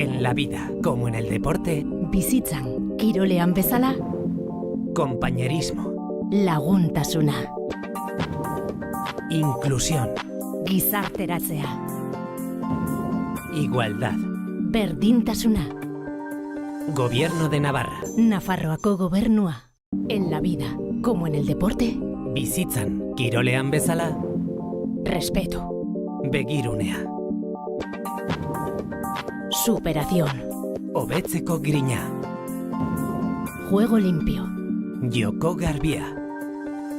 En la vida, como en el deporte, bizitzan, kirolean bezala, compañerismo, laguntasuna, inclusión, gizarteratzea, igualdad. berdintasuna, Gobierno de Navarra. Nafarroako gobernua. En la vida, como en el deporte, Bizitzan, kirolean bezala, respeto, begirunea. superación, Hobetzeko grina, juego limpio, joko garbia.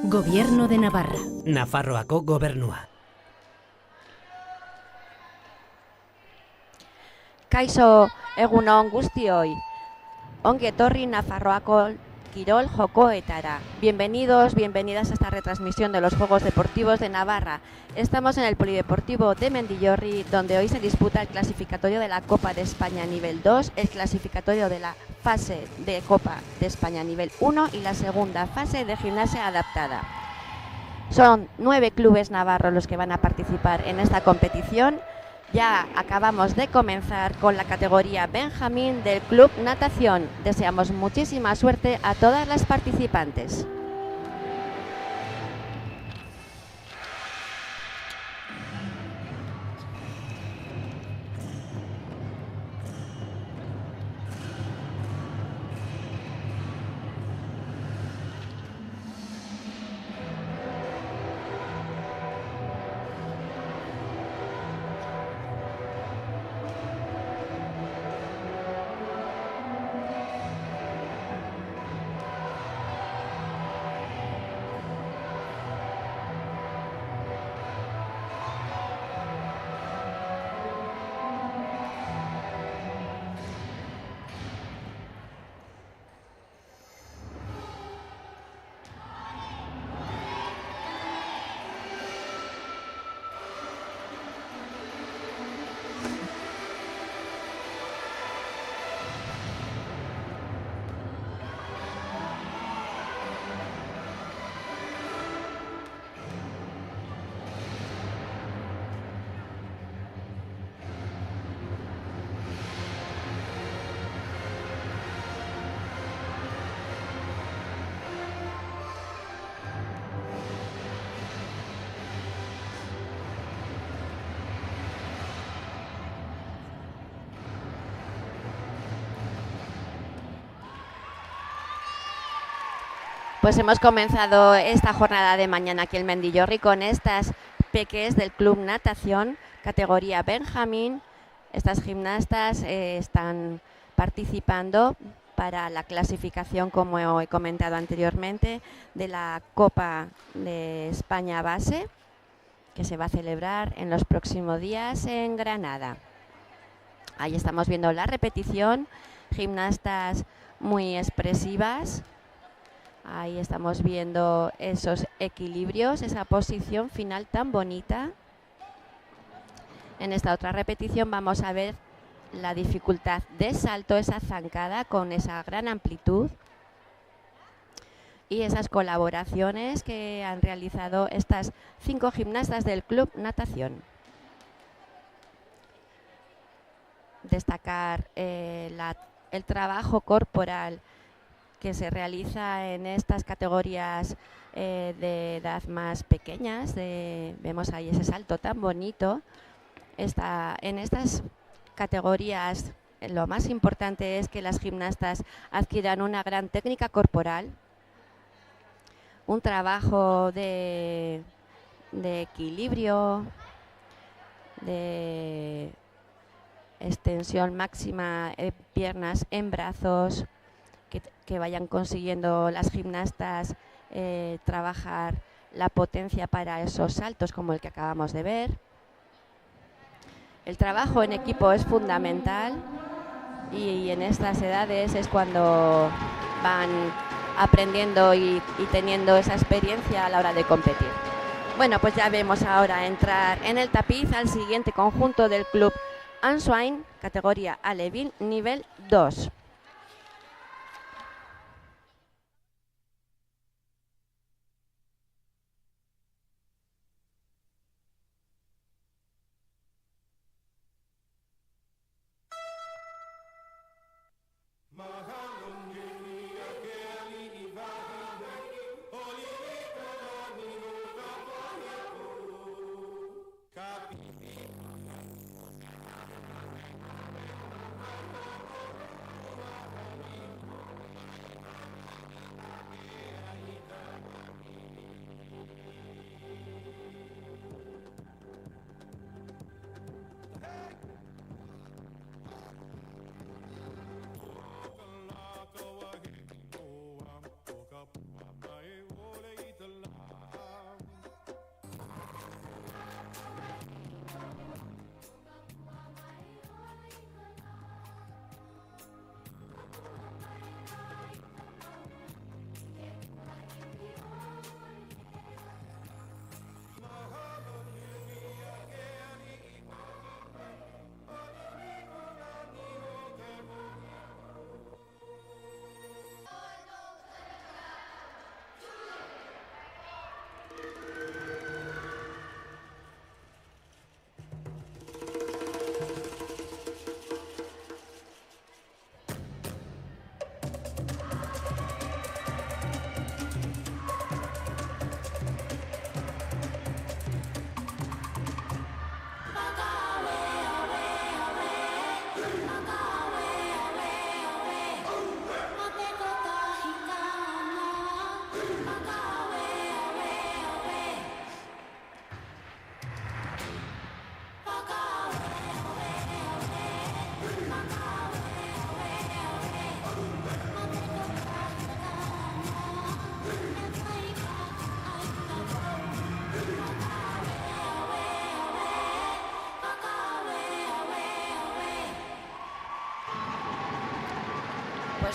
Gobierno de Navarra. Nafarroako gobernua. Kaixo egun on guztioi. Ongi etorri Nafarroako Kirol Jokoetara. Bienvenidos, bienvenidas a esta retransmisión de los Juegos Deportivos de Navarra. Estamos en el Polideportivo de Mendillorri, donde hoy se disputa el clasificatorio de la Copa de España nivel 2, el clasificatorio de la fase de Copa de España nivel 1 y la segunda fase de gimnasia adaptada. Son 9 clubes navarros los que van a participar en esta competición. Ya acabamos de comenzar con la categoría Benjamín del Club Natación. Deseamos muchísima suerte a todas las participantes. Pues hemos comenzado esta jornada de mañana aquí en Mendillorri con estas peques del Club Natación, categoría Benjamín. Estas gimnastas están participando para la clasificación, como he comentado anteriormente, de la Copa de España Base, que se va a celebrar en los próximos días en Granada. Ahí estamos viendo la repetición, gimnastas muy expresivas. Ahí estamos viendo esos equilibrios, esa posición final tan bonita. En esta otra repetición vamos a ver la dificultad de salto, esa zancada con esa gran amplitud y esas colaboraciones que han realizado estas 5 gimnastas del Club Natación. Destacar el trabajo corporal que se realiza en estas categorías de edad más pequeñas. Vemos ahí ese salto tan bonito. En estas categorías lo más importante es que las gimnastas adquieran una gran técnica corporal, un trabajo de equilibrio, de extensión máxima en piernas, en brazos, que vayan consiguiendo las gimnastas trabajar la potencia para esos saltos como el que acabamos de ver. El trabajo en equipo es fundamental y en estas edades es cuando van aprendiendo y teniendo esa experiencia a la hora de competir. Bueno, pues ya vemos ahora entrar en el tapiz al siguiente conjunto del Club Answain, categoría Alevín, nivel 2.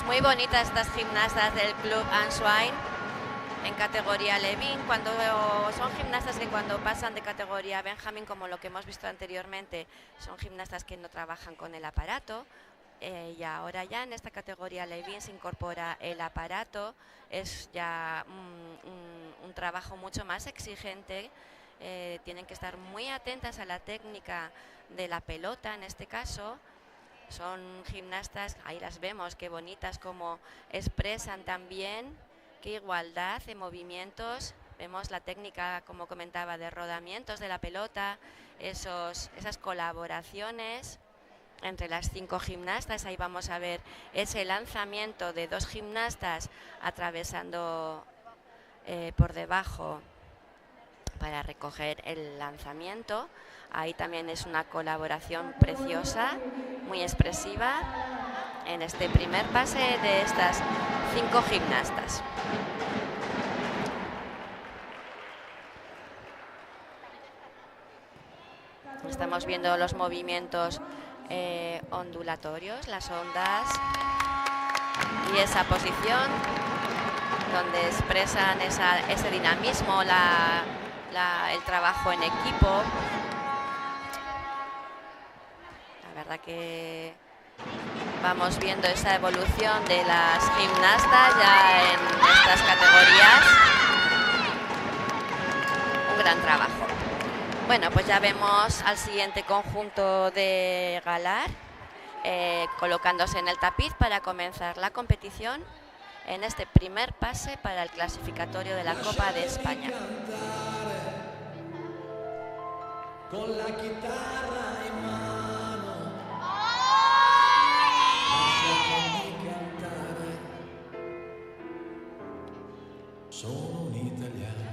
muy bonitas estas gimnastas del Club Answine en categoría Levin. Cuando son gimnastas que cuando pasan de categoría Benjamin, como lo que hemos visto anteriormente, son gimnastas que no trabajan con el aparato. Y ahora ya en esta categoría Levin se incorpora el aparato. Es ya un trabajo mucho más exigente. Tienen que estar muy atentas a la técnica de la pelota en este caso. Son gimnastas, ahí las vemos, qué bonitas, como expresan también, qué igualdad de movimientos. Vemos la técnica, como comentaba, de rodamientos de la pelota, esas colaboraciones entre las 5 gimnastas. Ahí vamos a ver ese lanzamiento de 2 gimnastas atravesando por debajo para recoger el lanzamiento. Ahí también es una colaboración preciosa, muy expresiva en este primer pase de estas 5 gimnastas. Estamos viendo los movimientos ondulatorios, las ondas y esa posición donde expresan ese dinamismo, el trabajo en equipo. La verdad que vamos viendo esa evolución de las gimnastas ya en estas categorías. Un gran trabajo. Bueno, pues ya vemos al siguiente conjunto de Galar colocándose en el tapiz para comenzar la competición en este primer pase para el clasificatorio de la Copa de España. Con la chitarra in mano, lasciatemi cantare, sono un italiano.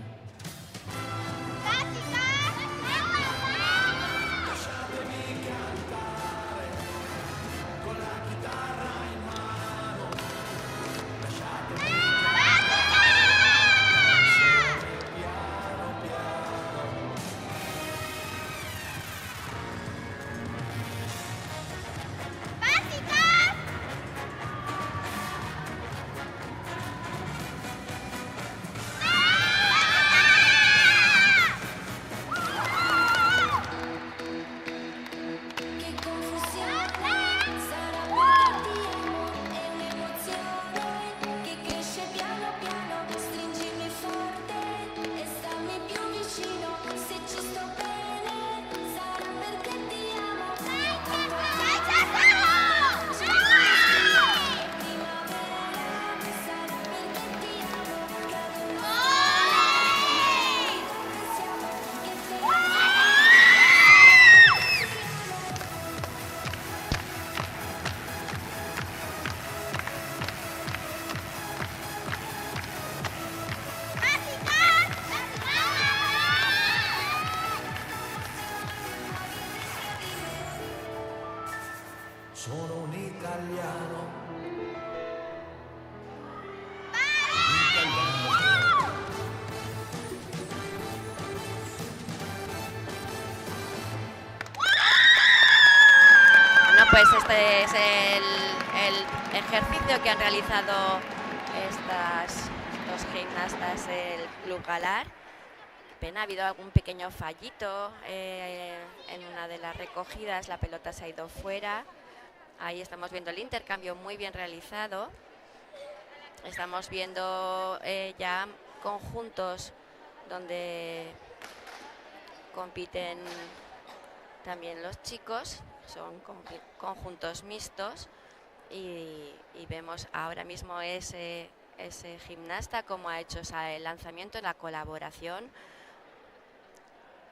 Lasciatemi cantare, con la chitarra in mano, lasciatemi piano piano. Sono un italiano. Bueno, pues este es el ejercicio que han realizado estas 2 gimnastas del Club Galar. Pena, ha habido algún pequeño fallito en una de las recogidas, la pelota se ha ido fuera. Ahí estamos viendo el intercambio muy bien realizado. Estamos viendo ya conjuntos donde compiten también los chicos. Son conjuntos mixtos y vemos ahora mismo ese gimnasta como ha hecho el lanzamiento, la colaboración.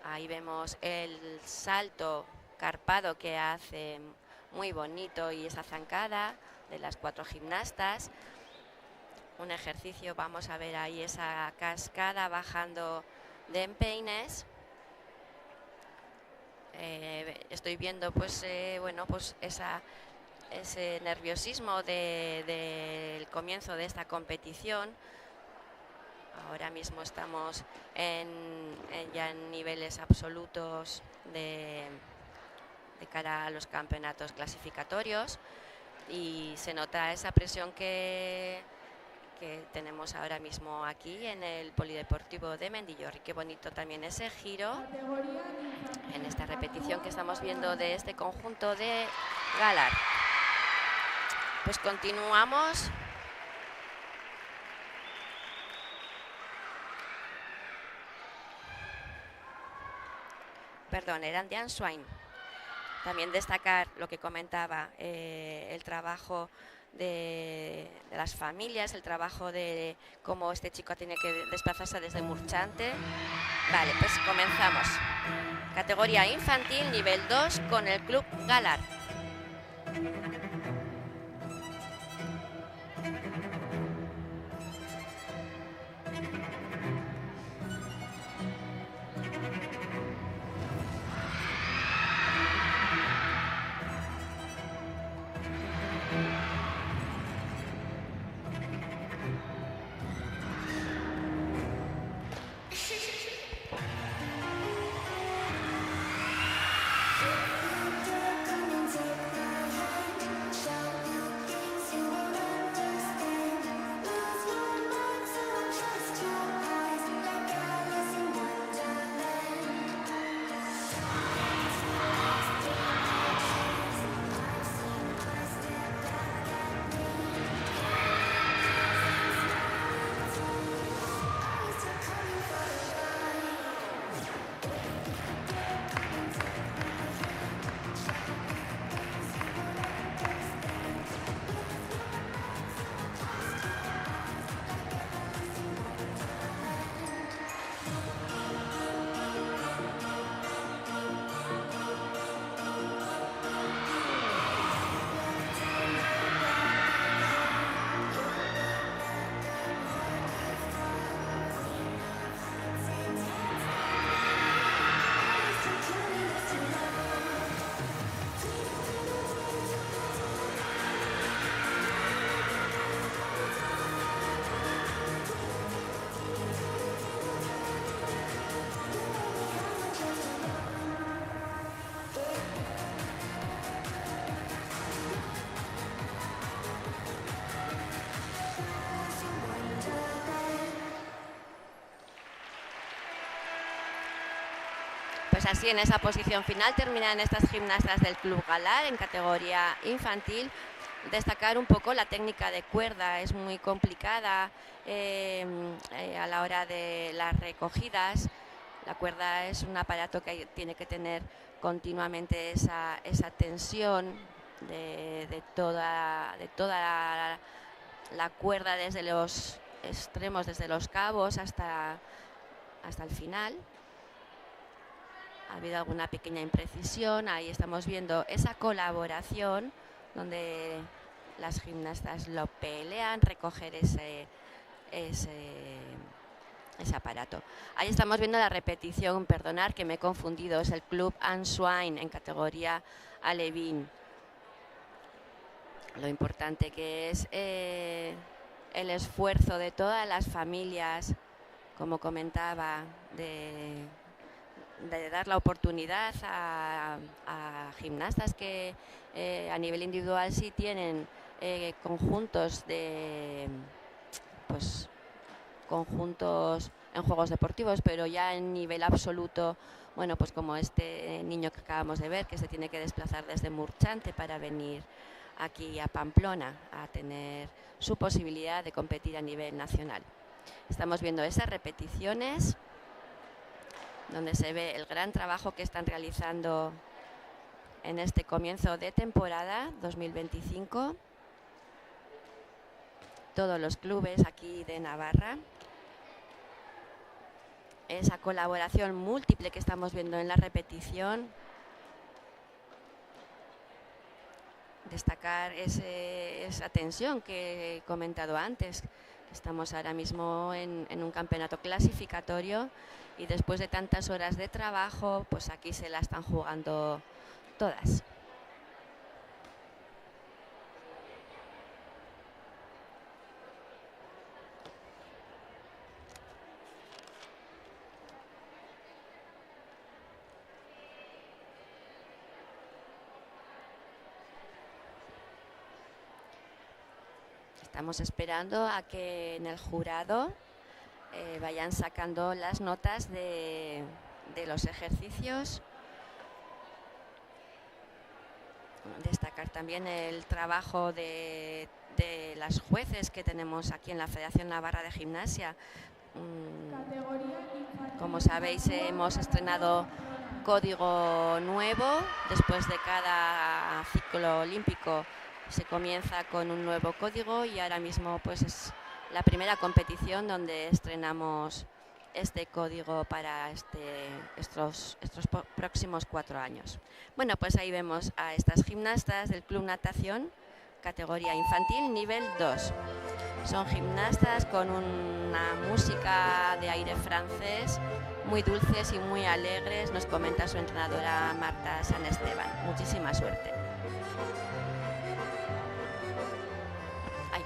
Ahí vemos el salto carpado que hace muy bonito y esa zancada de las 4 gimnastas. Un ejercicio, vamos a ver ahí esa cascada bajando de empeines. Estoy viendo pues bueno, pues ese nerviosismo del comienzo de esta competición. Ahora mismo estamos ya en niveles absolutos de cara a los campeonatos clasificatorios y se nota esa presión que tenemos ahora mismo aquí en el Polideportivo de Mendillorri. Qué bonito también ese giro en esta repetición que estamos viendo de este conjunto de Galar. Pues continuamos. Perdón, eran de Answain. También destacar lo que comentaba, el trabajo de las familias, el trabajo de cómo este chico tiene que desplazarse desde Murchante. Vale, pues comenzamos. Categoría infantil, nivel 2, con el Club Galar. Pues así, en esa posición final terminan estas gimnastas del Club Galar en categoría infantil. Destacar un poco la técnica de cuerda, es muy complicada a la hora de las recogidas. La cuerda es un aparato que tiene que tener continuamente esa tensión de toda la cuerda, desde los extremos, desde los cabos hasta el final. Ha habido alguna pequeña imprecisión. Ahí estamos viendo esa colaboración donde las gimnastas lo pelean, recoger ese aparato. Ahí estamos viendo la repetición, perdonar que me he confundido, es el Club Answain en categoría alevín. Lo importante que es el esfuerzo de todas las familias, como comentaba, de dar la oportunidad a gimnastas que a nivel individual sí tienen conjuntos en juegos deportivos, pero ya en nivel absoluto, bueno, pues como este niño que acabamos de ver, que se tiene que desplazar desde Murchante para venir aquí a Pamplona a tener su posibilidad de competir a nivel nacional. Estamos viendo esas repeticiones donde se ve el gran trabajo que están realizando en este comienzo de temporada 2025 todos los clubes aquí de Navarra. Esa colaboración múltiple que estamos viendo en la repetición. Destacar esa tensión que he comentado antes. Estamos ahora mismo en un campeonato clasificatorio y después de tantas horas de trabajo, pues aquí se la están jugando todas. Estamos esperando a que en el jurado vayan sacando las notas de los ejercicios. Destacar también el trabajo de las jueces que tenemos aquí en la Federación Navarra de Gimnasia. Como sabéis, hemos estrenado código nuevo. Después de cada ciclo olímpico se comienza con un nuevo código y ahora mismo pues es la primera competición donde estrenamos este código para estos próximos 4 años. Bueno, pues ahí vemos a estas gimnastas del Club Natación, categoría infantil, nivel 2. Son gimnastas con una música de aire francés, muy dulces y muy alegres, nos comenta su entrenadora Marta San Esteban. Muchísima suerte. Ay.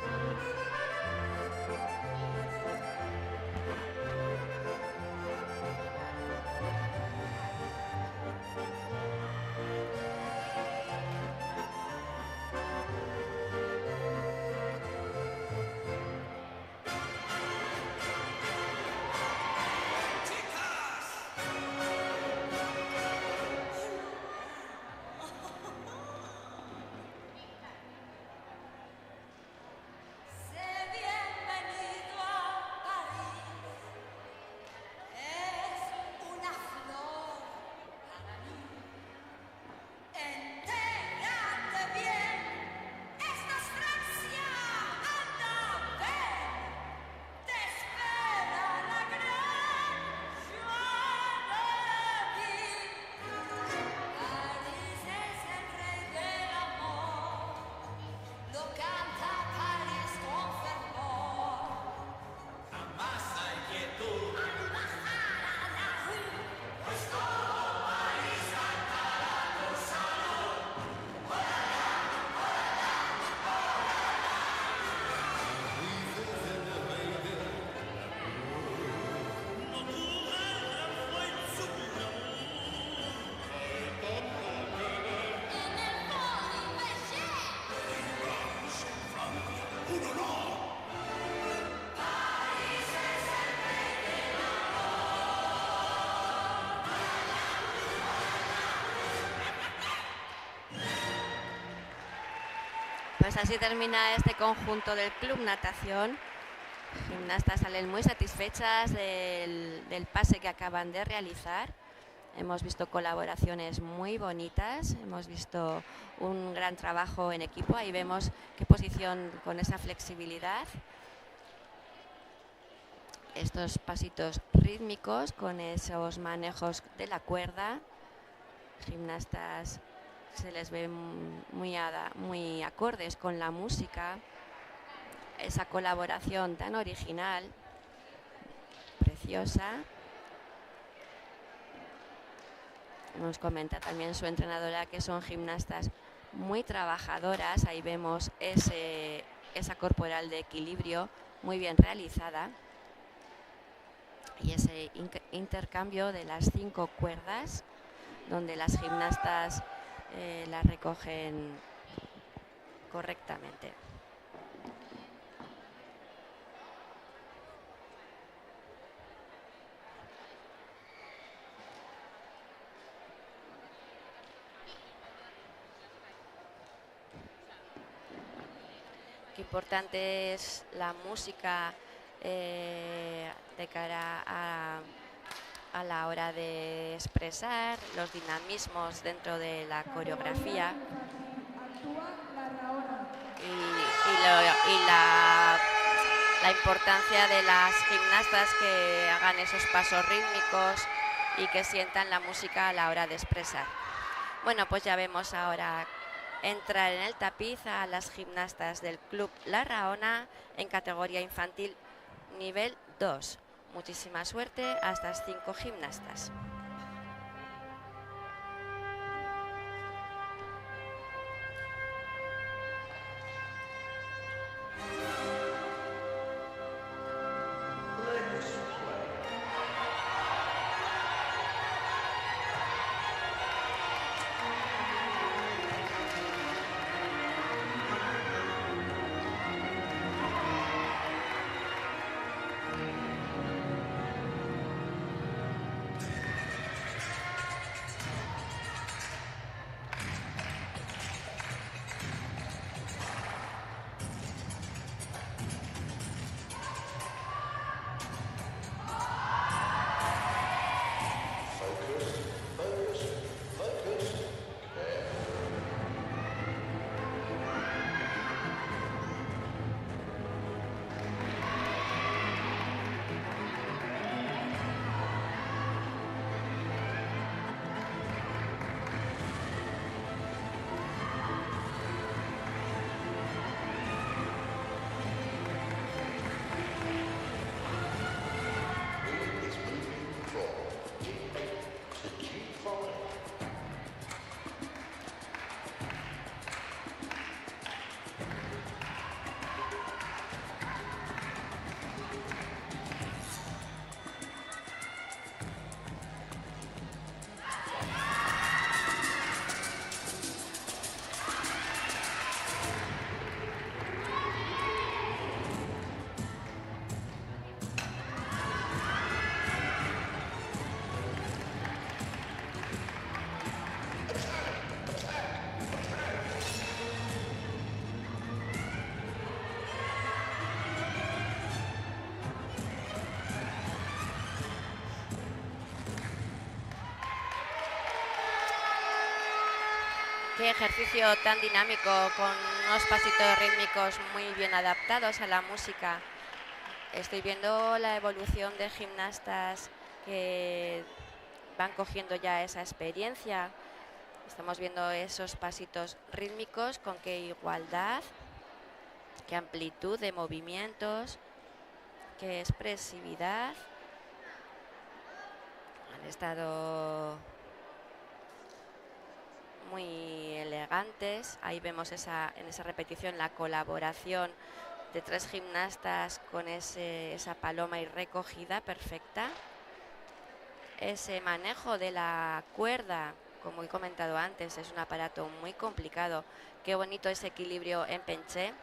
Pues así termina este conjunto del Club Natación. Gimnastas salen muy satisfechas del pase que acaban de realizar. Hemos visto colaboraciones muy bonitas, hemos visto un gran trabajo en equipo. Ahí vemos qué posición con esa flexibilidad. Estos pasitos rítmicos con esos manejos de la cuerda. Gimnastas se les ve muy acordes con la música, esa colaboración tan original, preciosa. Nos comenta también su entrenadora que son gimnastas muy trabajadoras. Ahí vemos esa corporal de equilibrio muy bien realizada y ese intercambio de las 5 cuerdas donde las gimnastas la recogen correctamente. Qué importante es la música de cara a la hora de expresar los dinamismos dentro de la coreografía y la importancia de las gimnastas que hagan esos pasos rítmicos y que sientan la música a la hora de expresar. Bueno, pues ya vemos ahora entrar en el tapiz a las gimnastas del Club La Rahona en categoría infantil nivel 2. Muchísima suerte a estas 5 gimnastas. Qué ejercicio tan dinámico, con unos pasitos rítmicos muy bien adaptados a la música. Estoy viendo la evolución de gimnastas que van cogiendo ya esa experiencia. Estamos viendo esos pasitos rítmicos con qué igualdad, qué amplitud de movimientos, qué expresividad. Han estado muy elegantes. Ahí vemos en esa repetición la colaboración de 3 gimnastas con esa paloma y recogida perfecta. Ese manejo de la cuerda, como he comentado antes, es un aparato muy complicado. Qué bonito ese equilibrio en penché.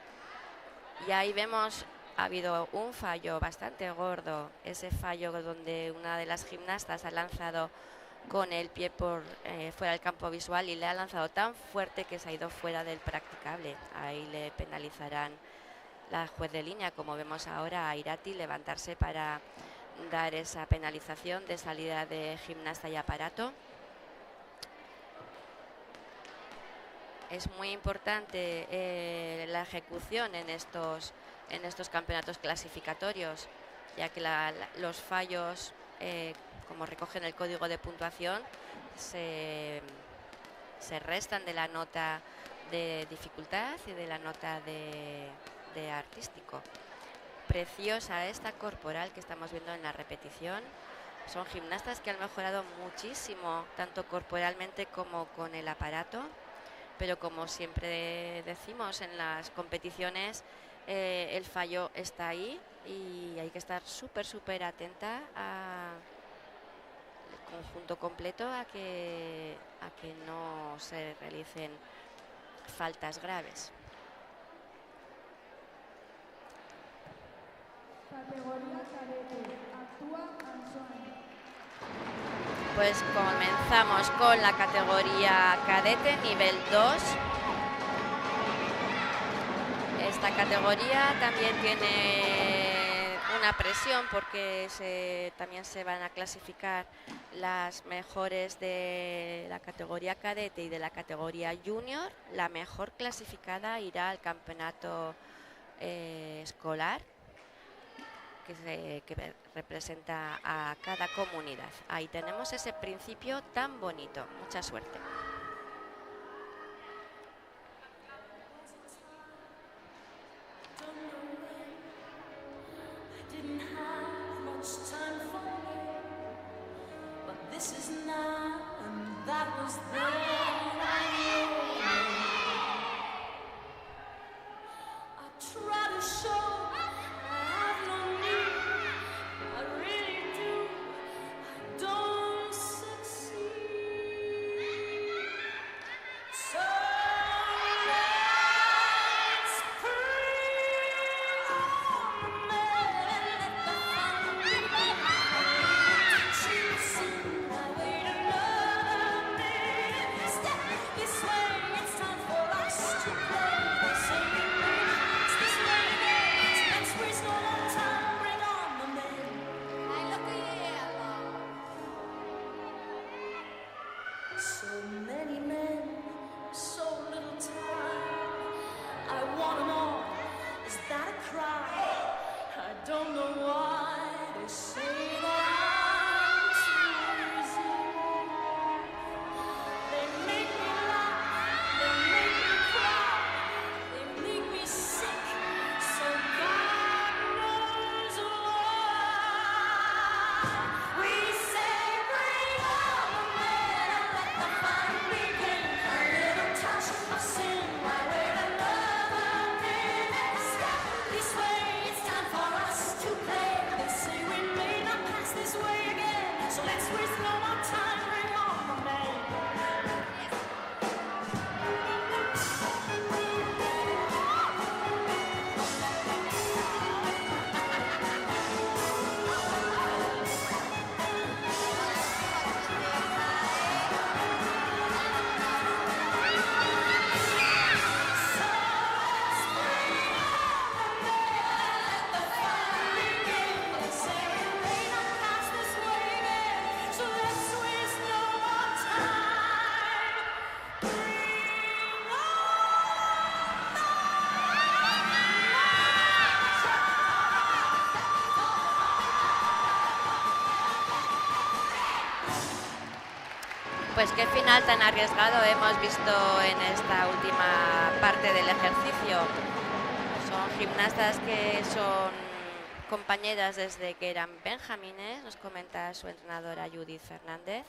Y ahí vemos, ha habido un fallo bastante gordo, ese fallo donde una de las gimnastas ha lanzado con el pie por fuera del campo visual y le ha lanzado tan fuerte que se ha ido fuera del practicable. Ahí le penalizarán la juez de línea, como vemos ahora a Irati levantarse para dar esa penalización de salida de gimnasta y aparato. Es muy importante la ejecución en estos campeonatos clasificatorios, ya que los fallos, como recogen el código de puntuación, se restan de la nota de dificultad y de la nota de artístico. Preciosa esta corporal que estamos viendo en la repetición. Son gimnastas que han mejorado muchísimo, tanto corporalmente como con el aparato, pero como siempre decimos en las competiciones, el fallo está ahí y hay que estar súper atenta al conjunto completo a que no se realicen faltas graves. Categoría cadete. Actúa Ansoine. Pues comenzamos con la categoría cadete, nivel 2. Esta categoría también tiene una presión porque también se van a clasificar las mejores de la categoría cadete y de la categoría junior. La mejor clasificada irá al campeonato escolar que representa a cada comunidad. Ahí tenemos ese principio tan bonito. Mucha suerte. Pues qué final tan arriesgado hemos visto en esta última parte del ejercicio. Son gimnastas que son compañeras desde que eran benjamines, nos comenta su entrenadora Judith Fernández.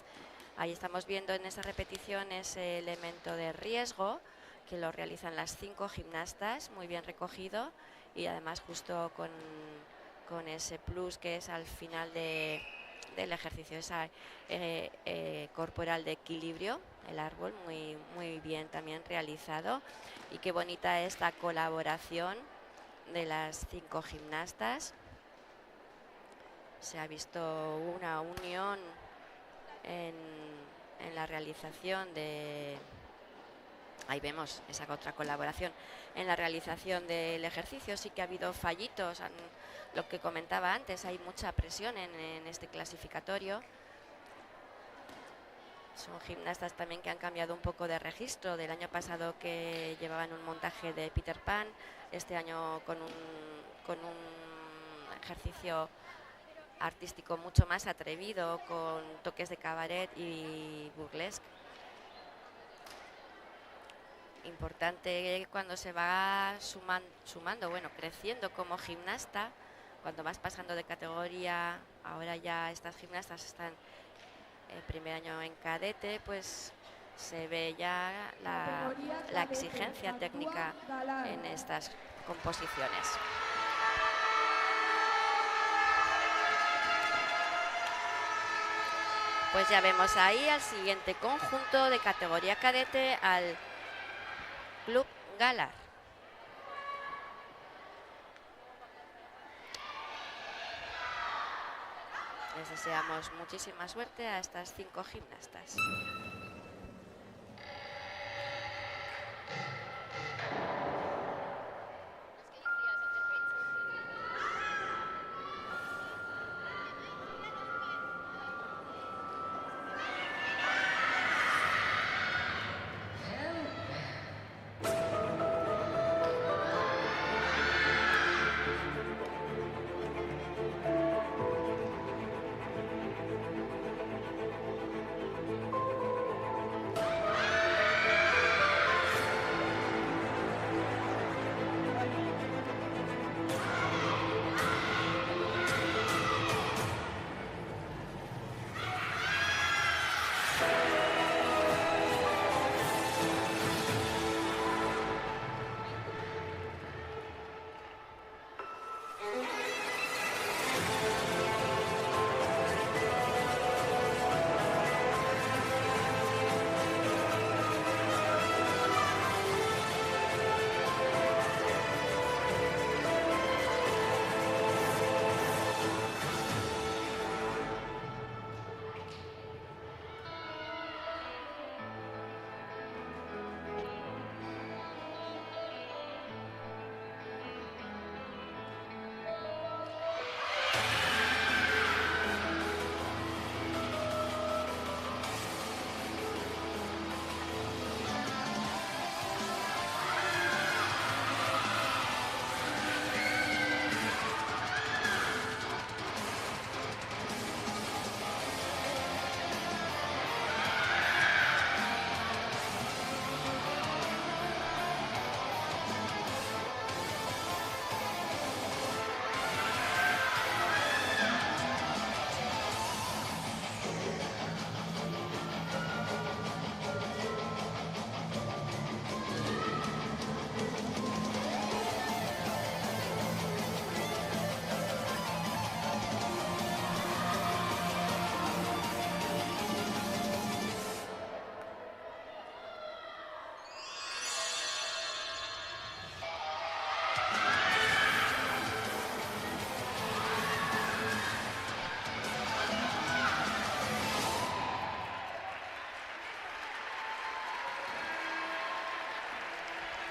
Ahí estamos viendo en esta repetición ese elemento de riesgo que lo realizan las 5 gimnastas, muy bien recogido, y además justo con ese plus que es al final del ejercicio, esa corporal de equilibrio, el árbol muy, muy bien también realizado. Y qué bonita esta colaboración de las 5 gimnastas. Se ha visto una unión en la realización de... Ahí vemos esa otra colaboración en la realización del ejercicio. Sí que ha habido fallitos, lo que comentaba antes, hay mucha presión en este clasificatorio. Son gimnastas también que han cambiado un poco de registro del año pasado, que llevaban un montaje de Peter Pan, este año con un ejercicio artístico mucho más atrevido, con toques de cabaret y burlesque. Importante cuando se va sumando, bueno, creciendo como gimnasta, cuando vas pasando de categoría. Ahora ya estas gimnastas están el primer año en cadete, pues se ve ya la exigencia técnica en estas composiciones. Pues ya vemos ahí al siguiente conjunto de categoría cadete, al Club Galar. Les deseamos muchísima suerte a estas 5 gimnastas.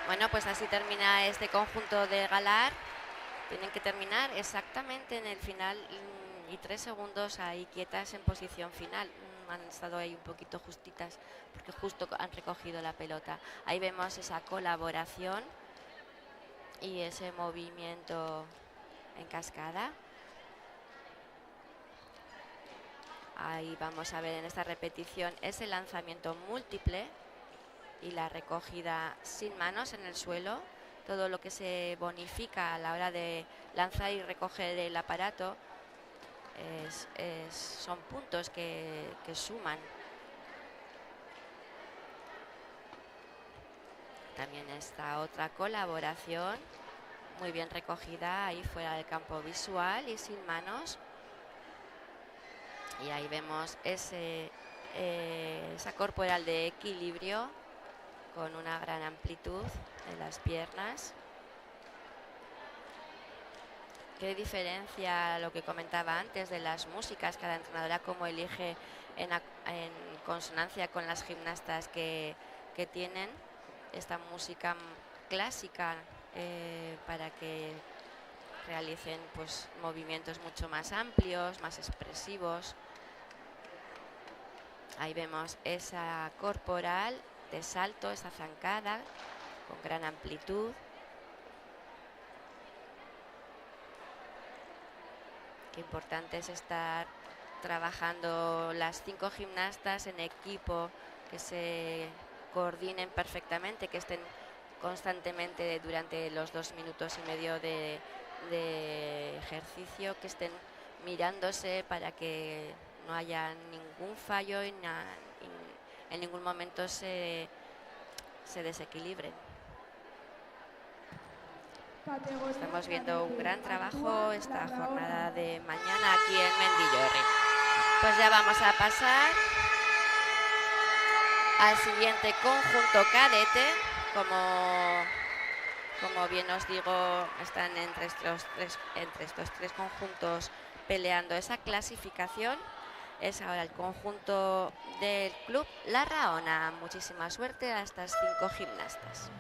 Bueno, pues así termina este conjunto de Galar. Tienen que terminar exactamente en el final y 3 segundos ahí quietas en posición final. Han estado ahí un poquito justitas porque justo han recogido la pelota. Ahí vemos esa colaboración y ese movimiento en cascada. Ahí vamos a ver en esta repetición ese lanzamiento múltiple y la recogida sin manos en el suelo. Todo lo que se bonifica a la hora de lanzar y recoger el aparato son puntos que suman. También esta otra colaboración muy bien recogida ahí fuera del campo visual y sin manos. Y ahí vemos esa corporal de equilibrio con una gran amplitud en las piernas. Qué diferencia a lo que comentaba antes de las músicas, cada entrenadora cómo elige en consonancia con las gimnastas que tienen esta música clásica para que realicen pues movimientos mucho más amplios, más expresivos. Ahí vemos esa corporal de salto, esa zancada con gran amplitud. Qué importante es estar trabajando las 5 gimnastas en equipo, que se coordinen perfectamente, que estén constantemente durante los 2 minutos y medio de ejercicio, que estén mirándose para que no haya ningún fallo y en ningún momento se desequilibren. Estamos viendo un gran trabajo esta jornada de mañana aquí en Mendillorri. Pues ya vamos a pasar al siguiente conjunto cadete. Como bien os digo, están entre estos tres conjuntos peleando esa clasificación. Es ahora el conjunto del club La Rahona. Muchísima suerte a estas 5 gimnastas.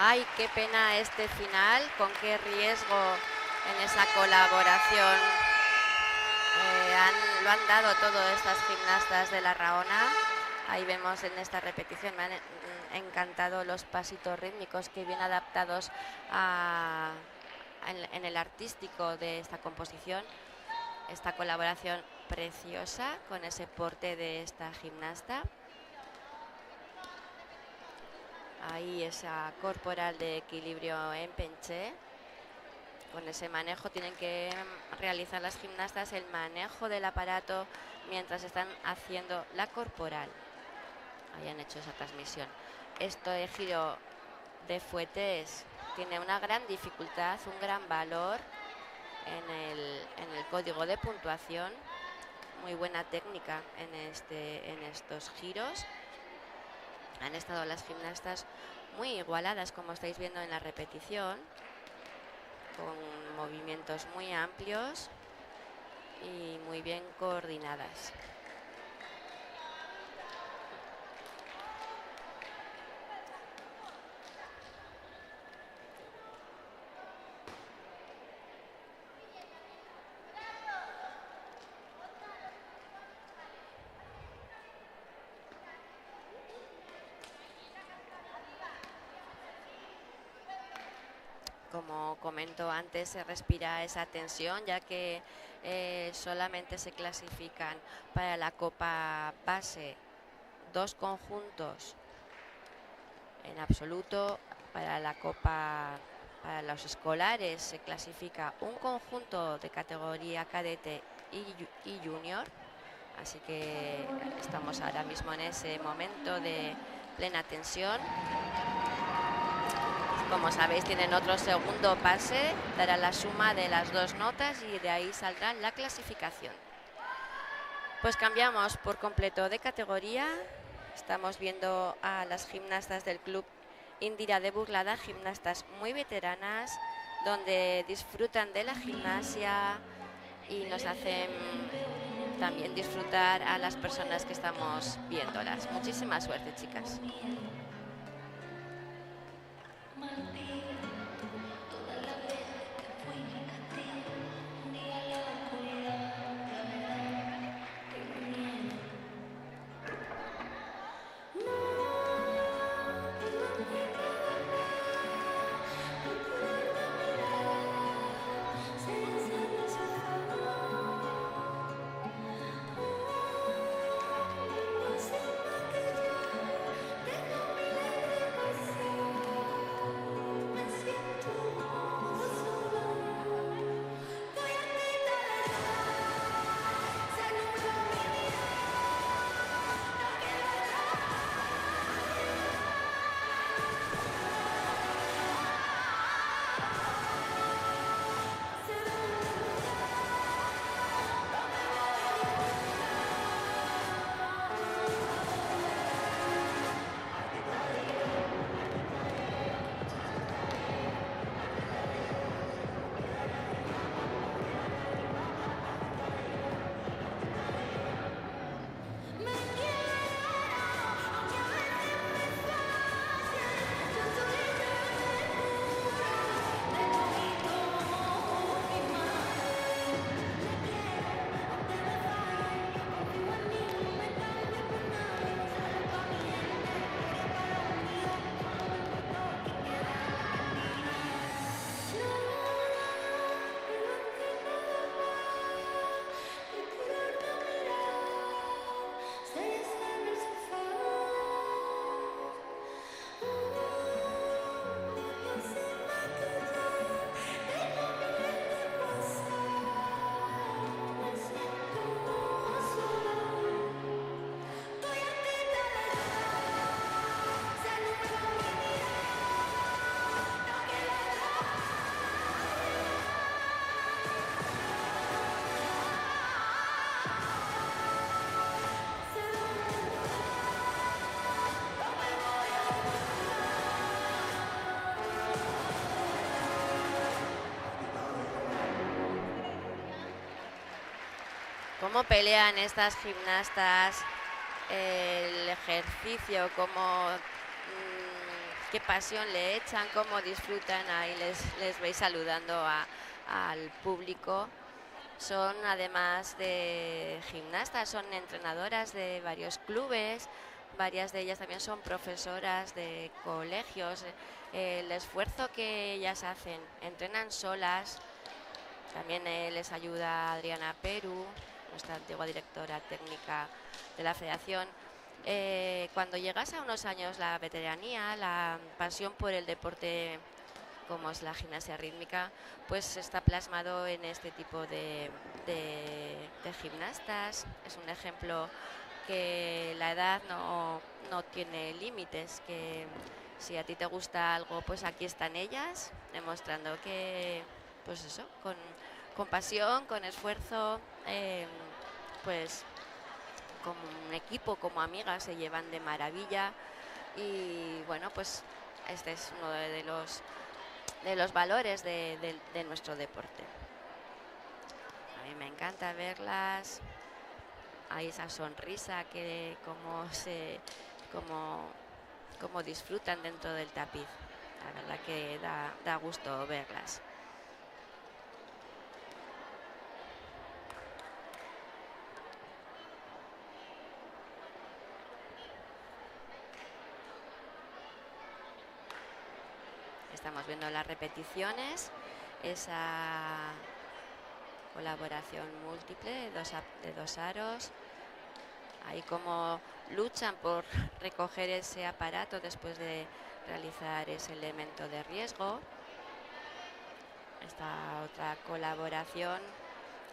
Ay, qué pena este final, con qué riesgo en esa colaboración. Lo han dado todo estas gimnastas de La Rahona. Ahí vemos en esta repetición, me han encantado los pasitos rítmicos que bien adaptados en el artístico de esta composición. Esta colaboración preciosa con ese porte de esta gimnasta. Ahí esa corporal de equilibrio en penché. Con ese manejo tienen que realizar las gimnastas el manejo del aparato mientras están haciendo la corporal. Ahí han hecho esa transmisión. Esto de giro de fuetes tiene una gran dificultad, un gran valor en el código de puntuación. Muy buena técnica en estos giros. Han estado las gimnastas muy igualadas, como estáis viendo en la repetición, con movimientos muy amplios y muy bien coordinadas. Como comento antes, se respira esa tensión, ya que solamente se clasifican para la Copa Base 2 conjuntos en absoluto. Para la Copa para los escolares se clasifica un conjunto de categoría cadete y junior. Así que estamos ahora mismo en ese momento de plena tensión. Como sabéis, tienen otro segundo pase, dará la suma de las dos notas y de ahí saldrá la clasificación. Pues cambiamos por completo de categoría. Estamos viendo a las gimnastas del Club Indira de Burlada, gimnastas muy veteranas, donde disfrutan de la gimnasia y nos hacen también disfrutar a las personas que estamos viéndolas. Muchísima suerte, chicas. Cómo pelean estas gimnastas, el ejercicio, cómo qué pasión le echan, cómo disfrutan. Ahí les veis saludando al público. Son, además de gimnastas, son entrenadoras de varios clubes. Varias de ellas también son profesoras de colegios. El esfuerzo que ellas hacen, entrenan solas. También les ayuda Adriana Perú. nuestra antigua directora técnica de la federación. Cuando llegas a unos años, la veteranía, la pasión por el deporte como es la gimnasia rítmica, pues está plasmado en este tipo de gimnastas. Es un ejemplo que la edad no tiene límites, que si a ti te gusta algo, pues aquí están ellas, demostrando que, pues eso, con pasión, con esfuerzo, pues como un equipo, como amigas, se llevan de maravilla. Y bueno, pues este es uno de los valores de nuestro deporte. A mí me encanta verlas. Hay esa sonrisa que como disfrutan dentro del tapiz. La verdad que da gusto verlas. Estamos viendo las repeticiones, esa colaboración múltiple de dos aros. Ahí como luchan por recoger ese aparato después de realizar ese elemento de riesgo. Esta otra colaboración,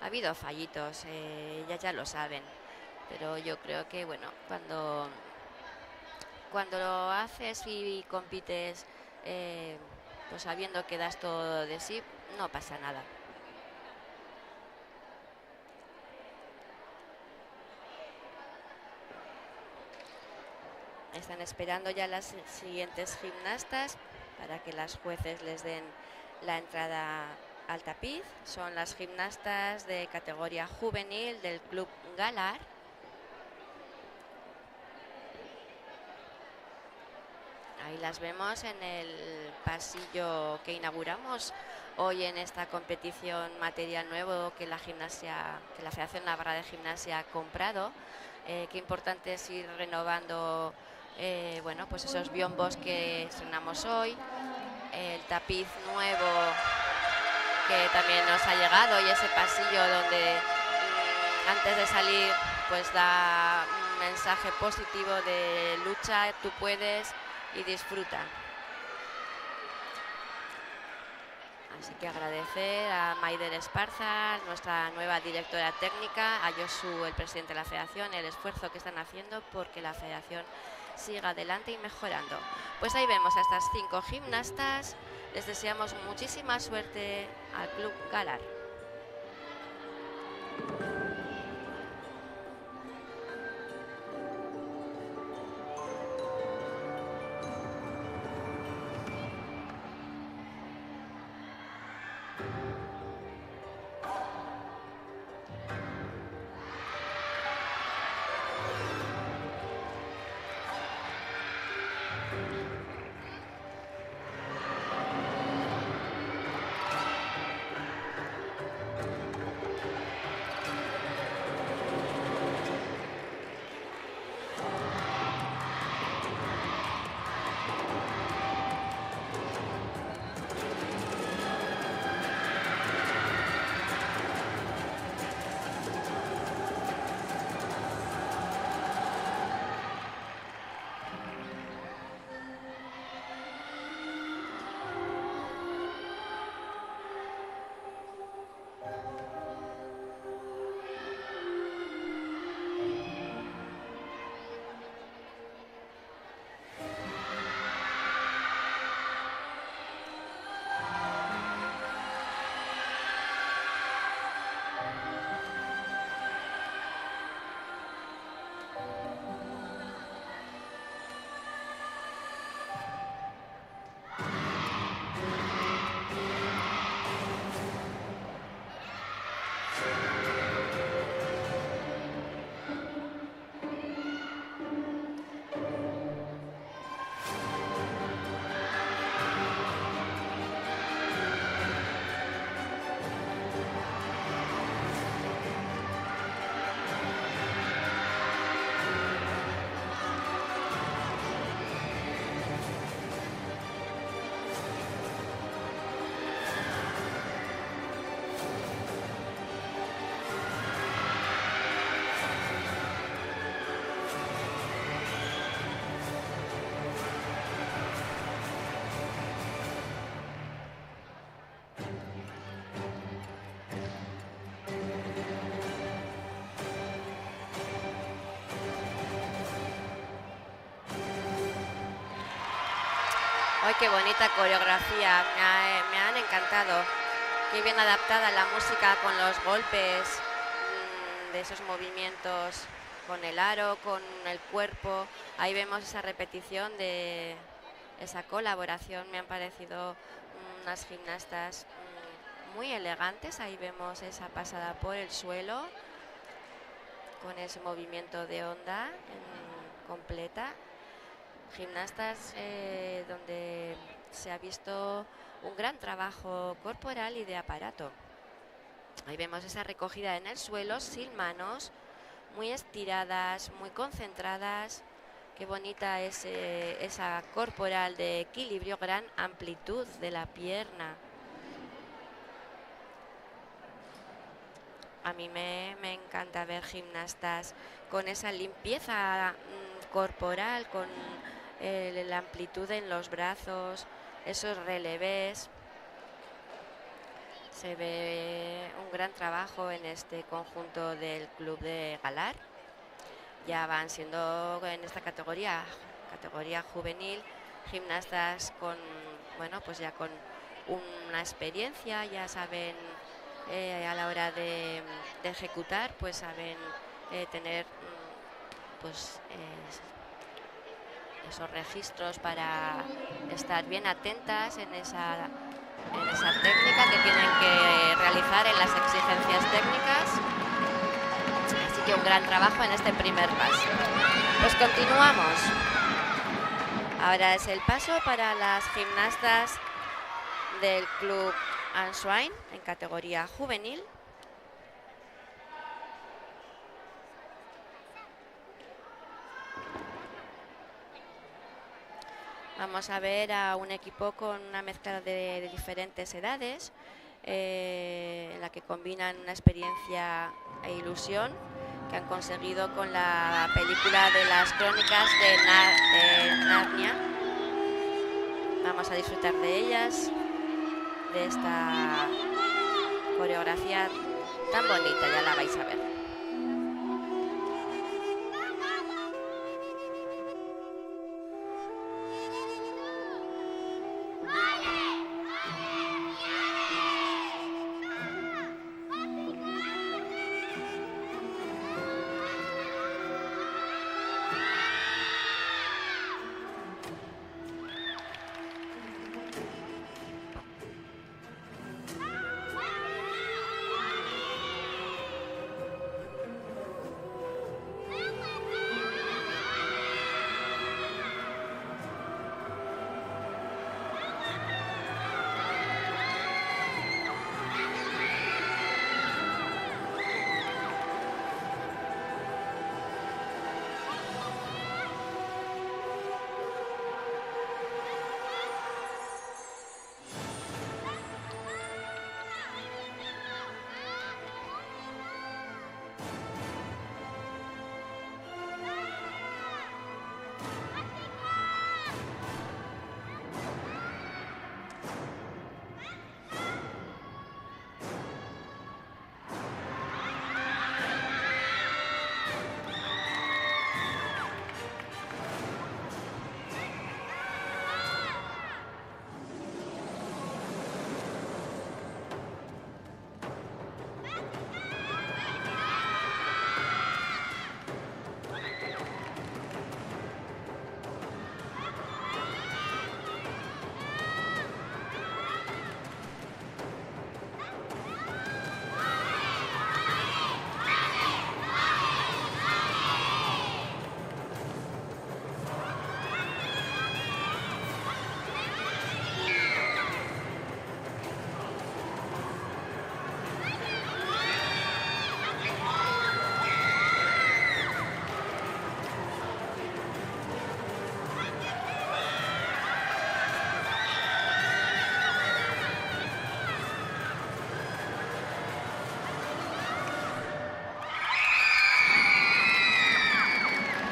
ha habido fallitos, ellas ya lo saben, pero yo creo que bueno, cuando lo haces y compites pues sabiendo que das todo de sí, no pasa nada. Están esperando ya las siguientes gimnastas para que las jueces les den la entrada al tapiz. Son las gimnastas de categoría juvenil del Club Galar. Ahí las vemos en el pasillo que inauguramos hoy en esta competición, material nuevo que la Federación Navarra de Gimnasia ha comprado. Qué importante es ir renovando bueno, pues esos biombos que estrenamos hoy, el tapiz nuevo que también nos ha llegado y ese pasillo donde antes de salir pues da un mensaje positivo de lucha, tú puedes y disfruta. Así que agradecer a Maider Esparza, nuestra nueva directora técnica, a Josu, el presidente de la federación, el esfuerzo que están haciendo porque la federación siga adelante y mejorando. Pues ahí vemos a estas 5 gimnastas. Les deseamos muchísima suerte al Club Galar. ¡Ay, qué bonita coreografía! Me han encantado. Qué bien adaptada la música con los golpes de esos movimientos con el aro, con el cuerpo. Ahí vemos esa repetición de esa colaboración. Me han parecido unas gimnastas muy elegantes. Ahí vemos esa pasada por el suelo con ese movimiento de onda completa. Gimnastas donde se ha visto un gran trabajo corporal y de aparato. Ahí vemos esa recogida en el suelo sin manos, muy estiradas, muy concentradas. Qué bonita es esa corporal de equilibrio, gran amplitud de la pierna. A mí me encanta ver gimnastas con esa limpieza corporal, con la amplitud en los brazos, esos relevés. Se ve un gran trabajo en este conjunto del club de Galar. Ya van siendo en esta categoría juvenil, gimnastas con, bueno, pues ya con una experiencia, ya saben a la hora de ejecutar, pues saben tener pues esos registros para estar bien atentas en esa técnica que tienen que realizar en las exigencias técnicas. Así que un gran trabajo en este primer paso. Pues continuamos. Ahora es el paso para las gimnastas del club Answine en categoría juvenil. Vamos a ver a un equipo con una mezcla de diferentes edades, en la que combinan una experiencia e ilusión que han conseguido con la película de las crónicas de Narnia. Vamos a disfrutar de ellas, de esta coreografía tan bonita, ya la vais a ver.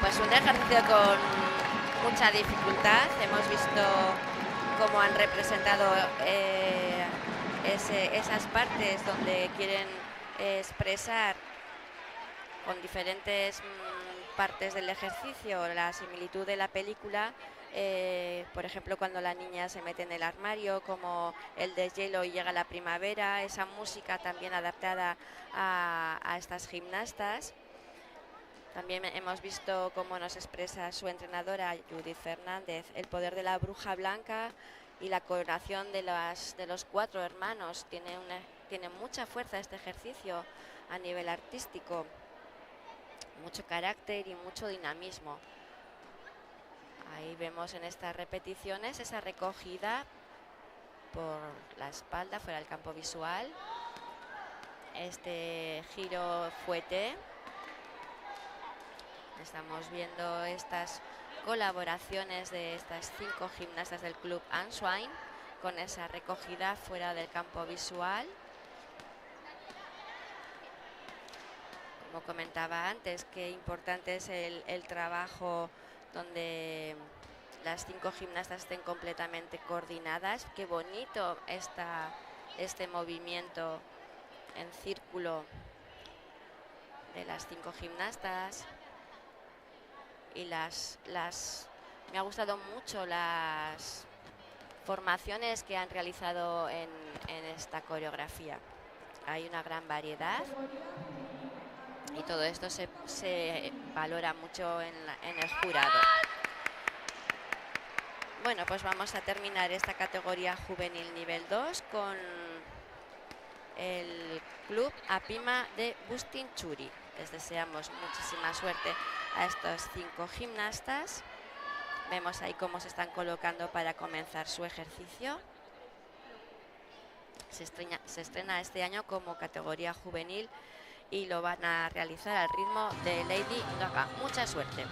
Pues un ejercicio con mucha dificultad. Hemos visto cómo han representado esas partes donde quieren expresar con diferentes partes del ejercicio, la similitud de la película. Por ejemplo, cuando la niña se mete en el armario, como el deshielo y llega la primavera, esa música también adaptada a estas gimnastas. También hemos visto cómo nos expresa su entrenadora Judith Fernández el poder de la bruja blanca y la coronación de los 4 hermanos. Tiene mucha fuerza este ejercicio a nivel artístico, mucho carácter y mucho dinamismo. Ahí vemos en estas repeticiones esa recogida por la espalda fuera del campo visual, este giro fouetté. Estamos viendo estas colaboraciones de estas 5 gimnastas del club Answine con esa recogida fuera del campo visual. Como comentaba antes, qué importante es el trabajo donde las 5 gimnastas estén completamente coordinadas. Qué bonito está este movimiento en círculo de las 5 gimnastas. Y me ha gustado mucho las formaciones que han realizado en esta coreografía. Hay una gran variedad y todo esto se valora mucho en el jurado. Bueno, pues vamos a terminar esta categoría juvenil nivel 2 con el club Apima de Bustinchuri. Les deseamos muchísima suerte a estos 5 gimnastas. Vemos ahí cómo se están colocando para comenzar su ejercicio. Se estrena este año como categoría juvenil y lo van a realizar al ritmo de Lady Gaga. Mucha suerte.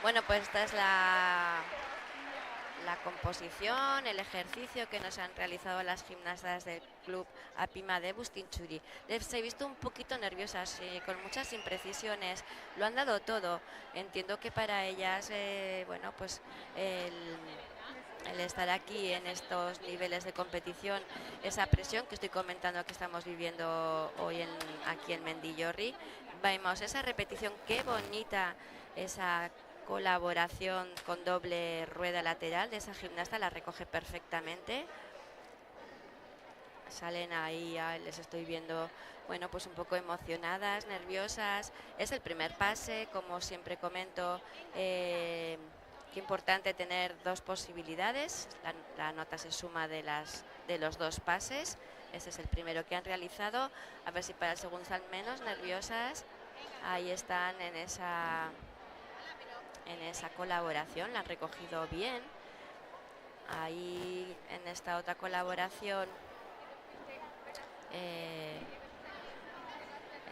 Bueno, pues esta es la composición, el ejercicio que nos han realizado las gimnastas del club Apima de Bustinchuri. Les he visto un poquito nerviosas, con muchas imprecisiones, lo han dado todo. Entiendo que para ellas, bueno, pues el estar aquí en estos niveles de competición, esa presión que estoy comentando que estamos viviendo hoy aquí en Mendillorri, Vemos esa repetición, qué bonita esa colaboración con doble rueda lateral de esa gimnasta, la recoge perfectamente. Salen ahí, les estoy viendo, bueno, pues un poco emocionadas, nerviosas. Es el primer pase, como siempre comento, qué importante tener dos posibilidades. La nota se suma de los dos pases. Este es el primero que han realizado. A ver si para el segundo están menos nerviosas. Ahí están en esa colaboración, la han recogido bien. Ahí en esta otra colaboración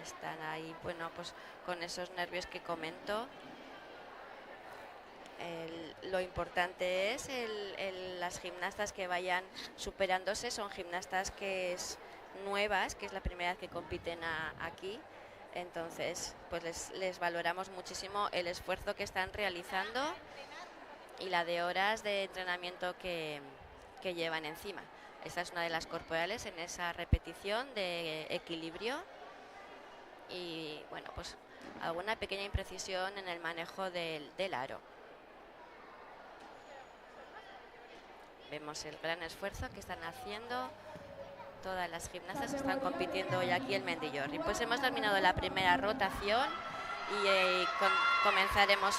están ahí, bueno, pues con esos nervios que comento. Lo importante es las gimnastas que vayan superándose, son gimnastas que es nuevas, que es la primera vez que compiten aquí. Entonces, pues les valoramos muchísimo el esfuerzo que están realizando y la de horas de entrenamiento que llevan encima. Esta es una de las corporales en esa repetición de equilibrio. Y bueno, pues alguna pequeña imprecisión en el manejo del aro. Vemos el gran esfuerzo que están haciendo todas las gimnastas que están compitiendo hoy aquí en Mendillorri. Pues hemos terminado la primera rotación y comenzaremos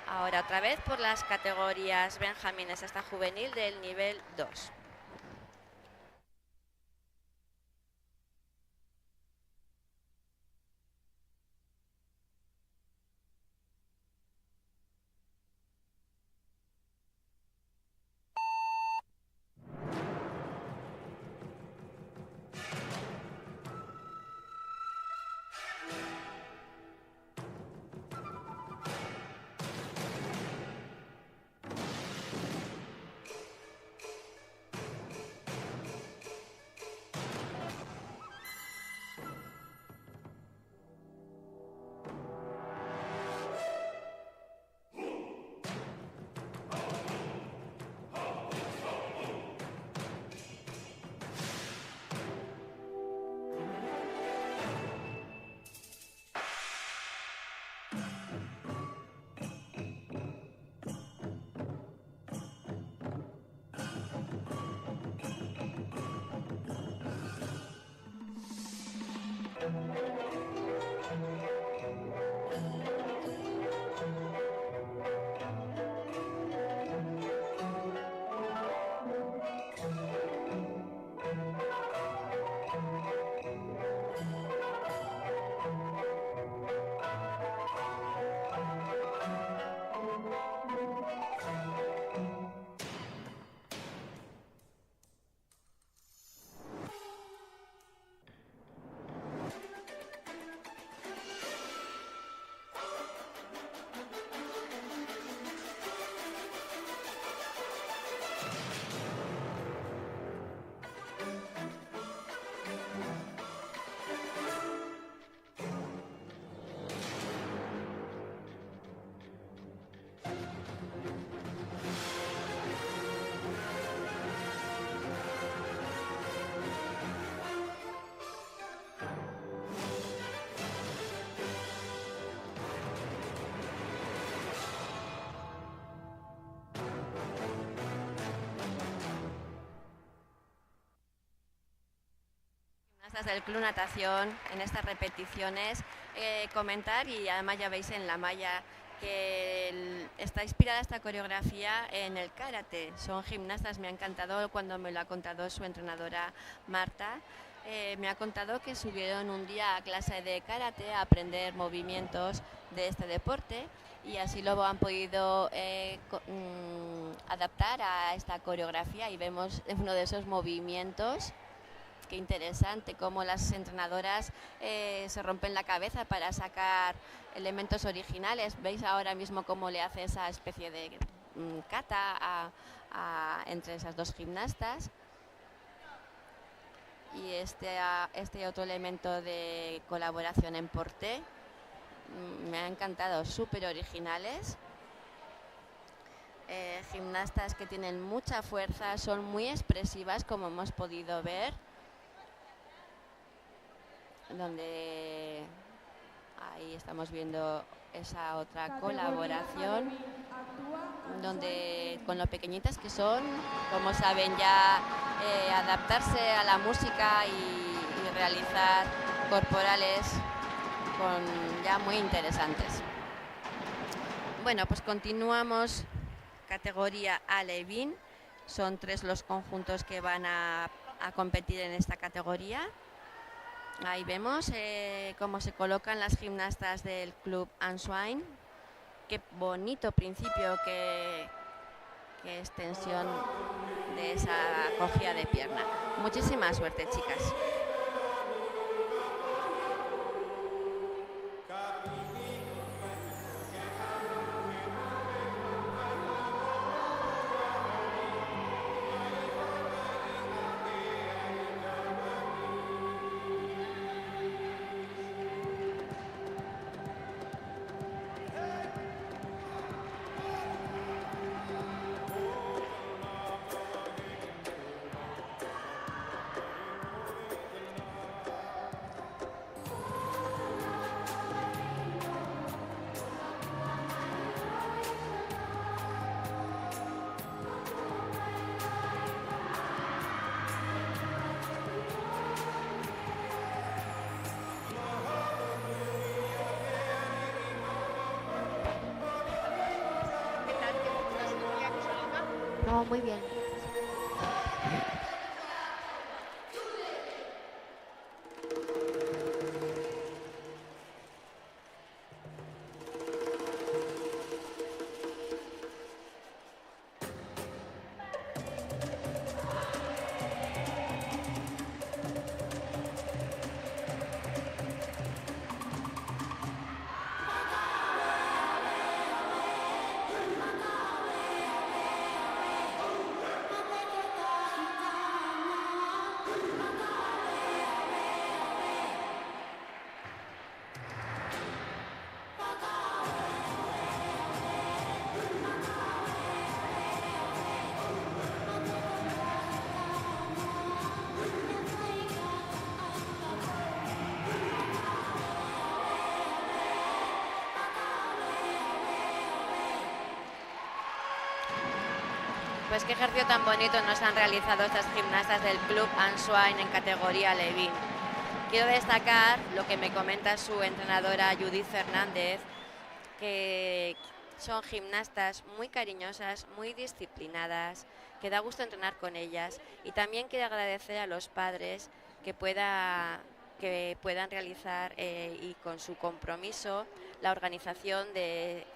ahora otra vez por las categorías benjamines hasta juvenil del nivel 2. Del Club Natación en estas repeticiones, comentar, y además ya veis en la malla que está inspirada esta coreografía en el karate. Son gimnastas, me ha encantado cuando me lo ha contado su entrenadora Marta. Me ha contado que subieron un día a clase de karate a aprender movimientos de este deporte y así lo han podido adaptar a esta coreografía, y vemos uno de esos movimientos. Qué interesante cómo las entrenadoras se rompen la cabeza para sacar elementos originales. Veis ahora mismo cómo le hace esa especie de kata entre esas dos gimnastas. Y este otro elemento de colaboración en porté me ha encantado, súper originales. Gimnastas que tienen mucha fuerza, son muy expresivas, como hemos podido ver, donde Ahí estamos viendo esa otra colaboración donde con lo pequeñitas que son, como saben ya adaptarse a la música y realizar corporales ya muy interesantes. Bueno, pues continuamos. Categoría alevín. Son 3 los conjuntos que van a competir en esta categoría. Ahí vemos cómo se colocan las gimnastas del Club Answine. Qué bonito principio, qué extensión de esa cogida de pierna. Muchísima suerte, chicas. No, muy bien. Pues qué ejercicio tan bonito nos han realizado estas gimnastas del Club Answine en categoría alevín. Quiero destacar lo que me comenta su entrenadora Judith Fernández, que son gimnastas muy cariñosas, muy disciplinadas, que da gusto entrenar con ellas, y también quiero agradecer a los padres que puedan realizar y con su compromiso la organización de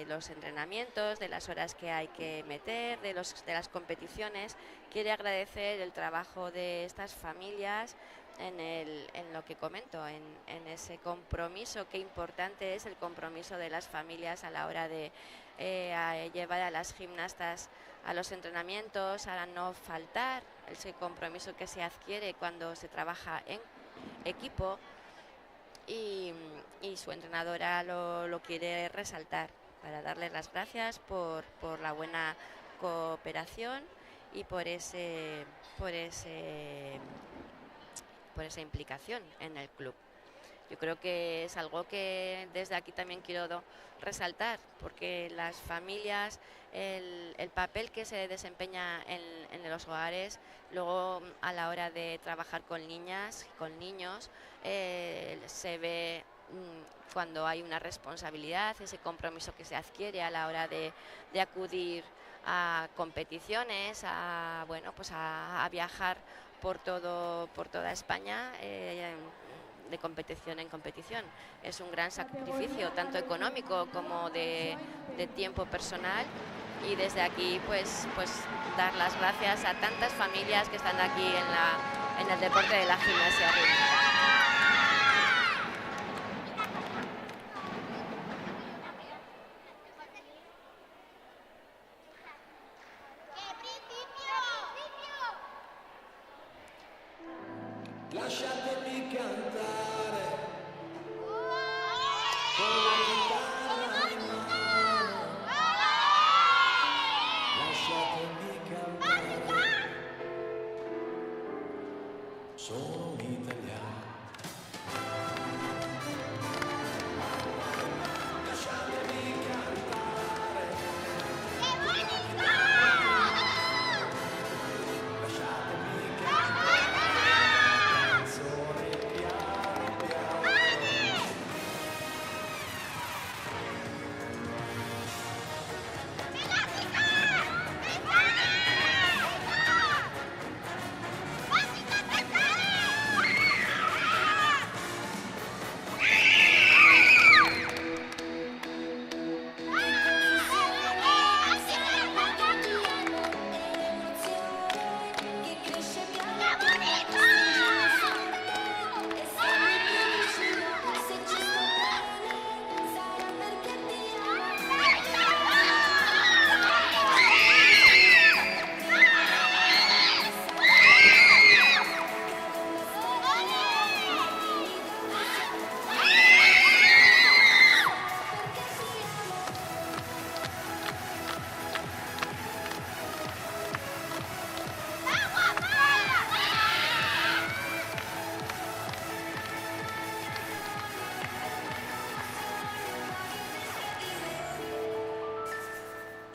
los entrenamientos, de las horas que hay que meter, de las competiciones. Quiero agradecer el trabajo de estas familias en lo que comento, en ese compromiso. Qué importante es el compromiso de las familias a la hora de llevar a las gimnastas a los entrenamientos, a no faltar, ese compromiso que se adquiere cuando se trabaja en equipo, y su entrenadora lo quiere resaltar para darle las gracias por la buena cooperación y por esa implicación en el club. Yo creo que es algo que desde aquí también quiero resaltar, porque las familias, el papel que se desempeña en los hogares, luego a la hora de trabajar con niñas, con niños, se ve cuando hay una responsabilidad, ese compromiso que se adquiere a la hora de acudir a competiciones, a viajar por toda España, de competición en competición. Es un gran sacrificio, tanto económico como de tiempo personal, y desde aquí pues dar las gracias a tantas familias que están aquí en el deporte de la gimnasia rítmica. Lasciatemi cantare con la chitarra in mano. Lasciatemi cantare. Sono un italiano.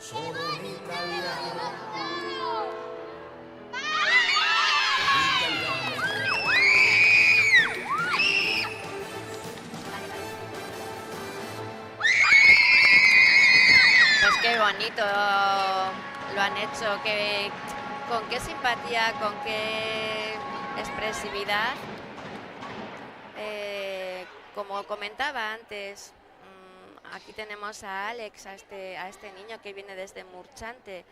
sono un italiano. Pues qué bonito lo han hecho, con qué simpatía, con qué expresividad. Como comentaba antes, aquí tenemos a Alex, a este niño que viene desde Murchante.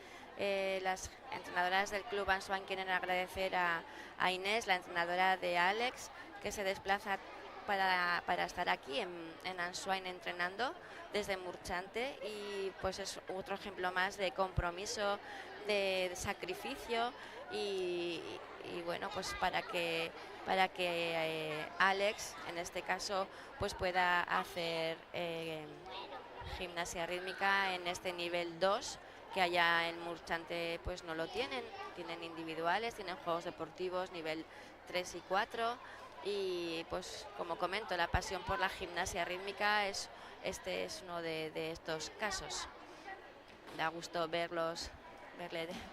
Las entrenadoras del Club Ansoain quieren agradecer a Inés, la entrenadora de Alex, que se desplaza para estar aquí en Ansoain entrenando desde Murchante, y pues es otro ejemplo más de compromiso, de sacrificio y bueno, pues para que Alex en este caso pues pueda hacer gimnasia rítmica en este nivel 2, que allá en Murchante pues no lo tienen individuales, tienen juegos deportivos nivel 3 y 4, y pues como comento, la pasión por la gimnasia rítmica es uno de estos casos. Da gusto verle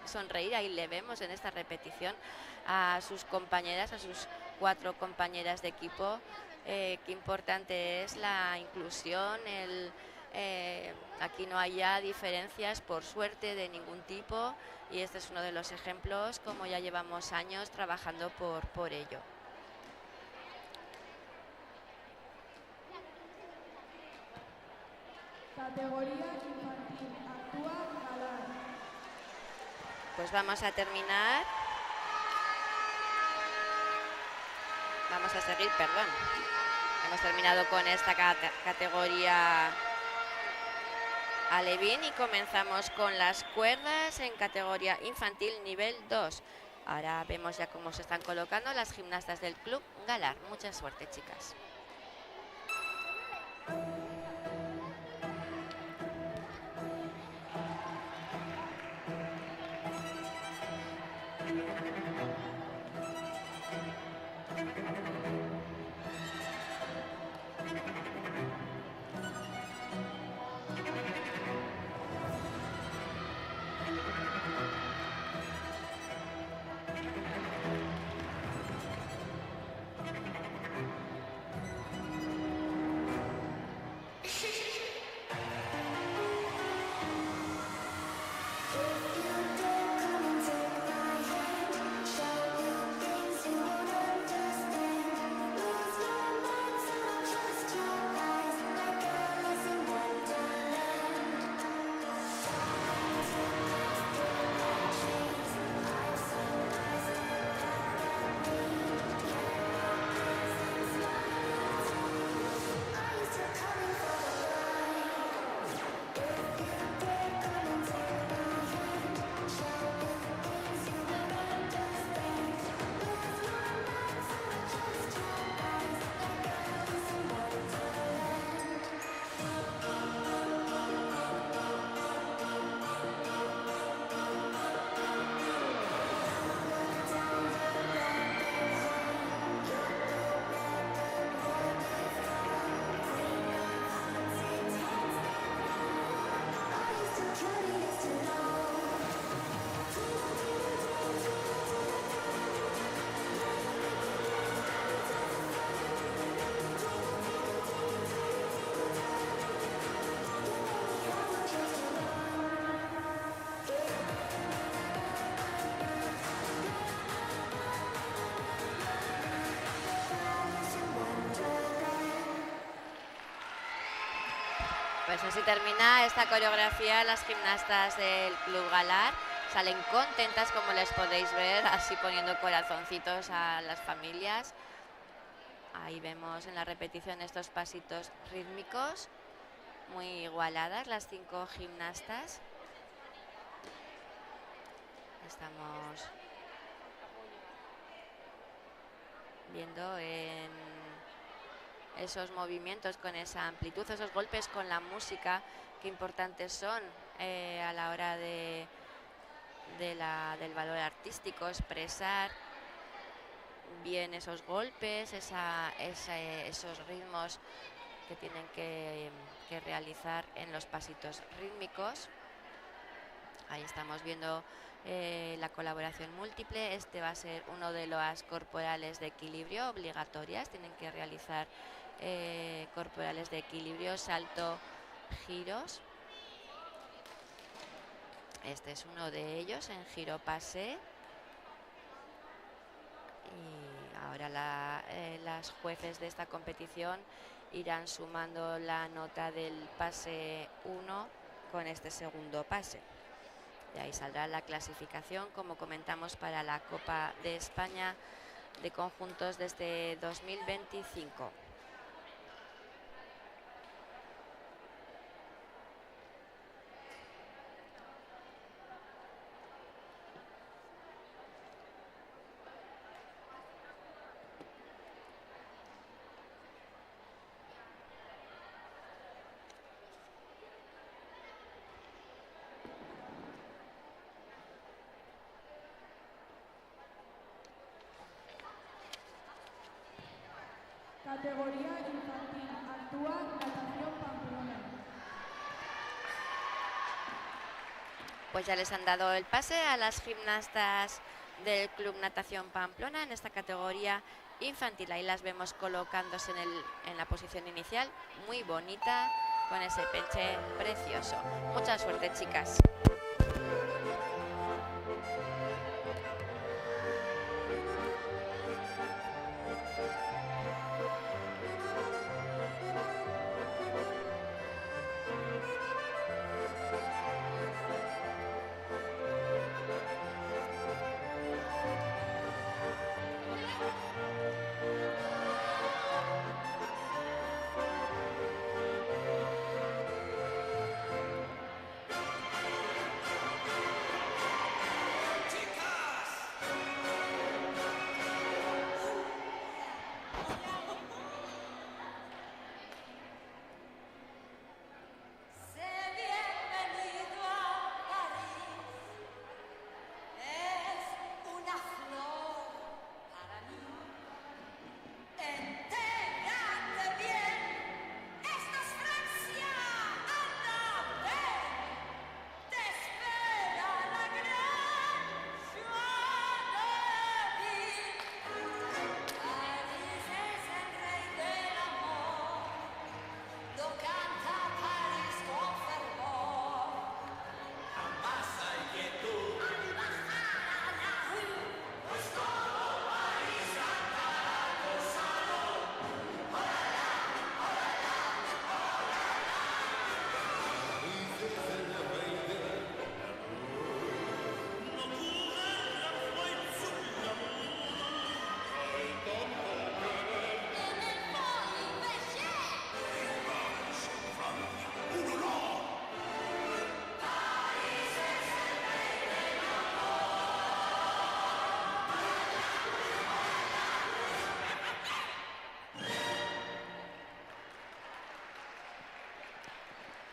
sonreír. Ahí le vemos en esta repetición a sus compañeras, a sus 4 compañeras de equipo. Qué importante es la inclusión, aquí no hay ya diferencias, por suerte, de ningún tipo, y este es uno de los ejemplos, como ya llevamos años trabajando por ello. Categoría infantil, actúa Galar. Pues vamos a terminar. Vamos a seguir, perdón. Hemos terminado con esta categoría alevín y comenzamos con las cuerdas en categoría infantil nivel 2. Ahora vemos ya cómo se están colocando las gimnastas del Club Galar. Mucha suerte, chicas. Pues así termina esta coreografía. Las gimnastas del Club Galar salen contentas, como les podéis ver, así poniendo corazoncitos a las familias. Ahí vemos en la repetición estos pasitos rítmicos, muy igualadas las 5 gimnastas. Estamos viendo en esos movimientos con esa amplitud, esos golpes con la música, qué importantes son a la hora del valor artístico, expresar bien esos golpes, esos ritmos que tienen que realizar en los pasitos rítmicos. Ahí estamos viendo la colaboración múltiple. Este va a ser uno de las corporales de equilibrio obligatorias. Tienen que realizar corporales de equilibrio, salto, giros. Este es uno de ellos en giro pasé. Y ahora las jueces de esta competición irán sumando la nota del pase 1 con este segundo pase. De ahí saldrá la clasificación, como comentamos, para la Copa de España de conjuntos desde 2025. Categoría infantil. Actúa Natación Pamplona. Pues ya les han dado el pase a las gimnastas del Club Natación Pamplona en esta categoría infantil. Ahí las vemos colocándose en la posición inicial, muy bonita, con ese peche precioso. Mucha suerte, chicas.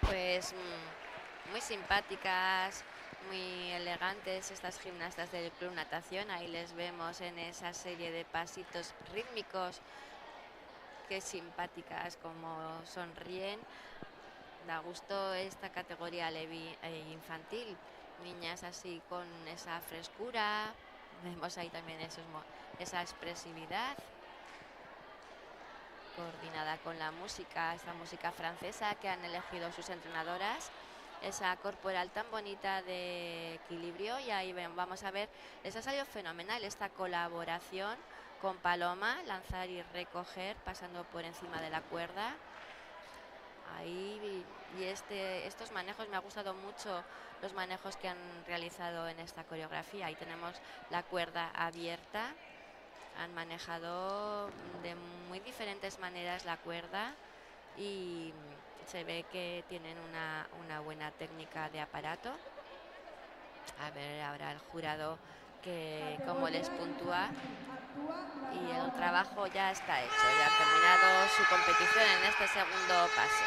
Pues muy simpáticas, muy elegantes estas gimnastas del Club Natación. Ahí les vemos en esa serie de pasitos rítmicos. Qué simpáticas, como sonríen. Da gusto esta categoría infantil. Niñas así con esa frescura. Vemos ahí también esa expresividad, coordinada con la música, esta música francesa que han elegido sus entrenadoras, esa corporal tan bonita de equilibrio. Y ahí vamos a ver, les ha salido fenomenal esta colaboración con Paloma, lanzar y recoger pasando por encima de la cuerda. Ahí, y estos manejos, me ha gustado mucho los manejos que han realizado en esta coreografía. Ahí tenemos la cuerda abierta. Han manejado de muy diferentes maneras la cuerda y se ve que tienen una buena técnica de aparato. A ver ahora el jurado cómo les puntúa. Y el trabajo ya está hecho, ya ha terminado su competición en este segundo pase.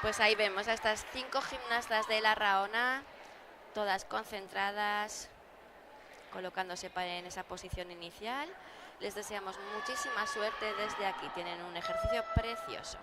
Pues ahí vemos a estas 5 gimnastas de la Rahona, todas concentradas, colocándose en esa posición inicial. Les deseamos muchísima suerte desde aquí, tienen un ejercicio precioso.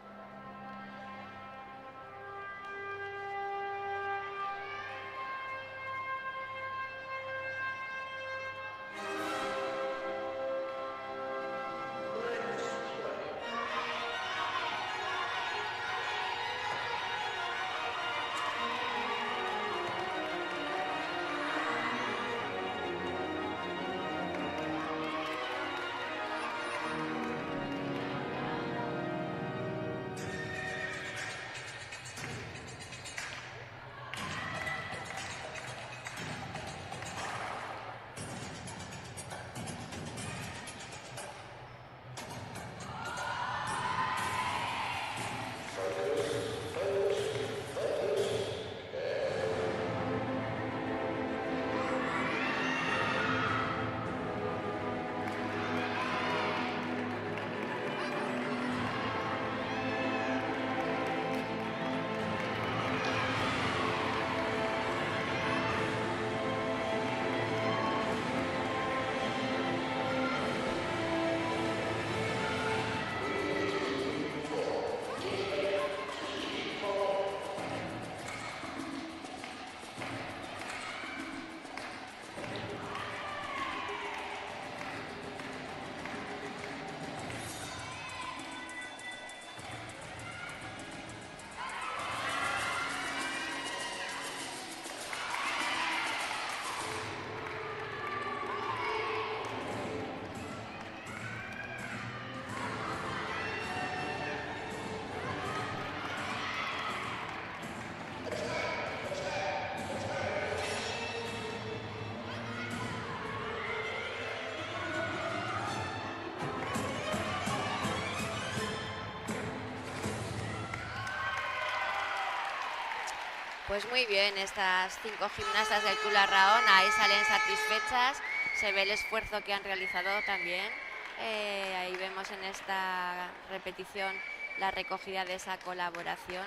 Pues muy bien, estas 5 gimnastas del Club Larraón ahí salen satisfechas, se ve el esfuerzo que han realizado también. Ahí vemos en esta repetición la recogida de esa colaboración.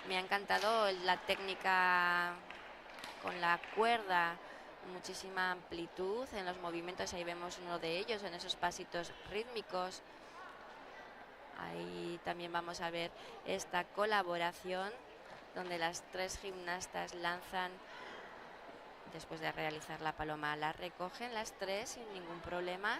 Me ha encantado la técnica con la cuerda, muchísima amplitud en los movimientos, ahí vemos uno de ellos en esos pasitos rítmicos. Ahí también vamos a ver esta colaboración donde las 3 gimnastas lanzan, después de realizar la paloma, la recogen las 3 sin ningún problema,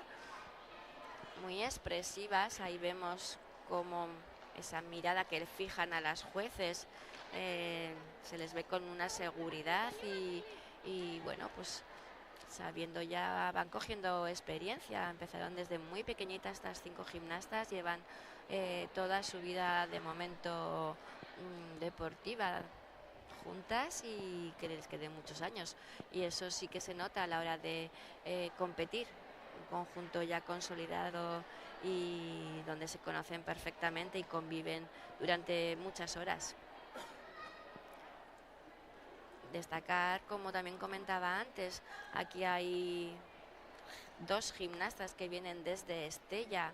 muy expresivas. Ahí vemos como esa mirada que fijan a las jueces, se les ve con una seguridad y bueno, pues sabiendo, ya van cogiendo experiencia. Empezaron desde muy pequeñitas estas 5 gimnastas, llevan toda su vida de momento deportiva juntas y que les queden muchos años, y eso sí que se nota a la hora de competir. Un conjunto ya consolidado y donde se conocen perfectamente y conviven durante muchas horas. Destacar, como también comentaba antes, aquí hay 2 gimnastas que vienen desde Estella.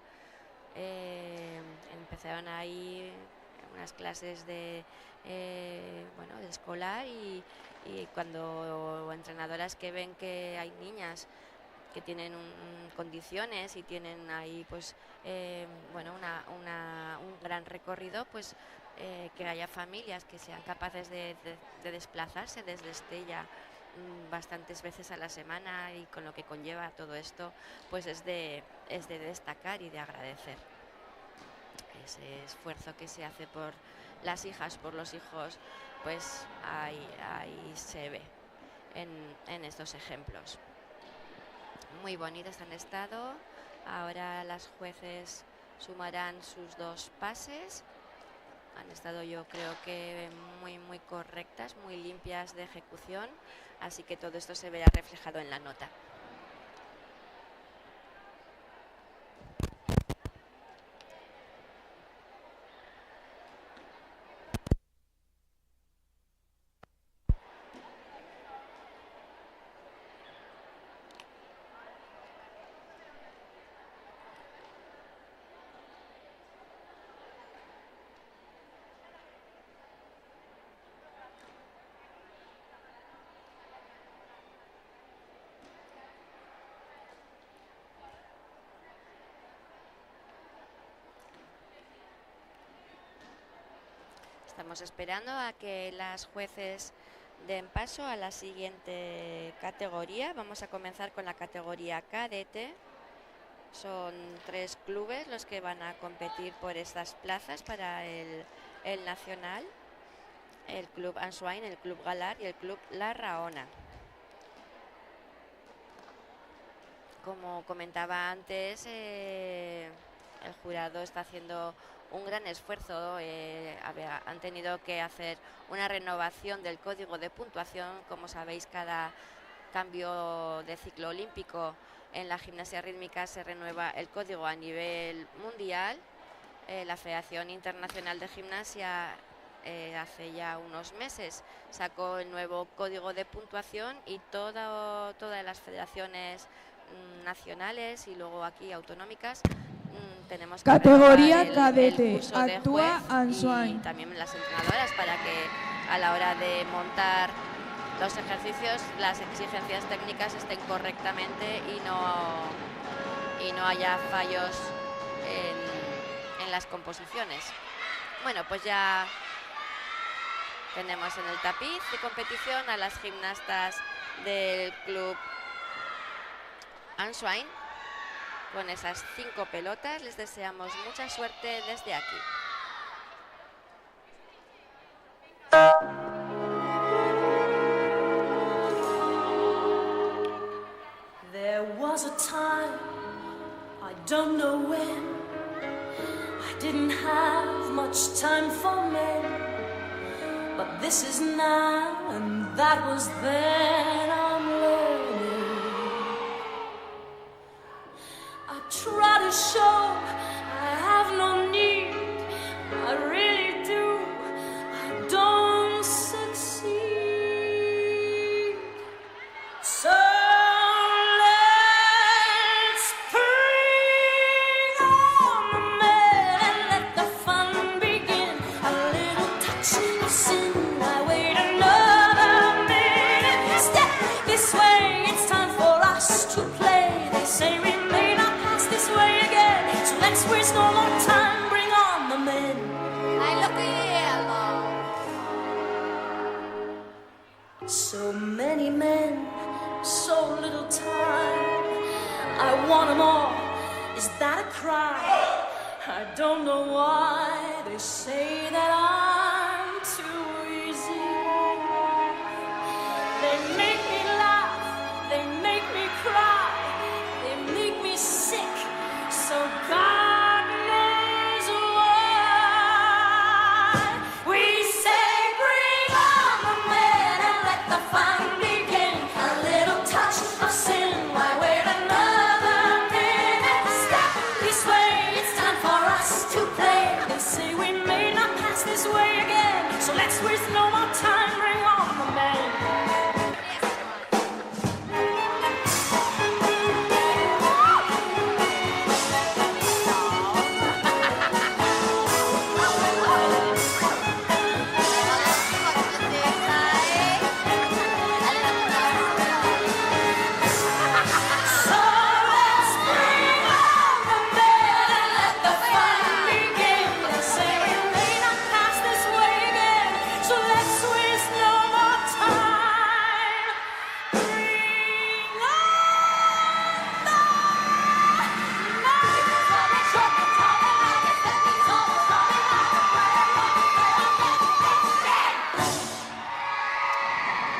Empezaron ahí unas clases de escolar y cuando entrenadoras que ven que hay niñas que tienen condiciones y tienen ahí pues un gran recorrido, pues que haya familias que sean capaces de desplazarse desde Estella bastantes veces a la semana, y con lo que conlleva todo esto, pues es de destacar y de agradecer ese esfuerzo que se hace por las hijas, por los hijos. Pues ahí se ve en estos ejemplos. Muy bonitas han estado. Ahora las jueces sumarán sus 2 pases. Han estado, yo creo que muy correctas, muy limpias de ejecución, así que todo esto se verá reflejado en la nota. Estamos esperando a que las jueces den paso a la siguiente categoría. Vamos a comenzar con la categoría cadete. Son 3 clubes los que van a competir por estas plazas para el nacional: el Club Answain, el Club Galar y el Club Larraona. Como comentaba antes, el jurado está haciendo un gran esfuerzo. Han tenido que hacer una renovación del código de puntuación. Como sabéis, cada cambio de ciclo olímpico en la gimnasia rítmica se renueva el código a nivel mundial. La Federación Internacional de Gimnasia hace ya unos meses sacó el nuevo código de puntuación, y todas las federaciones nacionales y luego aquí autonómicas tenemos que Categoría el cadete, curso de actúa juez, Answain. y también las entrenadoras, para que a la hora de montar los ejercicios las exigencias técnicas estén correctamente y no haya fallos en las composiciones. Bueno, pues ya tenemos en el tapiz de competición a las gimnastas del Club Answain con esas 5 pelotas. Les deseamos mucha suerte desde aquí. There was a time, I don't know when, I didn't have much time for men, but this is now and that was then. I'm learning. I try to show I have no need, I really do. I don't succeed. Is that a cry? I don't know why they say that I'm too easy. They make me laugh, they make me cry, they make me sick, so God knows why. We say bring on the men and let the fun begin. A little touch of sin, why wait another minute? Step this way, it's time for us to play. They say we may not pass this way again, so let's waste no more time, bring on the men.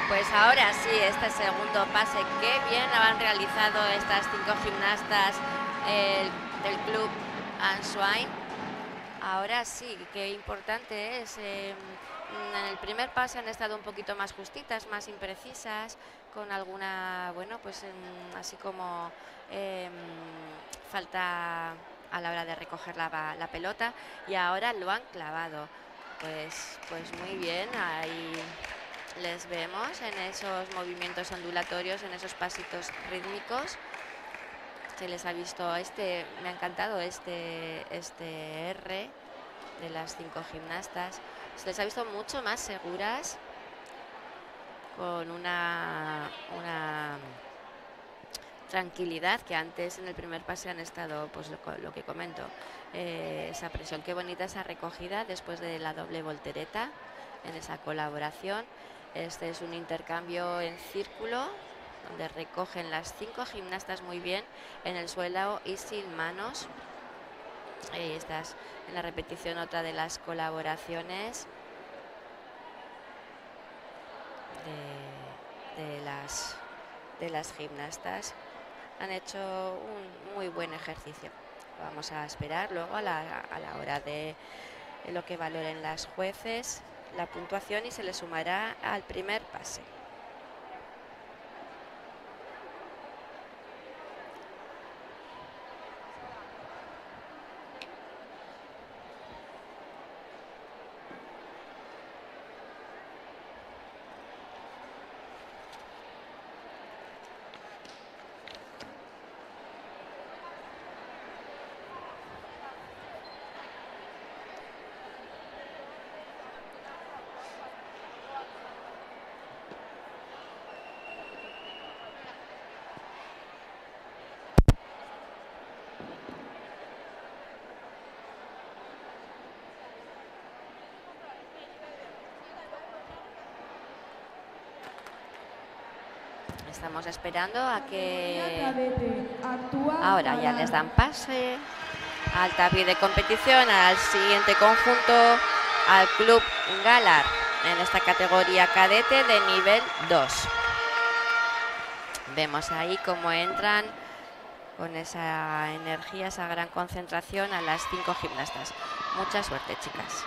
Pues ahora sí, este segundo pase, qué bien han realizado estas 5 gimnastas del club Answain. Ahora sí, qué importante es. En el primer pase han estado un poquito más justitas, más imprecisas, con alguna, bueno, pues así como falta a la hora de recoger la pelota, y ahora lo han clavado. Pues muy bien, ahí les vemos en esos movimientos ondulatorios, en esos pasitos rítmicos. Se les ha visto me ha encantado este R de las 5 gimnastas. Se les ha visto mucho más seguras, con una tranquilidad que antes en el primer pase han estado, pues lo que comento, esa presión. Qué bonita esa recogida después de la doble voltereta en esa colaboración. Este es un intercambio en círculo donde recogen las 5 gimnastas muy bien en el suelo y sin manos. Ahí estás en la repetición, otra de las colaboraciones de las gimnastas. Han hecho un muy buen ejercicio. Vamos a esperar luego a la hora de lo que valoren las jueces, la puntuación, y se le sumará al primer pase. Estamos esperando a que ahora ya les dan pase al tapiz de competición, al siguiente conjunto, al Club Galar, en esta categoría cadete de nivel 2. Vemos ahí cómo entran con esa energía, esa gran concentración a las 5 gimnastas. Mucha suerte, chicas.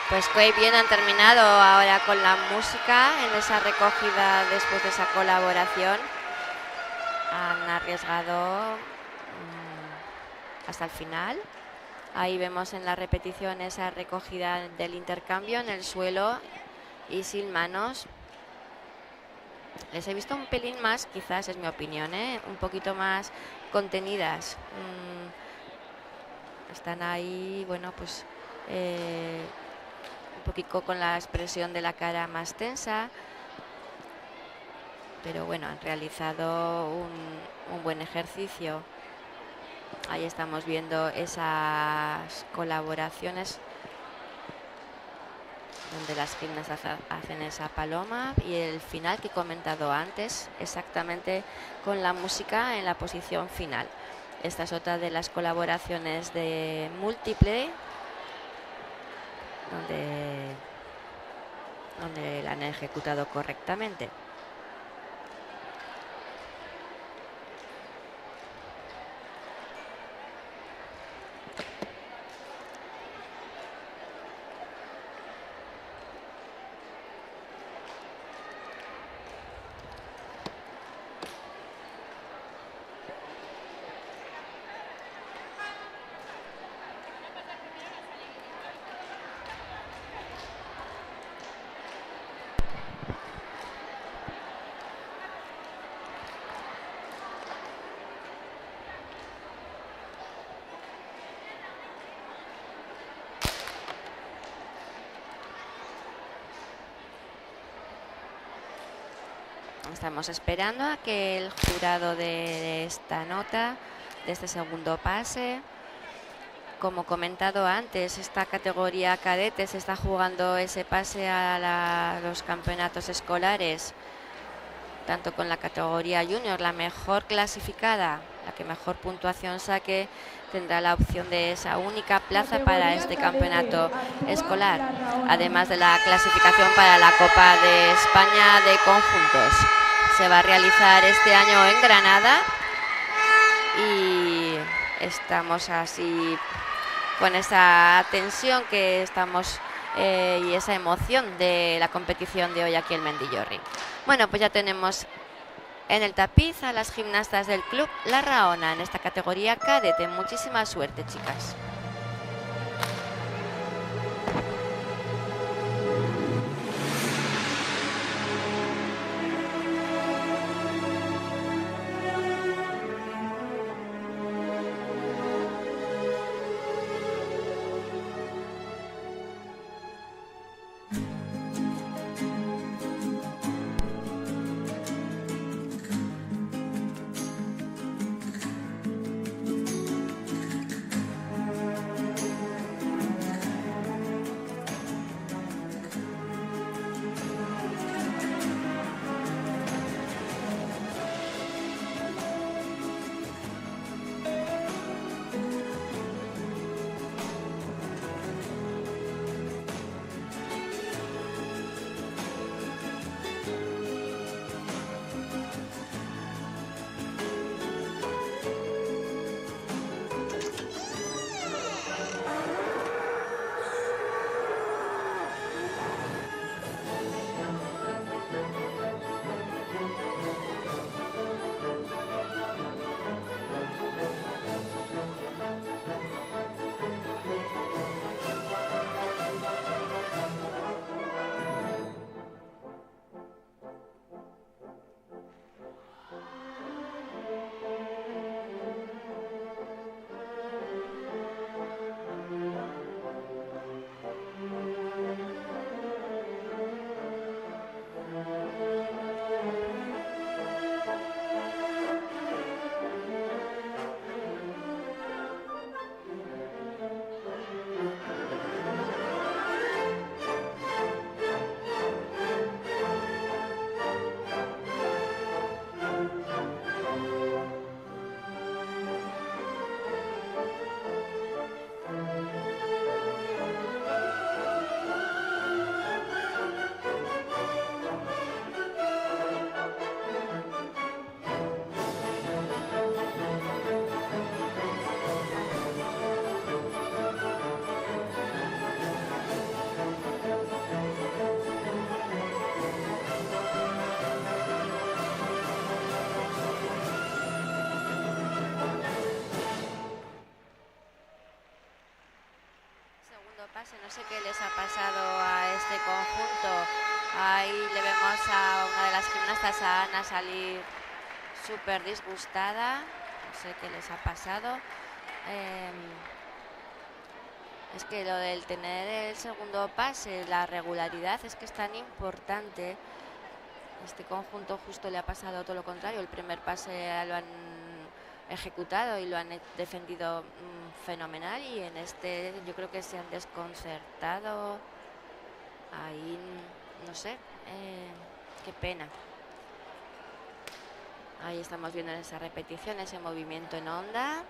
Pues qué bien han terminado ahora con la música en esa recogida después de esa colaboración. Han arriesgado hasta el final. Ahí vemos en la repetición esa recogida del intercambio en el suelo y sin manos. Les he visto un pelín más, quizás es mi opinión, un poquito más contenidas. Están ahí, bueno, pues un poquito con la expresión de la cara más tensa. Pero bueno, han realizado un buen ejercicio. Ahí estamos viendo esas colaboraciones donde las gimnastas hacen esa paloma y el final que he comentado antes, exactamente con la música en la posición final. Esta es otra de las colaboraciones de múltiple donde la han ejecutado correctamente. Estamos esperando a que el jurado de esta nota, de este segundo pase. Como comentado antes, esta categoría cadete se está jugando ese pase a los campeonatos escolares, tanto con la categoría junior, la mejor clasificada, la que mejor puntuación saque, tendrá la opción de esa única plaza para este campeonato escolar, además de la clasificación para la Copa de España de conjuntos. Se va a realizar este año en Granada y estamos así con esa tensión que estamos y esa emoción de la competición de hoy aquí en Mendillorri. Bueno, pues ya tenemos en el tapiz a las gimnastas del Club La Rahona en esta categoría cadete. Muchísima suerte, chicas. sé qué les ha pasado a este conjunto. Ahí le vemos a una de las gimnastas, a Ana, salir súper disgustada. No sé qué les ha pasado. Es que lo del tener el segundo pase, la regularidad, es que es tan importante. Este conjunto justo le ha pasado todo lo contrario. El primer pase lo han ejecutado y lo han defendido fenomenal, y en este yo creo que se han desconcertado. Ahí no sé, qué pena. Ahí estamos viendo en esa repetición ese movimiento en onda.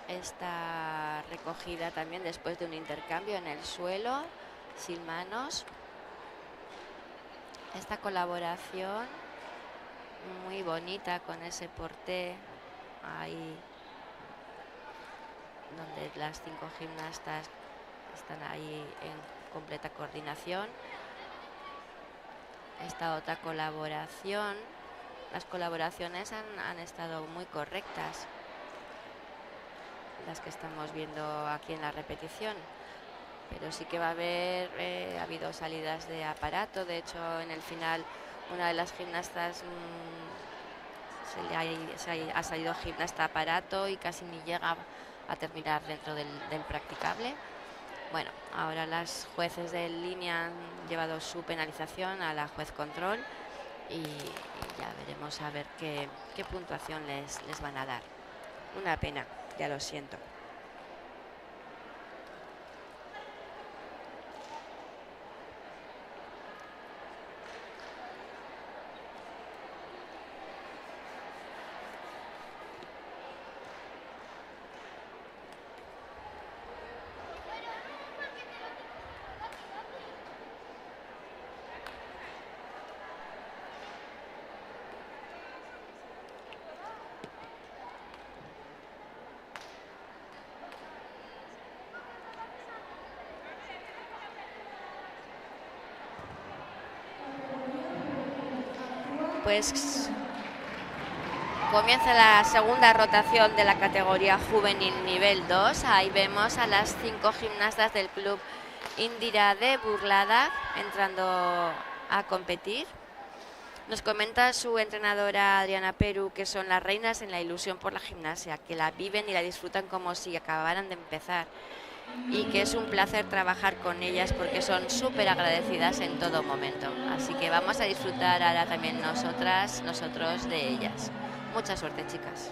Esta recogida también después de un intercambio en el suelo, sin manos. Esta colaboración muy bonita con ese porté ahí, donde las 5 gimnastas están ahí en completa coordinación. Esta otra colaboración, las colaboraciones han estado muy correctas, las que estamos viendo aquí en la repetición, pero sí que va a haber, ha habido salidas de aparato. De hecho, en el final una de las gimnastas ha salido gimnasta aparato y casi ni llega a terminar dentro del practicable. Bueno, ahora las jueces de línea han llevado su penalización a la juez control y ya veremos a ver qué puntuación les van a dar. Una pena, ya lo siento. Pues comienza la segunda rotación de la categoría juvenil nivel 2. Ahí vemos a las 5 gimnastas del club Indira de Burlada entrando a competir. Nos comenta su entrenadora Adriana Perú que son las reinas en la ilusión por la gimnasia, que la viven y la disfrutan como si acabaran de empezar, y que es un placer trabajar con ellas porque son súper agradecidas en todo momento. Así que vamos a disfrutar ahora también nosotros de ellas. Mucha suerte, chicas.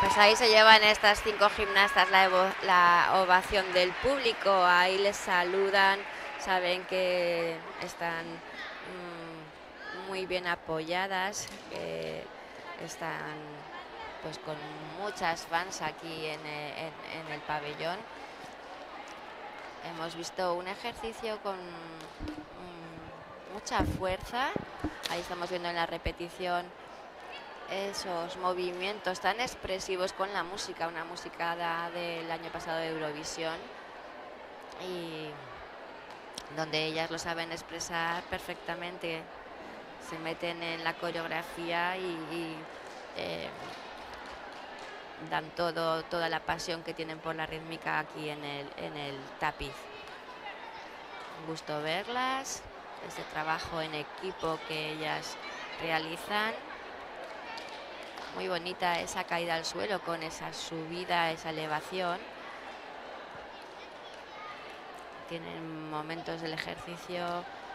Pues ahí se llevan estas 5 gimnastas la ovación del público. Ahí les saludan, saben que están muy bien apoyadas, que están pues con muchas fans aquí en el pabellón. Hemos visto un ejercicio con mucha fuerza. Ahí estamos viendo en la repetición esos movimientos tan expresivos con la música, una música del año pasado de Eurovisión, y donde ellas lo saben expresar perfectamente, se meten en la coreografía y dan toda la pasión que tienen por la rítmica aquí en el tapiz. Un gusto verlas, ese trabajo en equipo que ellas realizan. Muy bonita esa caída al suelo con esa subida, esa elevación. Tienen momentos del ejercicio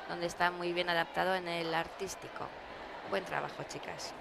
donde está muy bien adaptado en el artístico. Buen trabajo, chicas.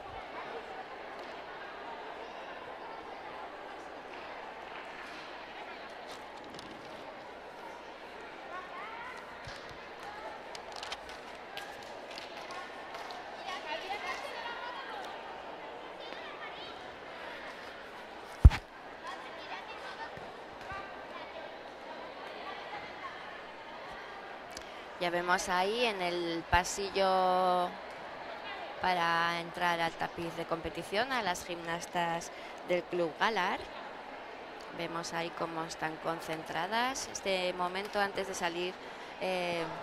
Ya vemos ahí en el pasillo para entrar al tapiz de competición a las gimnastas del Club Galar. Vemos ahí cómo están concentradas. Este momento antes de salir,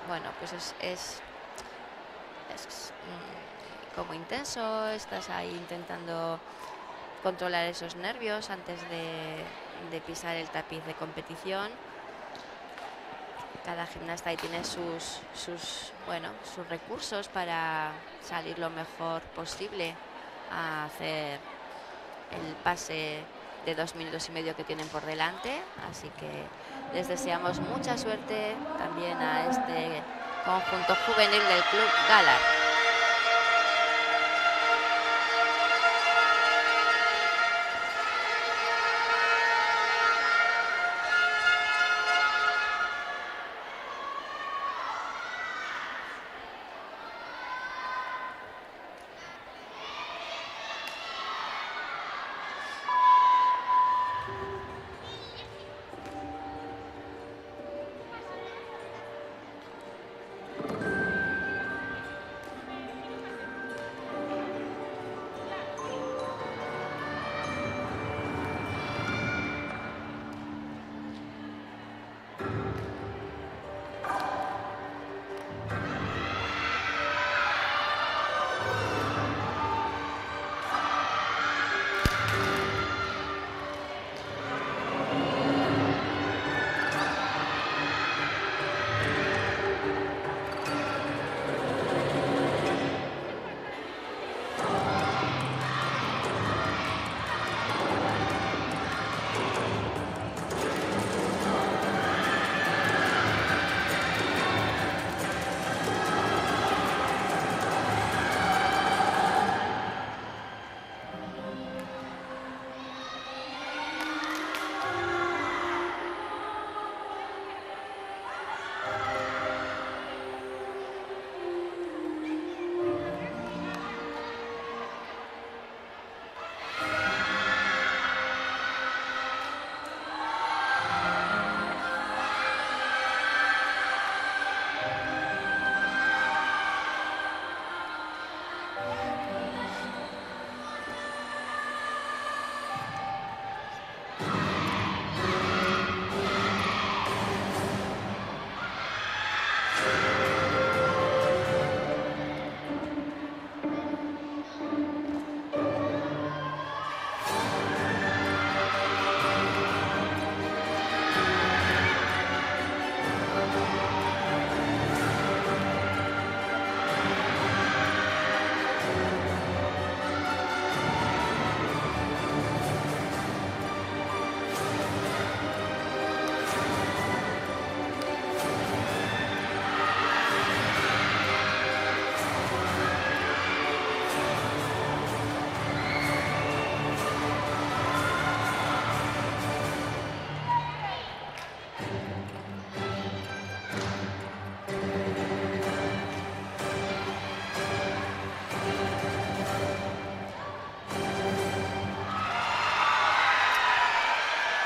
bueno, pues es como intenso. Estás ahí intentando controlar esos nervios antes de pisar el tapiz de competición. Cada gimnasta ahí tiene sus recursos para salir lo mejor posible a hacer el pase de 2 minutos y medio que tienen por delante. Así que les deseamos mucha suerte también a este conjunto juvenil del Club Galar.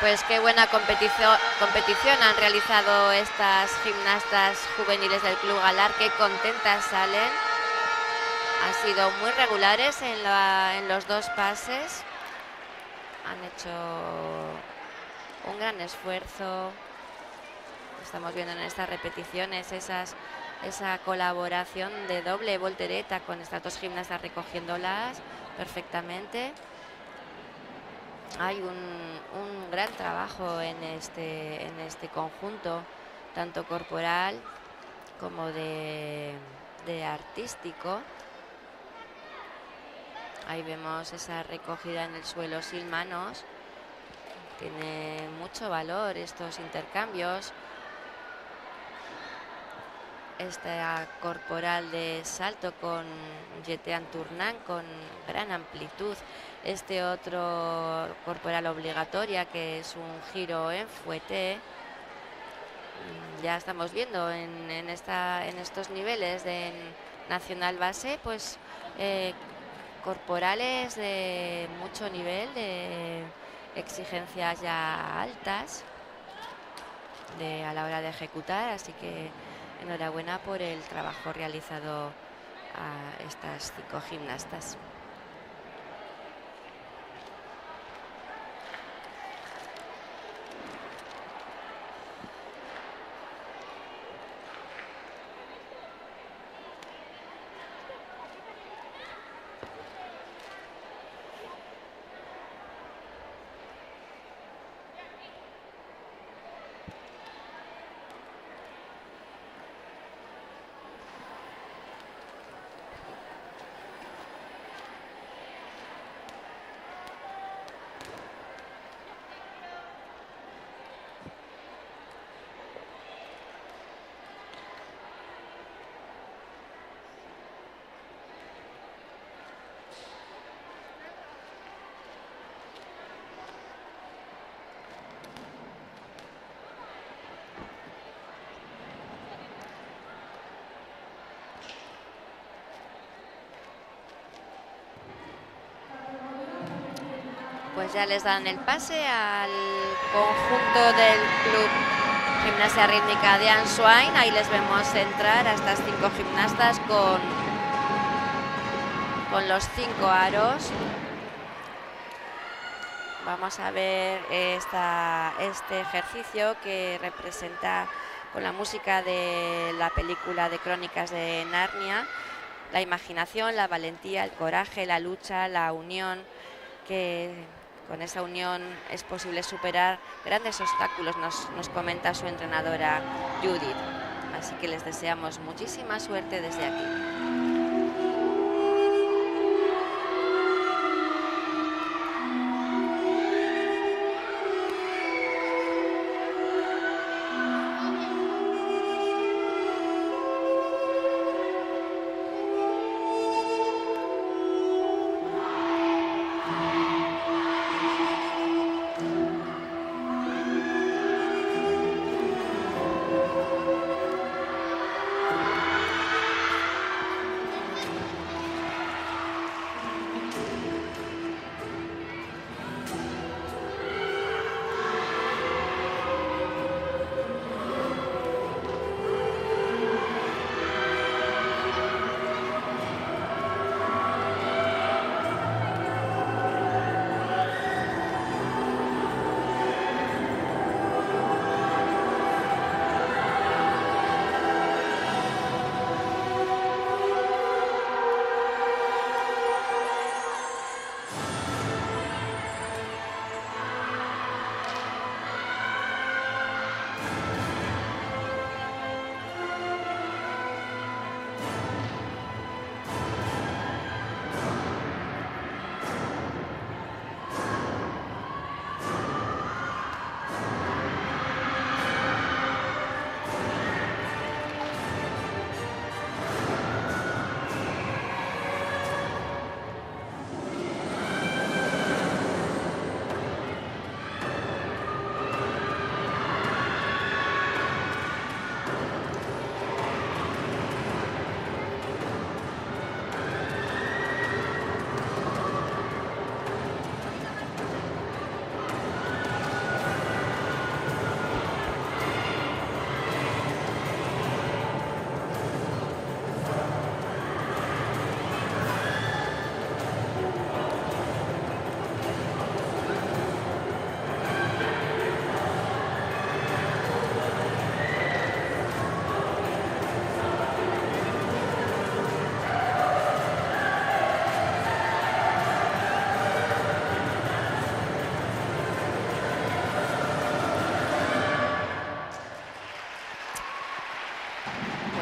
Pues qué buena competición han realizado estas gimnastas juveniles del Club Galar, qué contentas salen. Han sido muy regulares en los dos pases. Han hecho un gran esfuerzo. Estamos viendo en estas repeticiones esa colaboración de doble voltereta con estas dos gimnastas recogiéndolas perfectamente. Hay un gran trabajo en este conjunto, tanto corporal como de artístico. Ahí vemos esa recogida en el suelo sin manos. Tiene mucho valor estos intercambios. Esta corporal de salto con jeté tournant con gran amplitud. Este otro corporal obligatoria que es un giro en fouetté. Ya estamos viendo en estos niveles de nacional base, pues corporales de mucho nivel, de exigencias ya altas a la hora de ejecutar, así que enhorabuena por el trabajo realizado a estas 5 gimnastas. Pues ya les dan el pase al conjunto del Club Gimnasia Rítmica de Answain. Ahí les vemos entrar a estas 5 gimnastas con los 5 aros. Vamos a ver este ejercicio que representa con la música de la película de Crónicas de Narnia, la imaginación, la valentía, el coraje, la lucha, la unión, que con esa unión es posible superar grandes obstáculos, nos comenta su entrenadora Judith. Así que les deseamos muchísima suerte desde aquí.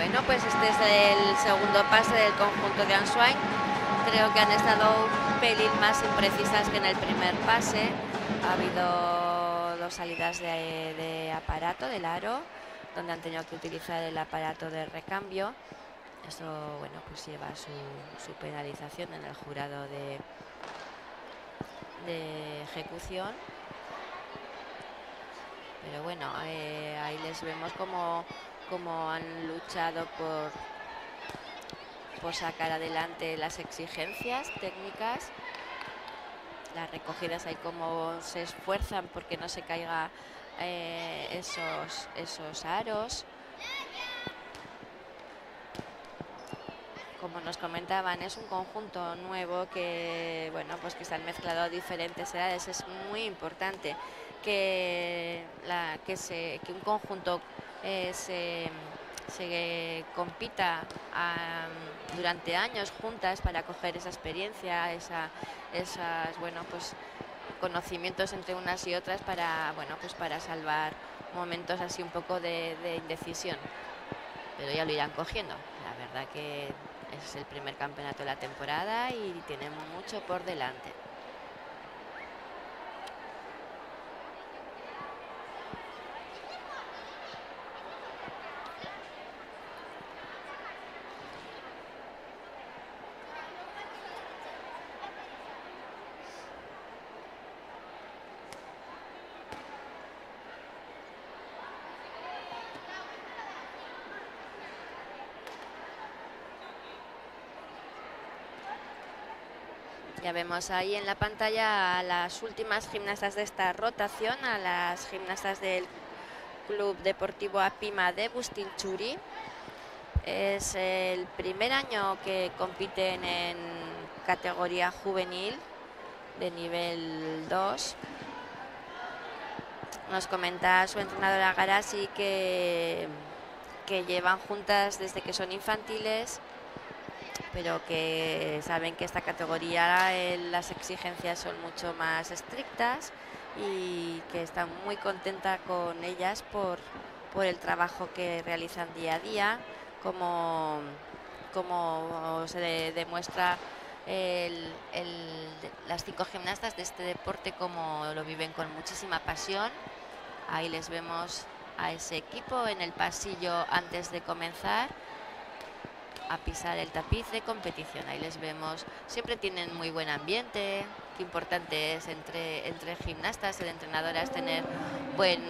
Bueno, pues este es el segundo pase del conjunto de Answain. Creo que han estado un pelín más imprecisas que en el primer pase. Ha habido dos salidas de aparato, del aro, donde han tenido que utilizar el aparato de recambio. Eso, bueno, pues lleva su penalización en el jurado de ejecución. Pero bueno, ahí les vemos como han luchado por sacar adelante las exigencias técnicas. Las recogidas ahí como se esfuerzan porque no se caiga esos aros. Como nos comentaban, es un conjunto nuevo que, bueno, pues que se han mezclado diferentes edades. Es muy importante que un conjunto se compita durante años juntas para coger esa experiencia, esas, bueno, pues conocimientos entre unas y otras para, bueno, pues para salvar momentos así un poco de indecisión. Pero ya lo irán cogiendo. La verdad que es el primer campeonato de la temporada y tienen mucho por delante. Ya vemos ahí en la pantalla a las últimas gimnastas de esta rotación, a las gimnastas del Club Deportivo Apima de Bustinchuri. Es el primer año que compiten en categoría juvenil de nivel 2. Nos comenta su entrenadora Garasi que llevan juntas desde que son infantiles, pero que saben que esta categoría las exigencias son mucho más estrictas y que están muy contenta con ellas por el trabajo que realizan día a día, como se demuestra las 5 gimnastas de este deporte, como lo viven con muchísima pasión. Ahí les vemos a ese equipo en el pasillo antes de comenzar a pisar el tapiz de competición. Ahí les vemos, siempre tienen muy buen ambiente. Qué importante es entre gimnastas y entrenadoras tener buen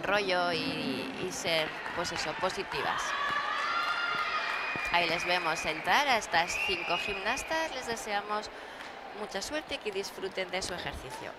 rollo y ser, pues eso, positivas. Ahí les vemos entrar a estas 5 gimnastas. Les deseamos mucha suerte y que disfruten de su ejercicio.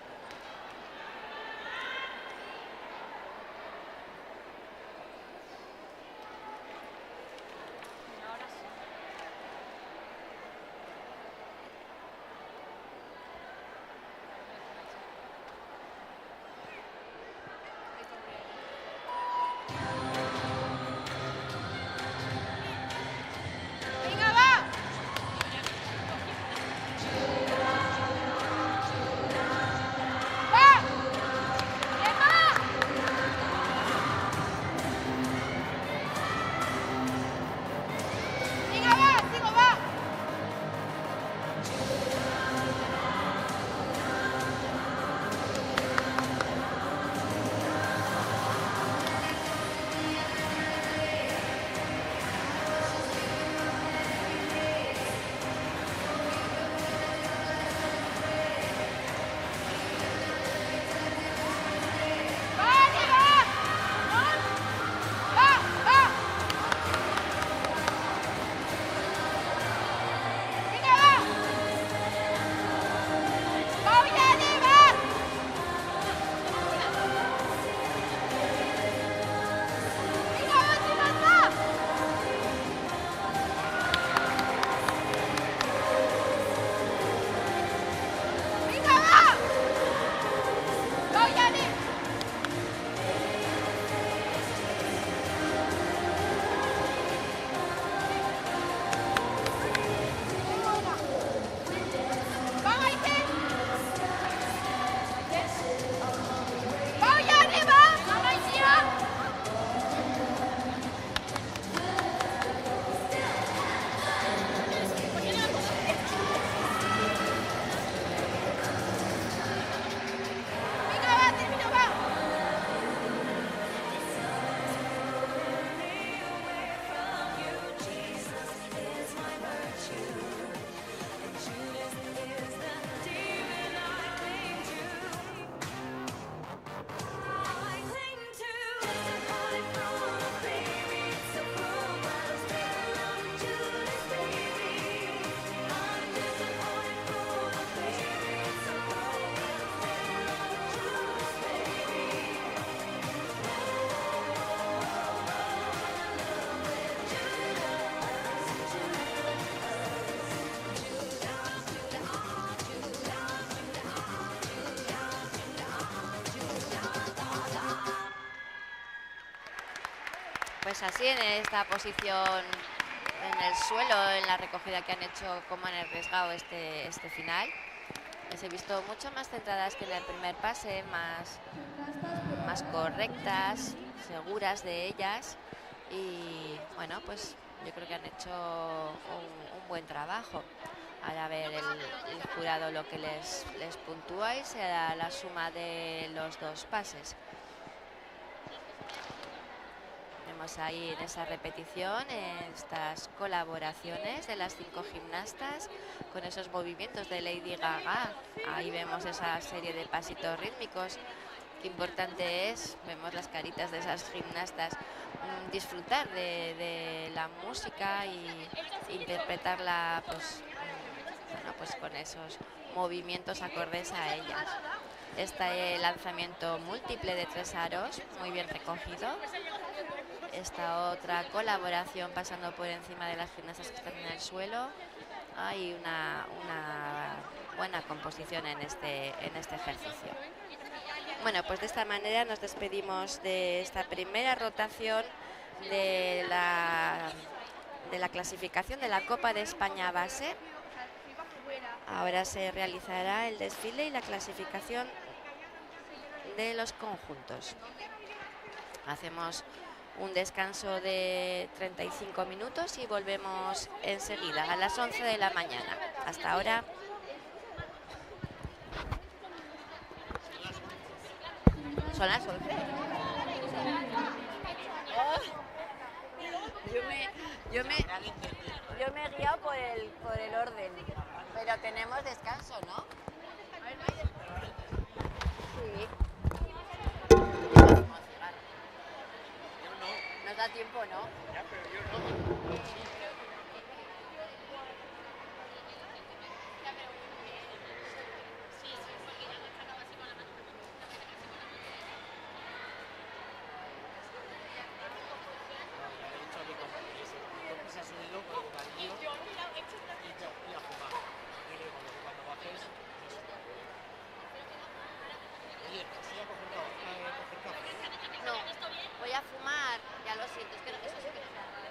Pues así, en esta posición en el suelo, en la recogida que han hecho, cómo han arriesgado este final. Les he visto mucho más centradas que en el primer pase, más correctas, seguras de ellas. Y bueno, pues yo creo que han hecho un buen trabajo. Ahora a ver el jurado lo que les puntúa y será la suma de los dos pases. Vemos ahí en esa repetición estas colaboraciones de las 5 gimnastas con esos movimientos de Lady Gaga. Ahí vemos esa serie de pasitos rítmicos. Qué importante es, vemos las caritas de esas gimnastas, disfrutar de la música y interpretarla pues, bueno, pues con esos movimientos acordes a ellas. Este lanzamiento múltiple de 3 aros, muy bien recogido. Esta otra colaboración pasando por encima de las gimnastas que están en el suelo. Hay una buena composición en este ejercicio. Bueno, pues de esta manera nos despedimos de esta primera rotación de la clasificación de la Copa de España Base. Ahora se realizará el desfile y la clasificación de los conjuntos. Hacemos un descanso de 35 minutos y volvemos enseguida a las 11 de la mañana. Hasta ahora. Son las 11. Oh, yo me he guiado por el orden. Pero tenemos descanso, ¿no? Sí. Nos da tiempo, ¿no? No, voy a fumar, ya lo siento, es que eso sí que no me da.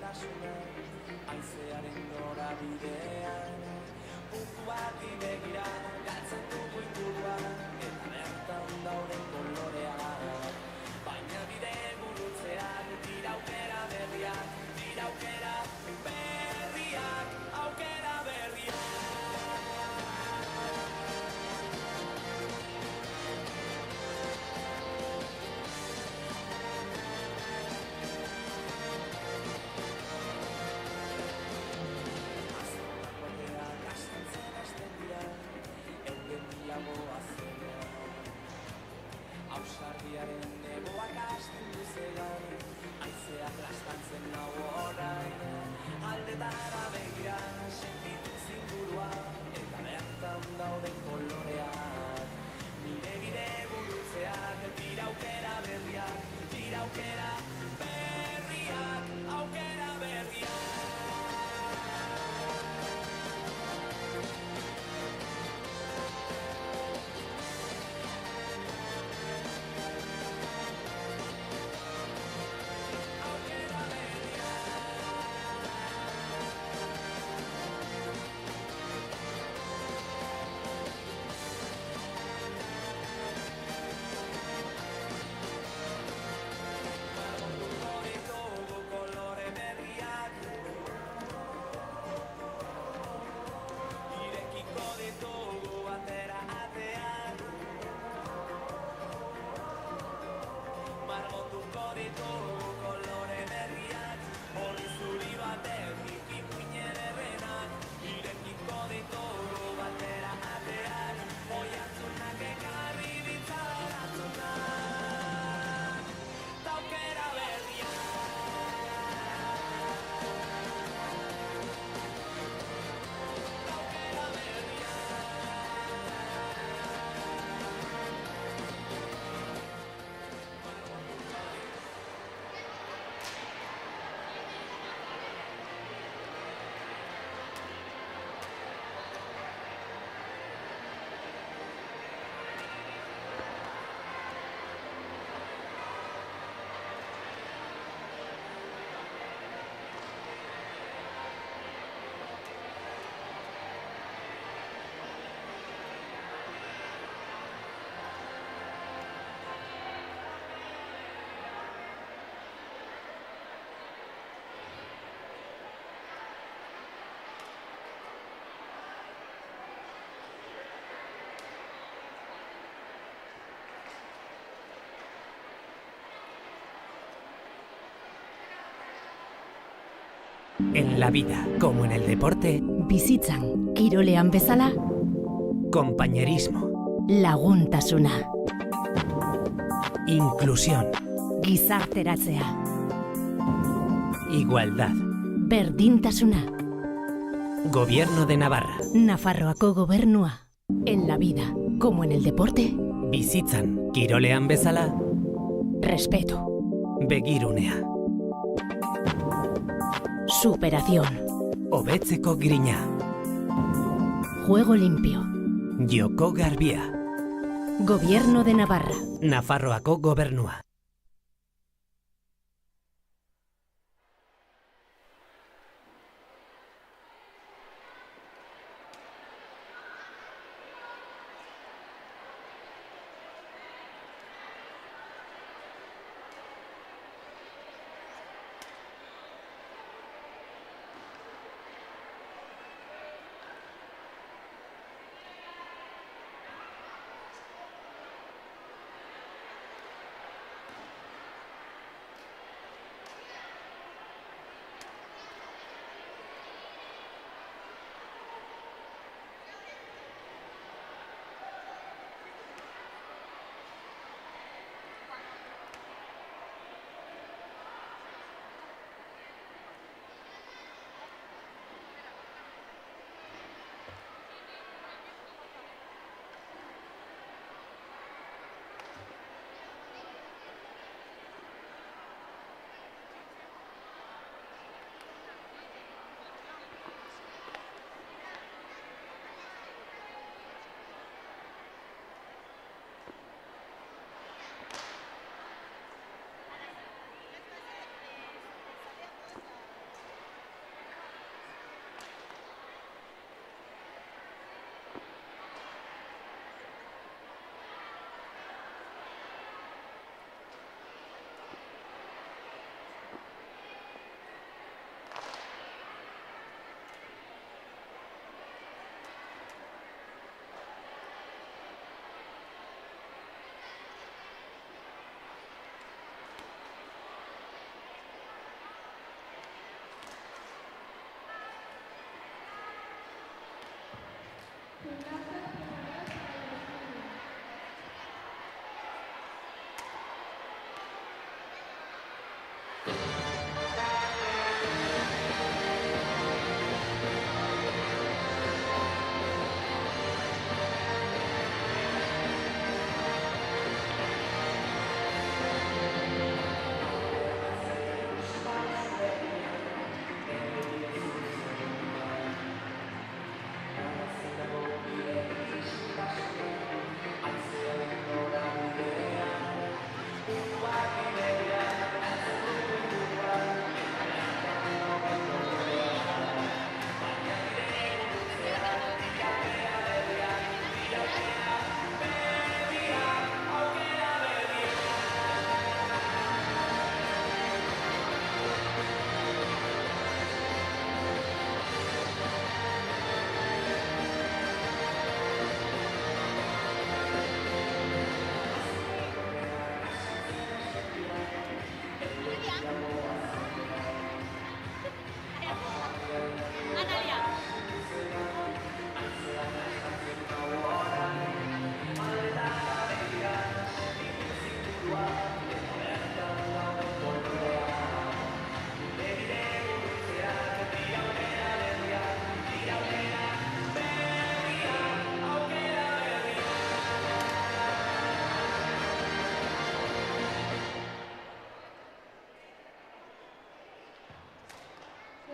edertasuna, aizearen norabidean, puntu bati begira, galtzen dugu ingurua, eta bertan dauden koloreak. Baina bide gurutzean, dira aukera berriak, dira aukera berriak, aukera berriak. Ausardiaren negoak hasten duzegan, aizeak lastantzen nau orain, aldetara begira sentitu zingurua, eta bertan dauden koloreak. Nire bide gurutzeak, dira aukera berriak, dira aukera berriak, aukera berriak. En la vida, como en el deporte, Bizitzan, kirolean bezala, compañerismo, laguntasuna, inclusión, gizarteratzea, igualdad. berdintasuna, Gobierno de Navarra. Nafarroako gobernua. En la vida, como en el deporte, Bizitzan, kirolean bezala, respeto, begirunea. superación, Hobetzeko grina. juego limpio, Joko garbia. gobierno de Navarra. Nafarroako gobernua.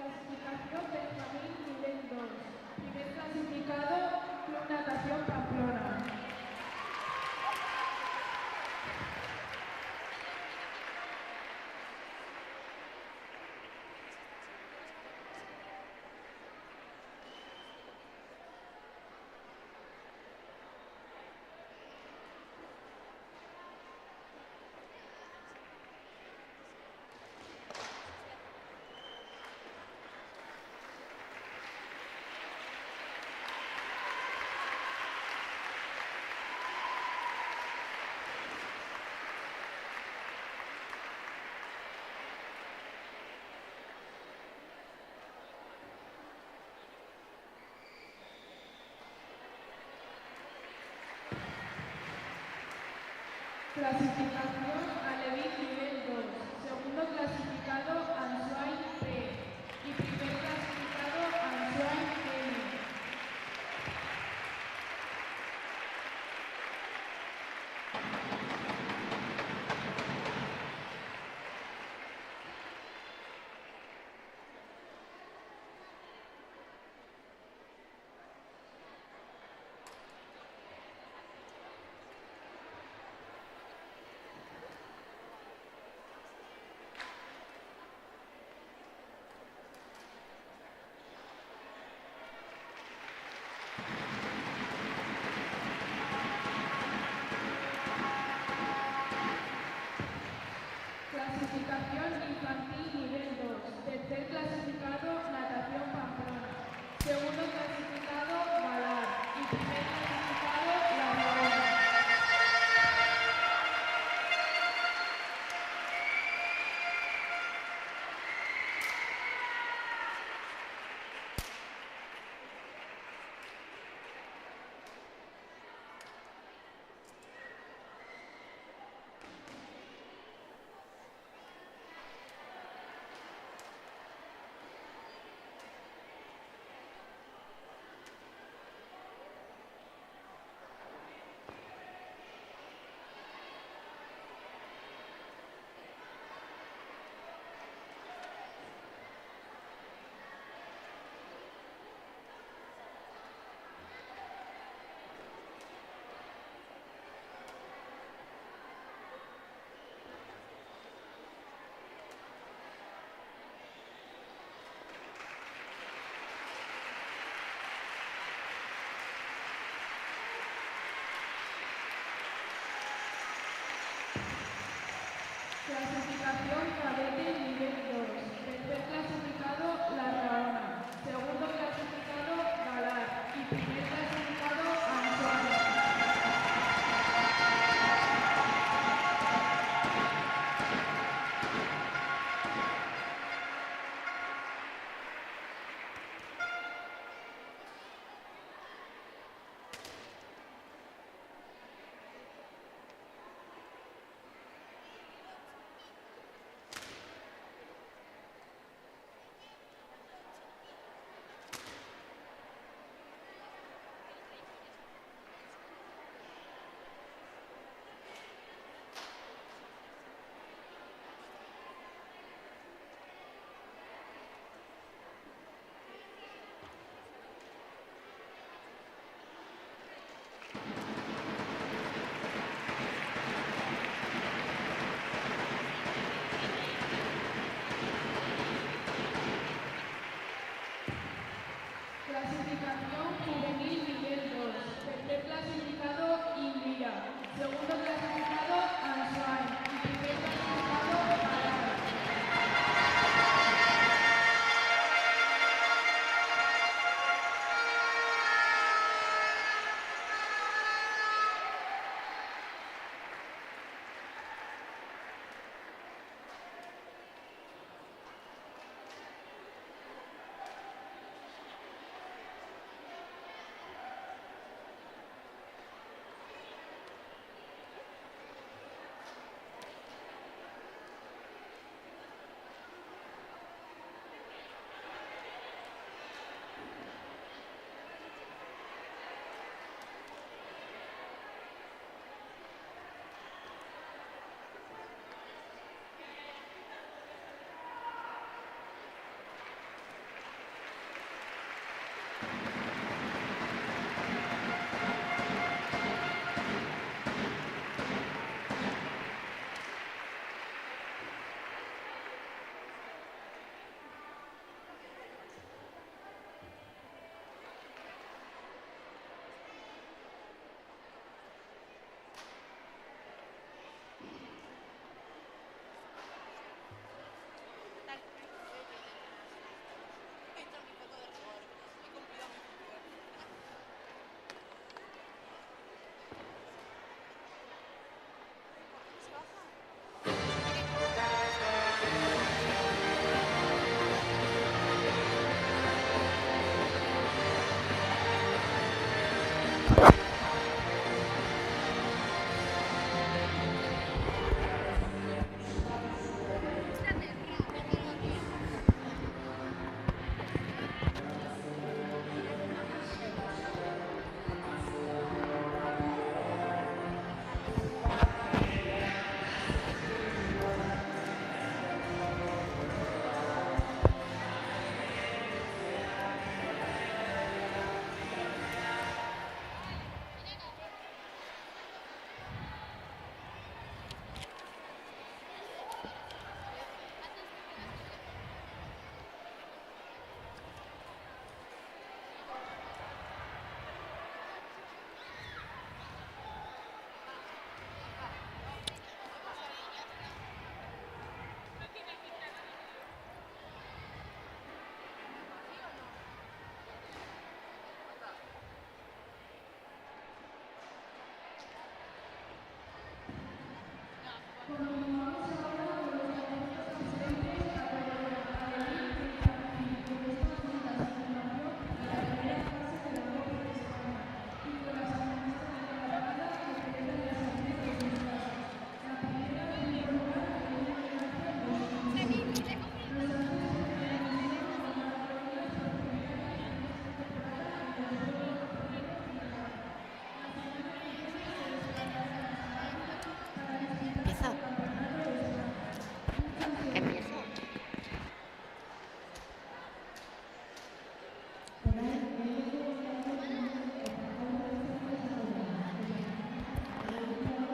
Clasificación Benjamín nivel 2. Primer clasificado, Club Natación Pamplona. Clasificación Alevín nivel 2. Segundo clasificado Ansuay P. Y primer clasificado Ansuay N.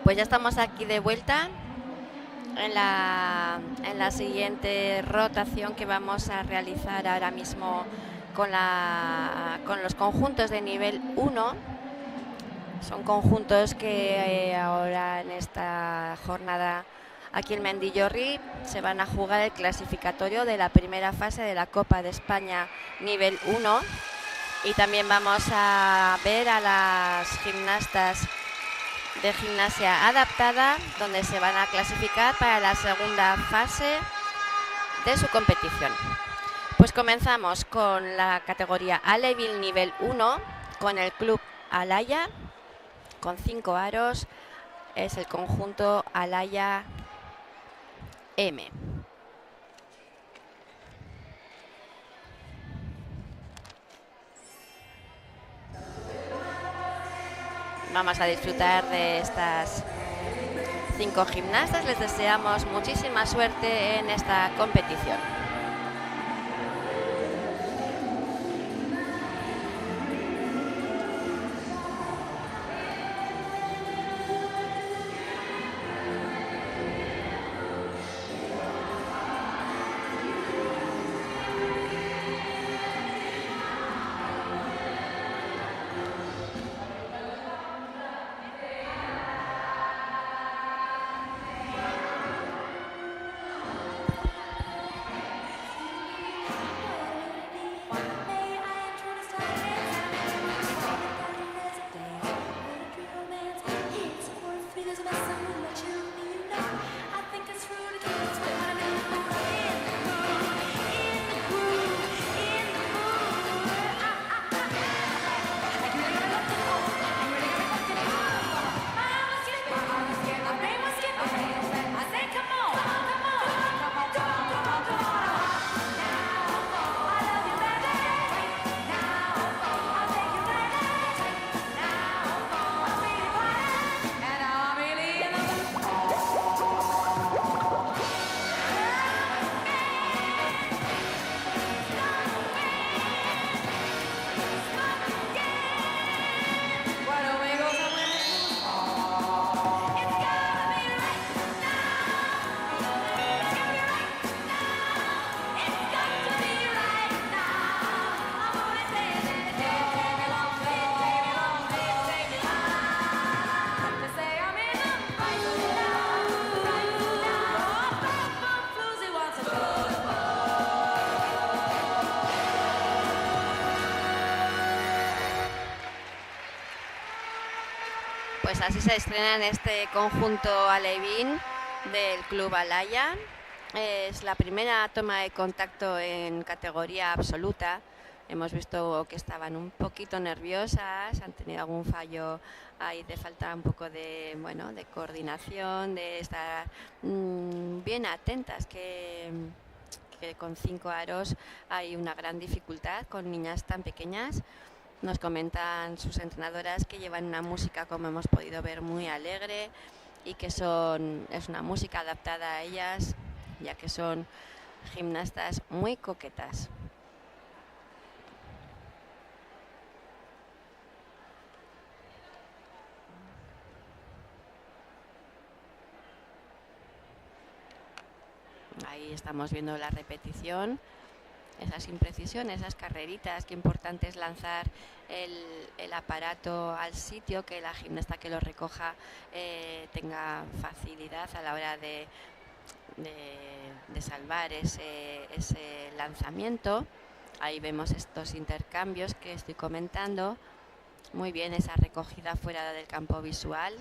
Pues ya estamos aquí de vuelta en la siguiente rotación que vamos a realizar ahora mismo con los conjuntos de nivel 1. Son conjuntos que ahora en esta jornada aquí en Mendillorri se van a jugar el clasificatorio de la primera fase de la Copa de España nivel 1. Y también vamos a ver a las gimnastas de gimnasia adaptada, donde se van a clasificar para la segunda fase de su competición. Pues comenzamos con la categoría Alevín nivel 1, con el club Alaya, con 5 aros, es el conjunto Alaya M. Vamos a disfrutar de estas 5 gimnastas. Les deseamos muchísima suerte en esta competición. Pues así se estrena en este conjunto alevín del Club Alaya. Es la primera toma de contacto en categoría absoluta. Hemos visto que estaban un poquito nerviosas, han tenido algún fallo ahí de falta un poco de, bueno, de coordinación, de estar bien atentas, que con 5 aros hay una gran dificultad con niñas tan pequeñas. Nos comentan sus entrenadoras que llevan una música, como hemos podido ver, muy alegre y que es una música adaptada a ellas, ya que son gimnastas muy coquetas. Ahí estamos viendo la repetición. Esas imprecisiones, esas carreritas, qué importante es lanzar el aparato al sitio, que la gimnasta que lo recoja tenga facilidad a la hora de salvar ese lanzamiento. Ahí vemos estos intercambios que estoy comentando. Muy bien esa recogida fuera del campo visual.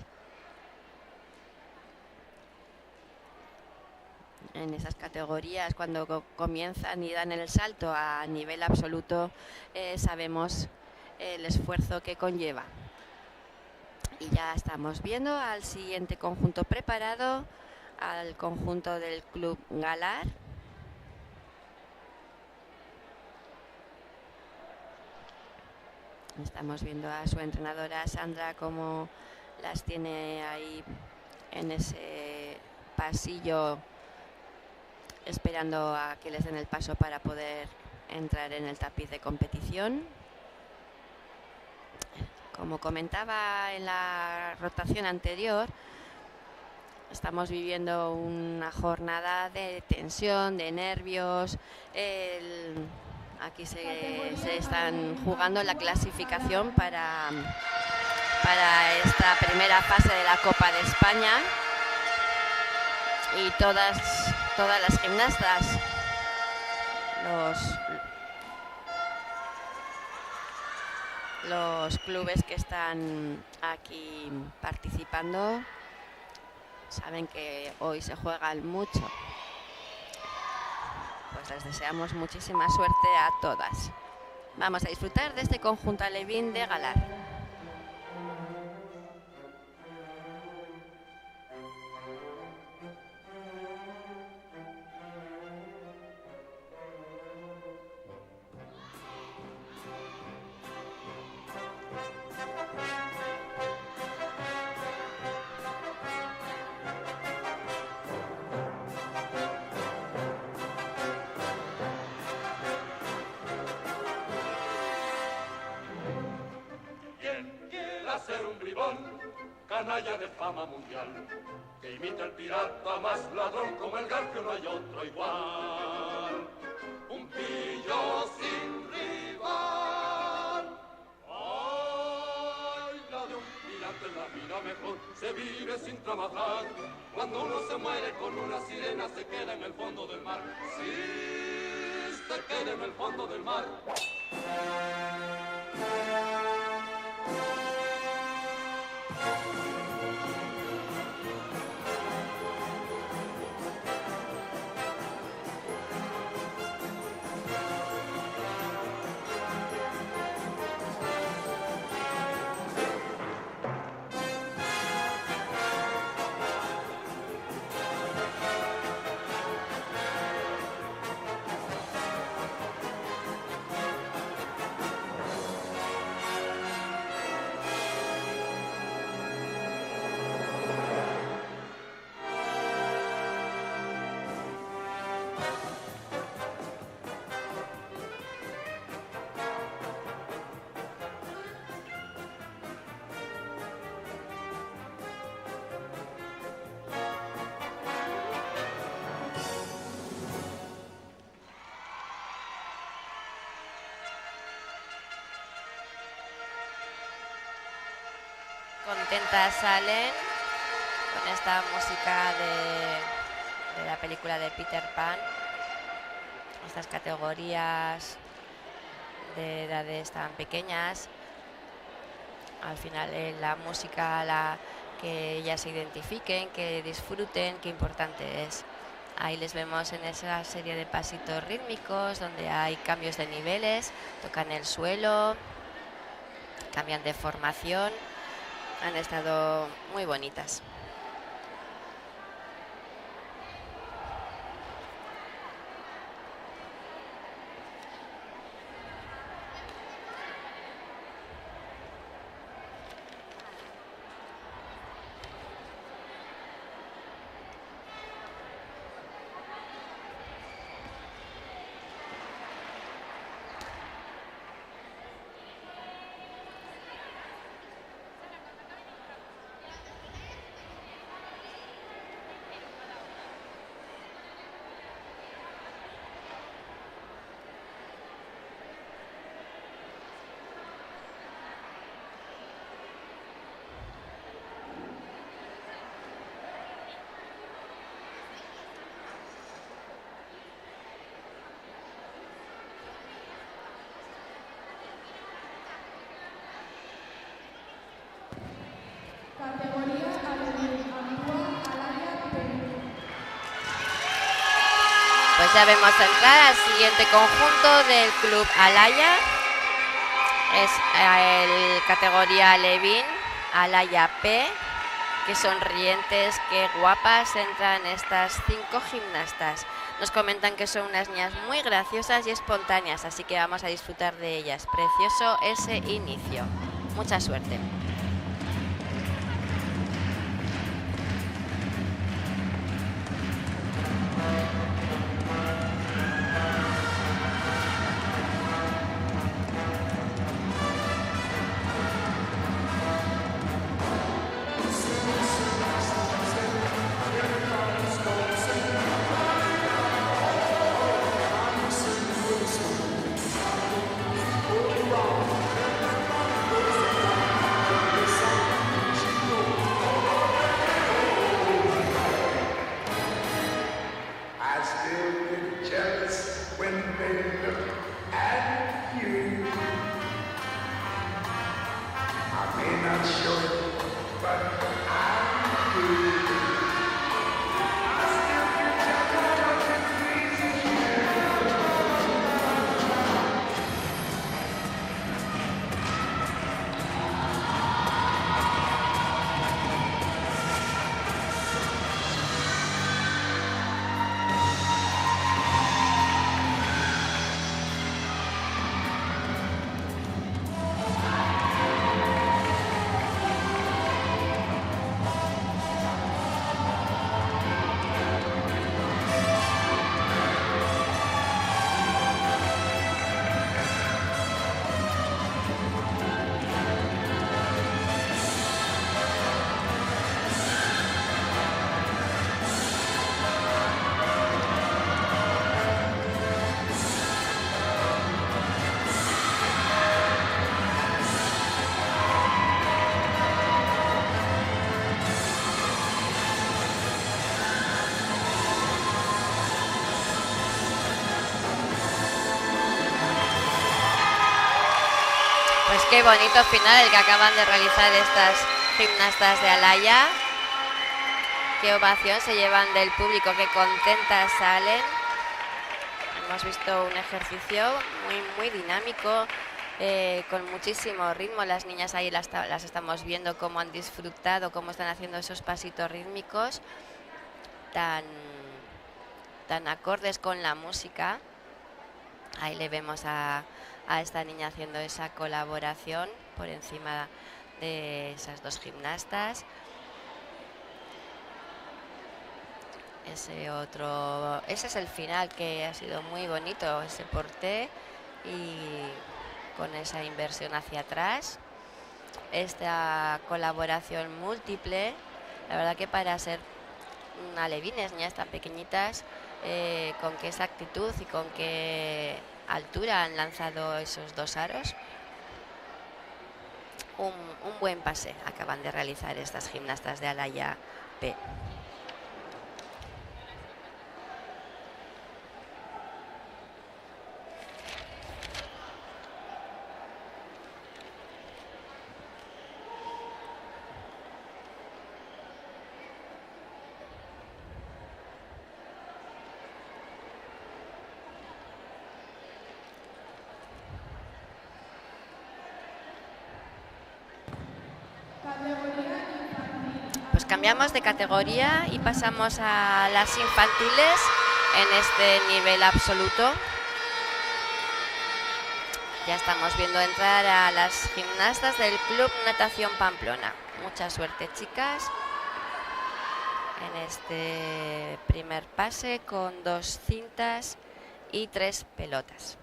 En esas categorías, cuando comienzan y dan el salto a nivel absoluto, sabemos el esfuerzo que conlleva. Y ya estamos viendo al siguiente conjunto preparado, al conjunto del Club Galar. Estamos viendo a su entrenadora Sandra cómo las tiene ahí en ese pasillo, esperando a que les den el paso para poder entrar en el tapiz de competición. Como comentaba en la rotación anterior, Estamos viviendo una jornada de tensión, de nervios. Aquí se están jugando la clasificación para esta primera fase de la Copa de España. Y todas las gimnastas, los clubes que están aquí participando saben que hoy se juegan mucho. Pues les deseamos muchísima suerte a todas. Vamos a disfrutar de este conjunto alevín de Galar. Ser un bribón, canalla de fama mundial, que imita al pirata más ladrón, como el Garfio no hay otro igual. Un pillo sin rival. Ay, la de un pirata en la vida mejor, se vive sin trabajar. Cuando uno se muere con una sirena, se queda en el fondo del mar. Sí, se queda en el fondo del mar. Contentas salen con esta música de la película de Peter Pan. Estas categorías de edades tan pequeñas, al final la música, que ellas se identifiquen, que disfruten, qué importante es. Ahí les vemos en esa serie de pasitos rítmicos donde hay cambios de niveles, tocan el suelo, cambian de formación. Han estado muy bonitas. Categoría alevín, Antua, Alaya, Perú. Pues ya vemos entrar al siguiente conjunto del Club Alaya. Es el categoría alevín, Alaya P. Qué sonrientes, qué guapas entran estas 5 gimnastas. Nos comentan que son unas niñas muy graciosas y espontáneas, así que vamos a disfrutar de ellas. Precioso ese inicio. Mucha suerte. Pues qué bonito final el que acaban de realizar estas gimnastas de Alaya. Qué ovación se llevan del público, qué contentas salen. Hemos visto un ejercicio muy dinámico, con muchísimo ritmo. Las niñas ahí las estamos viendo cómo han disfrutado, cómo están haciendo esos pasitos rítmicos tan acordes con la música. Ahí le vemos a esta niña haciendo esa colaboración por encima de esas dos gimnastas. Ese es el final, que ha sido muy bonito, ese porté y con esa inversión hacia atrás. Esta colaboración múltiple, la verdad que para ser alevines, niñas tan pequeñitas, con qué exactitud y con qué altura han lanzado esos dos aros. Un buen pase acaban de realizar estas gimnastas de Alaya P. Pues cambiamos de categoría y pasamos a las infantiles en este nivel absoluto. Ya estamos viendo entrar a las gimnastas del Club Natación Pamplona. Mucha suerte, chicas, en este primer pase con 2 cintas y 3 pelotas.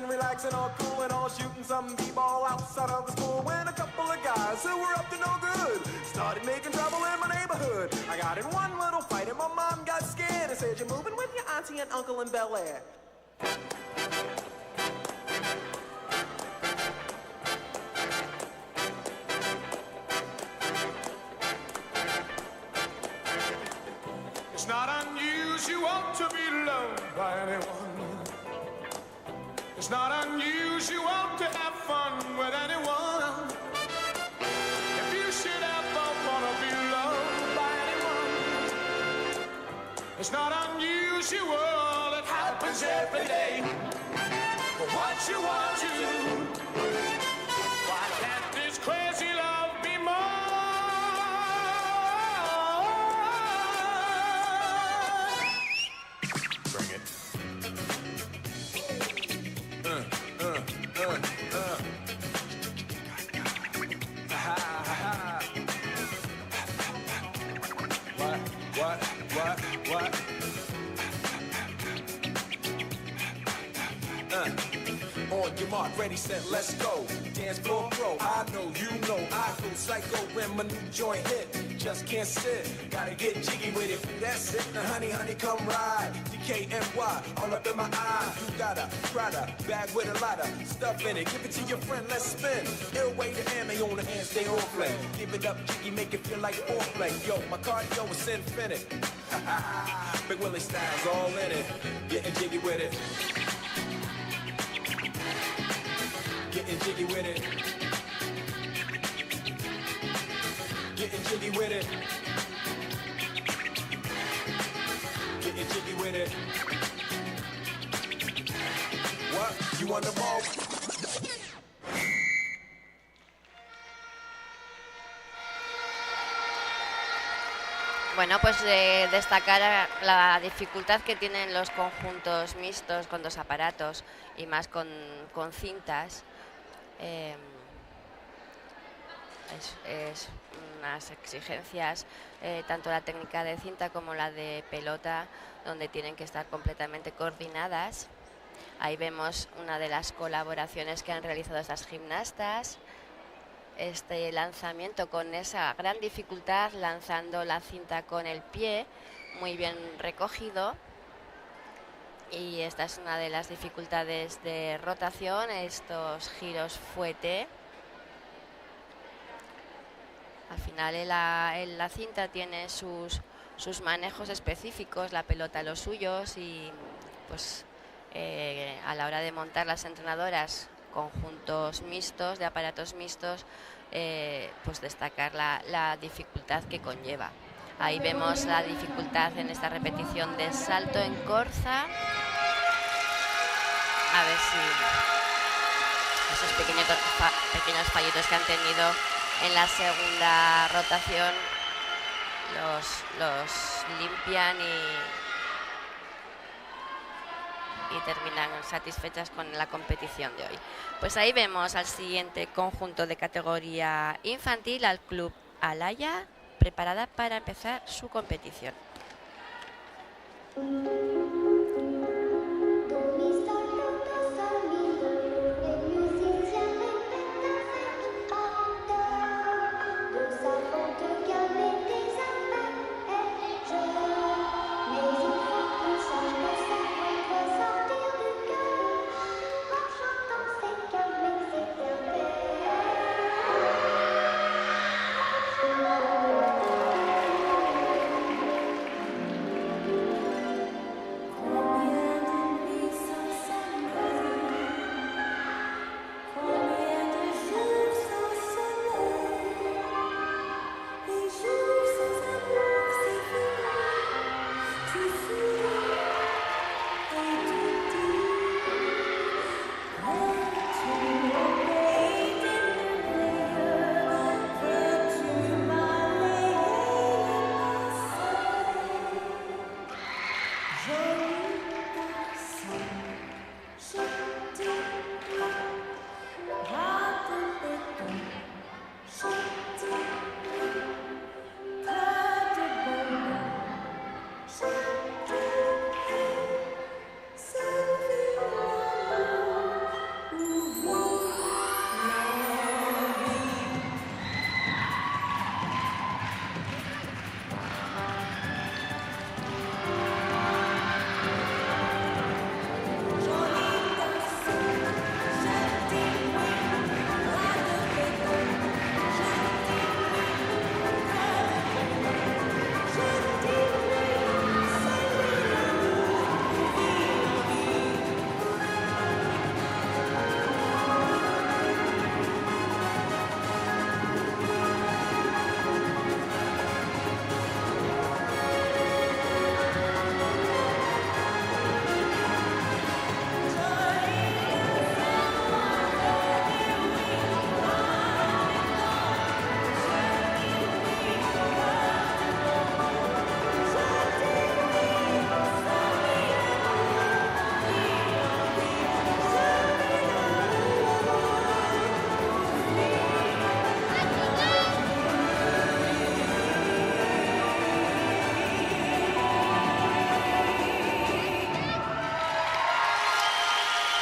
Relaxing, all cool and all shooting some b-ball outside of the school when a couple of guys who were up to no good started making trouble in my neighborhood. I got in one little fight and my mom got scared and said, "You're moving with your auntie and uncle in Bel Air." It's not unusual to be loved by anyone. It's not unusual to have fun with anyone. If you should ever wanna be loved by anyone, it's not unusual, it happens every day. But what you want to do, why can't this crazy love be more? Bring it. start, ready, set, let's go. Dance floor pro, I know, you know, I go psycho when my new joint hit. Just can't sit, gotta get jiggy with it. That's it, now honey, honey, come ride. DKNY, all up in my eye. You got a Prada bag with a lot of stuff in it. Give it to your friend, let's spin. Ill way to ammo on the hand, stay on play. Give it up, jiggy, make it feel like foreplay. Yo, my cardio is infinite. Big Willie style's all in it. Getting jiggy with it. Getting jiggy with it. Getting jiggy with it. Getting jiggy with it. What? You on the ball? Bueno, pues destacar la dificultad que tienen los conjuntos mixtos con dos aparatos y más con cintas. Es unas exigencias, tanto la técnica de cinta como la de pelota, donde tienen que estar completamente coordinadas. Ahí vemos una de las colaboraciones que han realizado estas gimnastas. Este lanzamiento con esa gran dificultad, lanzando la cinta con el pie, muy bien recogido. Y esta es una de las dificultades de rotación, estos giros fuete. Al final en la cinta tiene sus manejos específicos, la pelota los suyos, y pues a la hora de montar las entrenadoras conjuntos mixtos, de aparatos mixtos, pues destacar la dificultad que conlleva. Ahí vemos la dificultad en esta repetición de salto en corza. A ver si esos pequeños fallitos que han tenido en la segunda rotación los limpian y terminan satisfechas con la competición de hoy. Pues ahí vemos al siguiente conjunto de categoría infantil, al Club Alaya, preparada para empezar su competición.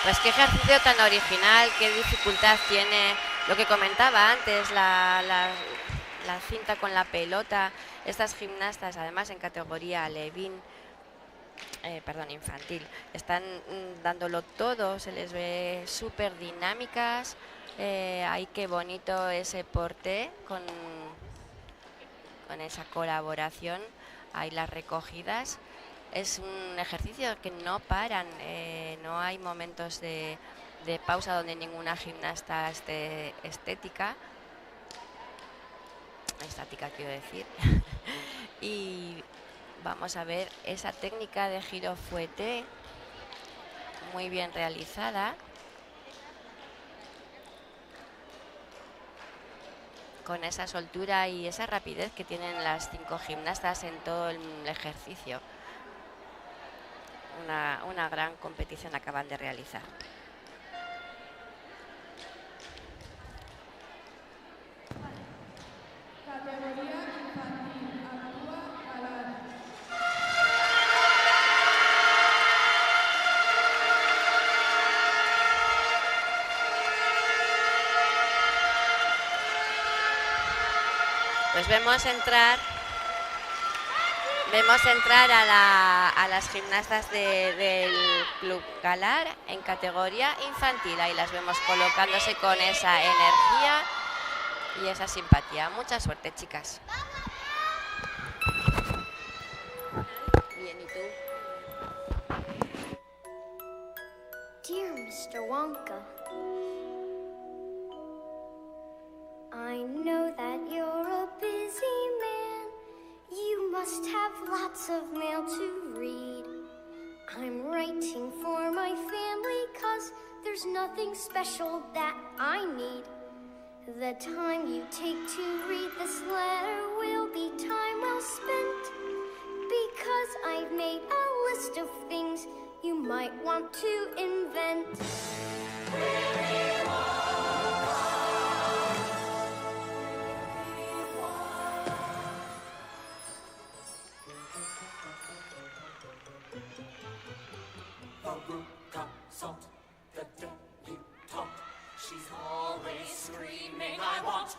Pues qué ejercicio tan original, qué dificultad tiene lo que comentaba antes, la cinta con la pelota. Estas gimnastas, además en categoría infantil, están dándolo todo, se les ve súper dinámicas. Ay, qué bonito ese porté con esa colaboración, hay las recogidas. Es un ejercicio que no paran, no hay momentos de pausa donde ninguna gimnasta esté estática, quiero decir. Y vamos a ver esa técnica de giro fouetté, muy bien realizada, con esa soltura y esa rapidez que tienen las 5 gimnastas en todo el ejercicio. Una gran competición acaban de realizar. Categoría infantil, actúa Galán. Pues vemos entrar a las gimnastas del Club Galar en categoría infantil. Ahí las vemos colocándose con esa energía y esa simpatía. Mucha suerte, chicas. Bien, ¿y tú? Dear Mr. Wonka, I know that you're a busy man. You must have lots of mail to read. I'm writing for my family 'cause there's nothing special that I need. The time you take to read this letter will be time well spent, because I've made a list of things you might want to invent. The debutante, she's always screaming, I want.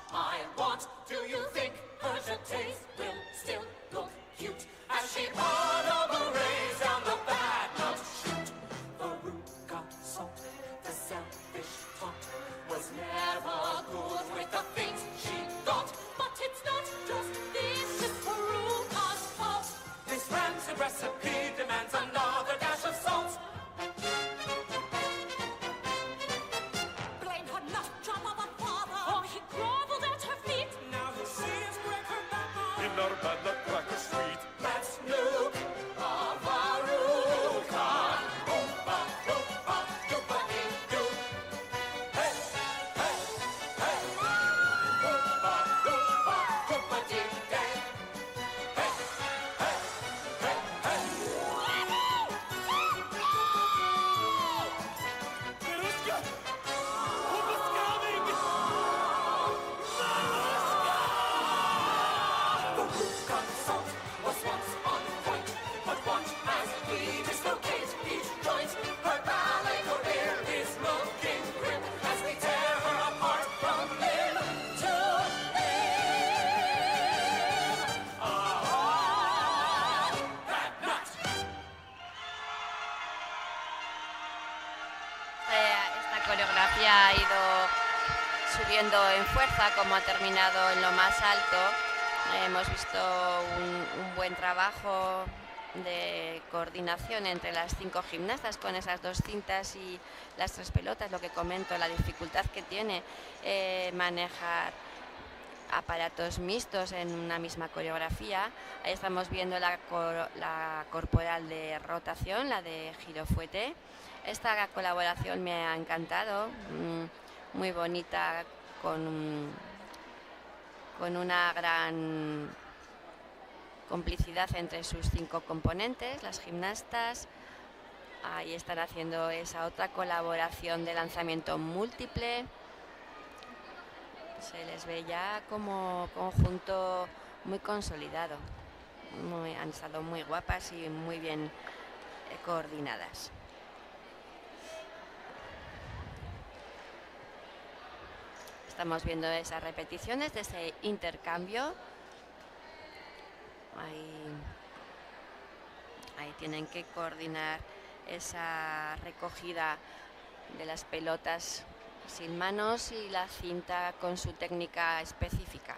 Do you think her taste will still look cute as she audible rays down the bad note chute? The rude garçon, the selfish taunt, was never good with the things she got. But it's not just this, it's Veruca's fault. This rancid recipe demands another dash of salt. Let's look of Veruca. Oompa, loompa, doompa-dee-doo. Hey, hey, hey. Oompa, loompa, doompa-dee-day. Hey, hey, hey, hey. Veruca! Who's coming? Veruca salt was once on point, but watch as we dislocate each joint. Her ballet career is looking grim as we tear her apart from limb to limb. Ah, that nut! Esta coreografía ha ido subiendo en fuerza, como ha terminado en lo más alto. Hemos visto un buen trabajo de coordinación entre las 5 gimnastas con esas 2 cintas y las 3 pelotas. Lo que comento, la dificultad que tiene manejar aparatos mixtos en una misma coreografía. Ahí estamos viendo la corporal de rotación, la de giro fouetté. Esta colaboración me ha encantado, muy bonita, con una gran complicidad entre sus 5 componentes, las gimnastas. Ahí están haciendo esa otra colaboración de lanzamiento múltiple. Se les ve ya como conjunto muy consolidado. Han estado muy guapas y muy bien coordinadas. Estamos viendo esas repeticiones de ese intercambio. Ahí tienen que coordinar esa recogida de las pelotas sin manos y la cinta con su técnica específica.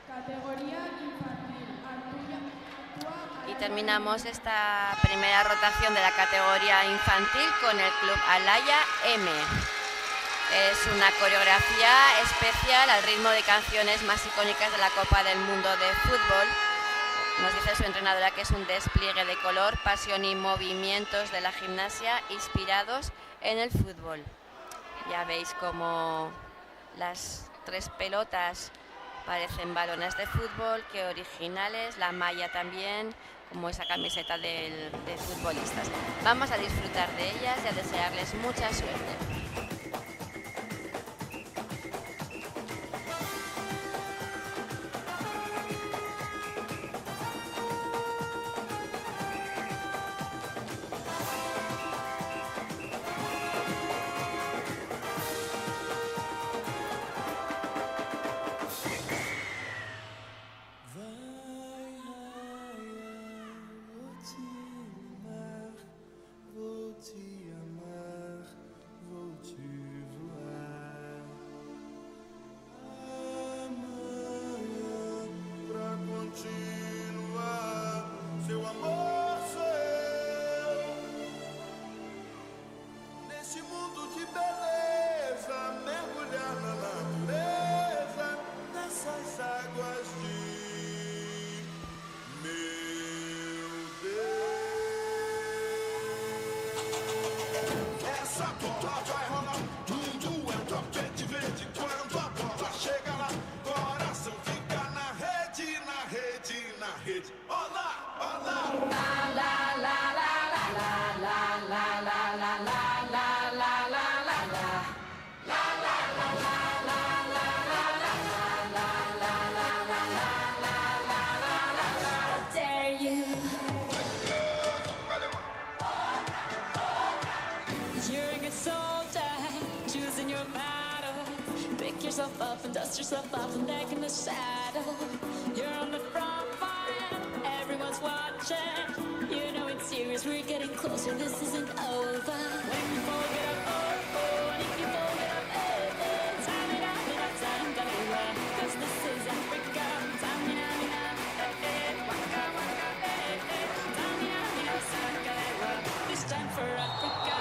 Categoría infantil. Y terminamos esta primera rotación de la categoría infantil con el Club Alaya M. Es una coreografía especial al ritmo de canciones más icónicas de la Copa del Mundo de Fútbol. Nos dice su entrenadora que es un despliegue de color, pasión y movimientos de la gimnasia inspirados en el fútbol. Ya veis como las 3 pelotas parecen balones de fútbol, qué originales, la malla también, como esa camiseta de futbolistas. Vamos a disfrutar de ellas y a desearles mucha suerte. Up and dust yourself off and back in the saddle. You're on the front line, everyone's watching. You know it's serious, we're getting closer, this isn't over. When you fall, get up, oh, oh, and if you fall, get up, eh, eh. Tamina, cause this is Africa. Tamina, waka, waka, Tamina, saka, this time for Africa.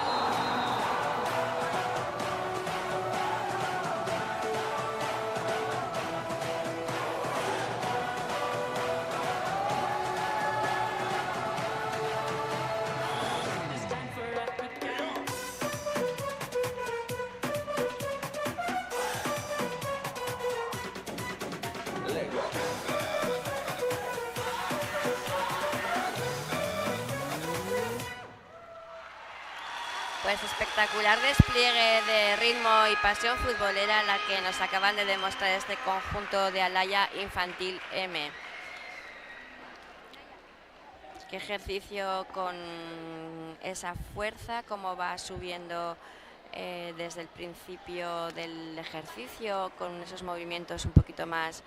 Pues espectacular despliegue de ritmo y pasión futbolera la que nos acaban de demostrar este conjunto de Alaya Infantil M. Qué ejercicio con esa fuerza, cómo va subiendo desde el principio del ejercicio, con esos movimientos un poquito más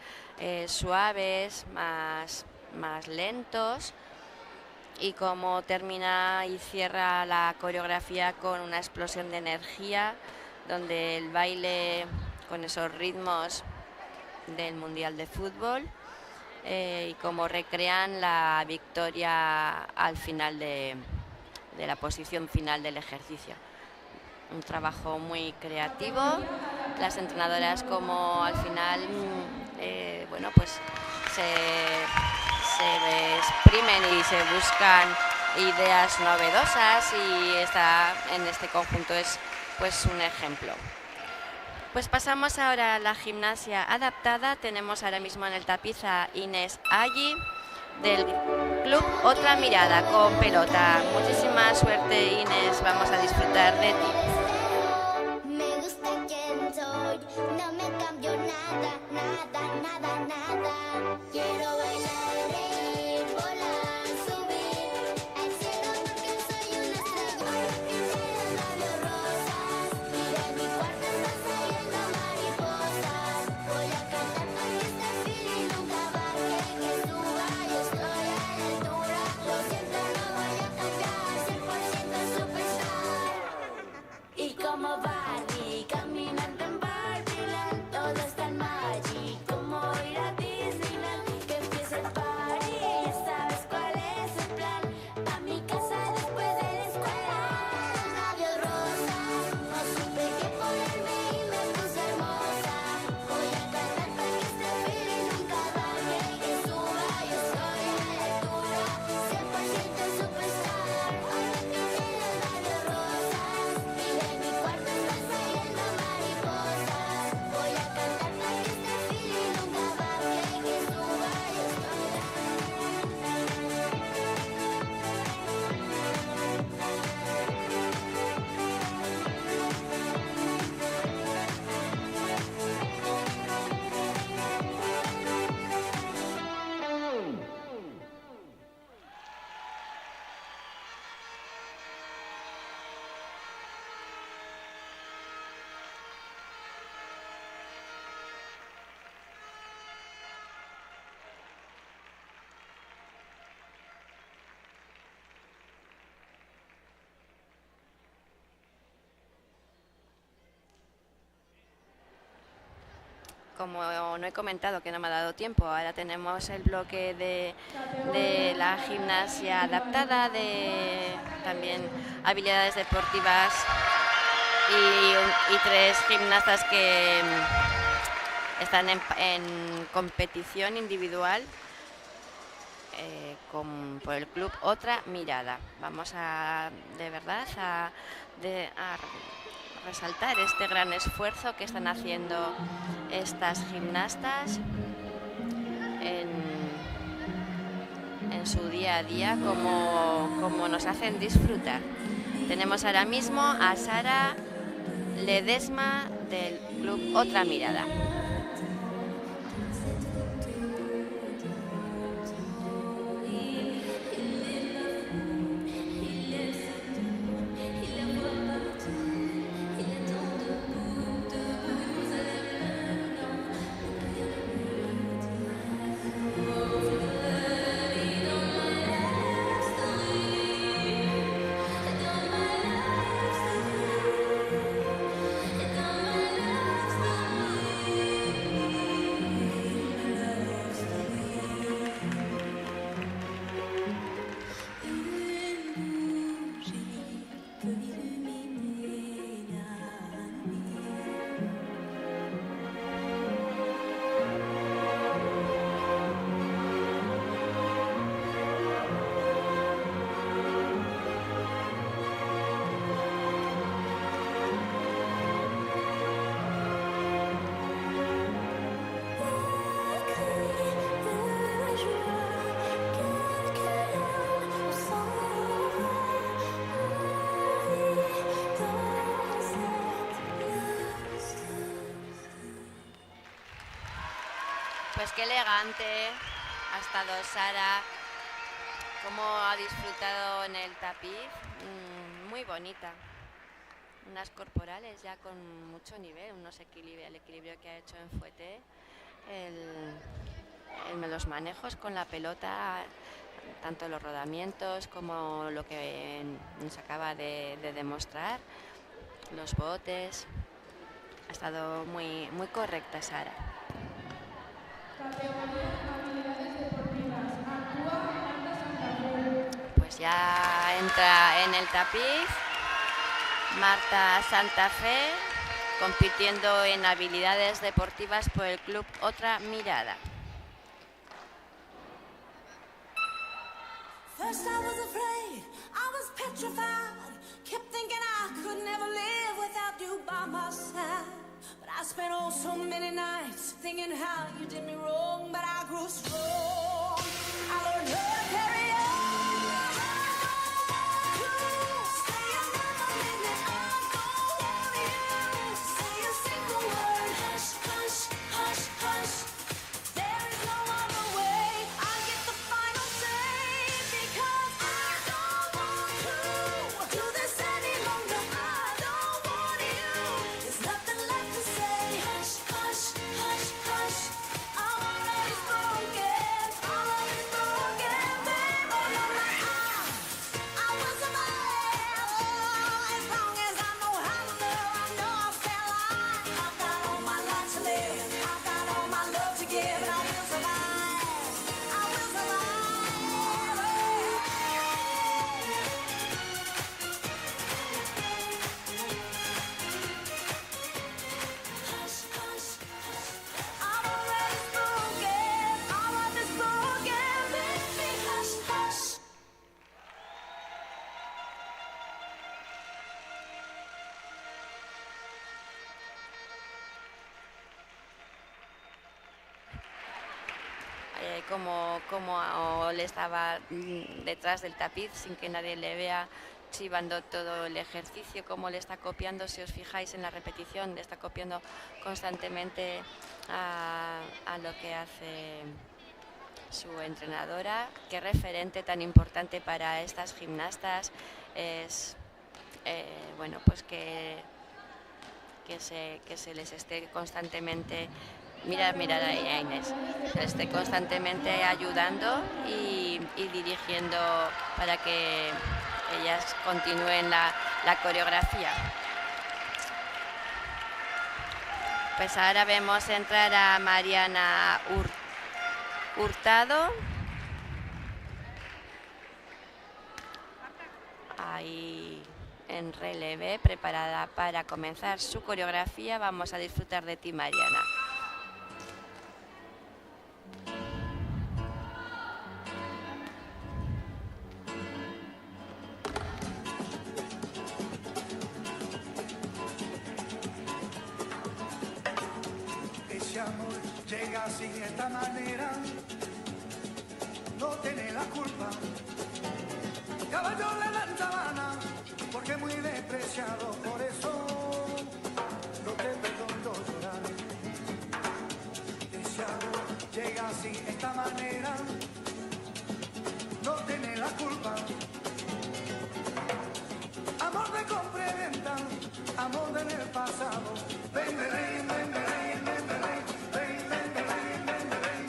suaves, más lentos. Y cómo termina y cierra la coreografía con una explosión de energía, donde el baile con esos ritmos del Mundial de Fútbol y cómo recrean la victoria al final de la posición final del ejercicio. Un trabajo muy creativo, las entrenadoras como al final, bueno, pues se exprimen y se buscan ideas novedosas y en este conjunto es pues un ejemplo. Pues pasamos ahora a la gimnasia adaptada. Tenemos ahora mismo en el tapiz a Inés Allí del Club Otra Mirada con pelota. Muchísima suerte, Inés, vamos a disfrutar de ti. Me gusta quien soy, no me cambio nada, nada, nada, nada. Quiero bailar, reír, volar, subir al cielo porque soy una estrella. Labios rosas y de mi cuarto estás allá. mí como ir a Disneyland. Que empiece el party, ya sabes cuál es el plan. A mi casa después de la escuela. Labios rosas, no supe qué ponerme y me puse hermosa. Voy a cantar para que este feeling nunca baje y que suba. Yo estoy a la altura, 100% superstar. Ahora que tiene los labios rosas y de mi cuarto están saliendo mariposas. Voy a cantar para que este feeling nunca baje y que suba. Yo estoy Como no he comentado, que no me ha dado tiempo, ahora tenemos el bloque de la gimnasia adaptada, de también habilidades deportivas y 3 gimnastas que están en competición individual por el club Otra Mirada. Vamos a resaltar este gran esfuerzo que están haciendo estas gimnastas en su día a día, como nos hacen disfrutar. Tenemos ahora mismo a Sara Ledesma del club Otra Mirada. Pues qué elegante ha estado Sara, cómo ha disfrutado en el tapiz, muy bonita. Unas corporales ya con mucho nivel, el equilibrio que ha hecho en fuete, los manejos con la pelota, tanto los rodamientos como lo que nos acaba de demostrar, los botes. Ha estado muy, muy correcta Sara. Pues ya entra en el tapiz Marta Santa Fe, compitiendo en habilidades deportivas por el club Otra Mirada. First I was afraid, I was petrified, kept thinking I could never live without you by my side. But I spent so many nights thinking how you did me wrong, but I grew strong. I learned how to carry on. Stay another minute, I don't want you. Say a single word, hush, hush, hush, hush. There is no other way, I get the final say, because I don't want to do this any longer. I don't want you. There's nothing left to say. Hush, hush, hush, hush. Our love is broken. cómo le estaba detrás del tapiz sin que nadie le vea, chivando todo el ejercicio, cómo le está copiando. Si os fijáis en la repetición, le está copiando constantemente a lo que hace su entrenadora. Qué referente tan importante para estas gimnastas es bueno, pues que se les esté constantemente, mirad ahí a Inés, se les esté constantemente ayudando y dirigiendo para que ellas continúen la coreografía. Pues ahora vemos entrar a Mariana Hurtado. Ahí en relevé, preparada para comenzar su coreografía. Vamos a disfrutar de ti, Mariana. Ese amor llega así de esta manera, no tiene la culpa. Caballo le dan sabana, porque muy despreciado, por eso no te perdono llorar. Ese amor llega así de esta manera, no tiene la culpa. Amor de compra y venta, amor de en el pasado. Ven, ven, ven, ven, ven, ven, ven, ven, ven, ven, ven, ven, ven.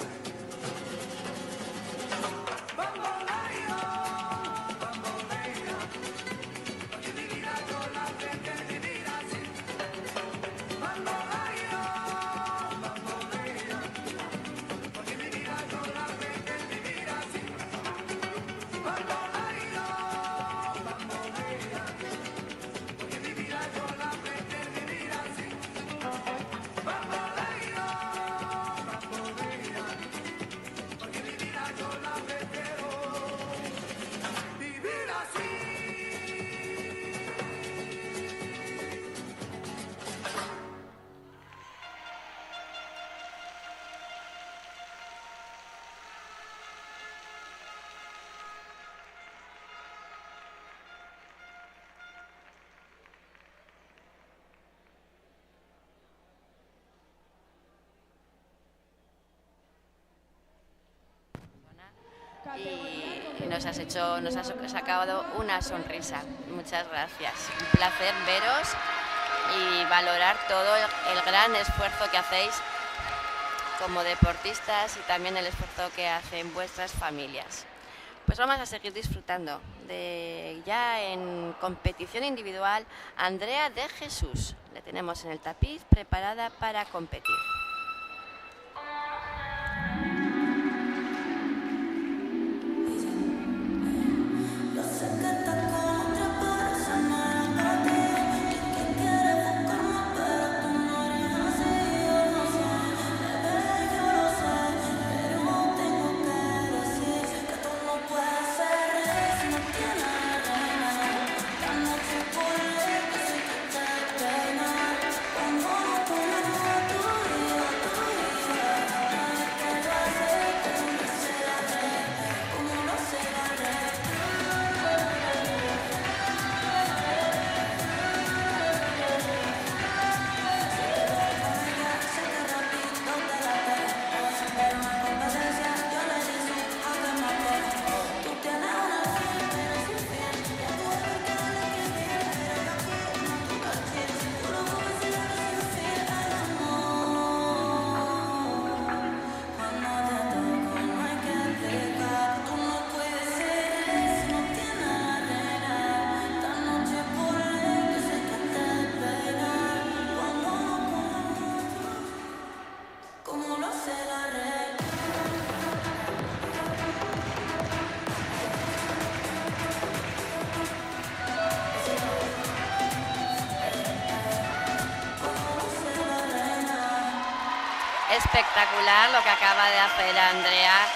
Bamboleo, bambolea, porque mi vida yo la pretendo vivir así. Bamboleo, bambolea, porque mi vida yo la pretendo vivir así. Bamboleo, bambolea, porque mi vida yo la pretendo vivir así. Bamboleo, bambolea, porque mi vida yo la prefiero vivir así. Y nos has sacado una sonrisa. Muchas gracias. Un placer veros y valorar todo el gran esfuerzo que hacéis como deportistas y también el esfuerzo que hacen vuestras familias. Pues vamos a seguir disfrutando de ya en competición individual Andrea de Jesús. Le tenemos en el tapiz preparada para competir. Espectacular lo que acaba de hacer Andrea.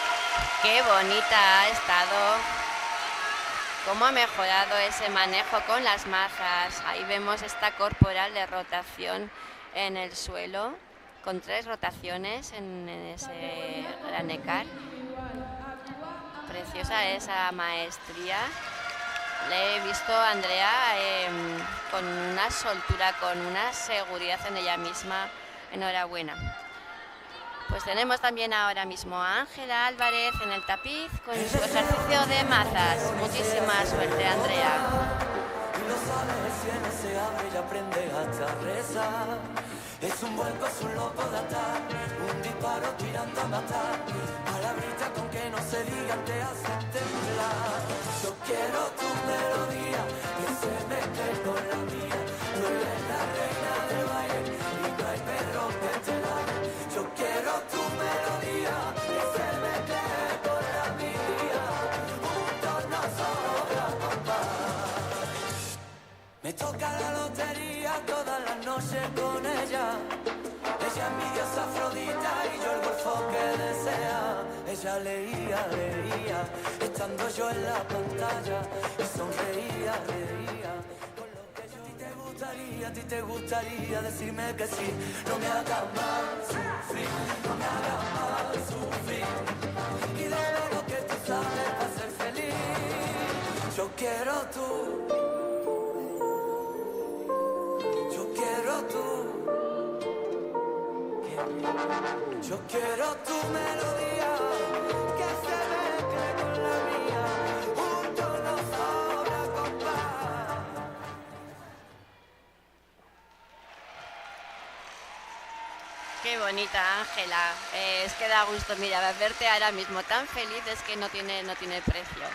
Qué bonita ha estado. Cómo ha mejorado ese manejo con las mazas. Ahí vemos esta corporal de rotación en el suelo, con 3 rotaciones en ese Granecar. Preciosa esa maestría. Le he visto a Andrea con una soltura, con una seguridad en ella misma. Enhorabuena. Pues tenemos también ahora mismo a Ángela Álvarez en el tapiz con su ejercicio de mazas. Muchísima suerte, Andrea. Y los soles cielo se abre y aprende hasta rezar. Es un vuelco, es un loco de atar, un disparo tirando a matar. Palabrita con que no se digan te hace temblar. Yo quiero tu melodía, que se mezcle con la mía. Tú eres la reina del baile y no hay perro que te lave. Yo quiero tu melodía, que se mezcle con la mía. Juntos nos sobra compás. Me toca la lotería todas las noches con ella. Ella es mi diosa Afrodita y yo el golfo que desea. Ella leía, leía, estando yo en la pantalla. Y sonreía, reía. Con lo que yo a ti te gustaría decirme que sí. No me hagas más sufrir, no me hagas más sufrir. Y dame lo que tú sabes para ser feliz. Yo quiero tú. Yo quiero tu melodía, que se mezcle con la mía, juntos nos sobra compás. Qué bonita, Ángela. Es que da gusto, mira, verte ahora mismo tan feliz es que no tiene precio.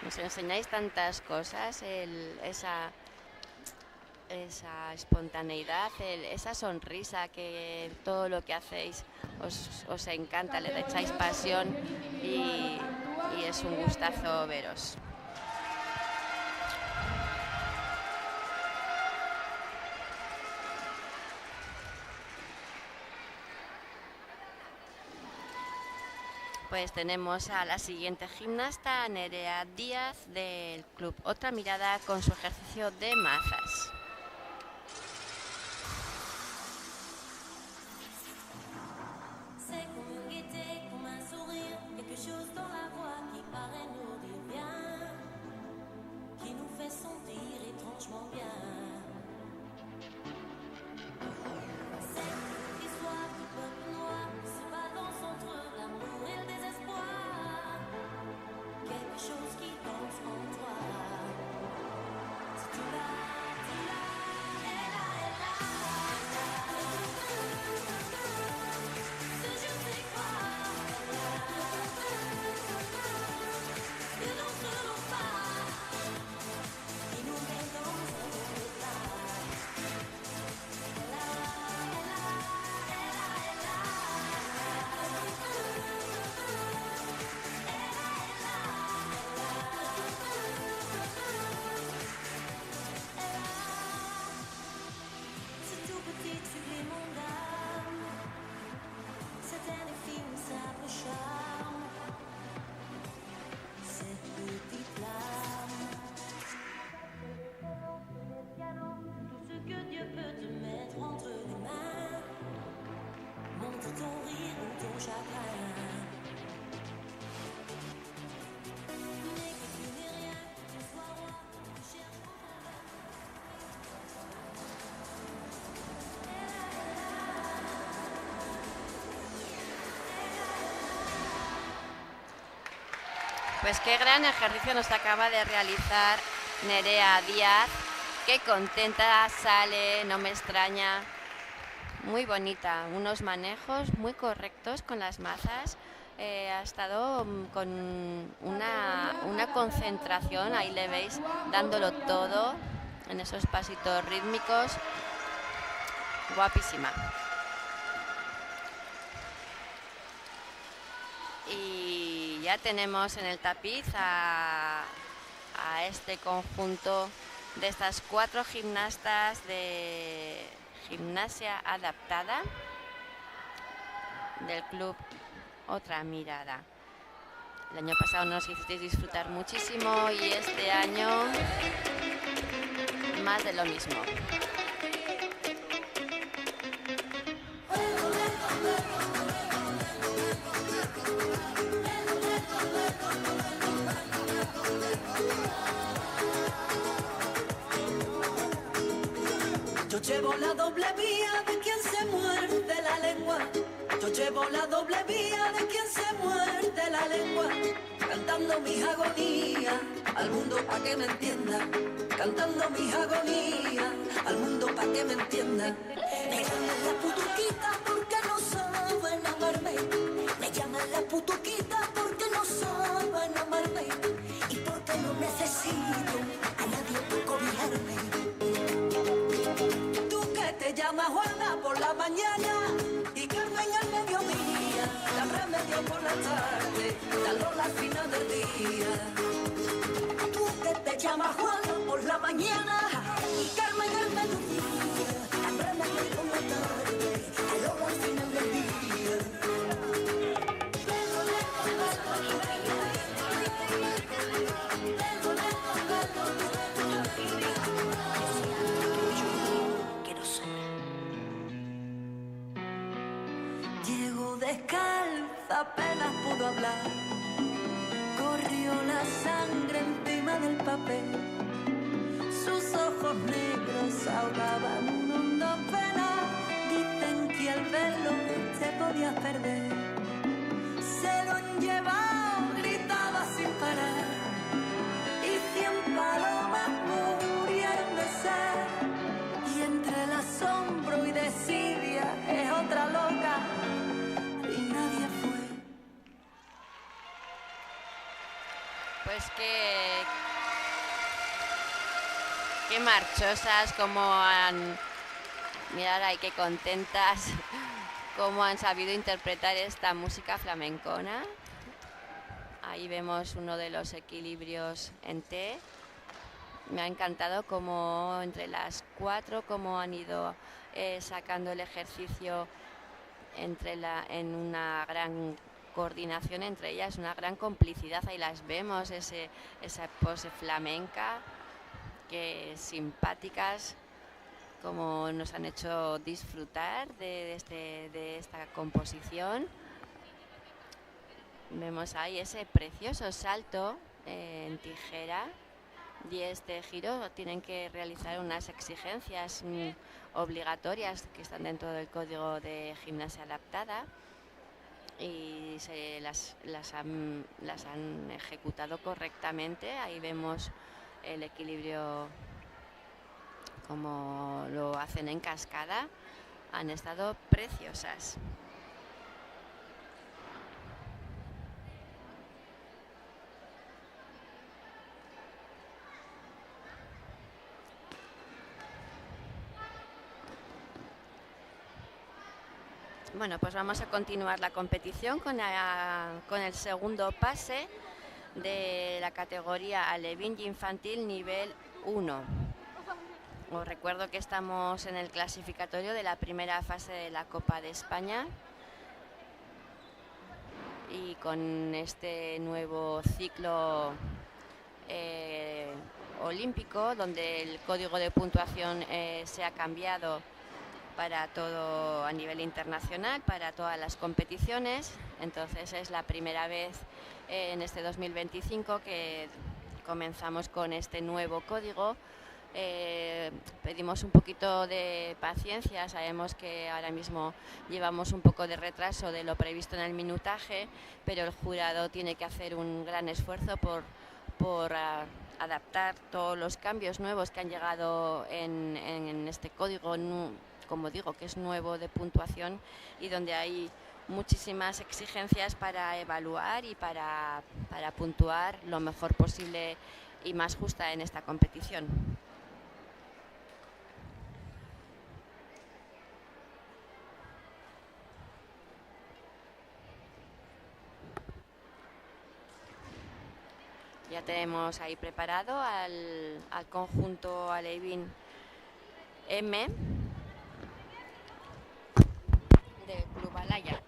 Nos enseñáis tantas cosas, esa espontaneidad, esa sonrisa, que todo lo que hacéis os encanta, le echáis pasión y es un gustazo veros. Pues tenemos a la siguiente gimnasta, Nerea Díaz, del club Otra Mirada, con su ejercicio de mazas. Pues qué gran ejercicio nos acaba de realizar Nerea Díaz. Qué contenta sale, no me extraña. Muy bonita, unos manejos muy correctos con las mazas. Ha estado con una concentración, ahí le veis, dándolo todo en esos pasitos rítmicos. Guapísima. Y ya tenemos en el tapiz a este conjunto de estas 4 gimnastas de gimnasia adaptada del club Otra Mirada. El año pasado nos hicisteis disfrutar muchísimo y este año más de lo mismo. Yo llevo la doble vía de quien se muerde la lengua. Yo llevo la doble vía de quien se muerde la lengua. Cantando mis agonías al mundo pa' que me entienda. Cantando mis agonías al mundo pa' que me entienda. Me llaman la putuquita porque no saben amarme. Me llaman la putuquita porque no saben amarme. Y porque no necesito a nadie para cobijarme. Tú que te llamas Juana por la mañana y Carmen al mediodía, la Remedio por la tarde, la Lola al final del día. Tú que te llamas Juana por la mañana y Carmen al mediodía, la Remedio por la tarde, la Lola al final del día. Llegó descalza, apenas pudo hablar. Corrió la sangre encima del papel. Sus ojos negros ahogaban un hondo pena. Dicen que al verlo te podías perder. Se lo han llevado, gritaba sin parar. Y 100 palomas murieron de sed. Y entre el asombro y desidia es otra loca. Y nadie fue. Pues qué marchosas, como han... Mirad ahí qué contentas, cómo han sabido interpretar esta música flamencona. Ahí vemos uno de los equilibrios en T. Me ha encantado cómo entre las cuatro, cómo han ido sacando el ejercicio en una gran coordinación entre ellas, una gran complicidad. Ahí las vemos, esa pose flamenca, que simpáticas, como nos han hecho disfrutar de esta composición. Vemos ahí ese precioso salto en tijera, y este giro tienen que realizar unas exigencias obligatorias que están dentro del código de gimnasia adaptada, y las han ejecutado correctamente. Ahí vemos el equilibrio como lo hacen en cascada. Han estado preciosas. Bueno, pues vamos a continuar la competición con el segundo pase de la categoría alevín y infantil nivel 1. Os recuerdo que estamos en el clasificatorio de la primera fase de la Copa de España, y con este nuevo ciclo olímpico, donde el código de puntuación se ha cambiado para todo a nivel internacional, para todas las competiciones. Entonces es la primera vez en este 2025 que comenzamos con este nuevo código. Pedimos un poquito de paciencia, sabemos que ahora mismo llevamos un poco de retraso de lo previsto en el minutaje, pero el jurado tiene que hacer un gran esfuerzo por adaptar todos los cambios nuevos que han llegado en este código, como digo, que es nuevo de puntuación, y donde hay muchísimas exigencias para evaluar y para puntuar lo mejor posible y más justa en esta competición. Ya tenemos ahí preparado al conjunto alevín M del Club Alaya.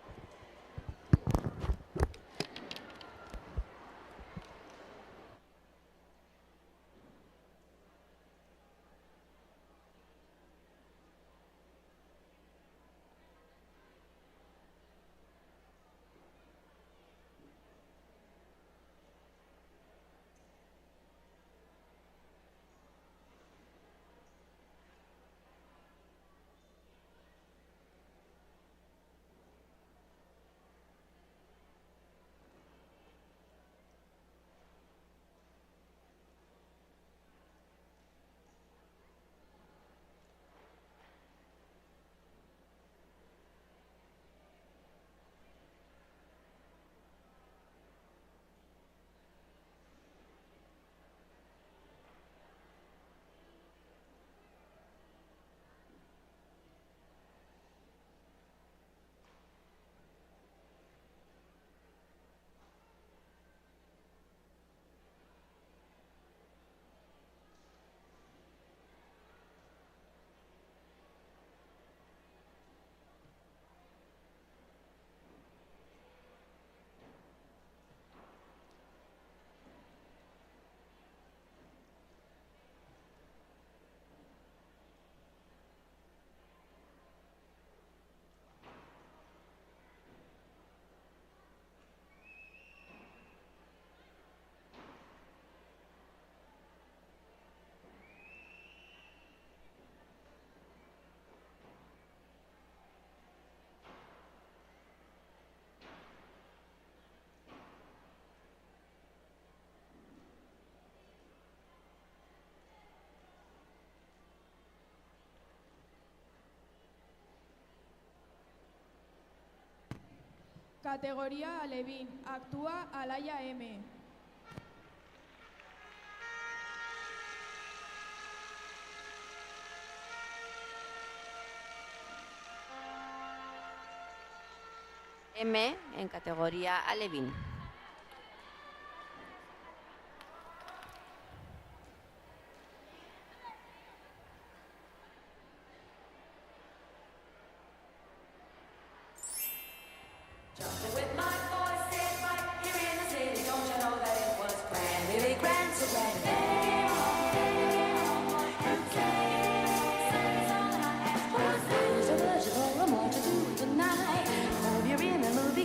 Categoría Alevín. Actúa Alaya M. M en categoría Alevín. With my voice set right here in the city, don't you know that it was grand, really grand, so grand.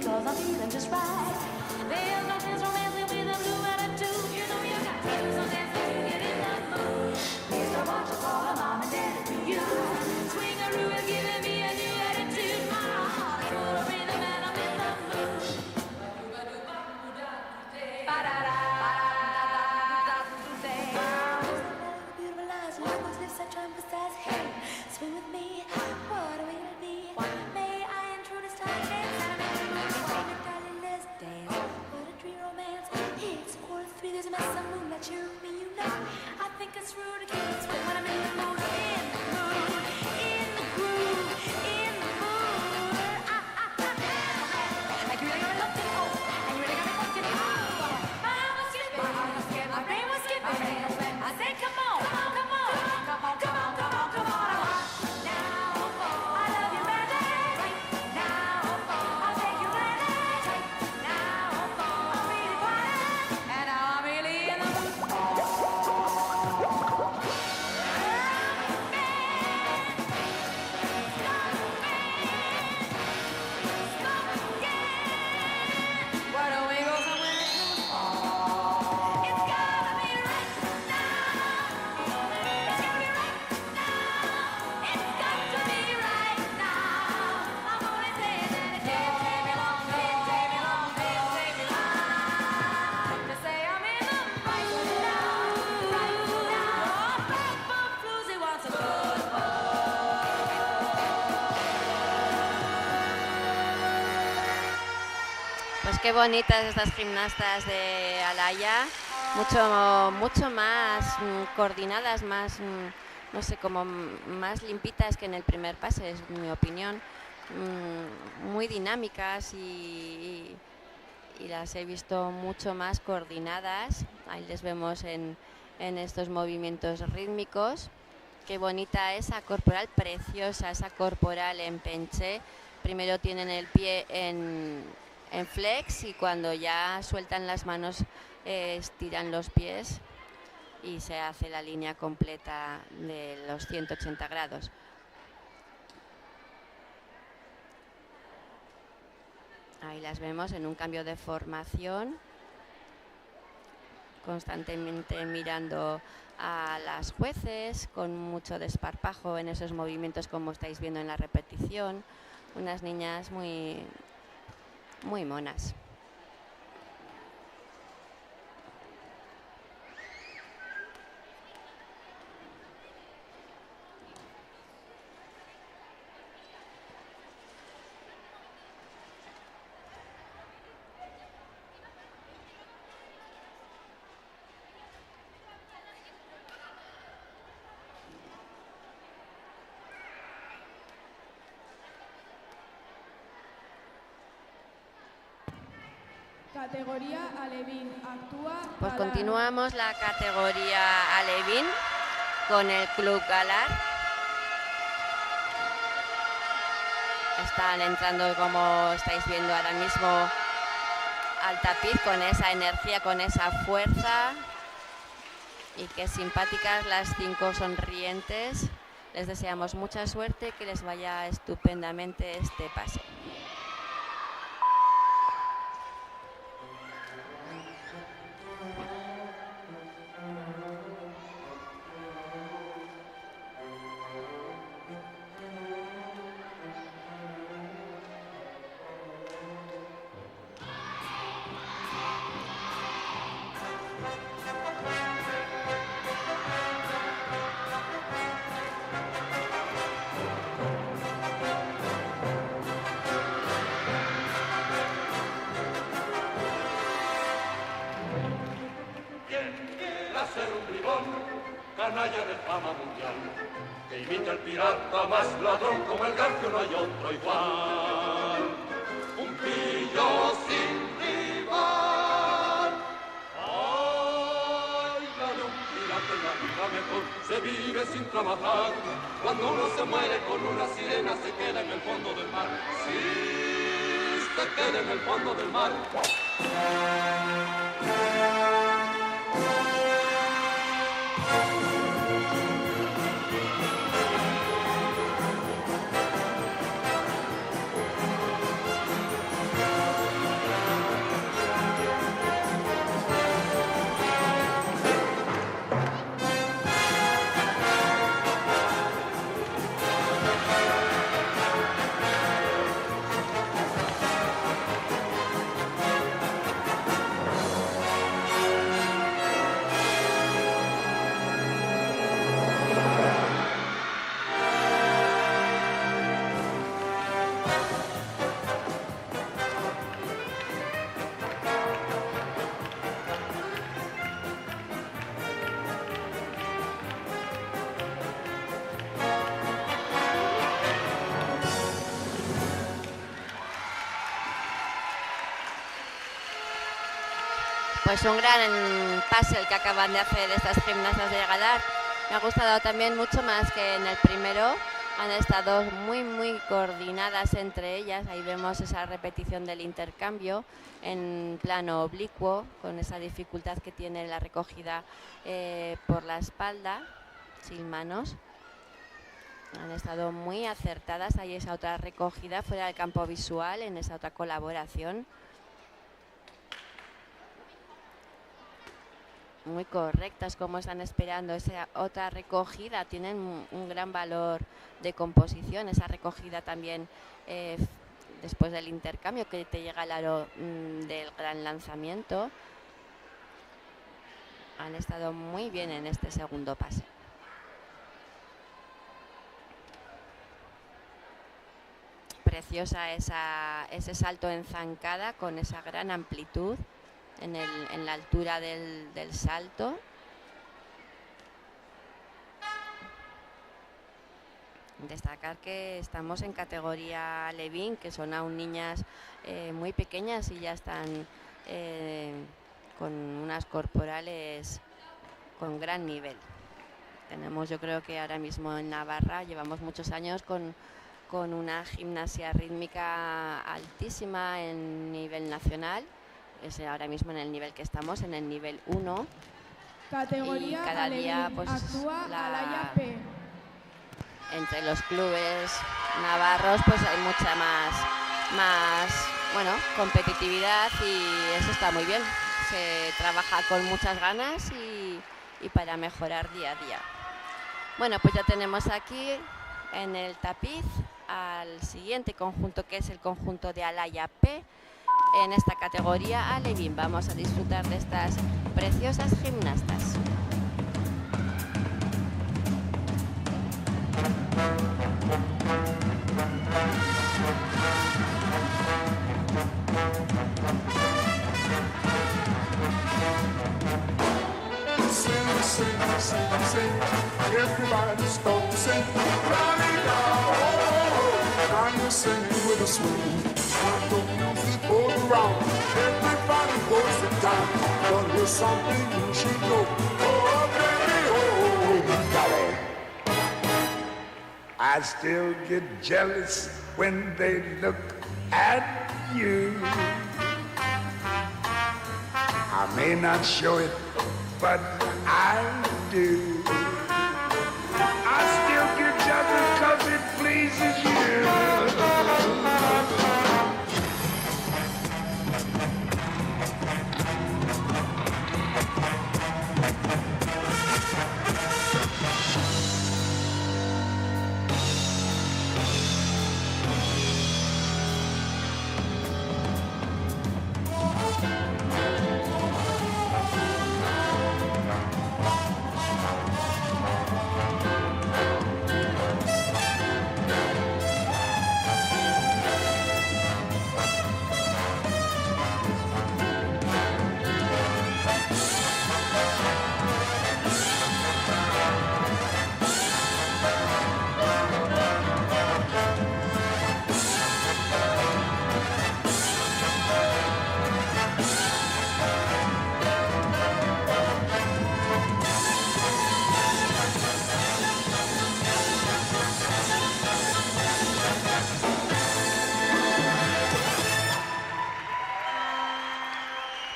Cause I'm feeling just right. There's no sense romancing with a blue attitude. You know you got to do some dancing to get in the mood. Mr. Watch us call a mom and daddy to you. Swingaroo is giving me a new attitude. My heart is full of rhythm and I'm in the mood. Beautiful eyes, language, lips, and trumpets says, hey, swing with me. What are we gonna be? May I intrude this time? There's a mess of moonlight, cheer me, you know. I think it's rude to keep it sweet when I'm in the mood, in the mood, in the groove, in the mood. Like you really got me locked in, oh, and you really got me locked in, oh. My heart was skipping, my brain was skipping. I said, come on, come on, come on, come on, come on, come on. Now, I love you, baby. Now, I'll take you ready. Now, I'm really quiet, and I'm really in the mood. Why don't we go somewhere that's new? It's gotta be right now. It's gotta be right now. It's got to be right now. I'm only saying that it can't take me long, can't take me long, can't take me long. To say I'm in the right now, right now. Papa Floozy wants a good boy. Pues qué bonitas estas gimnastas de Alaya, mucho más coordinadas, más, no sé, como más limpitas que en el primer pase, es mi opinión, muy dinámicas y las he visto mucho más coordinadas. Ahí les vemos en estos movimientos rítmicos. Qué bonita esa corporal, preciosa esa corporal en penché. Primero tienen el pie en flex y cuando ya sueltan las manos estiran los pies y se hace la línea completa de los 180 grados. Ahí las vemos en un cambio de formación, constantemente mirando a las jueces, con mucho desparpajo en esos movimientos como estáis viendo en la repetición. Unas niñas muy monas. Categoría Alevín. Actúa Pues Galar. continuamos la categoría Alevín con el Club Galar. Están entrando, como estáis viendo ahora mismo, al tapiz con esa energía, con esa fuerza. Y qué simpáticas las 5 sonrientes. Les deseamos mucha suerte, que les vaya estupendamente este pase. canalla de fama mundial, que imita al pirata más ladrón como el garfio, no hay otro igual. Un pillo sin rival. Ay, la de un pirata en la vida mejor se vive sin trabajar. Cuando uno se muere con una sirena se queda en el fondo del mar. Sí, se queda en el fondo del mar. Pues un gran pase el que acaban de hacer estas gimnastas de Galar. Me ha gustado también mucho más que en el primero. Han estado muy coordinadas entre ellas. Ahí vemos esa repetición del intercambio en plano oblicuo, con esa dificultad que tiene la recogida por la espalda, sin manos. Han estado muy acertadas. Hay esa otra recogida fuera del campo visual, en esa otra colaboración. Muy correctas, como están esperando esa otra recogida. Tienen un gran valor de composición, esa recogida también después del intercambio que te llega al aro del gran lanzamiento. Han estado muy bien en este segundo pase. Preciosa ese salto en zancada con esa gran amplitud en la altura del salto. Destacar que estamos en categoría Levin, que son aún niñas muy pequeñas y ya están con unas corporales con gran nivel. Tenemos, yo creo que ahora mismo en Navarra llevamos muchos años con una gimnasia rítmica altísima en nivel nacional. Es ahora mismo en el nivel que estamos, en el nivel 1. Categoría y cada día pues actúa Alaya P. Entre los clubes navarros pues hay mucha más bueno, competitividad, y eso está muy bien. Se trabaja con muchas ganas y para mejorar día a día. Bueno, pues ya tenemos aquí en el tapiz al siguiente conjunto, que es el conjunto de Alaya P. En esta categoría alevín vamos a disfrutar de estas preciosas gimnastas. Sing, sing, sing, sing. Everybody's going to sing. Rally-da, oh, now you're singing with a swing. Swing the music all around. Everybody goes to town. But here's something you should know. Oh, baby, oh, golly. I still get jealous when they look at you. I may not show it, but I do. I still get jealous 'cause it pleases you.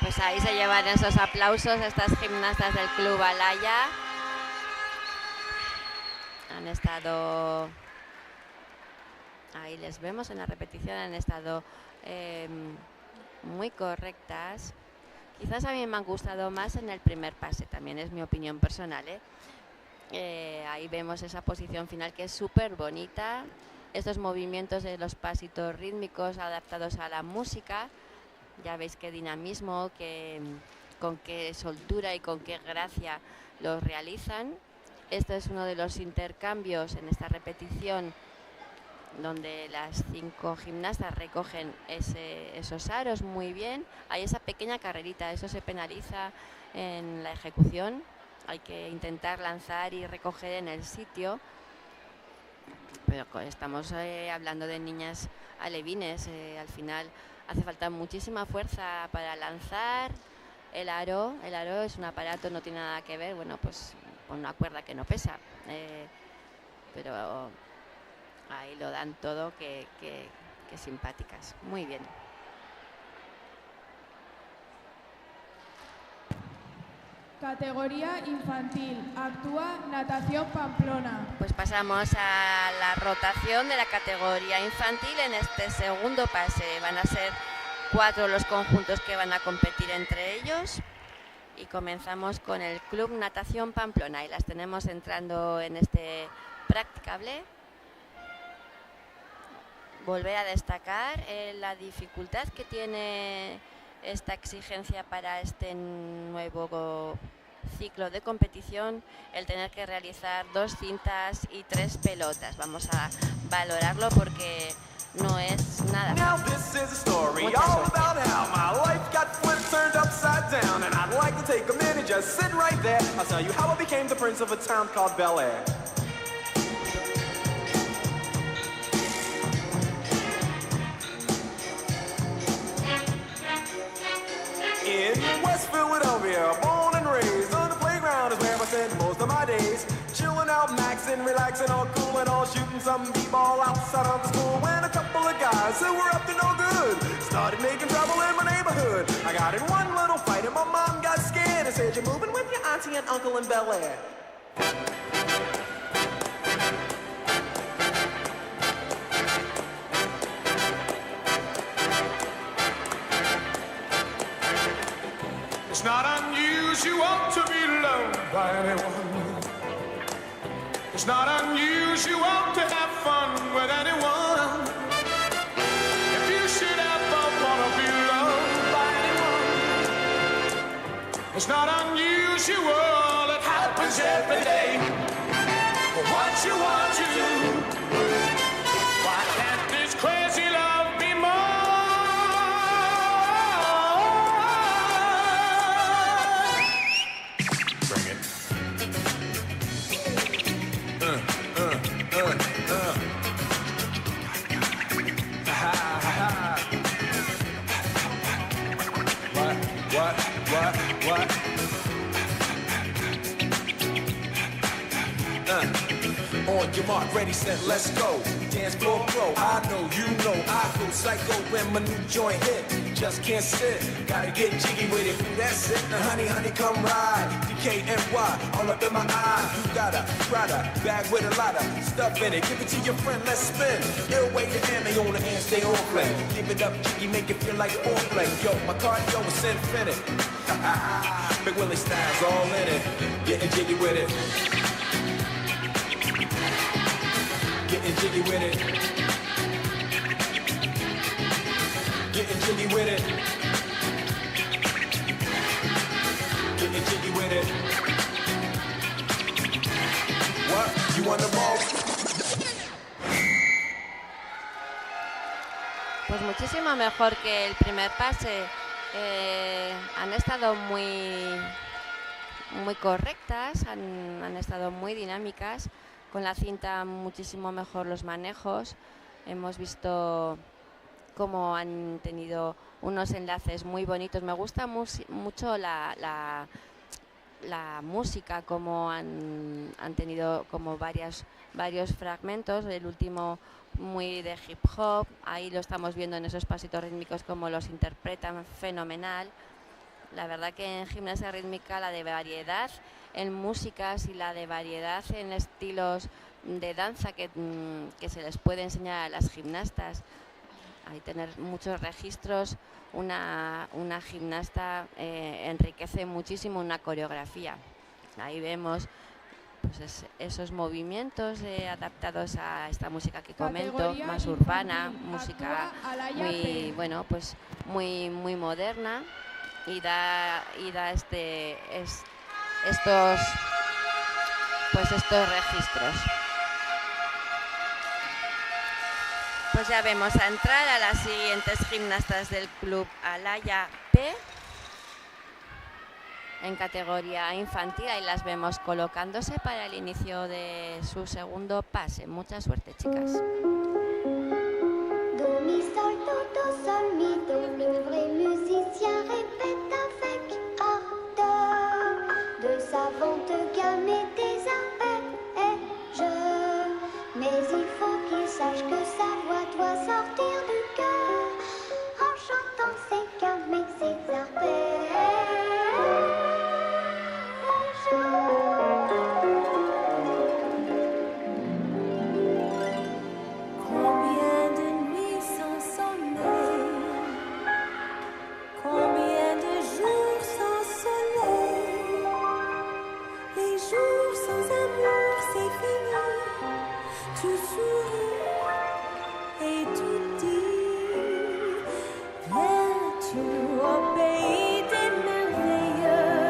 Pues ahí se llevan esos aplausos estas gimnastas del Club Alaya. Han estado, ahí les vemos en la repetición, han estado muy correctas. Quizás a mí me han gustado más en el primer pase, también es mi opinión personal, ahí vemos esa posición final que es súper bonita. Estos movimientos de los pasitos rítmicos adaptados a la música. Ya veis qué dinamismo, con qué soltura y con qué gracia los realizan. Este es uno de los intercambios en esta repetición donde las 5 gimnastas recogen esos aros muy bien. Hay esa pequeña carrerita, eso se penaliza en la ejecución. Hay que intentar lanzar y recoger en el sitio. Pero estamos hablando de niñas alevines, al final hace falta muchísima fuerza para lanzar el aro. El aro es un aparato, no tiene nada que ver, bueno, pues con una cuerda que no pesa. Pero ahí lo dan todo, que simpáticas. Muy bien. Categoría infantil. Actúa Natación Pamplona. Pues pasamos a la rotación de la categoría infantil en este segundo pase. Van a ser 4 los conjuntos que van a competir entre ellos. Y comenzamos con el Club Natación Pamplona. Y las tenemos entrando en este practicable. Volver a destacar la dificultad que tiene esta exigencia para este nuevo ciclo de competición, el tener que realizar 2 cintas y 3 pelotas. Vamos a valorarlo porque no es nada Now fácil. this is a story Mucha all suerte. about how my life got flipped, turned upside down, and I'd like to take a minute, just sit right there. I'll tell you how I became the prince of a town called Bel Air. In West Philadelphia, born and raised on the playground is where I spent most of my days. Chilling out, maxing, relaxing, all cool and all, shooting some b-ball outside of the school. When a couple of guys who were up to no good started making trouble in my neighborhood. I got in one little fight and my mom got scared and said, "You're moving with your auntie and uncle in Bel Air." It's not unusual to be loved by anyone. It's not unusual to have fun with anyone. If you should ever wanna be loved by anyone, it's not unusual, it happens every day. But what you want to do, why can't this crazy love be more? On your mark, ready, set, let's go. Dance floor pro, I know, you know, I go psycho when my new joint hit. Just can't sit, gotta get jiggy with it. That's it, now honey, honey, come ride. DKNY, all up in my eye. You got a Prada bag with a lot of stuff in it. Give it to your friend, let's spin. Ill way to ammo on the hand, stay on play. Give it up, jiggy, make it feel like foreplay. Yo, my cardio is infinite. Big Willie style's all in it. Getting jiggy with it. Getting jiggy with it. Getting jiggy with it. Getting jiggy with it. What? You want the ball? Pues muchísimo mejor que el primer pase. Han estado muy correctas, han estado muy dinámicas. Con la cinta muchísimo mejor los manejos. Hemos visto cómo han tenido unos enlaces muy bonitos. Me gusta mucho la música, como han tenido como varios fragmentos. El último muy de hip hop. Ahí lo estamos viendo en esos pasitos rítmicos como los interpretan fenomenal. La verdad que en gimnasia rítmica la de variedad en músicas y la de variedad en estilos de danza que se les puede enseñar a las gimnastas. Hay tener muchos registros, una gimnasta enriquece muchísimo una coreografía. Ahí vemos pues esos movimientos adaptados a esta música que comento, Categoría más infantil. urbana, música Actúa Alaya muy P. bueno, pues muy moderna y da estos registros. Pues ya vemos a entrar a las siguientes gimnastas del club Alaya P en categoría infantil. Ahí las vemos colocándose para el inicio de su segundo pase. Mucha suerte, chicas. Do, mi, sol, do, sol, mi, do. Le vrai musicien répète avec ardeur de savantes gammes et des arpèges. Mais il faut qu'il sache que sa voix doit sortir du cœur en chantant ses gammes et ses arpèges. Combien de nuits sans sommeil, combien de jours sans soleil, les jours sans amour c'est fini, tu souris et tu dis, viens-tu au pays des merveilleux,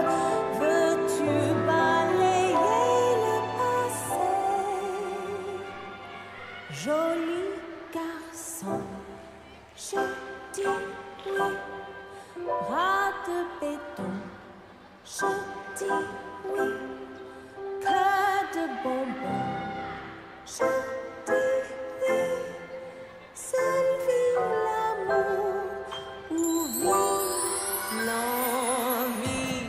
veux-tu balayer le passé? Joli garçon, je dis oui, bras de béton, je dis oui, que de bonbons, je dis oui, seul vit l'amour ou vit l'envie.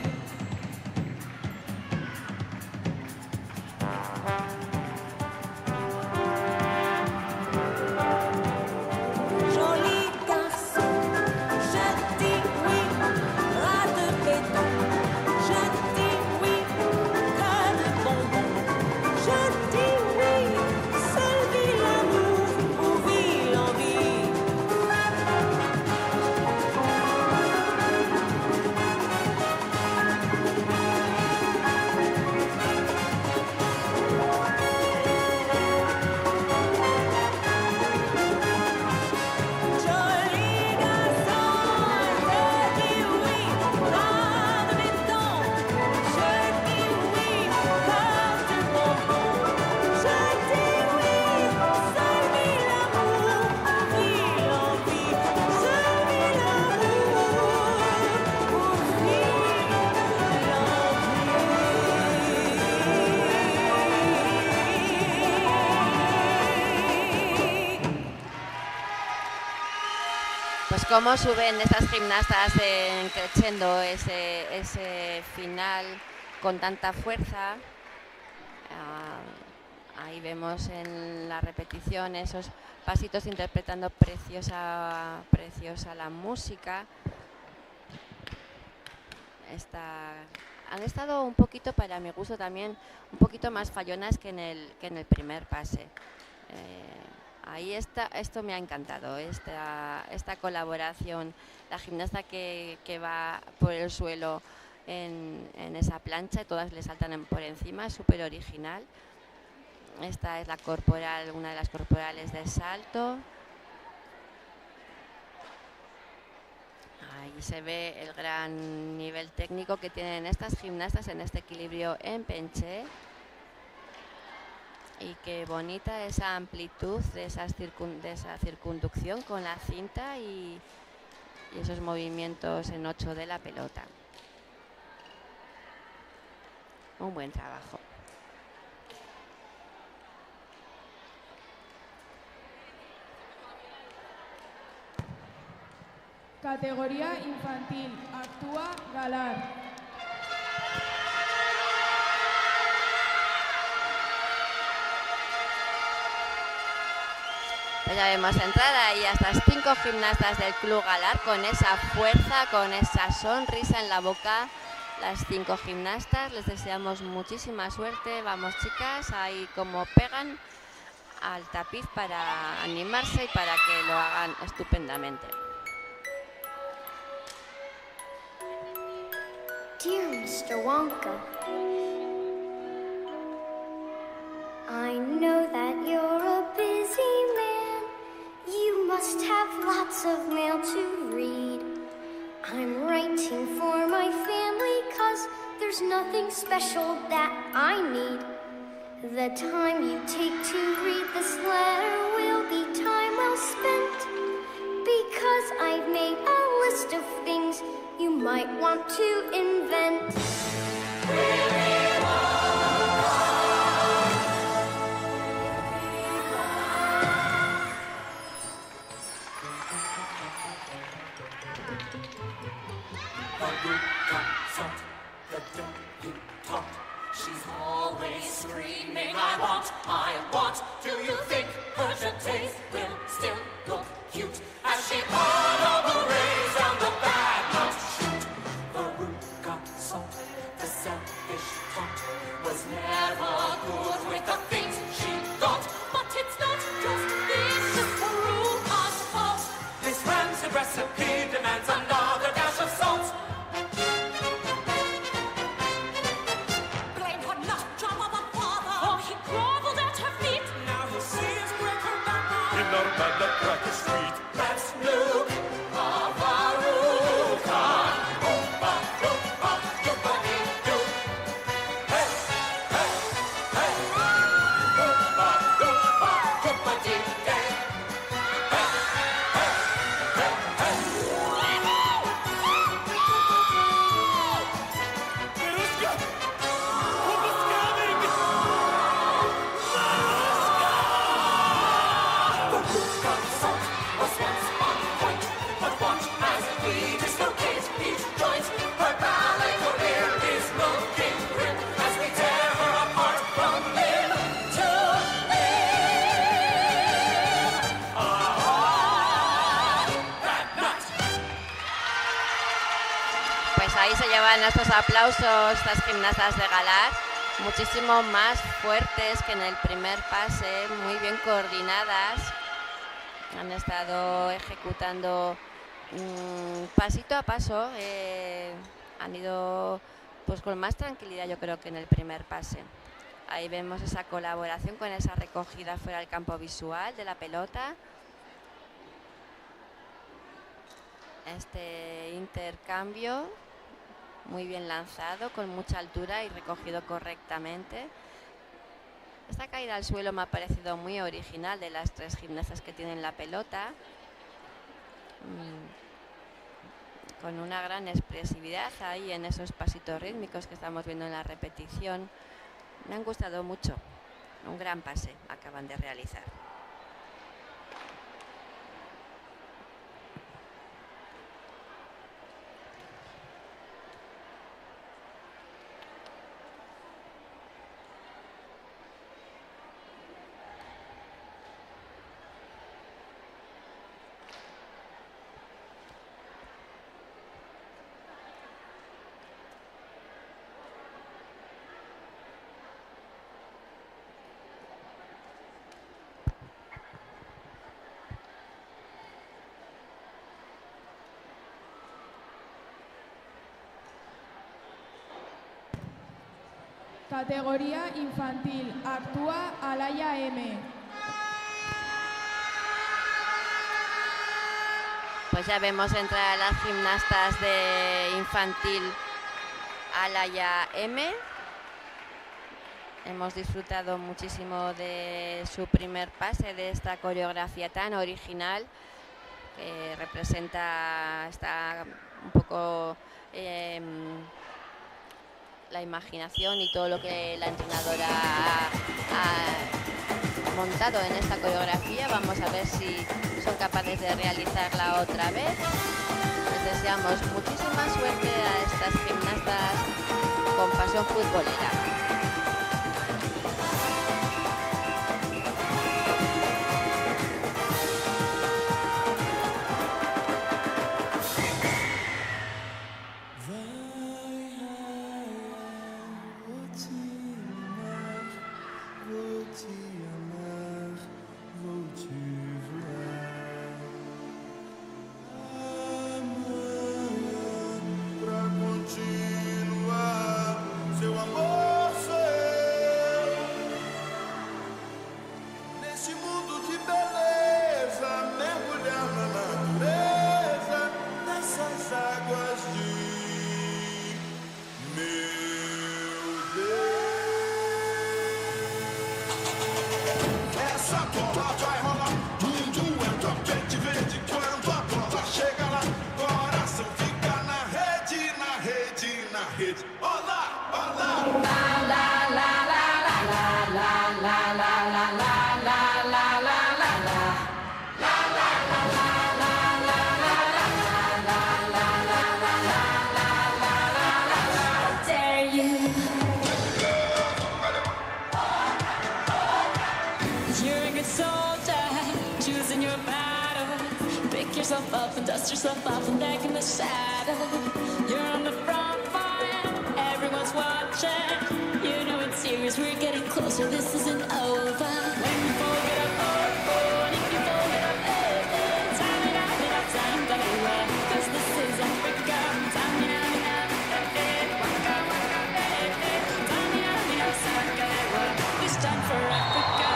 Joli garçon, je dis oui, bras de béton, je dis oui, que de bonbons, je dis oui, seul vit l'amour ou vit l'envie. Joli garçon, je dis oui, bras de béton, je dis oui, cœur de bonbon, je dis oui, seul vit l'amour, vit l'envie, seul vit l'amour, vit l'envie. Pues cómo suben estas gimnastas crescendo ese final con tanta fuerza. Ahí vemos en la repetición esos pasitos interpretando preciosa la música. Han estado un poquito, para mi gusto también, un poquito más fallonas que en el primer pase. Ahí esto me ha encantado, esta colaboración, la gimnasta que va por el suelo en esa plancha, todas le saltan por encima, es súper original. Esta es la corporal, una de las corporales de salto. Ahí se ve el gran nivel técnico que tienen estas gimnastas en este equilibrio en penché. Y qué bonita esa amplitud de esa circunducción con la cinta y esos movimientos en 8 de la pelota. Un buen trabajo. Categoría infantil. Actúa Galar. Pues ya vemos entrar ahí a estas 5 gimnastas del Club Galar con esa fuerza, con esa sonrisa en la boca. Las 5 gimnastas, les deseamos muchísima suerte. Vamos, chicas, ahí como pegan al tapiz para animarse y para que lo hagan estupendamente. Dear Mr. Wonka, I know that you're a busy man. You must have lots of mail to read. I'm writing for my family 'cause there's nothing special that I need. The time you take to read this letter will be time well spent, because I've made a list of things you might want to invent. She's always screaming, I want. Do you think her taste will still look cute as she rays down the bad not shoot? The root got salt, the selfish taunt was never good with the things she thought. But it's not just vicious Veruca's fault. This rancid recipe demands another dash of salt. Blame her nut job of a father, oh, he groveled at her feet. Now he sees break her back. In our bad luck, crack the street. Let's nuke Veruca. Oompa, loompa, doompa-dee-doo. Hey, hey, hey. Oompa, loompa, doompa-dee-day. Hey, hey, hey, hey. Veruca! Veruca's salt was once on point, but watch as we dislocate each joint. Her ballet career is looking grim as we tear her apart from limb to limb. Ah, that nut! Pues ahí se llevan estos aplausos estas gimnastas de Galar, muchísimo más fuertes que en el primer pase, muy bien coordinadas. Han estado ejecutando pasito a paso, han ido pues con más tranquilidad, yo creo, que en el primer pase. Ahí vemos esa colaboración con esa recogida fuera del campo visual de la pelota. Este intercambio muy bien lanzado, con mucha altura y recogido correctamente. Esta caída al suelo me ha parecido muy original de las 3 gimnastas que tienen la pelota. Con una gran expresividad ahí en esos pasitos rítmicos que estamos viendo en la repetición. Me han gustado mucho. Un gran pase acaban de realizar. Categoría infantil, actúa Alaya M. Pues ya vemos entrar a las gimnastas de infantil Alaya M. Hemos disfrutado muchísimo de su primer pase, de esta coreografía tan original que representa, está un poco la imaginación y todo lo que la entrenadora ha montado en esta coreografía. Vamos a ver si son capaces de realizarla otra vez. Les deseamos muchísima suerte a estas gimnastas con pasión futbolera. dust yourself off and back in the saddle. You're on the front line, everyone's watching. You know it's serious, we're getting closer, this isn't over. When you fold it up, oh, and if you fold it up, time it up, time, baby. 'Cause this is Africa, time it up, waka, waka, time it up, saka, this time for Africa.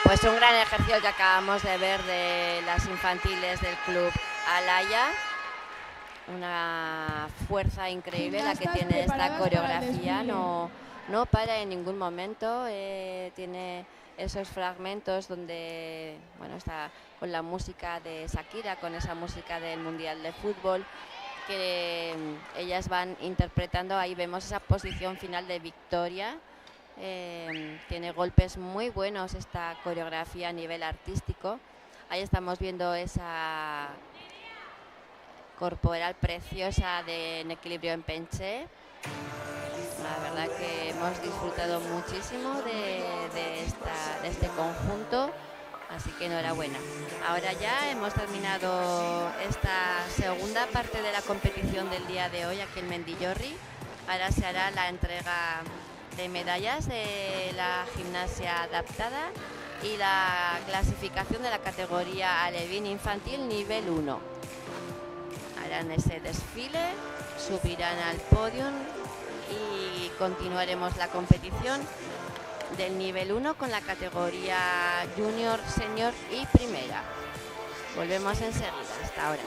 Pues un gran ejercicio que acabamos de ver de las infantiles del club Alaya. Una fuerza increíble la que tiene esta coreografía, no para en ningún momento, tiene esos fragmentos donde bueno, está con la música de Shakira, con esa música del Mundial de Fútbol, que ellas van interpretando. Ahí vemos esa posición final de victoria. Tiene golpes muy buenos esta coreografía a nivel artístico. Ahí estamos viendo esa corporal preciosa en equilibrio en penché. La verdad que hemos disfrutado muchísimo de este conjunto, así que enhorabuena. Ahora ya hemos terminado esta segunda parte de la competición del día de hoy aquí en Mendillorri. Ahora se hará la entrega de medallas de la gimnasia adaptada y la clasificación de la categoría alevín infantil nivel 1. Harán ese desfile, subirán al podium y continuaremos la competición del nivel 1 con la categoría junior, senior y primera. Volvemos enseguida, hasta ahora.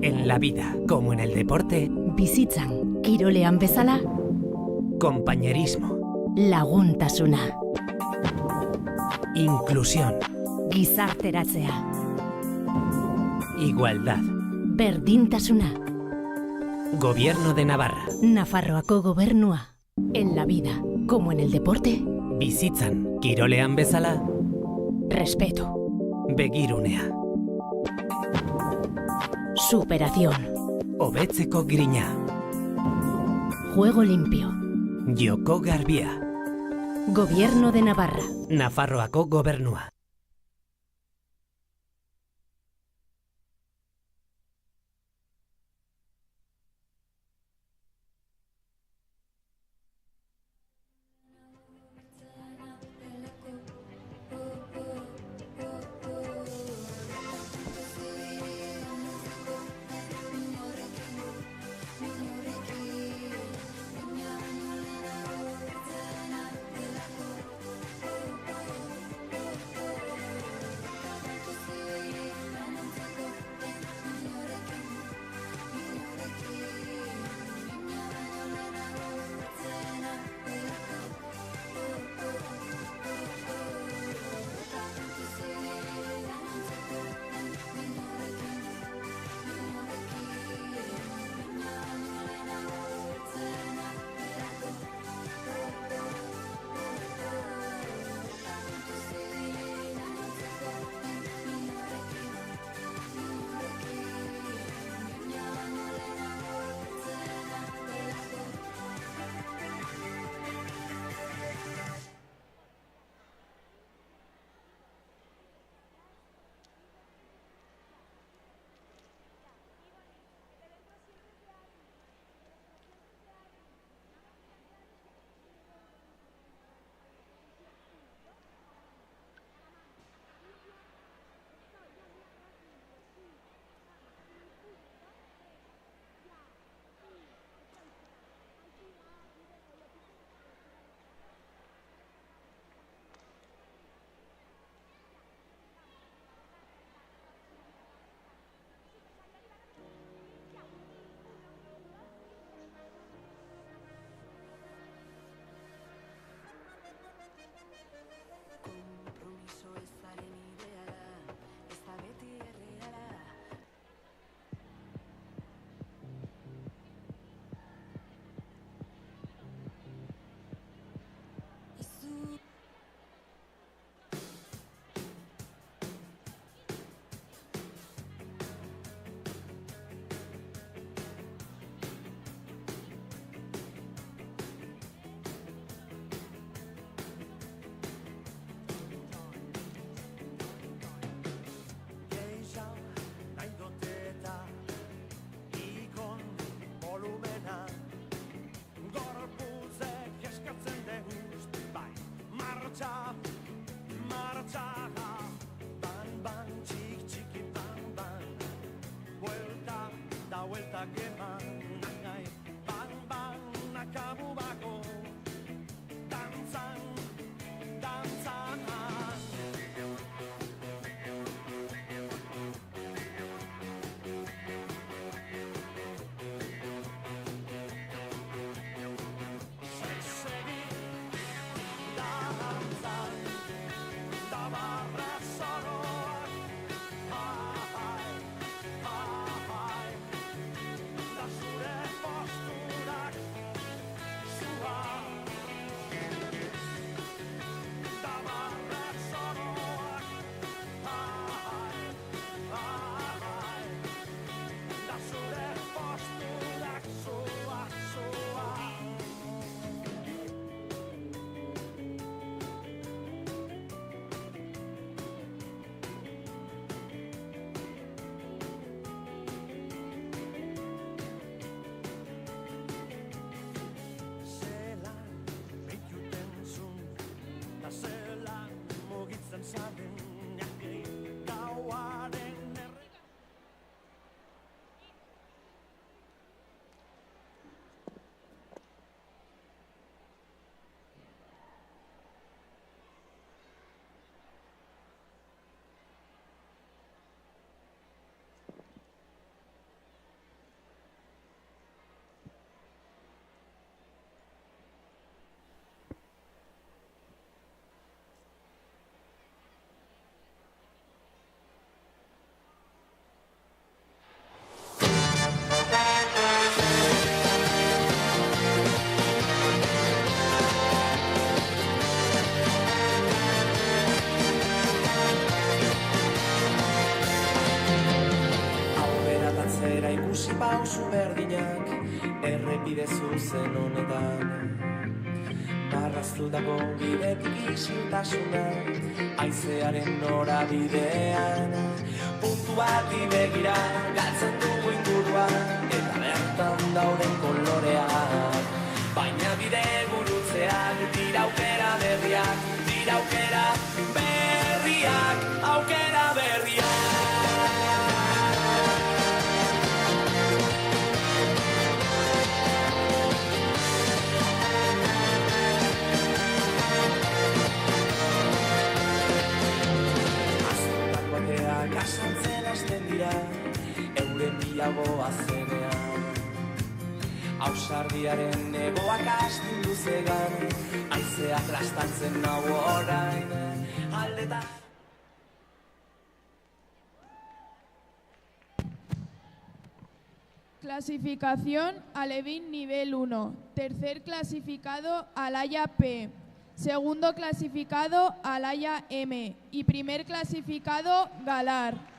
En la vida, como en el deporte, Bizitzan, kirolean bezala, compañerismo, laguntasuna, inclusión, gizarteratzea, igualdad. berdintasuna, Gobierno de Navarra. Nafarroako gobernua. En la vida, como en el deporte, Bizitzan, kirolean bezala, respeto, begirunea. superación, Hobetzeko grina. juego limpio, Joko garbia. gobierno de Navarra. Nafarroako gobernua. ikusi pausu berdinak errepide zuzen honetan. Marraztutako bidetik isiltasuna haizearen norabidean. Puntu bati begira galtzen dugu ingurua eta bertan dauden koloreak. Baina bide gurutzeak dira aukera berriak, dira aukera berriak, aukera berriak. Gasantzen hasten dira, euren biagoa zenean. Ausardiaren egoak astindu zegan, haizeak lastantzen nau orain, aldeta. Clasificación Alevín nivel 1. Tercer clasificado Alaya P. Segundo clasificado Alaya M. Y primer clasificado Galar.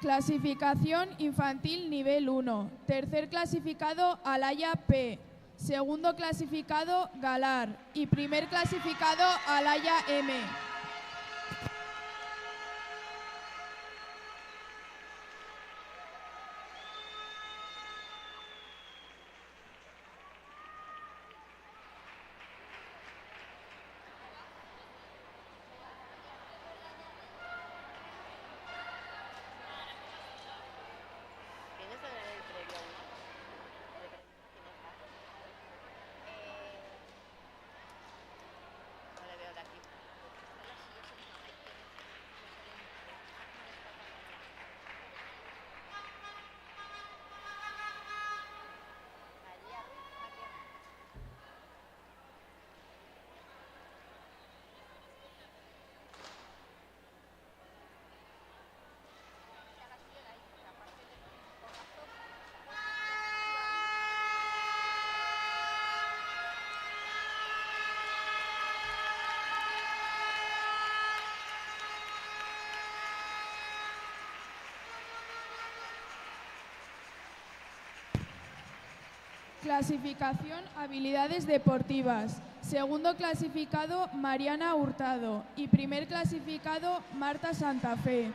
Clasificación infantil nivel 1. Tercer clasificado Alaya P. Segundo clasificado Galar. Y primer clasificado Alaya M. Clasificación habilidades deportivas. Segundo clasificado Mariana Hurtado y primer clasificado Marta Santa Fe.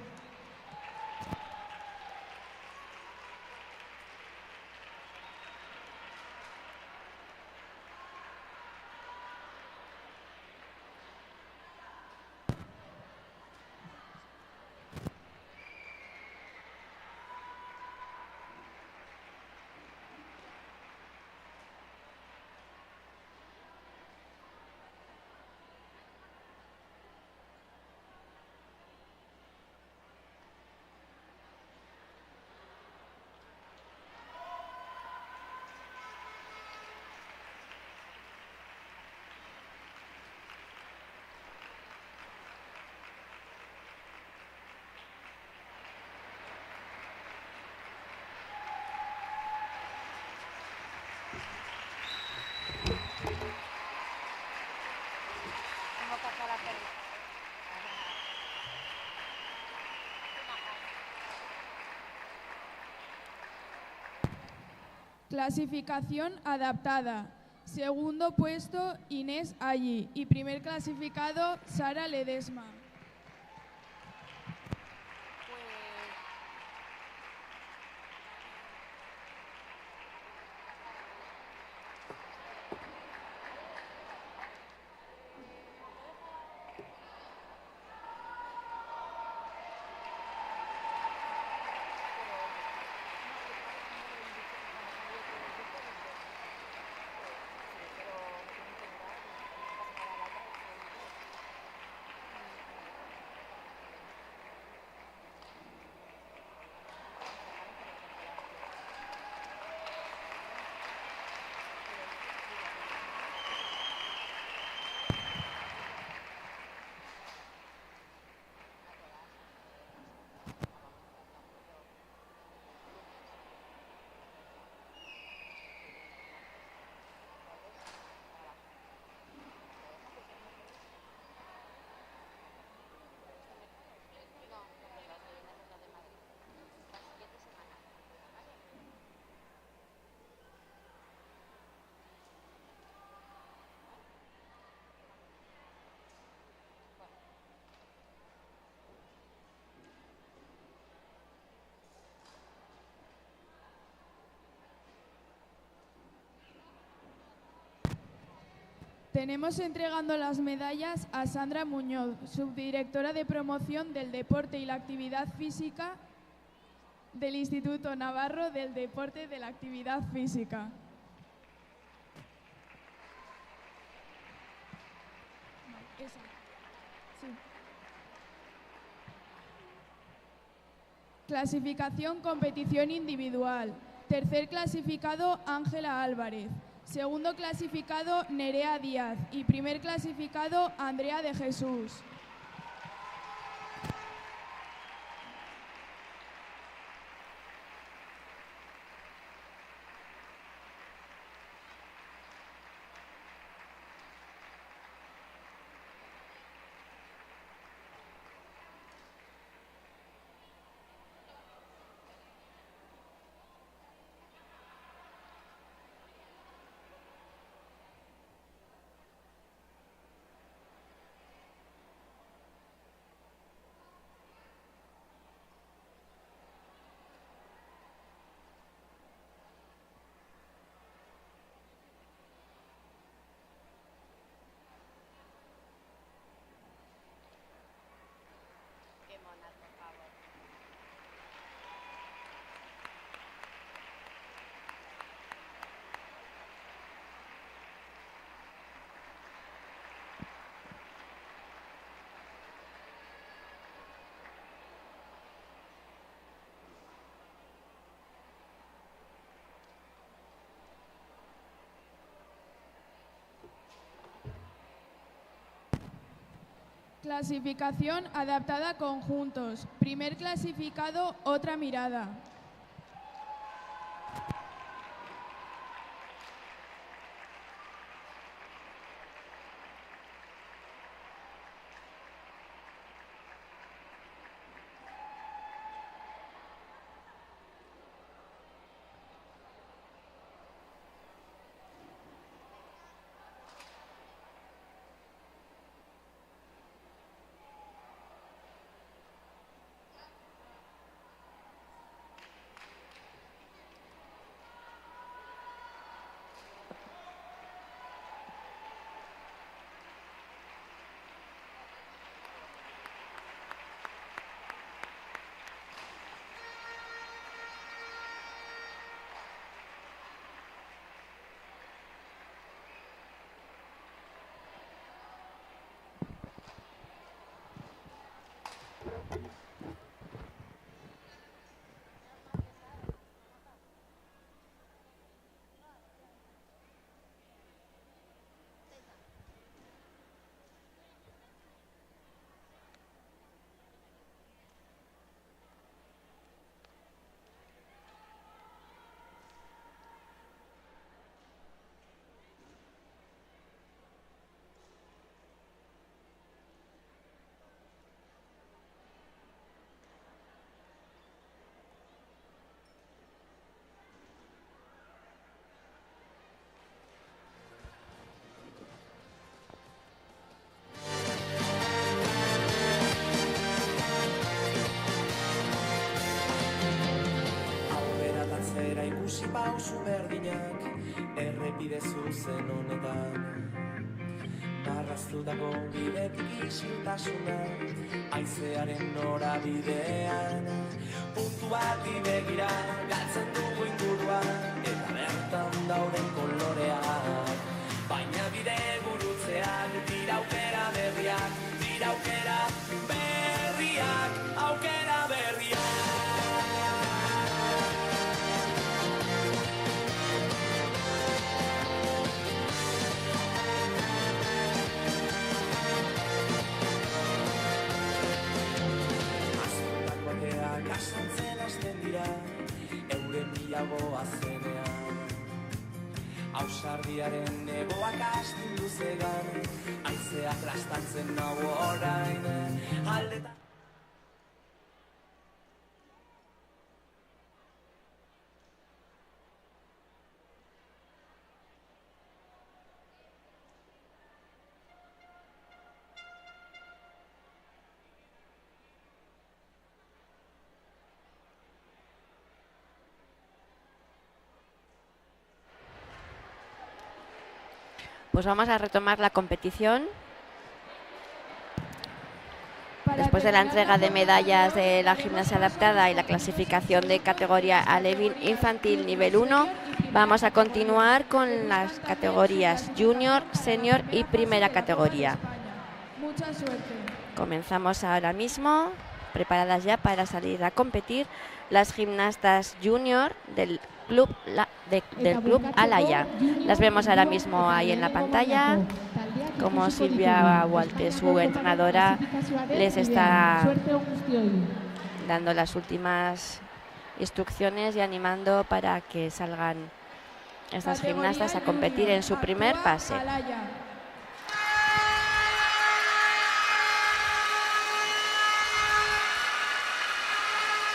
Clasificación adaptada. Segundo puesto, Inés Allí. Y primer clasificado, Sara Ledesma. Tenemos entregando las medallas a Sandra Muñoz, subdirectora de promoción del deporte y la actividad física del Instituto Navarro del Deporte y de la Actividad Física. Clasificación competición individual. Tercer clasificado, Ángela Álvarez. Segundo clasificado, Nerea Díaz. Y primer clasificado, Andrea de Jesús. Clasificación adaptada a conjuntos. Primer clasificado, Otra Mirada. Jausi pausu berdinak errepide zuzen honetan. Marraztutako bidetik isiltasuna haizearen norabidean. Puntu bati begira galtzen dugu ingurua eta bertan dauden koloreak. Baina bide gurutzeak dira aukera berriak, dira aukera berriak, aukera berriak. Asantzen hasten dira, euren bilago azenean. Ausardiaren egoak astindu zegan, haizeak lastantzen nau orain. Aldetan Pues vamos a retomar la competición. Después de la entrega de medallas de la gimnasia adaptada y la clasificación de categoría alevín infantil nivel 1, vamos a continuar con las categorías junior, senior y primera categoría. Mucha suerte. Comenzamos ahora mismo, preparadas ya para salir a competir las gimnastas junior del club Alaya. Las vemos ahora mismo ahí en la pantalla, como Silvia Walter, su entrenadora, les está dando las últimas instrucciones y animando para que salgan estas gimnastas a competir en su primer pase.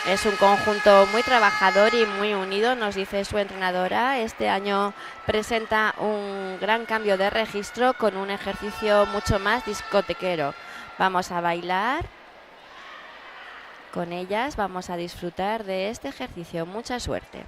Es un conjunto muy trabajador y muy unido, nos dice su entrenadora. Este año presenta un gran cambio de registro con un ejercicio mucho más discotequero. Vamos a bailar con ellas, vamos a disfrutar de este ejercicio. Mucha suerte.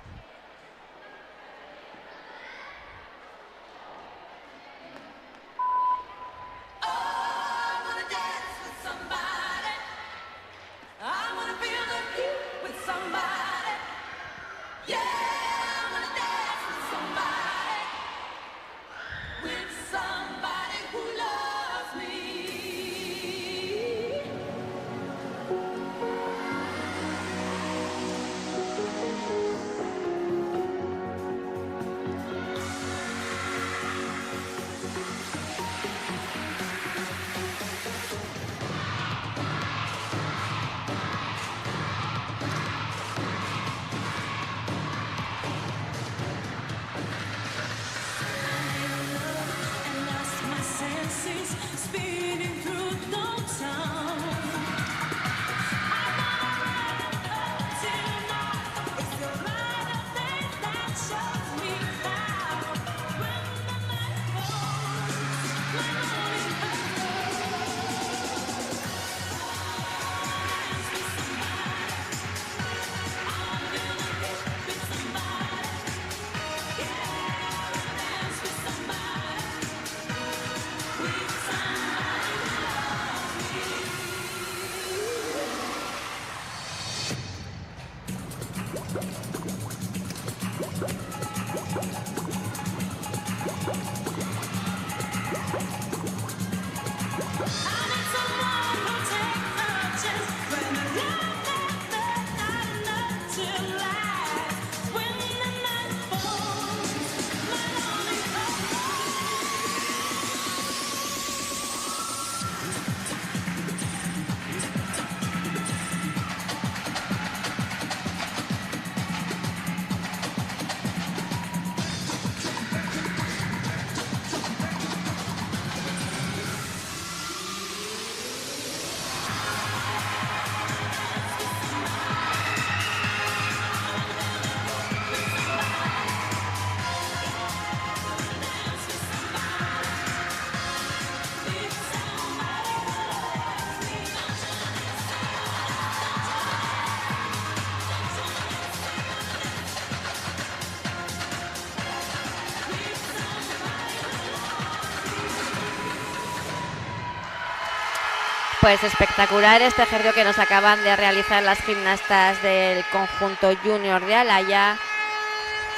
Pues espectacular este ejercicio que nos acaban de realizar las gimnastas del conjunto junior de Alaya.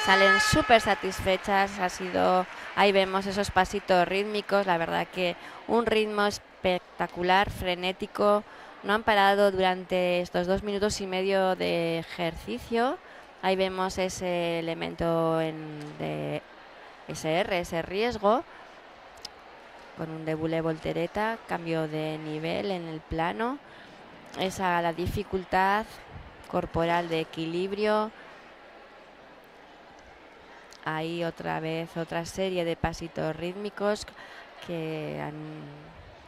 Salen súper satisfechas, ahí vemos esos pasitos rítmicos, la verdad que un ritmo espectacular, frenético. No han parado durante estos 2 minutos y medio de ejercicio. Ahí vemos ese elemento de SR, ese riesgo, con un déboulé voltereta, cambio de nivel en el plano, la dificultad corporal de equilibrio. Ahí otra vez otra serie de pasitos rítmicos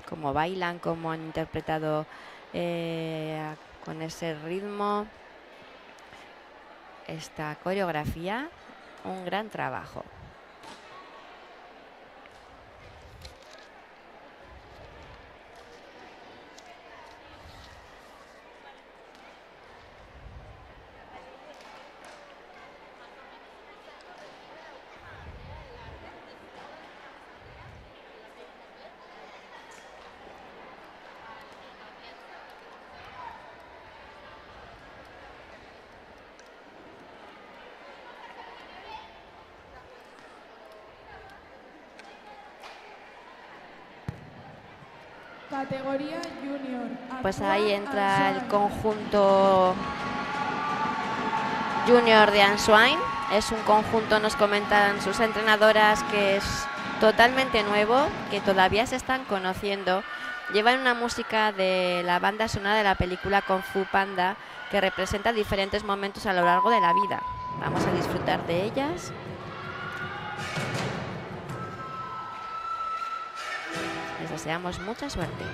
como bailan, como han interpretado con ese ritmo esta coreografía. Un gran trabajo. Categoría junior. Pues ahí entra el conjunto junior de Answain. Es un conjunto, nos comentan sus entrenadoras, que es totalmente nuevo, que todavía se están conociendo. Llevan una música de la banda sonora de la película Kung Fu Panda, que representa diferentes momentos a lo largo de la vida. Vamos a disfrutar de ellas. Les deseamos mucha suerte.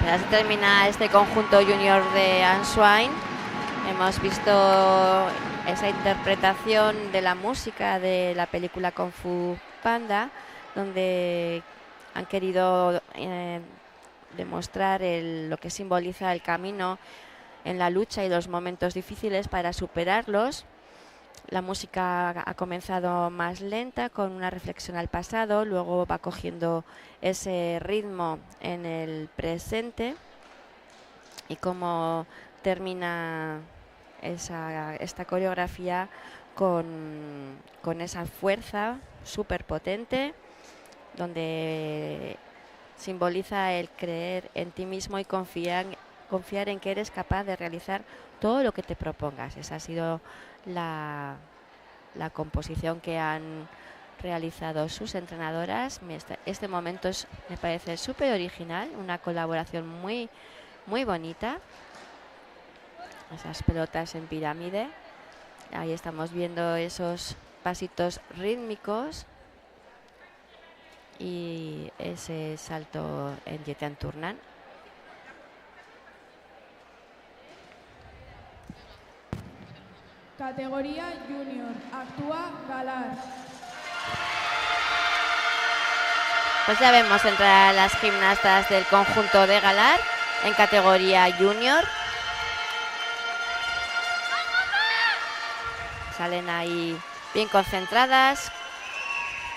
Así termina este conjunto junior de Answain. Hemos visto esa interpretación de la música de la película Kung Fu Panda, donde han querido demostrar lo que simboliza el camino en la lucha y los momentos difíciles para superarlos. La música ha comenzado más lenta, con una reflexión al pasado, luego va cogiendo ese ritmo en el presente, y cómo termina esta coreografía con esa fuerza súper potente, donde simboliza el creer en ti mismo y confiar en que eres capaz de realizar todo lo que te propongas. Esa ha sido la composición que han realizado sus entrenadoras. Este momento me parece súper original, una colaboración muy, muy bonita. Esas pelotas en pirámide. Ahí estamos viendo esos pasitos rítmicos y ese salto en Yetan Turnan. Categoría Junior. Actúa Galar. Pues ya vemos entrar a las gimnastas del conjunto de Galar en categoría Junior. Salen ahí bien concentradas,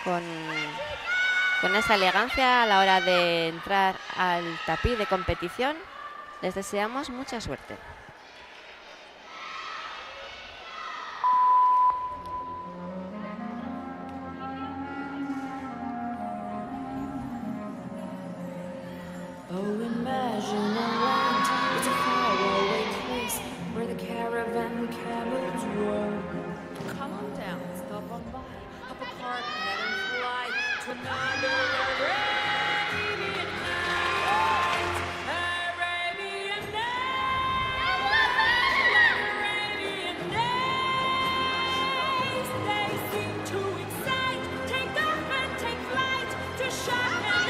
con esa elegancia a la hora de entrar al tapiz de competición. Les deseamos mucha suerte. Oh, imagine a land, it's a faraway place where the caravan camels roam. Come on down, stop on by, hop a cart, head and fly to another Arabian night. Arabian night, Arabian days. They seem to excite, take off and take flight to shine and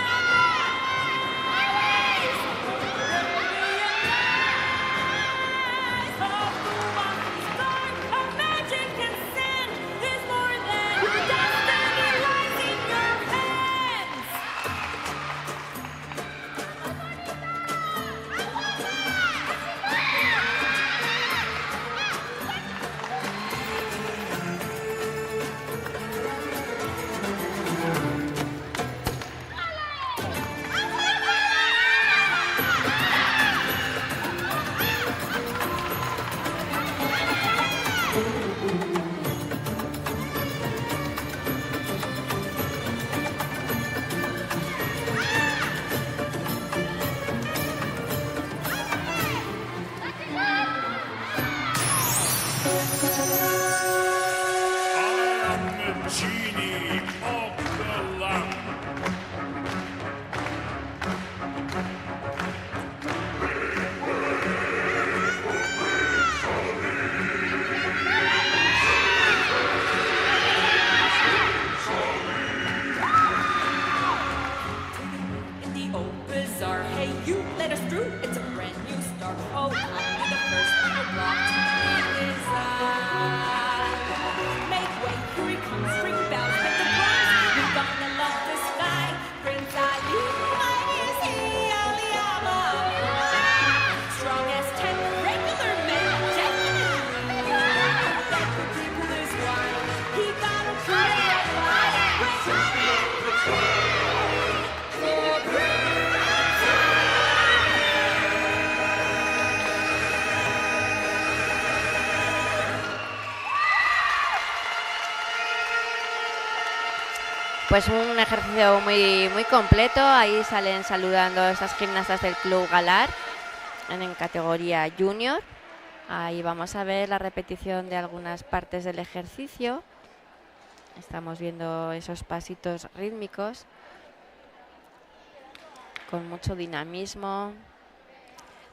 Pues un ejercicio muy, muy completo. Ahí salen saludando a estas gimnastas del Club Galar en categoría Junior. Ahí vamos a ver la repetición de algunas partes del ejercicio. Estamos viendo esos pasitos rítmicos con mucho dinamismo.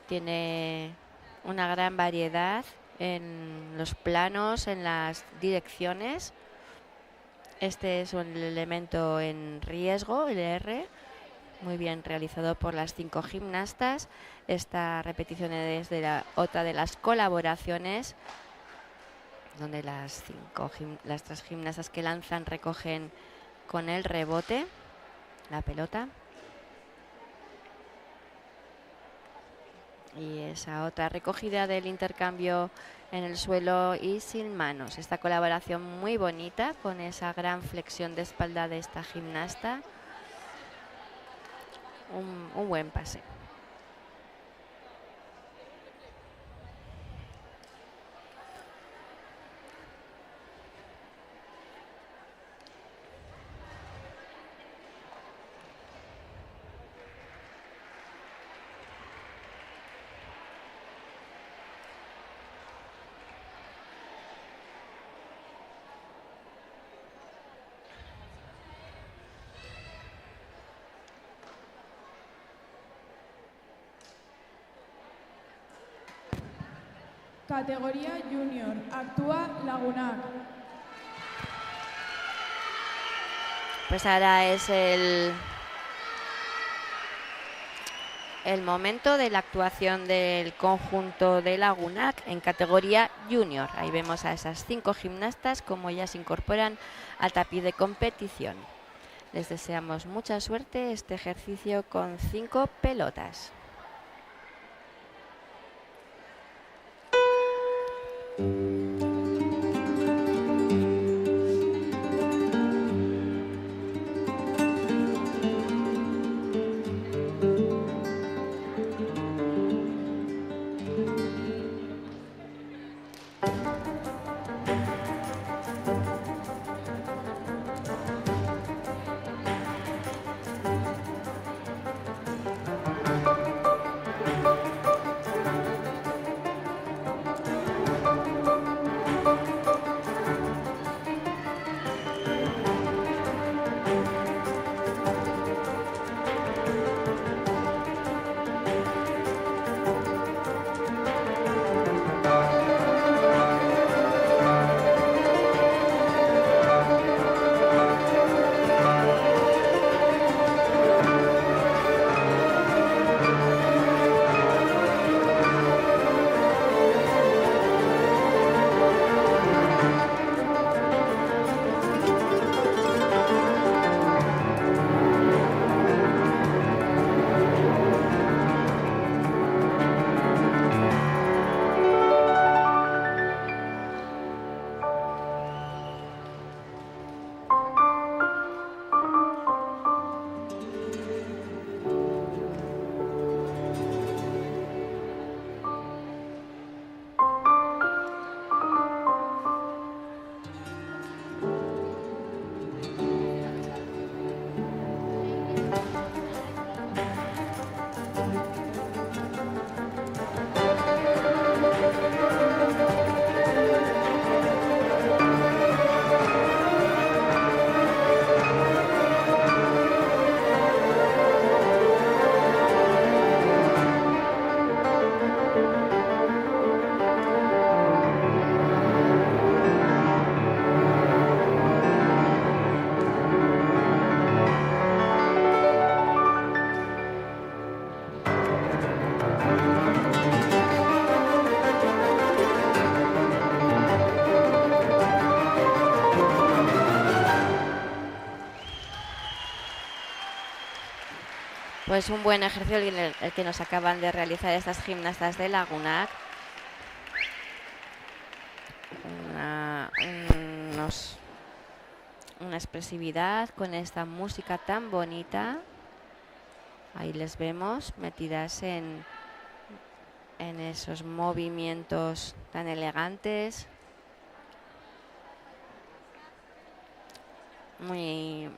Tiene una gran variedad en los planos, en las direcciones. Este es un elemento en riesgo, el R, muy bien realizado por las 5 gimnastas. Esta repetición es de otra de las colaboraciones, donde las 3 gimnastas que lanzan recogen con el rebote la pelota. Y esa otra recogida del intercambio en el suelo y sin manos. Esta colaboración muy bonita con esa gran flexión de espalda de esta gimnasta. Un buen pase. Categoría Junior. Actúa Lagunac. Pues ahora es el momento de la actuación del conjunto de Lagunac en categoría Junior. Ahí vemos a esas 5 gimnastas como ya se incorporan al tapiz de competición. Les deseamos mucha suerte este ejercicio con 5 pelotas. Pues un buen ejercicio el que nos acaban de realizar estas gimnastas de Lagunac. Una expresividad con esta música tan bonita. Ahí les vemos metidas en esos movimientos tan elegantes. Muy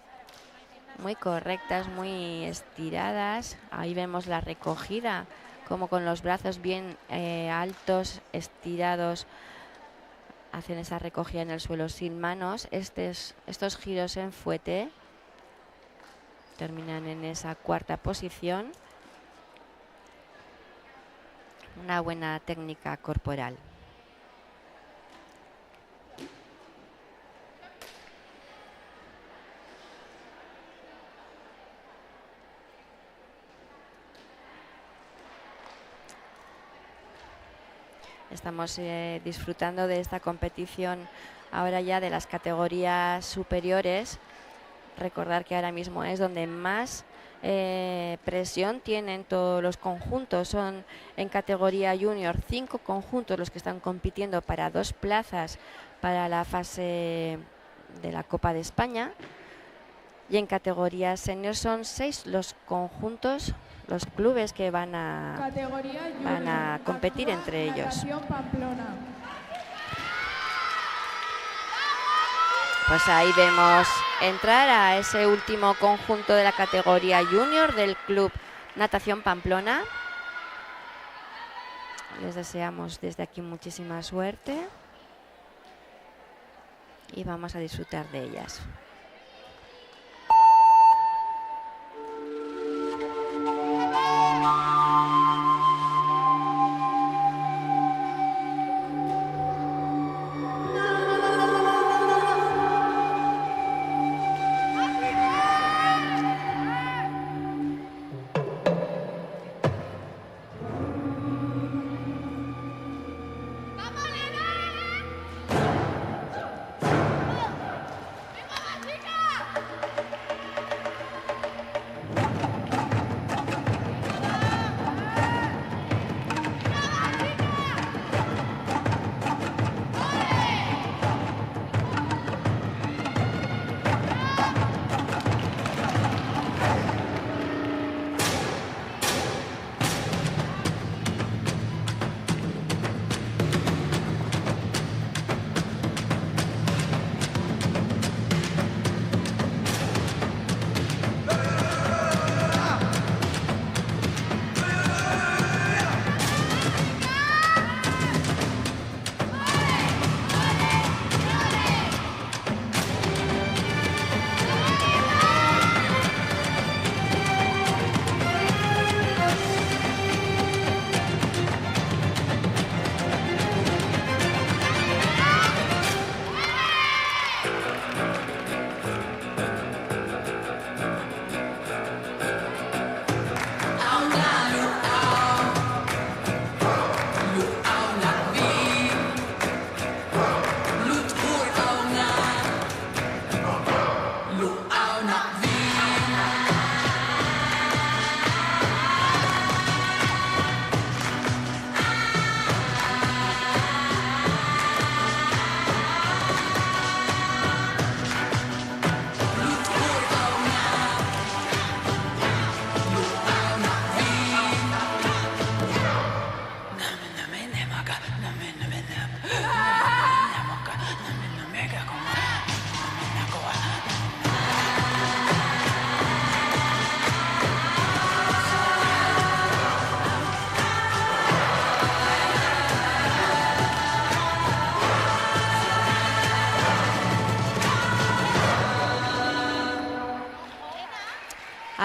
correctas, muy estiradas. Ahí vemos la recogida, como con los brazos bien altos, estirados, hacen esa recogida en el suelo sin manos. Estos giros en fuete terminan en esa cuarta posición. Una buena técnica corporal. Estamos disfrutando de esta competición ahora ya de las categorías superiores. Recordar que ahora mismo es donde más presión tienen todos los conjuntos. Son en categoría junior 5 conjuntos los que están compitiendo para 2 plazas para la fase de la Copa de España. Y en categoría senior son 6 los conjuntos, los clubes que van a competir entre ellos. Pues ahí vemos entrar a ese último conjunto de la categoría junior del Club Natación Pamplona. Les deseamos desde aquí muchísima suerte y vamos a disfrutar de ellas.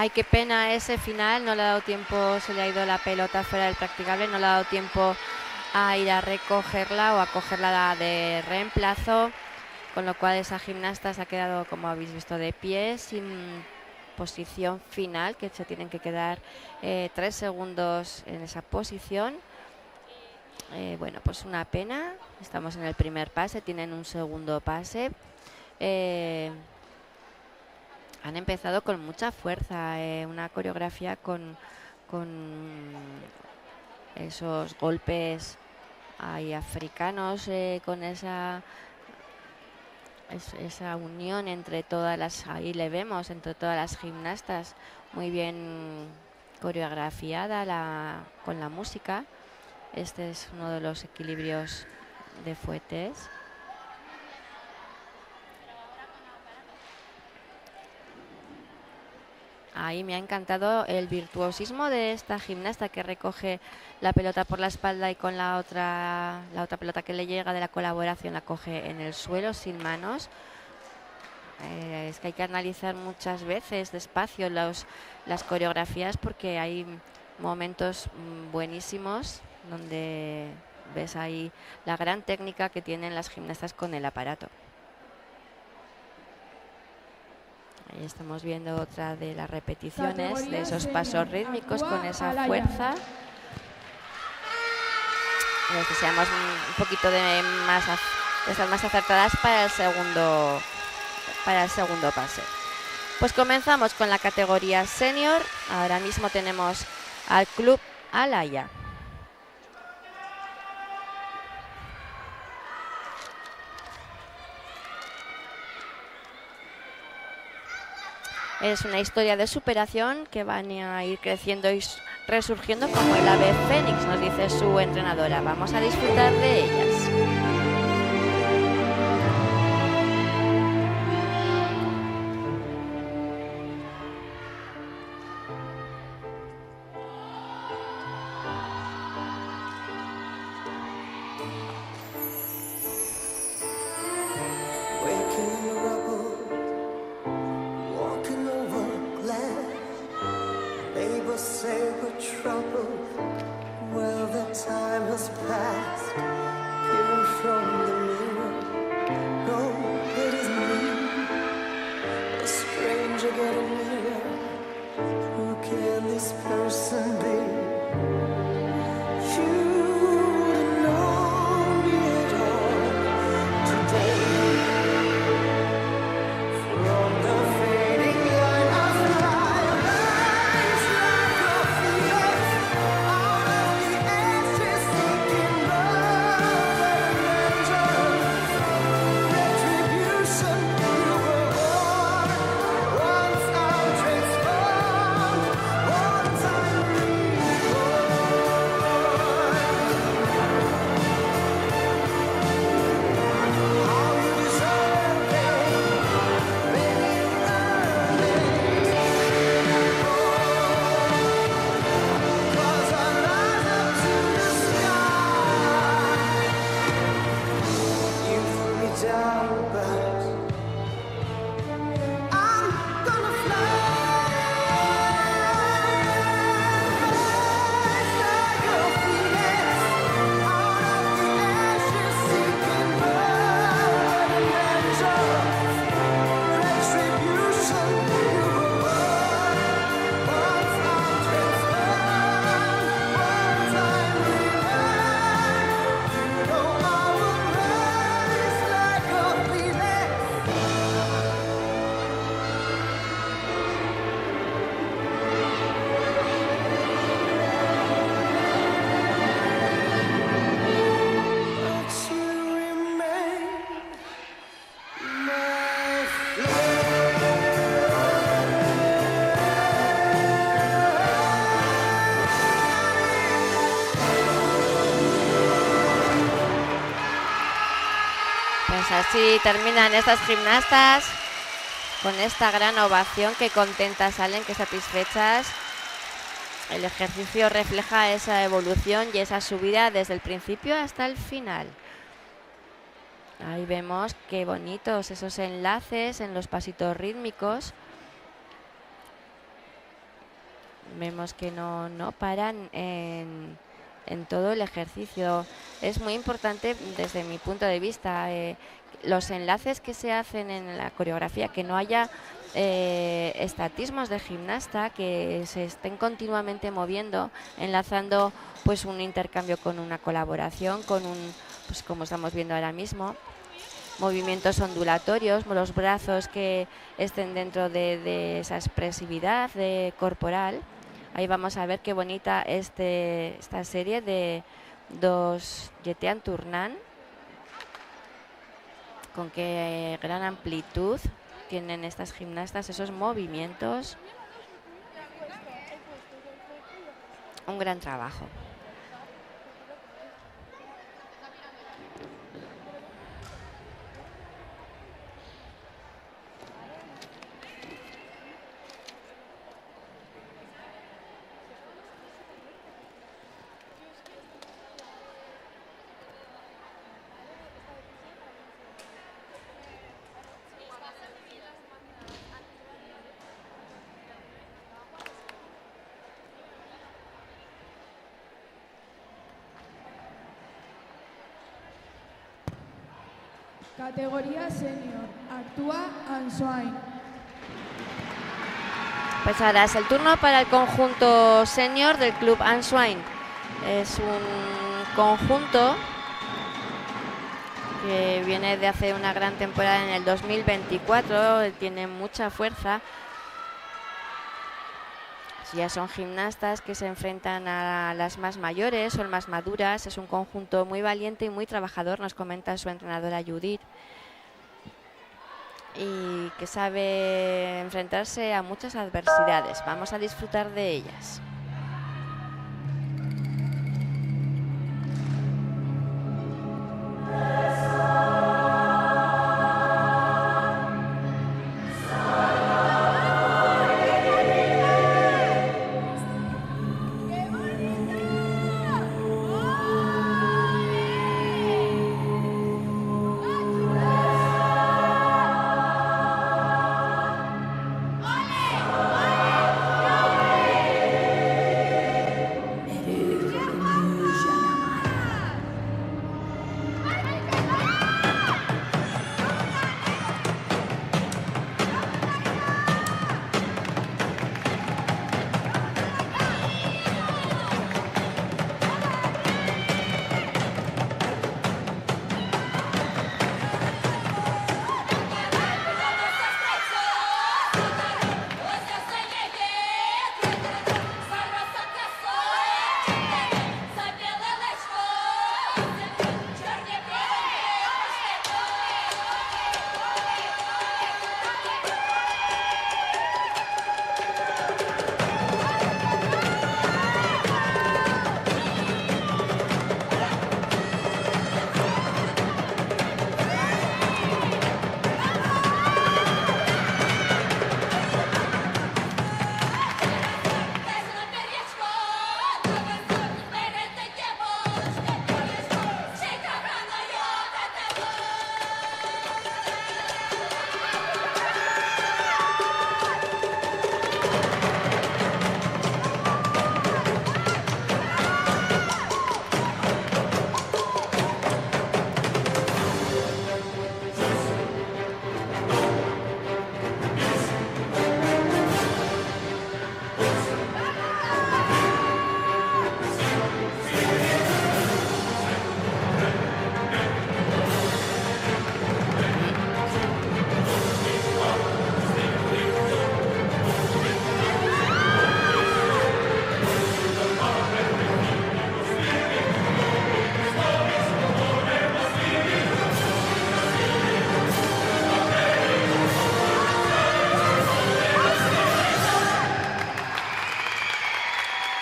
Ay, qué pena ese final, no le ha dado tiempo, se le ha ido la pelota fuera del practicable, no le ha dado tiempo a ir a recogerla o a cogerla de reemplazo, con lo cual esa gimnasta se ha quedado, como habéis visto, de pie, sin posición final, que se tienen que quedar 3 segundos en esa posición. Bueno, pues una pena, estamos en el primer pase, tienen un segundo pase. Han empezado con mucha fuerza, una coreografía con esos golpes ahí africanos, con esa unión entre todas las, ahí le vemos, entre todas las gimnastas, muy bien coreografiada con la música. Este es uno de los equilibrios de Fuetes. Ahí me ha encantado el virtuosismo de esta gimnasta que recoge la pelota por la espalda y con la otra pelota que le llega de la colaboración la coge en el suelo sin manos. Es que hay que analizar muchas veces despacio las coreografías, porque hay momentos buenísimos donde ves ahí la gran técnica que tienen las gimnastas con el aparato. Ahí estamos viendo otra de las repeticiones de esos pasos rítmicos con esa fuerza. Les deseamos un poquito de estar más acertadas para el segundo pase. Pues comenzamos con la categoría senior. Ahora mismo tenemos al Club Alaya. Es una historia de superación que van a ir creciendo y resurgiendo como el ave fénix, nos dice su entrenadora. Vamos a disfrutar de ellas. Así terminan estas gimnastas con esta gran ovación. Qué contentas salen, qué satisfechas. El ejercicio refleja esa evolución y esa subida desde el principio hasta el final. Ahí vemos qué bonitos esos enlaces en los pasitos rítmicos. Vemos que no paran en todo el ejercicio. Es muy importante desde mi punto de vista los enlaces que se hacen en la coreografía, que no haya estatismos de gimnasta, que se estén continuamente moviendo, enlazando pues un intercambio con una colaboración, con un, pues como estamos viendo ahora mismo, movimientos ondulatorios, los brazos que estén dentro de esa expresividad corporal. Ahí vamos a ver qué bonita esta serie de dos jetean tournant, con qué gran amplitud tienen estas gimnastas, esos movimientos. Un gran trabajo. Categoría senior. Actúa Answain. Pues ahora es el turno para el conjunto senior del Club Answain. Es un conjunto que viene de hacer una gran temporada en el 2024, tiene mucha fuerza. Ya son gimnastas que se enfrentan a las más mayores o más maduras. Es un conjunto muy valiente y muy trabajador, nos comenta su entrenadora Judith, y que sabe enfrentarse a muchas adversidades. Vamos a disfrutar de ellas.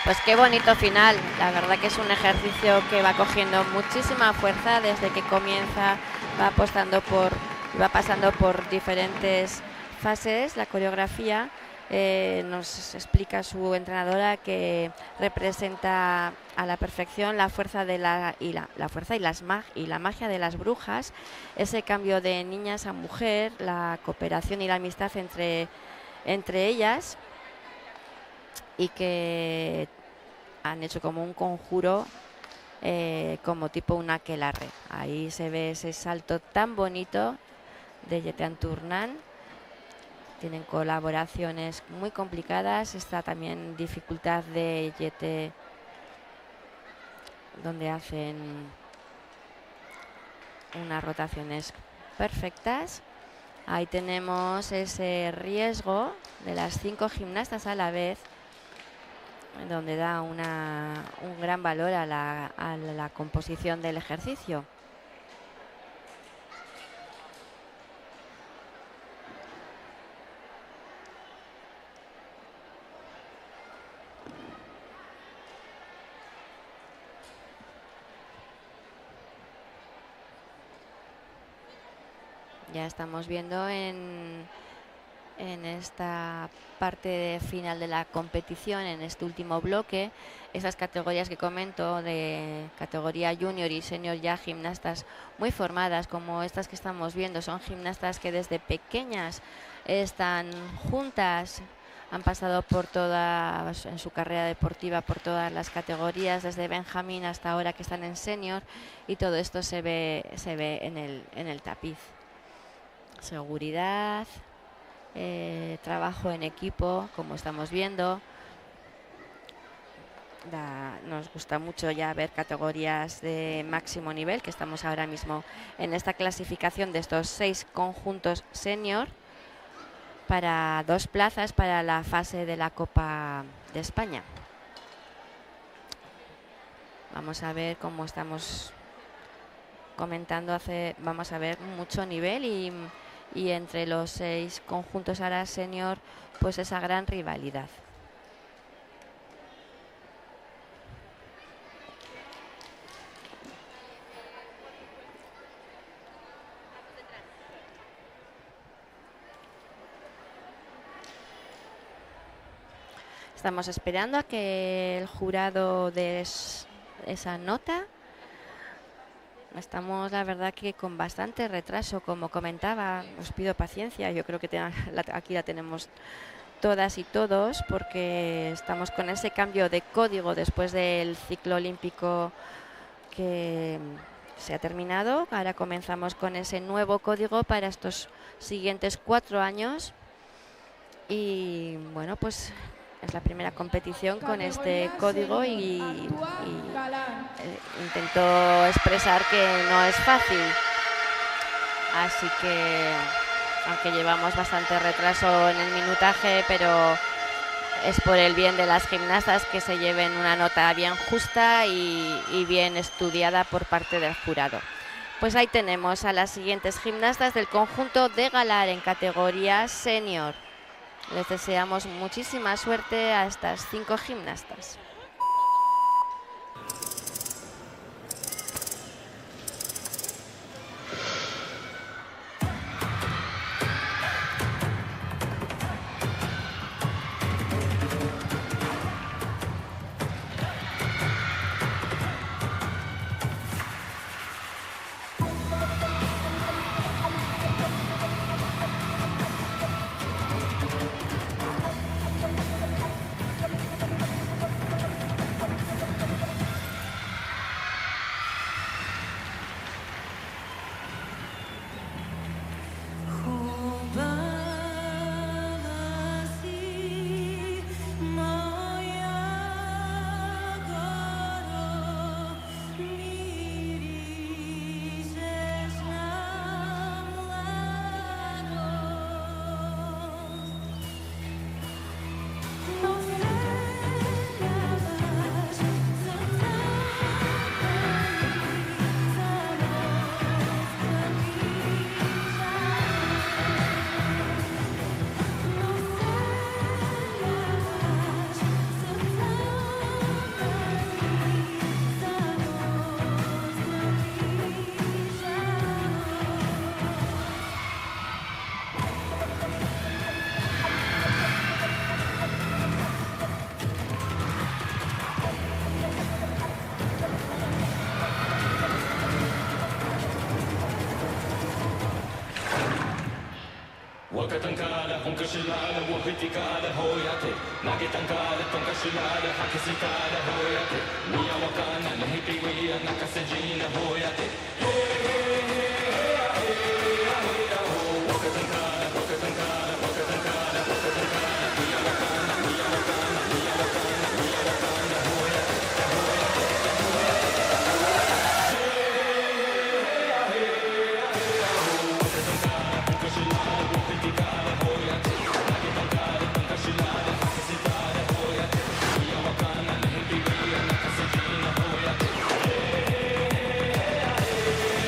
Pues qué bonito final, la verdad que es un ejercicio que va cogiendo muchísima fuerza desde que comienza, va pasando por diferentes fases la coreografía. Nos explica su entrenadora que representa a la perfección la fuerza y la magia de las brujas, ese cambio de niñas a mujer, la cooperación y la amistad entre ellas. y que han hecho como un conjuro como tipo un aquelarre. Ahí se ve ese salto tan bonito de Yetean Tournant. Tienen colaboraciones muy complicadas. Está también dificultad de Yete, donde hacen unas rotaciones perfectas. Ahí tenemos ese riesgo de las 5 gimnastas a la vez, donde da un gran valor a la composición del ejercicio. Ya estamos viendo en esta parte final de la competición, en este último bloque, esas categorías que comento de categoría junior y senior, ya gimnastas muy formadas como estas que estamos viendo. Son gimnastas que desde pequeñas están juntas, han pasado por todas, en su carrera deportiva, por todas las categorías, desde Benjamín hasta ahora que están en senior, y todo esto se ve en el tapiz. Seguridad, trabajo en equipo, como estamos viendo. Nos gusta mucho ya ver categorías de máximo nivel, que estamos ahora mismo en esta clasificación de estos 6 conjuntos senior para 2 plazas para la fase de la Copa de España. Vamos a ver cómo estamos comentando, vamos a ver mucho nivel y entre los 6 conjuntos ahora senior, pues esa gran rivalidad. Estamos esperando a que el jurado dé esa nota. Estamos, la verdad, que con bastante retraso, como comentaba. Os pido paciencia, yo creo que aquí la tenemos todas y todos, porque estamos con ese cambio de código después del ciclo olímpico que se ha terminado. Ahora comenzamos con ese nuevo código para estos siguientes 4 años. Y bueno, pues es la primera competición con este código y intento expresar que no es fácil. Así que, aunque llevamos bastante retraso en el minutaje, pero es por el bien de las gimnastas que se lleven una nota bien justa y bien estudiada por parte del jurado. Pues ahí tenemos a las siguientes gimnastas del conjunto de Galar en categoría senior. Les deseamos muchísima suerte a estas 5 gimnastas. Wakatankara 本格式来了，我会抵抗的后压腿，拿给蛋糕的，本格式来了，哈克西卡的后压腿，你要我干那你黑皮威啊，那个神经的后压腿，嘿嘿嘿嘿呀嘿呀嘿呀吼，我可真卡的，我可真卡的，我可真卡的，我可真卡的，你要我干那，你要我干那，你要我干那，你要我干那后压腿，后压腿，后压腿，后压腿，嘿嘿嘿呀嘿呀嘿呀吼，我可真卡的，本格式来了，我会抵抗的后压腿，拿给蛋糕的，本格式来了，哈克西卡的后压腿，你要我干那，你黑皮威啊，那个神经的后压腿，嘿嘿嘿嘿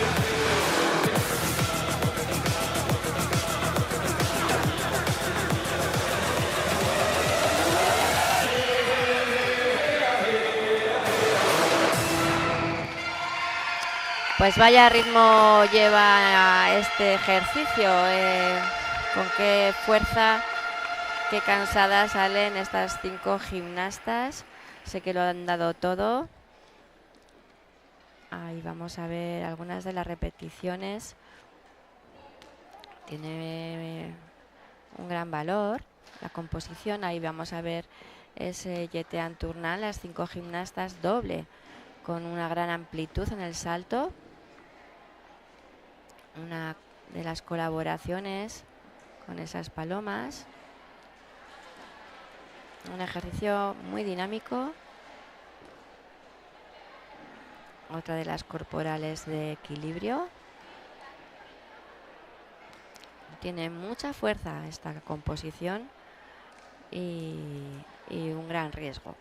呀嘿呀嘿呀吼，我可真卡的，我可真卡的，我可真卡的，我可真卡的，你要我干那，你要我干那，你要我干那，嘿嘿嘿嘿呀嘿呀嘿呀吼。 Pues vaya ritmo lleva este ejercicio, con qué fuerza, qué cansadas salen estas 5 gimnastas. Sé que lo han dado todo. Ahí vamos a ver algunas de las repeticiones. Tiene un gran valor la composición. Ahí vamos a ver ese jeté en tournant, las 5 gimnastas doble, con una gran amplitud en el salto. Una de las colaboraciones con esas palomas. Un ejercicio muy dinámico. Otra de las corporales de equilibrio. Tiene mucha fuerza esta composición y un gran riesgo.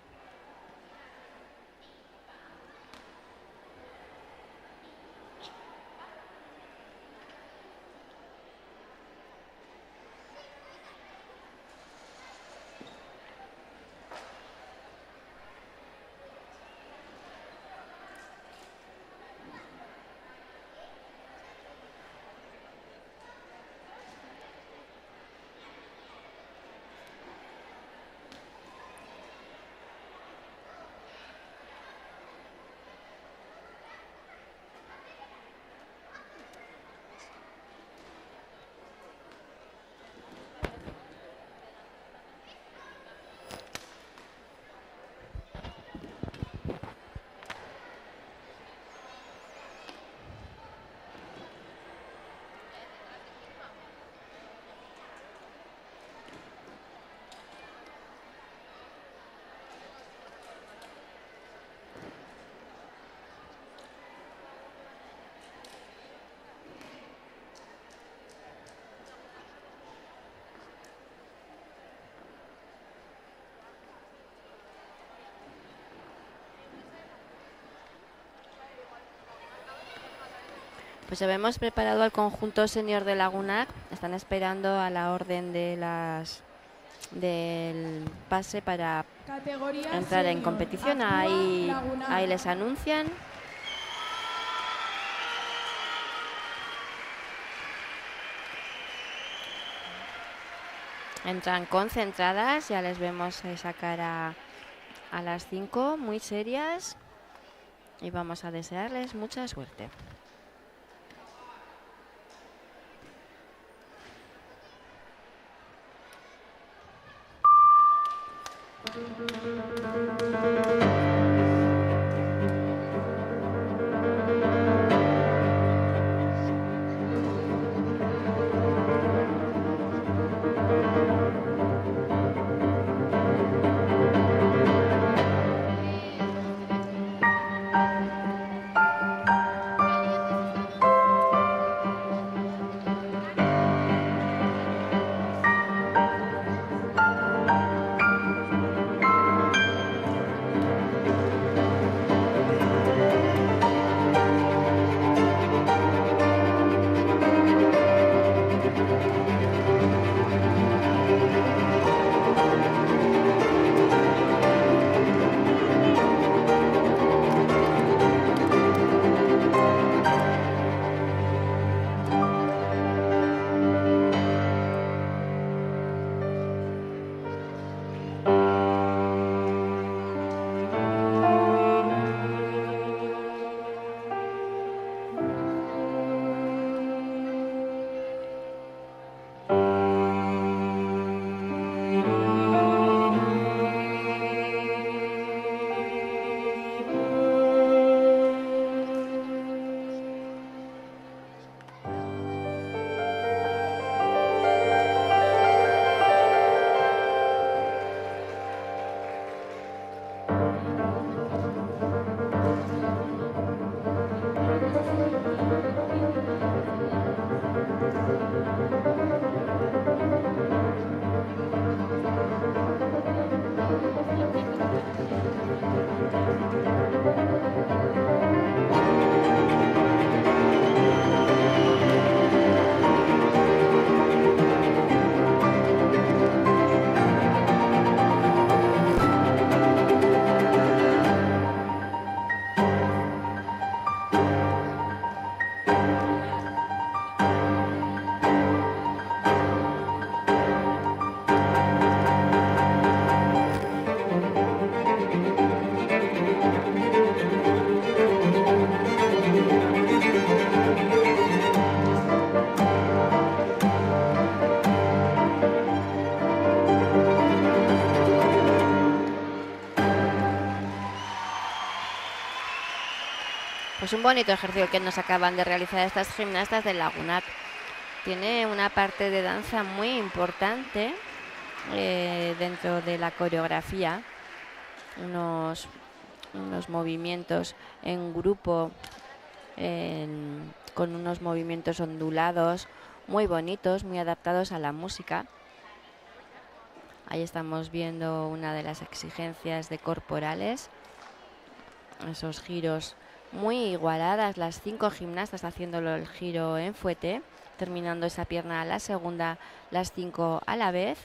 Pues habíamos preparado al conjunto senior de Lagunac. Están esperando a la orden de del pase para Categoría entrar en senior. competición. Actúa Lagunac. Ahí les anuncian. Entran concentradas, ya les vemos sacar a las 5, muy serias. Y vamos a desearles mucha suerte. Pues un bonito ejercicio que nos acaban de realizar estas gimnastas del Lagunac. Tiene una parte de danza muy importante dentro de la coreografía. Unos movimientos en grupo, con unos movimientos ondulados, muy bonitos, muy adaptados a la música. Ahí estamos viendo una de las exigencias de corporales. Esos giros muy igualadas, las 5 gimnastas haciéndolo el giro en fuete, terminando esa pierna a la segunda, las 5 a la vez.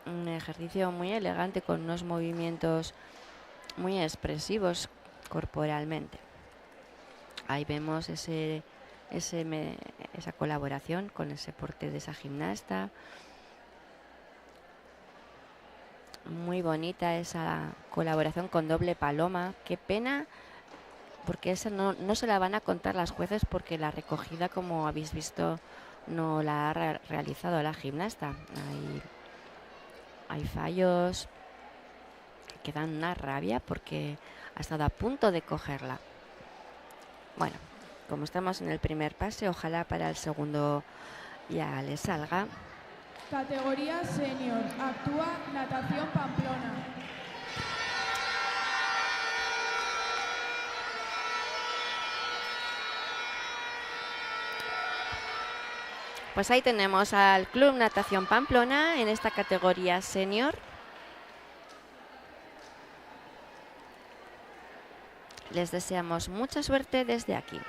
Un ejercicio muy elegante con unos movimientos muy expresivos corporalmente. Ahí vemos esa colaboración con ese porte de esa gimnasta. Muy bonita esa colaboración con doble paloma. Qué pena, porque esa no se la van a contar las jueces, porque la recogida, como habéis visto, no la ha realizado la gimnasta. Hay fallos que dan una rabia porque ha estado a punto de cogerla. Bueno, como estamos en el primer pase, ojalá para el segundo ya le salga. Categoría senior. Actúa Natación Pamplona. Pues ahí tenemos al Club Natación Pamplona en esta categoría senior. Les deseamos mucha suerte desde aquí.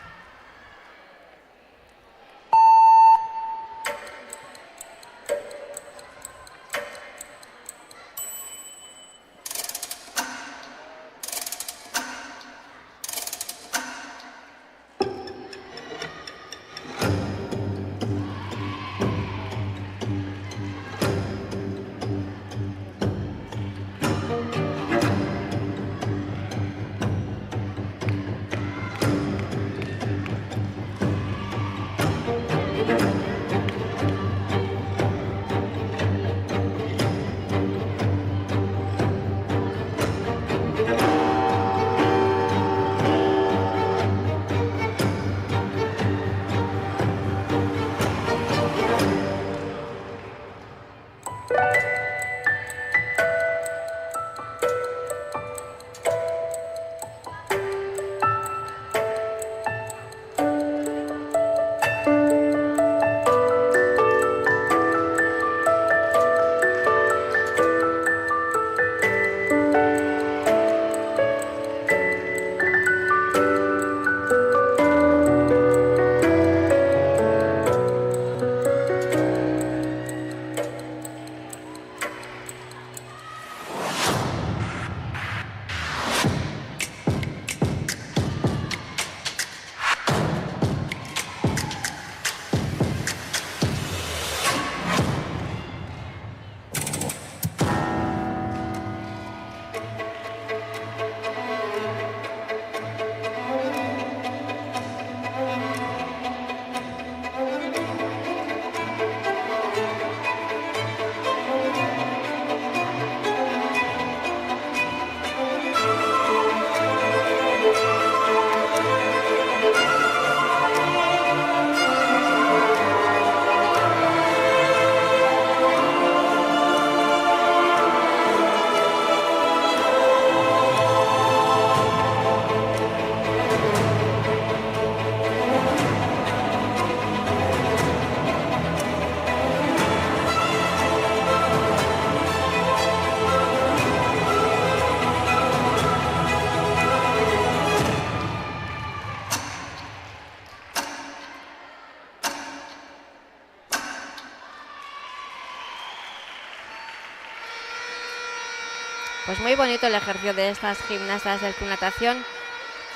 Pues muy bonito el ejercicio de estas gimnastas del Club Natación.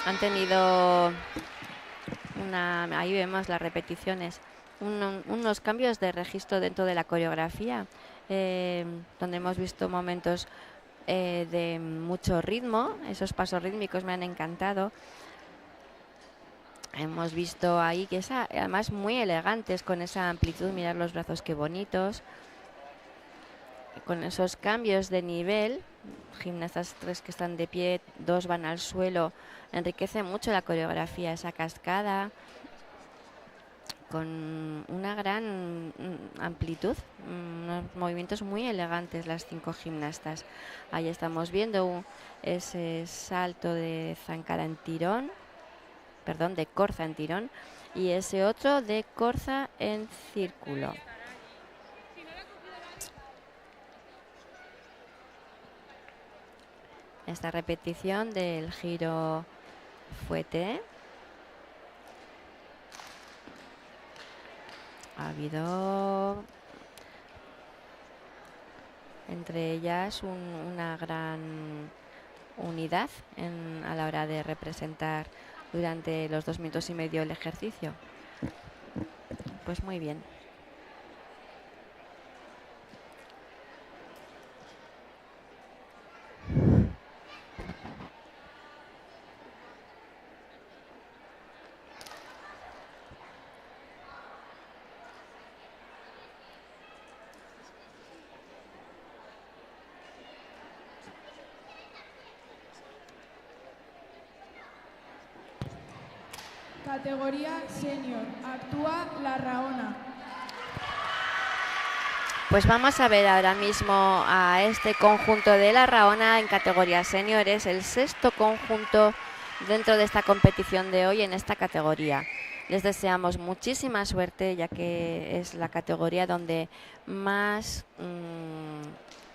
Han tenido ahí vemos las repeticiones, unos cambios de registro dentro de la coreografía, donde hemos visto momentos de mucho ritmo. Esos pasos rítmicos me han encantado. Hemos visto ahí que además muy elegantes, con esa amplitud. Mirar los brazos, qué bonitos, con esos cambios de nivel gimnastas 3 que están de pie, 2 van al suelo. Enriquece mucho la coreografía, esa cascada, con una gran amplitud, unos movimientos muy elegantes las 5 gimnastas. Ahí estamos viendo ese salto de zancada en tirón, perdón, de corza en tirón, y ese otro de corza en círculo. Esta repetición del giro fouetté. Ha habido entre ellas una gran unidad a la hora de representar durante los 2 minutos y medio el ejercicio. Pues muy bien. Categoría senior. Actúa La Raona. Pues vamos a ver ahora mismo a este conjunto de La Raona en categoría senior. Es el 6º conjunto dentro de esta competición de hoy en esta categoría. Les deseamos muchísima suerte, ya que es la categoría donde más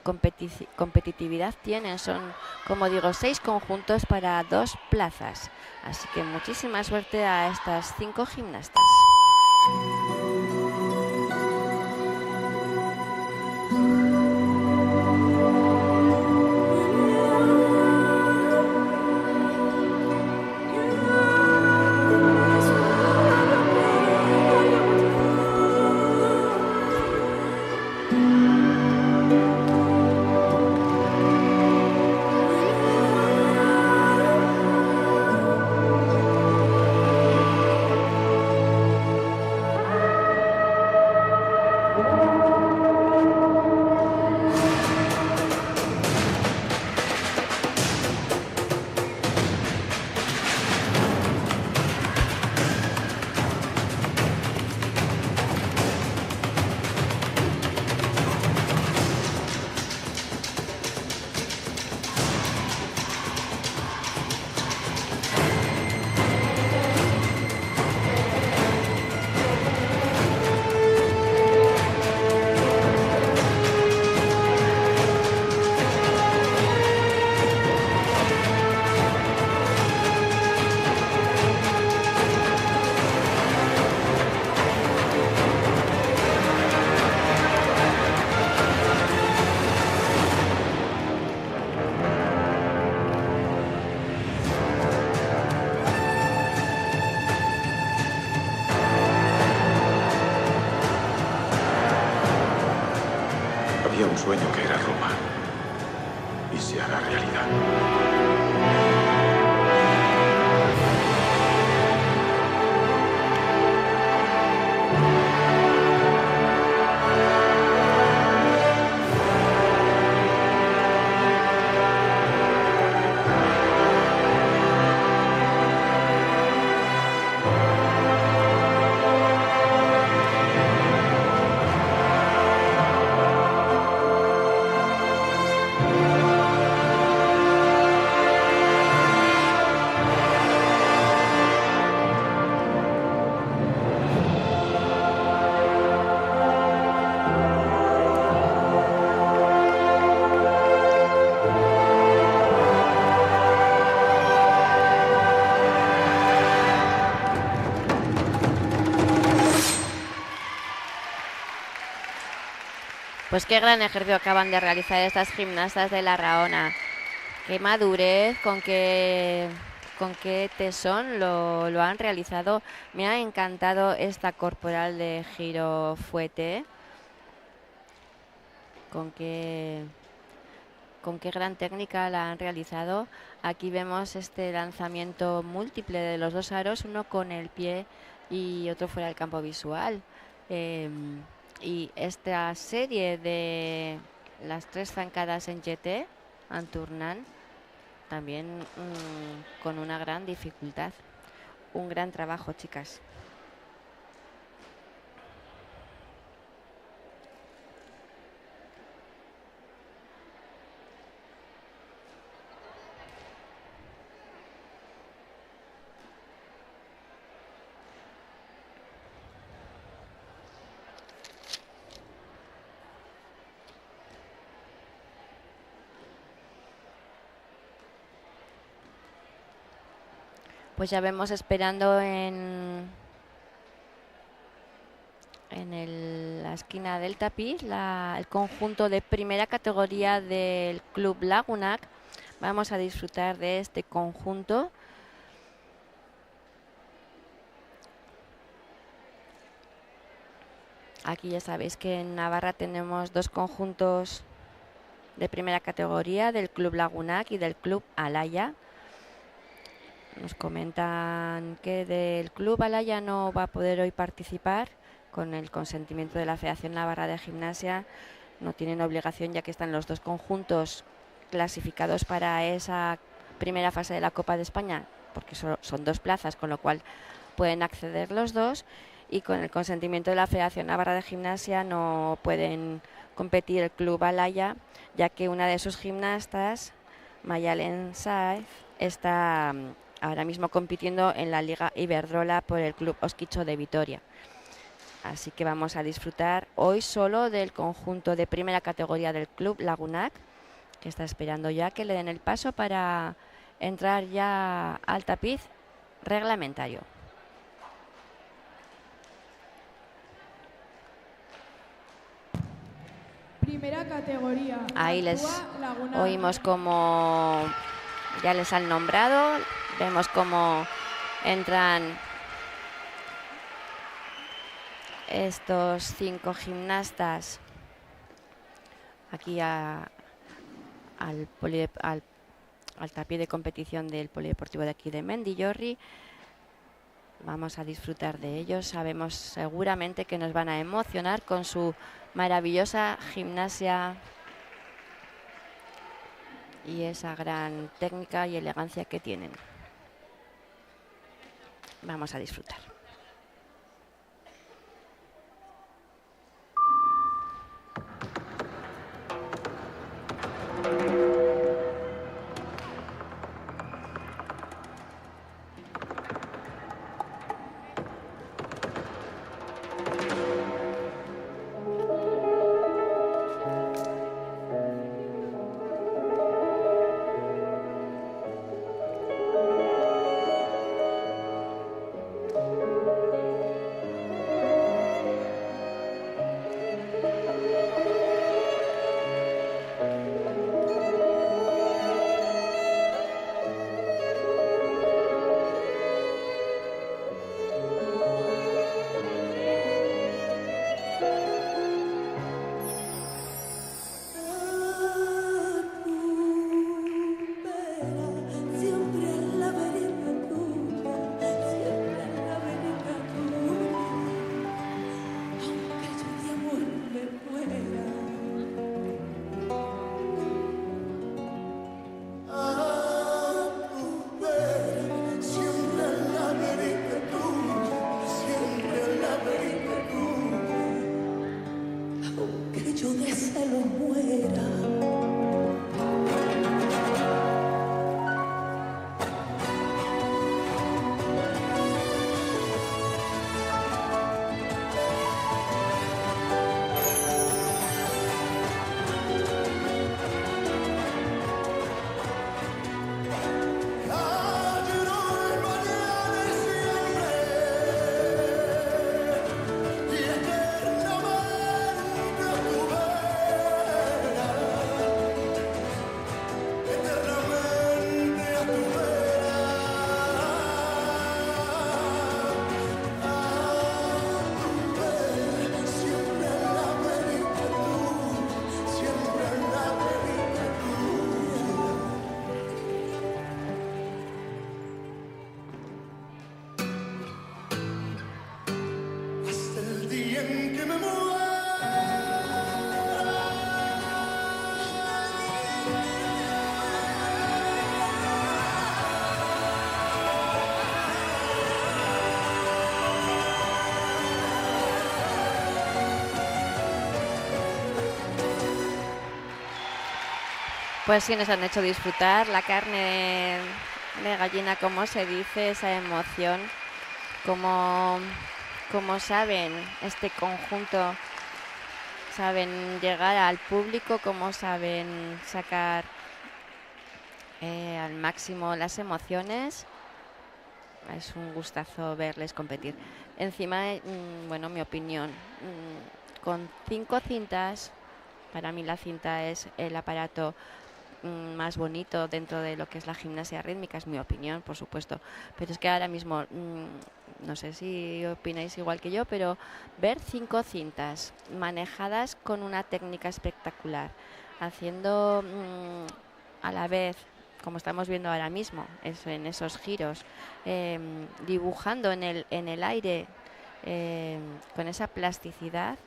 competitividad tienen. Son, como digo, 6 conjuntos para 2 plazas. Así que muchísima suerte a estas 5 gimnastas. Había un sueño que era Roma y se hará realidad. Pues qué gran ejercicio acaban de realizar estas gimnastas de La Raona. Qué madurez, con qué tesón lo han realizado. Me ha encantado esta corporal de giro fouetté. Con qué gran técnica la han realizado. Aquí vemos este lanzamiento múltiple de los 2 aros, uno con el pie y otro fuera del campo visual. Y esta serie de las 3 zancadas en jeté Antournant, también con una gran dificultad. Un gran trabajo, chicas. Pues ya vemos esperando en la esquina del tapiz el conjunto de primera categoría del Club Lagunac. Vamos a disfrutar de este conjunto. Aquí ya sabéis que en Navarra tenemos dos conjuntos de primera categoría, del Club Lagunac y del Club Alaya. Nos comentan que del Club Alaya no va a poder hoy participar con el consentimiento de la Federación Navarra de Gimnasia. No tienen obligación ya que están los dos conjuntos clasificados para esa primera fase de la Copa de España, porque son dos plazas, con lo cual pueden acceder los dos. Y con el consentimiento de la Federación Navarra de Gimnasia no pueden competir el Club Alaya, ya que una de sus gimnastas, Mayalen Saez, está ahora mismo compitiendo en la Liga Iberdrola por el Club Osquicho de Vitoria. Así que vamos a disfrutar hoy solo del conjunto de primera categoría del Club Lagunac, que está esperando ya que le den el paso para entrar ya al tapiz reglamentario. Primera categoría. Ahí les Actúa Lagunac. oímos como ya les han nombrado. Vemos cómo entran estos 5 gimnastas aquí al tapiz de competición del polideportivo de aquí de Mendillorri. Vamos a disfrutar de ellos. Sabemos seguramente que nos van a emocionar con su maravillosa gimnasia y esa gran técnica y elegancia que tienen. Vamos a disfrutar. Pues sí, nos han hecho disfrutar la carne de gallina, como se dice, esa emoción, como saben este conjunto, saben llegar al público, como saben sacar al máximo las emociones. Es un gustazo verles competir. Encima, bueno, mi opinión, con 5 cintas, para mí la cinta es el aparato más bonito dentro de lo que es la gimnasia rítmica, es mi opinión, por supuesto. Pero es que ahora mismo, no sé si opináis igual que yo, pero ver 5 cintas manejadas con una técnica espectacular, haciendo a la vez, como estamos viendo ahora mismo, en esos giros, dibujando en el aire con esa plasticidad,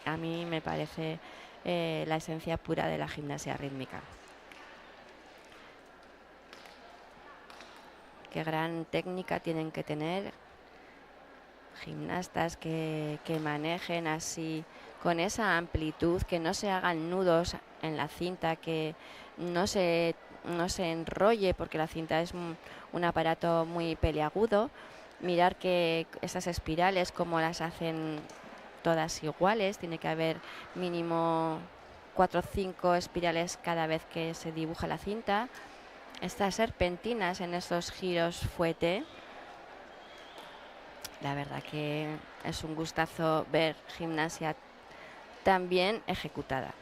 a mí me parece la esencia pura de la gimnasia rítmica. Qué gran técnica tienen que tener gimnastas que manejen así, con esa amplitud, que no se hagan nudos en la cinta, que no se enrolle, porque la cinta es un aparato muy peliagudo. Mirar que esas espirales, como las hacen todas iguales, tiene que haber mínimo 4 o 5 espirales cada vez que se dibuja la cinta. Estas serpentinas en esos giros fuete, la verdad que es un gustazo ver gimnasia tan bien ejecutada.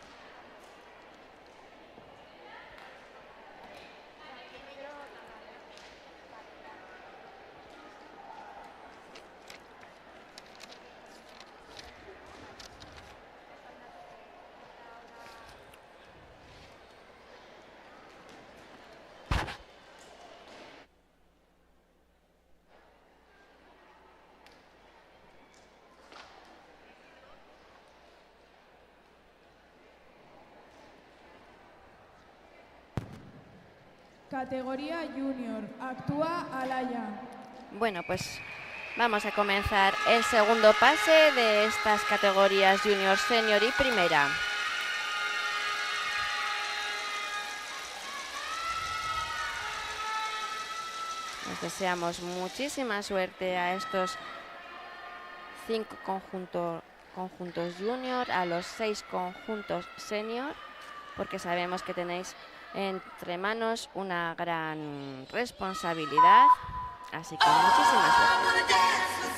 Categoría Junior. Actúa Alaya. Bueno, pues vamos a comenzar el segundo pase de estas categorías Junior, Senior y Primera. Les deseamos muchísima suerte a estos 5 conjuntos Junior, a los 6 conjuntos Senior, porque sabemos que tenéis entre manos una gran responsabilidad, así que muchísima suerte.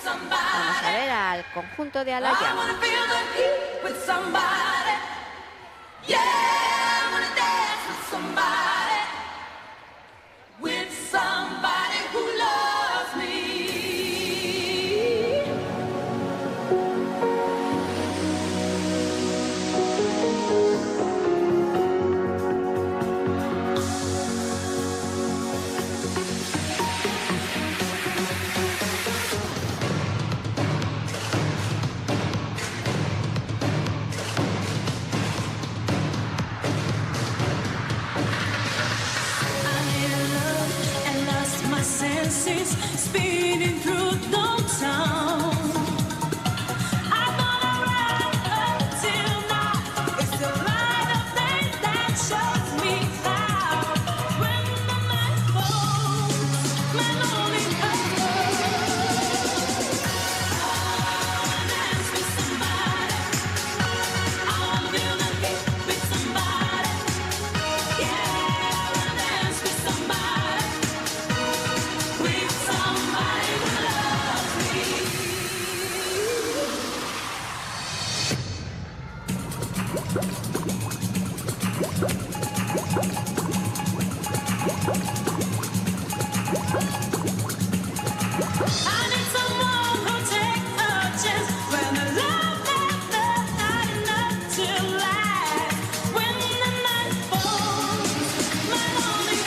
Vamos a ver al conjunto de Alaya. Speeding through downtown. I'm gonna ride until now. It's the light of day that shows me how. When the night falls, my lonely heart. I wanna dance with somebody. I wanna feel the heat with somebody. Yeah, I wanna dance with somebody. With somebody who loves me. I need someone who'll take a chance when the love that's not enough to last. When the night falls, my lonely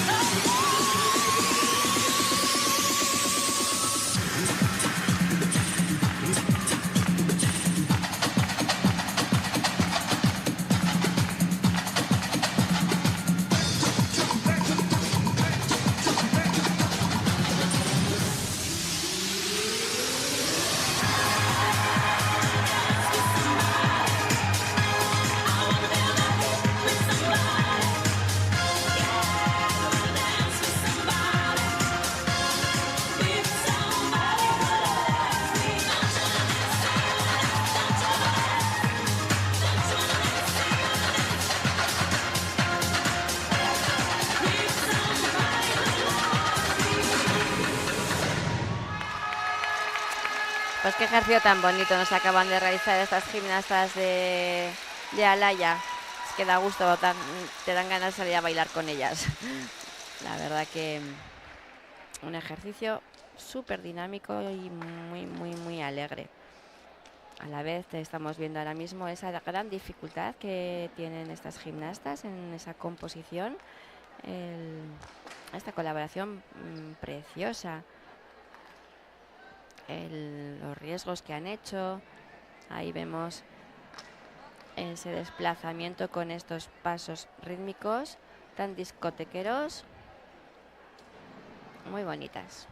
Pues qué ejercicio tan bonito nos acaban de realizar estas gimnastas de Alaya. Es que da gusto, te dan ganas de salir a bailar con ellas. La verdad que un ejercicio súper dinámico y muy alegre. A la vez estamos viendo ahora mismo esa gran dificultad que tienen estas gimnastas en esa composición. Esta colaboración preciosa. Los riesgos que han hecho. Ahí vemos ese desplazamiento con estos pasos rítmicos tan discotequeros. Muy bonitas.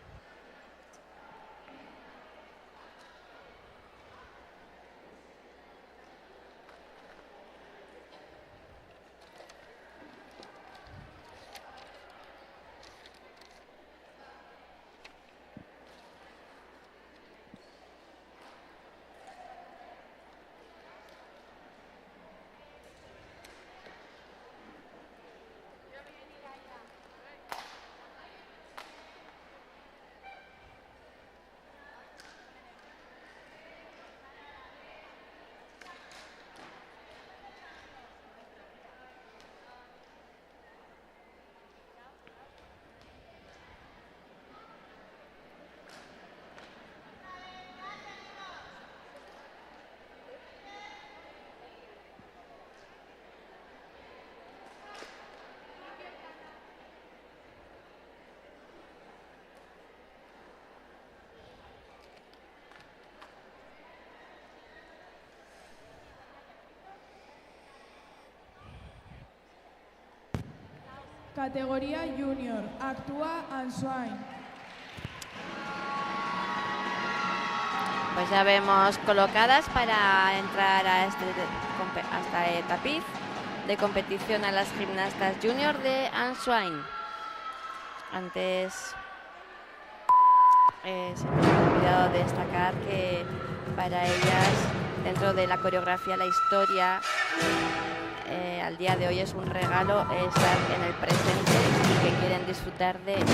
Categoría Junior. Actúa Answain. Pues ya vemos colocadas para entrar a este tapiz de competición a las gimnastas junior de Answain. Antes se me ha olvidado destacar que para ellas, dentro de la coreografía, la historia, al día de hoy es un regalo estar en el presente y que quieren disfrutar de ello.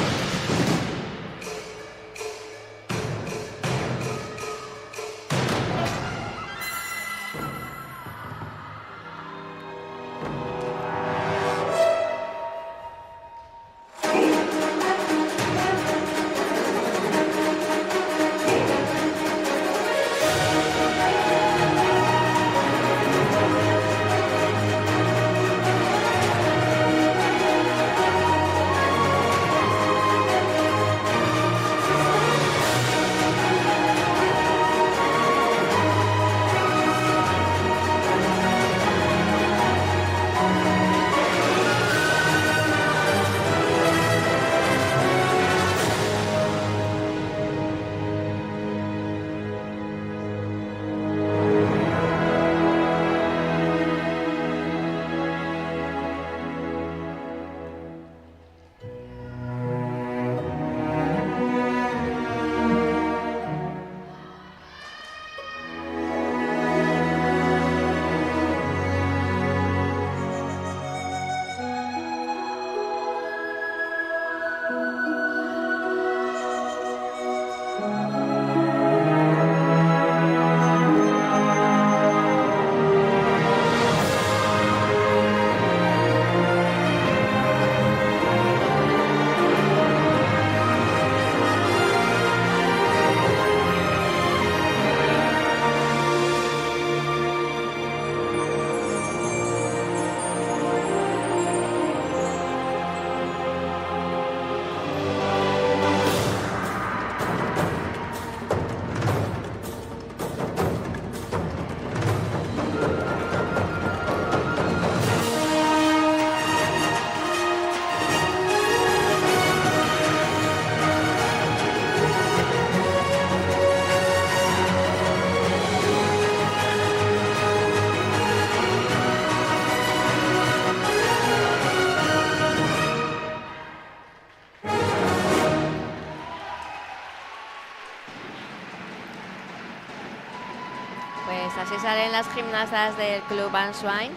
Pues así salen las gimnastas del Club Answain.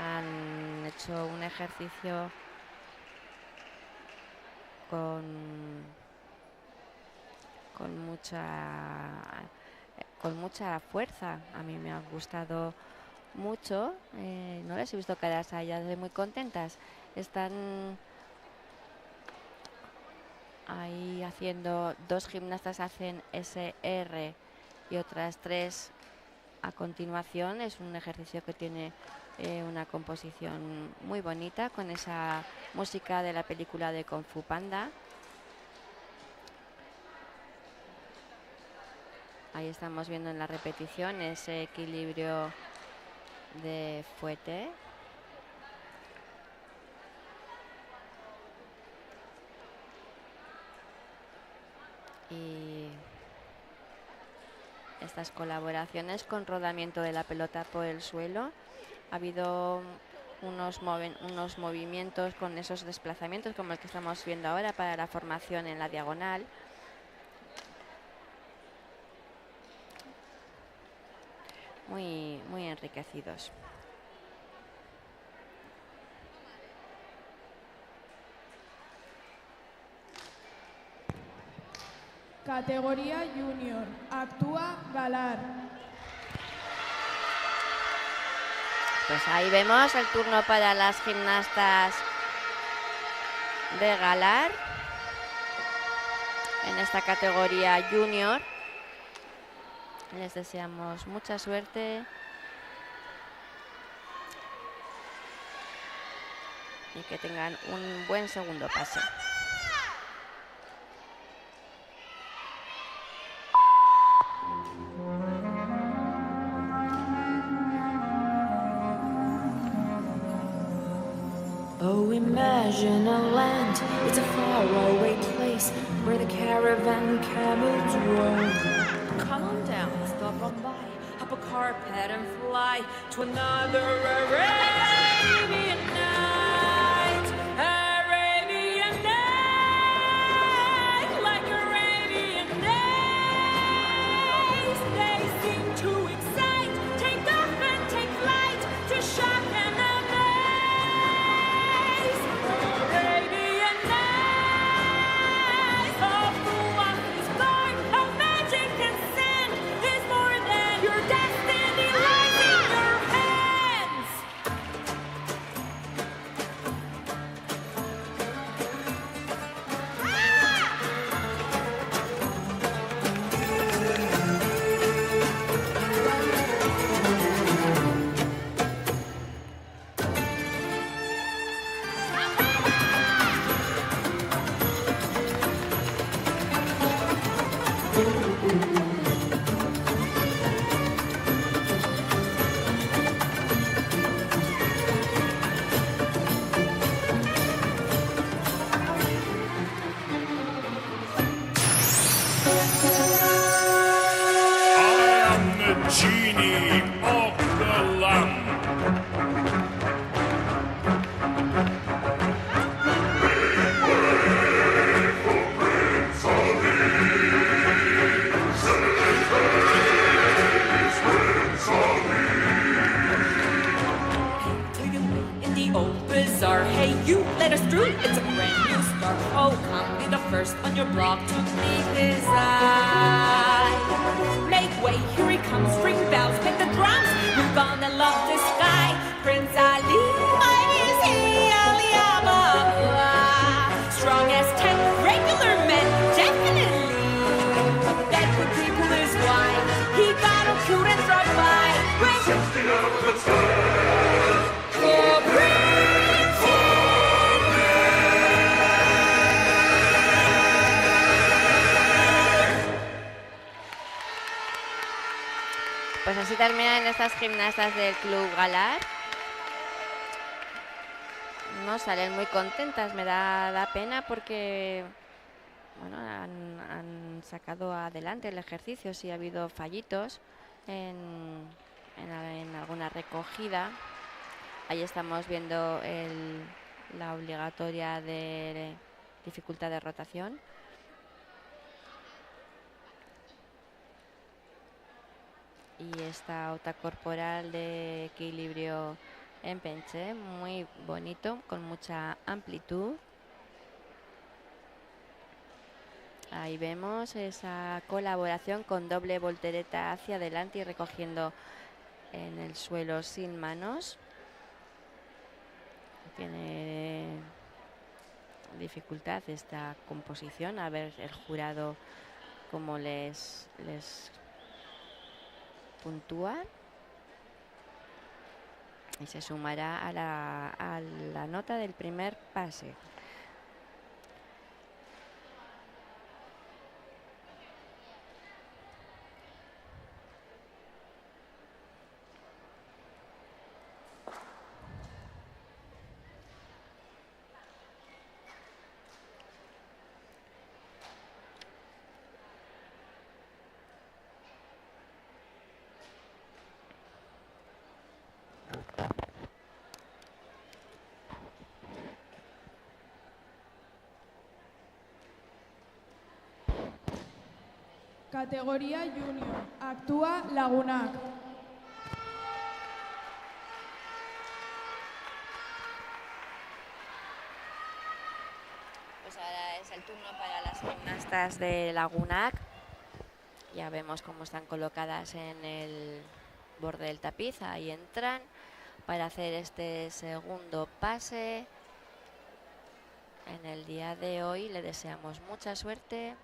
Han hecho un ejercicio con con mucha fuerza. A mí me ha gustado mucho. No les he visto caras a ellas de muy contentas. Están ahí haciendo, 2 gimnastas hacen SR y otras 3 a continuación. Es un ejercicio que tiene una composición muy bonita con esa música de la película de Kung Fu Panda. Ahí estamos viendo en la repetición ese equilibrio de fuete. Y estas colaboraciones con rodamiento de la pelota por el suelo. Ha habido unos movimientos con esos desplazamientos como el que estamos viendo ahora para la formación en la diagonal. Muy enriquecidos. Categoría Junior. Actúa Galar. Pues ahí vemos el turno para las gimnastas de Galar en esta categoría Junior. Les deseamos mucha suerte y que tengan un buen segundo pase. Oh, imagine a land, it's a faraway place where the caravan camels roam. Come on down, stop on by, hop a carpet and fly to another Arabian night. Arabian night, like Arabian days. They seem to excite, take off and take flight to shock and amaze. Arabian nights, of the wondrous God of magic and sin is more than your destiny lies in your hands. I am the genie of the lamp. In the old bazaar, hey you, let us through. It's a brand new start. Oh, come be the first on your block to meet his eye. Make way, here he comes. Ring bells, pick the drums. You're gonna love this guy, Prince Ali. My is he, Ali Ababa. Strong as 10 regular men, definitely. That good people is why he got a cute and drop by. When for Prince Pues así terminan estas gimnastas del Club Galar. No salen muy contentas, me da pena porque bueno, han sacado adelante el ejercicio. Sí ha habido fallitos en alguna recogida. Ahí estamos viendo la obligatoria de dificultad de rotación. Y esta auta corporal de equilibrio en penché, muy bonito, con mucha amplitud. Ahí vemos esa colaboración con doble voltereta hacia adelante y recogiendo en el suelo sin manos. Tiene dificultad esta composición, a ver el jurado cómo les puntúa. Y se sumará a la nota del primer pase. Categoría Junior. Actúa Lagunac. Pues ahora es el turno para las gimnastas de Lagunac. Ya vemos cómo están colocadas en el borde del tapiz. Ahí entran para hacer este segundo pase. En el día de hoy le deseamos mucha suerte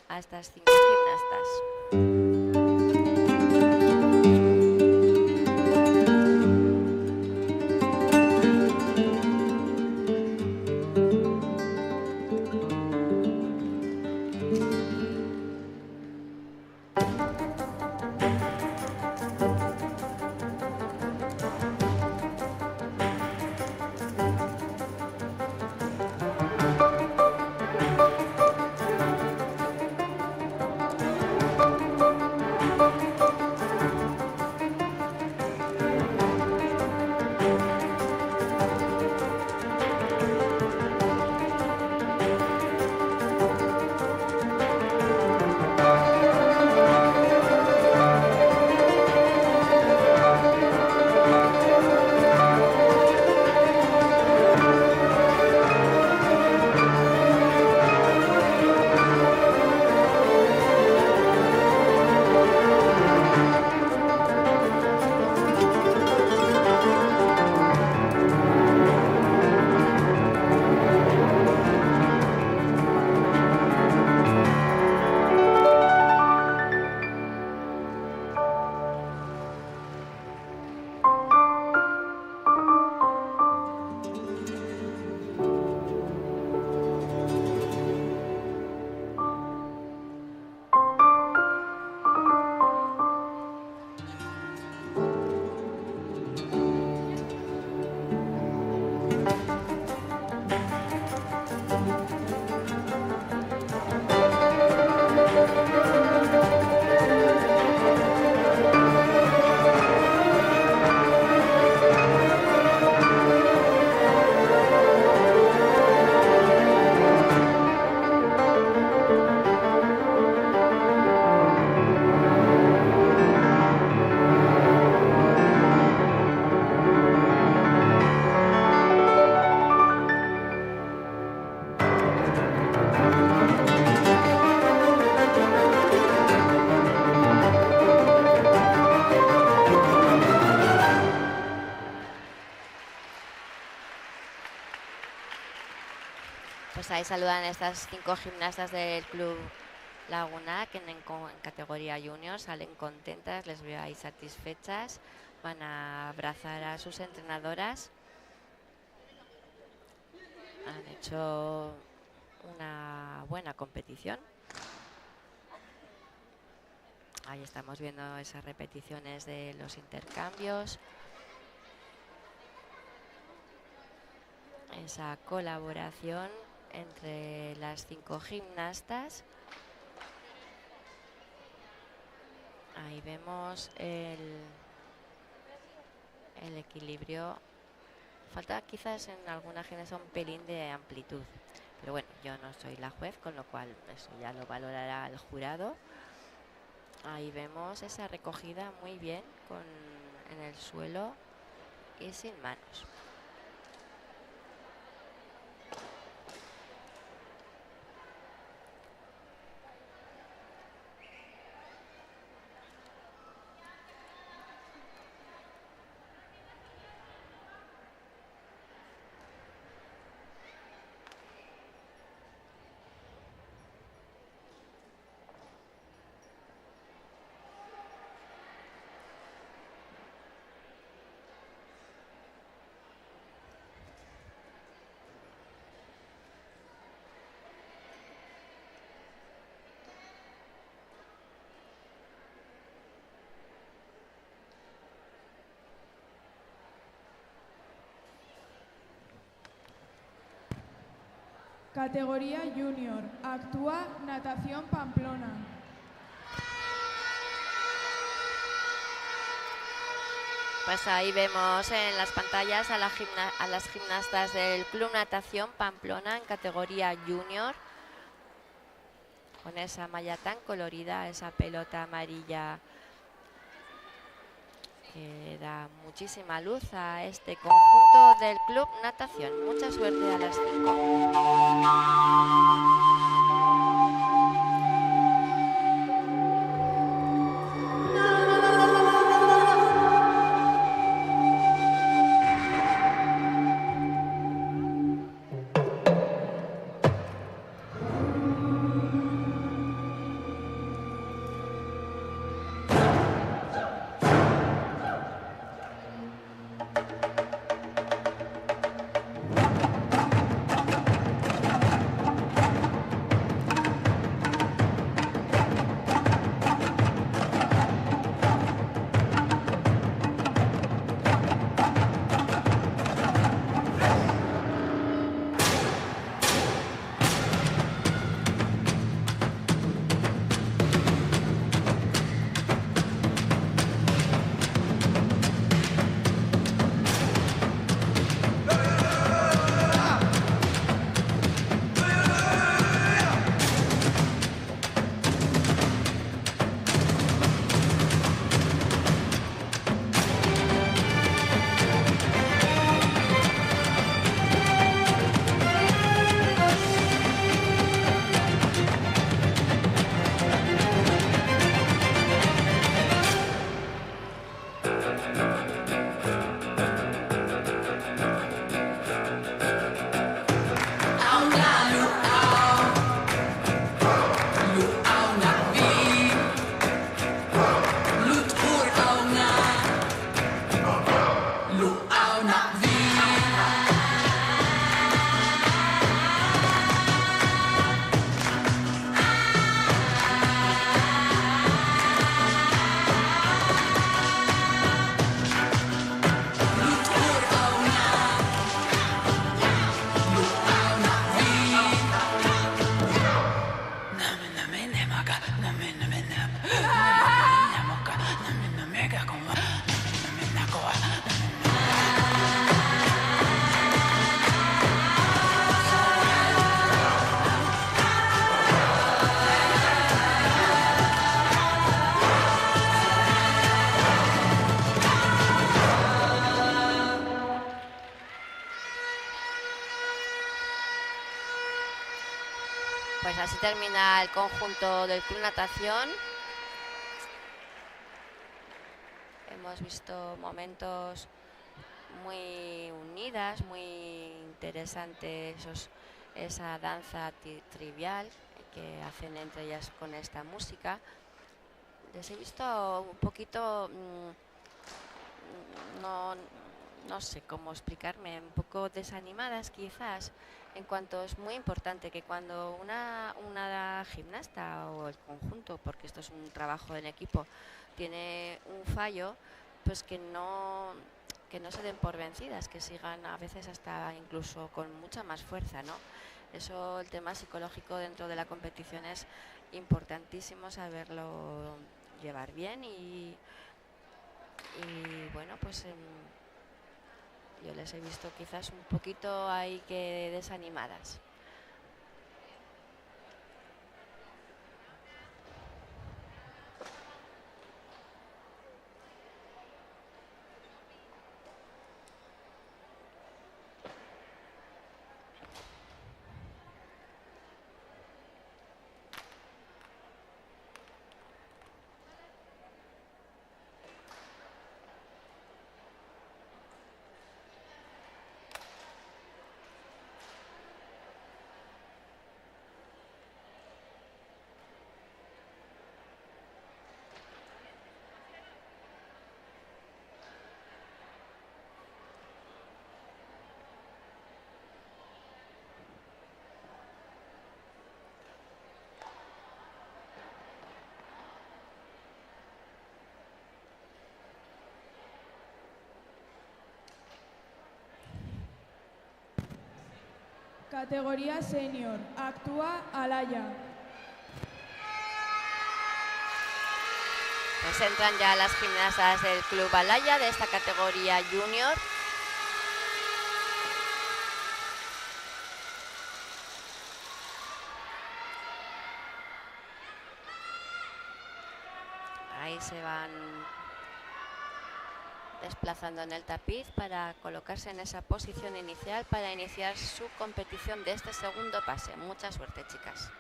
a estas 5 gimnastas. Pues ahí saludan estas 5 gimnastas del Club Lagunac en categoría junior. Salen contentas, les veo ahí satisfechas. Van a abrazar a sus entrenadoras. Han hecho una buena competición. Ahí estamos viendo esas repeticiones de los intercambios. Esa colaboración entre las 5 gimnastas. Ahí vemos el equilibrio. Falta quizás en alguna gimnasia un pelín de amplitud. Pero bueno, yo no soy la juez, con lo cual eso ya lo valorará el jurado. Ahí vemos esa recogida muy bien en el suelo y sin manos. categoría junior. Actúa Natación Pamplona. Pues ahí vemos en las pantallas a las gimnastas del Club Natación Pamplona en categoría junior, con esa malla tan colorida, esa pelota amarilla que da muchísima luz a este conjunto del Club Natación. Mucha suerte a las 5. Pues así termina el conjunto del Club Natación. Hemos visto momentos muy unidas, muy interesantes, esa danza trivial que hacen entre ellas con esta música. Les he visto un poquito, no sé cómo explicarme, un poco desanimadas quizás, en cuanto es muy importante que cuando una gimnasta o el conjunto, porque esto es un trabajo en equipo, tiene un fallo, pues que no se den por vencidas, que sigan a veces hasta incluso con mucha más fuerza, ¿no? Eso, el tema psicológico dentro de la competición es importantísimo saberlo llevar bien y bueno, pues yo les he visto quizás un poquito ahí que desanimadas. Categoría senior. Actúa Alaya. Pues entran ya las gimnastas del Club Alaya de esta categoría junior. Ahí se van desplazando en el tapiz para colocarse en esa posición inicial para iniciar su competición de este segundo pase. Mucha suerte, chicas.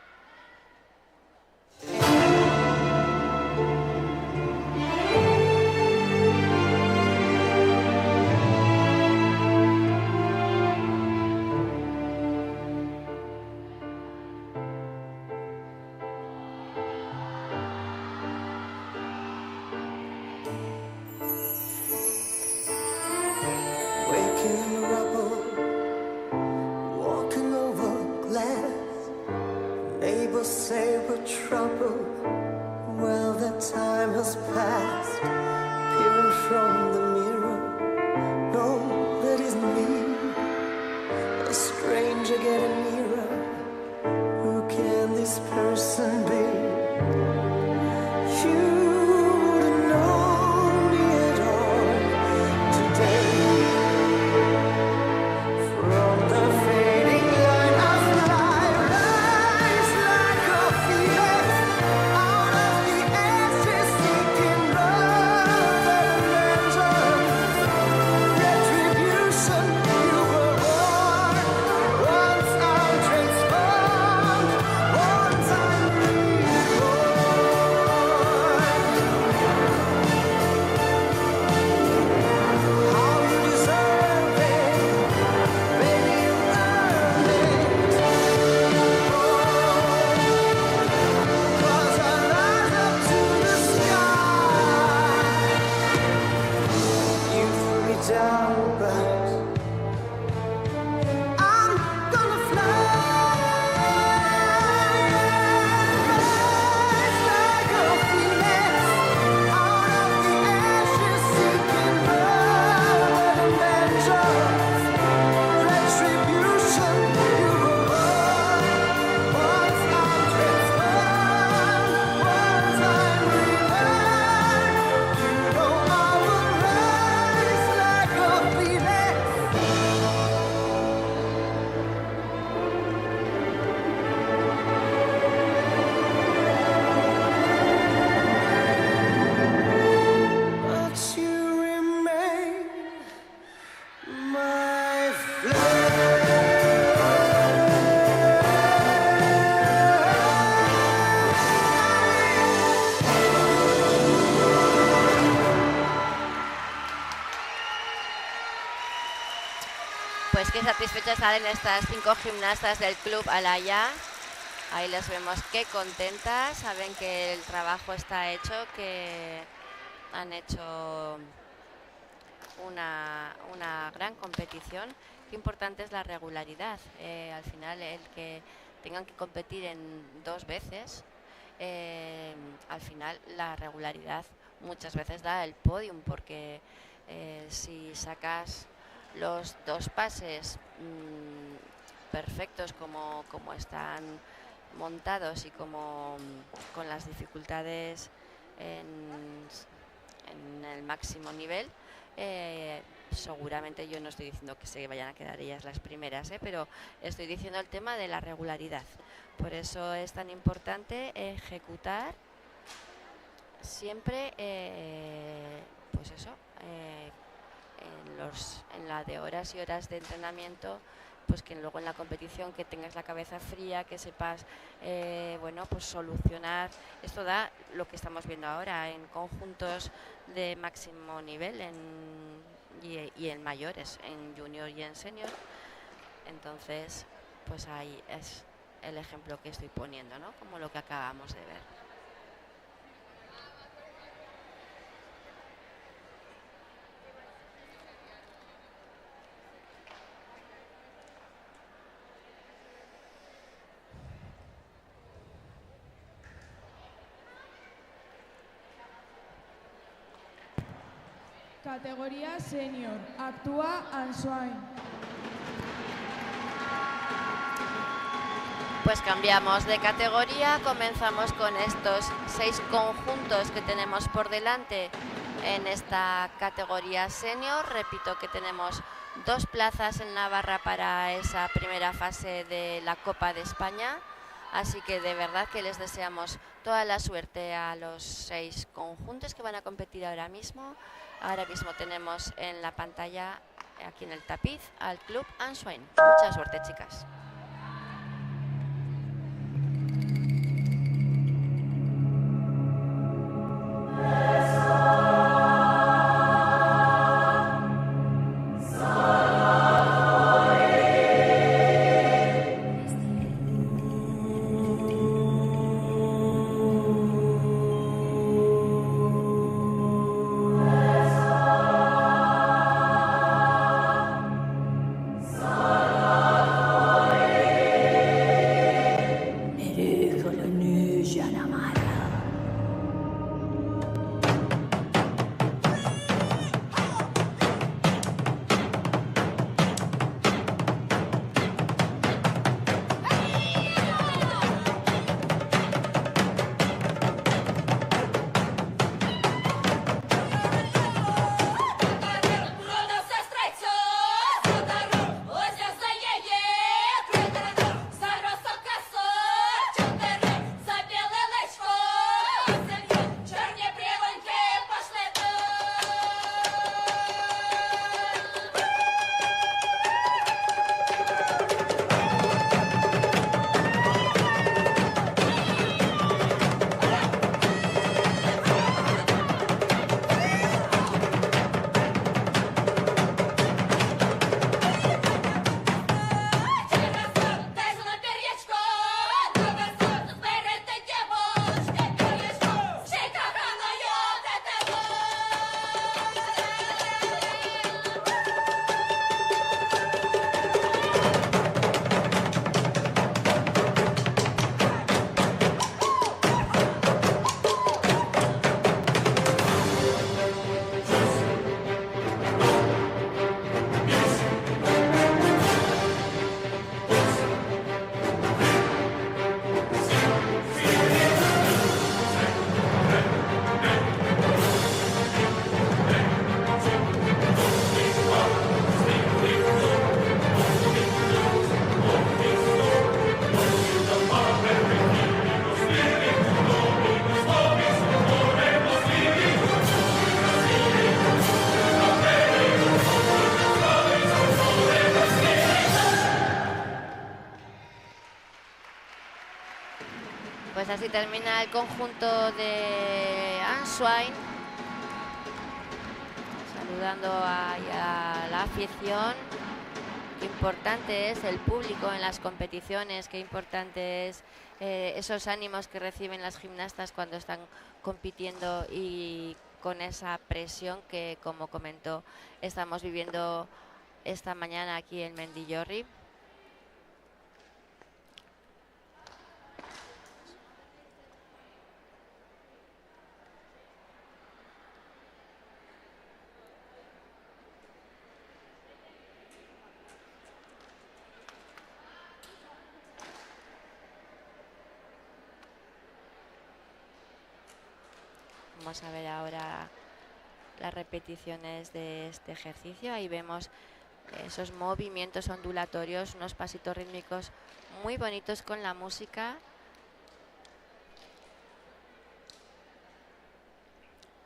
Waking in the rubble, walking over glass. Neighbors say we're trouble. Well, that time has passed. Peering from the mirror, no, that isn't me. A stranger getting nearer. Who can this person be? You wouldn't know me at all today. From the fading light I fly, rise like a phoenix out of the ashes, seeking love and vengeance, retribution. You were born, once I'm transformed, once I'm reborn. How you deserve it, baby, you earned it. 'Cause I rise up to the sky. You threw me down, but I'm gonna fly. Rise like a phoenix out of the ashes, seeking love and vengeance, retribution. You were born, once I'm transformed, once I'm reborn. You know I will rise like a phoenix. But you remain my Pues qué satisfechas salen estas 5 gimnastas del Club Alaya. Ahí les vemos qué contentas, saben que el trabajo está hecho, que han hecho una gran competición. Qué importante es la regularidad. Al final, el que tengan que competir en 2 veces, al final la regularidad muchas veces da el podium, porque si sacas los 2 pases perfectos como están montados y como con las dificultades en el máximo nivel, seguramente, yo no estoy diciendo que se vayan a quedar ellas las primeras, pero estoy diciendo el tema de la regularidad. Por eso es tan importante ejecutar siempre, pues eso, en la de horas y horas de entrenamiento, pues que luego en la competición que tengas la cabeza fría, que sepas bueno, pues solucionar. Esto da lo que estamos viendo ahora en conjuntos de máximo nivel y en mayores, en junior y en senior. Entonces, pues ahí es el ejemplo que estoy poniendo, ¿no? Como lo que acabamos de ver. Categoría senior. Actúa Ansoain. Pues cambiamos de categoría, comenzamos con estos 6 conjuntos que tenemos por delante en esta categoría senior. Repito que tenemos 2 plazas en Navarra para esa primera fase de la Copa de España, así que de verdad que les deseamos toda la suerte a los 6 conjuntos que van a competir ahora mismo. Ahora mismo tenemos en la pantalla, aquí en el tapiz, al Club Answain. Mucha suerte, chicas. Pues así termina el conjunto de Answain, saludando a la afición. Qué importante es el público en las competiciones, qué importante es esos ánimos que reciben las gimnastas cuando están compitiendo y con esa presión que, como comentó, estamos viviendo esta mañana aquí en Mendillorri. Vamos a ver ahora las repeticiones de este ejercicio. Ahí vemos esos movimientos ondulatorios, unos pasitos rítmicos muy bonitos con la música.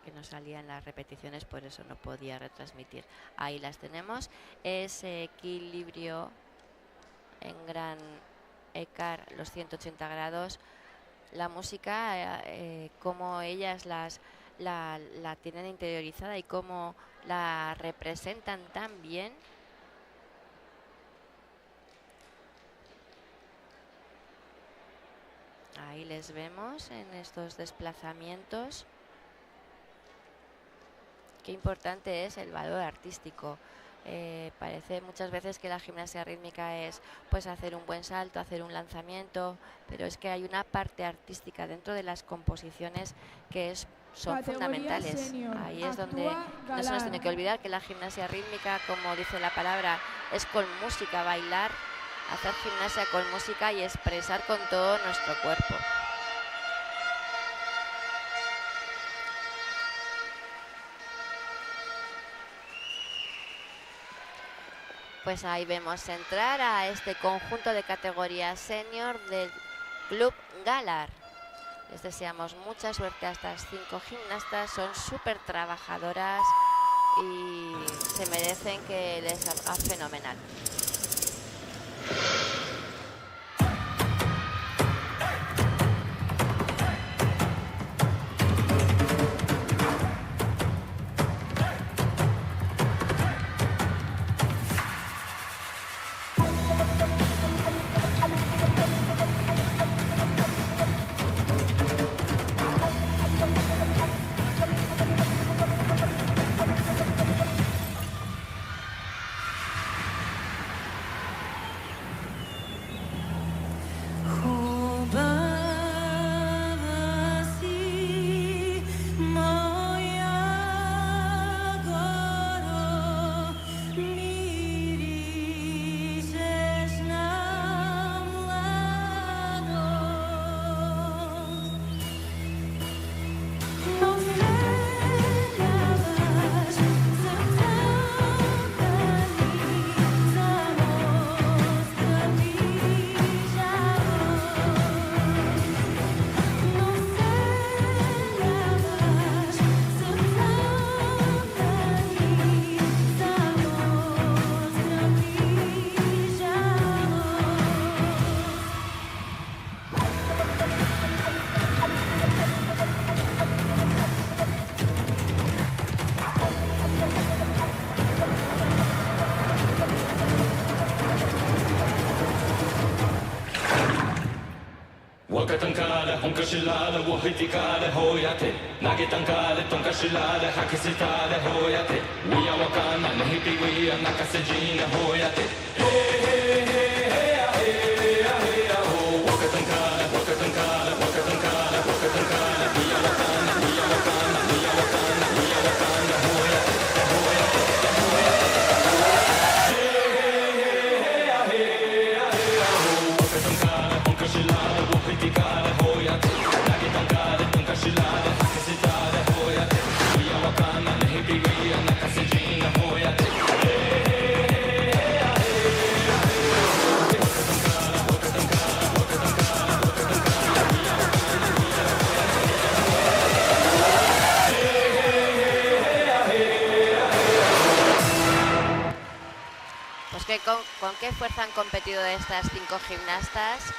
Que no salían las repeticiones, por eso no podía retransmitir. Ahí las tenemos. Ese equilibrio en gran ECAR, los 180 grados. La música, cómo ellas la tienen interiorizada y cómo la representan tan bien. Ahí les vemos en estos desplazamientos. Qué importante es el valor artístico. Parece muchas veces que la gimnasia rítmica es pues hacer un buen salto, hacer un lanzamiento, pero es que hay una parte artística dentro de las composiciones que son Categoría fundamentales. senior. Ahí es Actúa donde no se nos tiene que olvidar que la gimnasia rítmica, como dice la palabra, es con música, bailar hacer gimnasia con música y expresar con todo nuestro cuerpo. Pues ahí vemos entrar a este conjunto de categoría senior del Club Galar. Les deseamos mucha suerte a estas 5 gimnastas, son súper trabajadoras y se merecen que les salga fenomenal. Wakatankara, Honkashilada, Wahitikara, Hoyate, Nagetankara, Tonkashilada, Hakisitara, Hoyate, Wia Wakana, Nahipi, Wia, Nakasejina, Hoyate, Hey, hey, hey, hey, hey, hey, ho, Wakatankara, Wakatankara, Wakatankara, Wakatankara, Wia Wakana, Wia Wakana, Wia Wakana, Wia Wakana, Hoyate, Hoyate, Hoyate, Hey, hey, hey, hey, hey, hey, ho, Wakatankara, Honkashilada, Wahitikara, Hoyate, Nagetankara, Tonkashilada, Hakisitara, Hoyate, Wia Wakana, Nahipi, Wia, Nakasejina, Hoyate, Hey, hey, hey, hey, Pues que con qué fuerza han competido estas 5 gimnastas.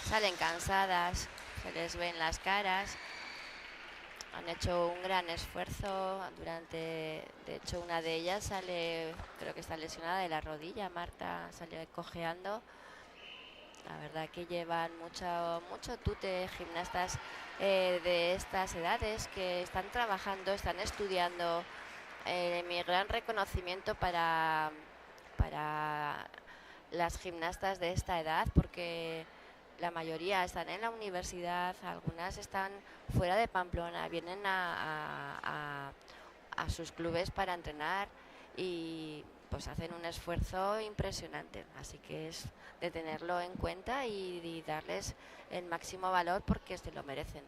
Salen cansadas, se les ven las caras. Han hecho un gran esfuerzo de hecho una de ellas creo que está lesionada de la rodilla, Marta salió cojeando. La verdad que llevan mucho tute gimnastas de estas edades que están trabajando, están estudiando. Mi gran reconocimiento para las gimnastas de esta edad, porque la mayoría están en la universidad, algunas están fuera de Pamplona, vienen a sus clubes para entrenar y pues hacen un esfuerzo impresionante. Así que es de tenerlo en cuenta y darles el máximo valor porque se lo merecen.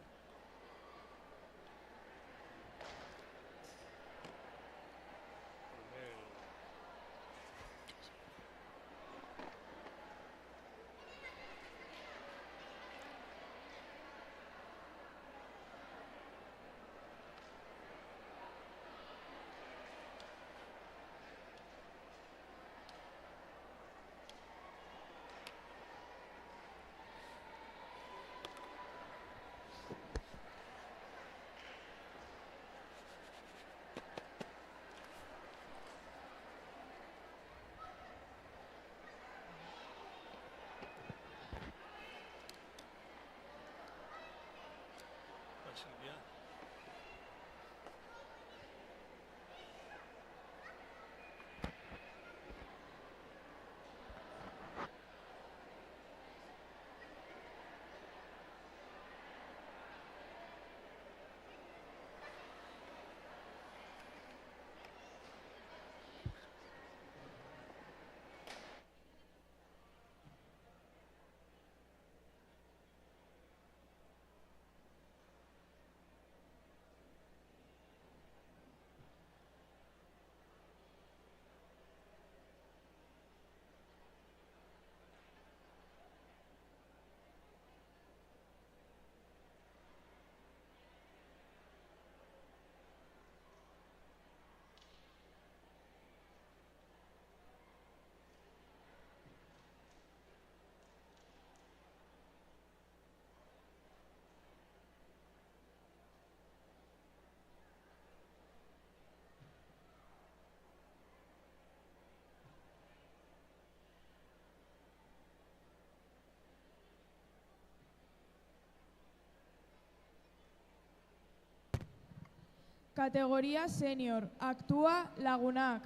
categoría senior. Actúa Lagunac.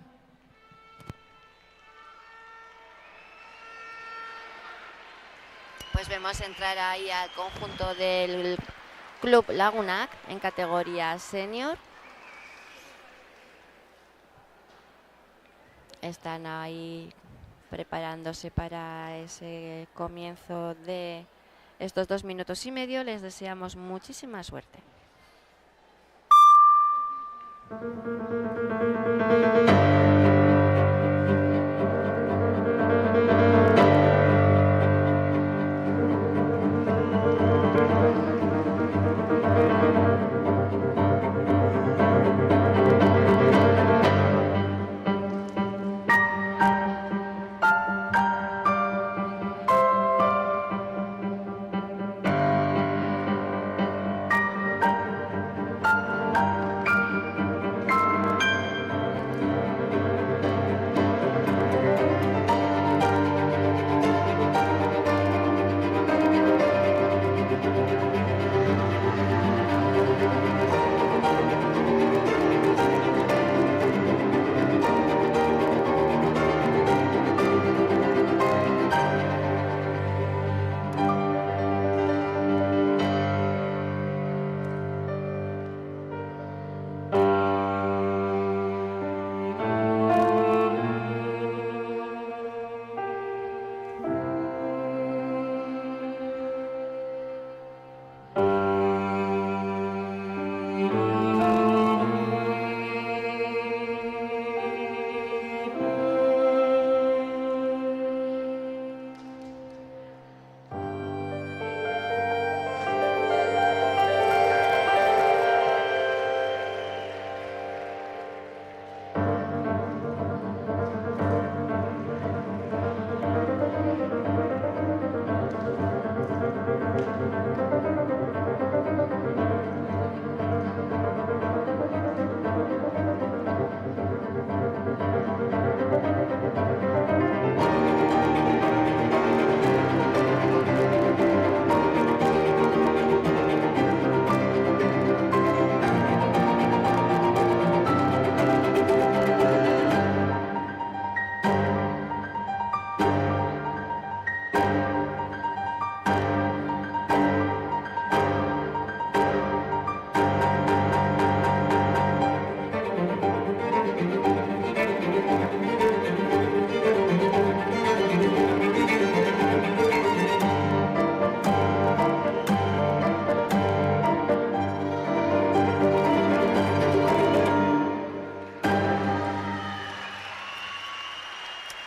Pues vemos entrar ahí al conjunto del Club Lagunac en categoría senior. Están ahí preparándose para ese comienzo de estos 2 minutos y medio. Les deseamos muchísima suerte.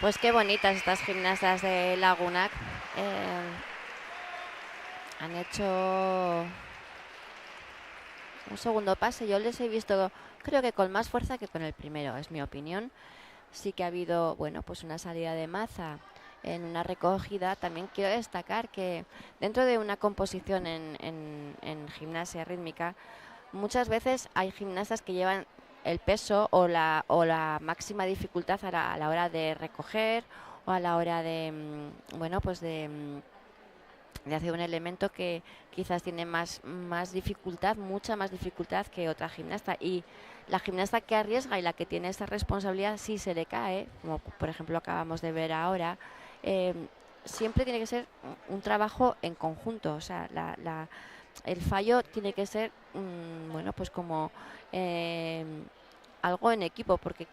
Pues qué bonitas estas gimnastas de Lagunac. Han hecho un segundo pase. Yo les he visto, creo que con más fuerza que con el primero, es mi opinión. Sí que ha habido, bueno, pues una salida de maza en una recogida. También quiero destacar que dentro de una composición en gimnasia rítmica, muchas veces hay gimnastas que llevan el peso o la máxima dificultad a la hora de recoger o a la hora de, bueno, pues de hacer un elemento que quizás tiene más dificultad, mucha más dificultad que otra gimnasta. Y la gimnasta que arriesga y la que tiene esa responsabilidad, si se le cae, como por ejemplo acabamos de ver ahora, siempre tiene que ser un trabajo en conjunto. O sea, el fallo tiene que ser, bueno, pues como algo en equipo, porque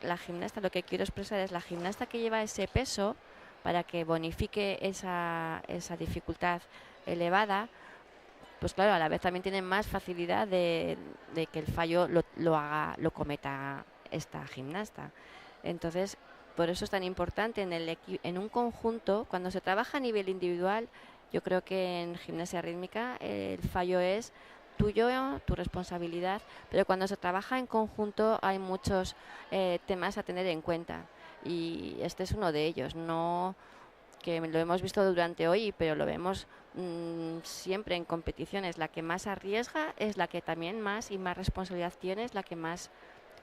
la gimnasta, lo que quiero expresar es la gimnasta que lleva ese peso para que bonifique esa dificultad elevada, pues claro, a la vez también tiene más facilidad de que el fallo lo cometa esta gimnasta. Entonces, por eso es tan importante en un conjunto. Cuando se trabaja a nivel individual, yo creo que en gimnasia rítmica el fallo es tuyo, tu responsabilidad, pero cuando se trabaja en conjunto hay muchos temas a tener en cuenta, y este es uno de ellos. No que lo hemos visto durante hoy, pero lo vemos siempre en competiciones. La que más arriesga es la que también más responsabilidad tiene, es la que más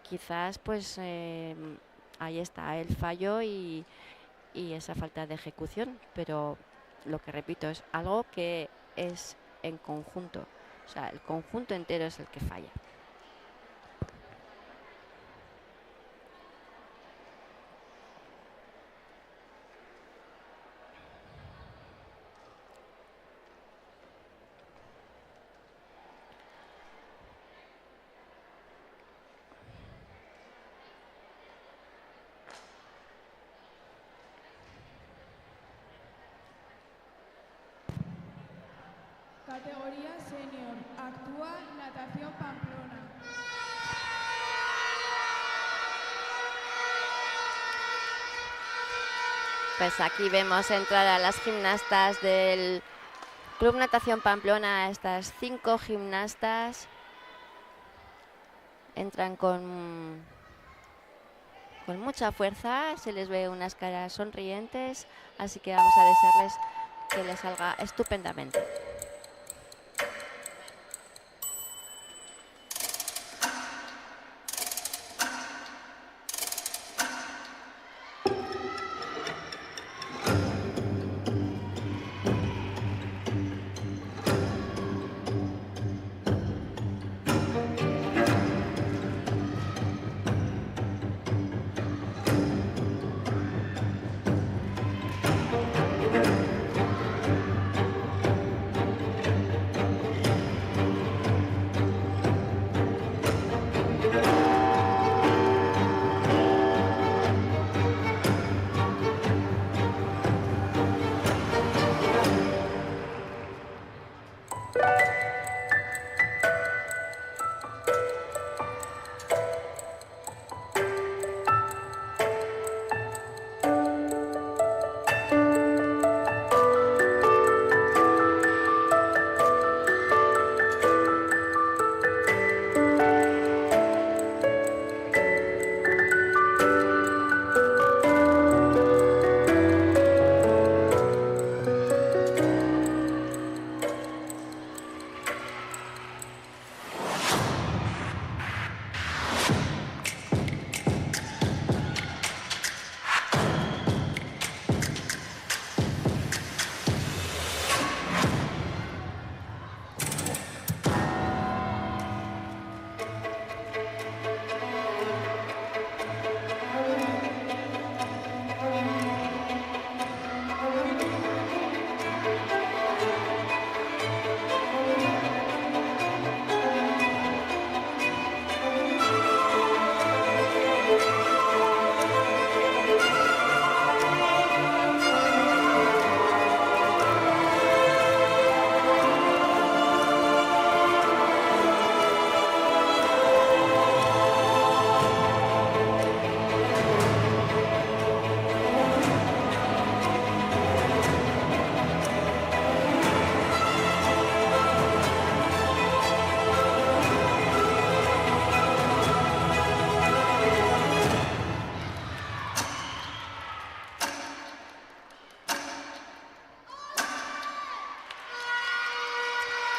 quizás pues ahí está el fallo y esa falta de ejecución, pero lo que repito es algo que es en conjunto. O sea, el conjunto entero es el que falla. categoría senior. Actúa Natación Pamplona. Pues aquí vemos entrar a las gimnastas del Club Natación Pamplona, estas 5 gimnastas. Entran con mucha fuerza, se les ve unas caras sonrientes, así que vamos a desearles que les salga estupendamente.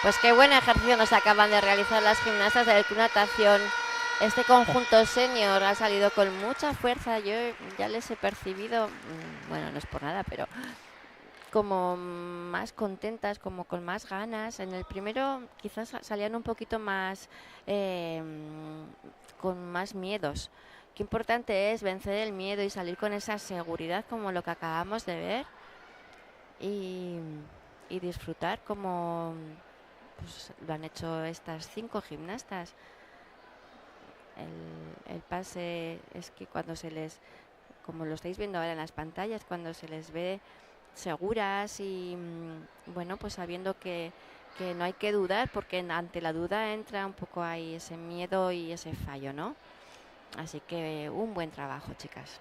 Pues qué buen ejercicio nos acaban de realizar las gimnastas del Club Natación. Este conjunto senior ha salido con mucha fuerza. Yo ya les he percibido, bueno, no es por nada, pero como más contentas, como con más ganas. En el primero quizás salían un poquito más con más miedos. Qué importante es vencer el miedo y salir con esa seguridad como lo que acabamos de ver y disfrutar como pues, lo han hecho estas 5 gimnastas. El pase es que cuando se les, como lo estáis viendo ahora en las pantallas, cuando se les ve seguras y bueno, pues sabiendo que no hay que dudar, porque ante la duda entra un poco ahí ese miedo y ese fallo, ¿no? Así que un buen trabajo, chicas.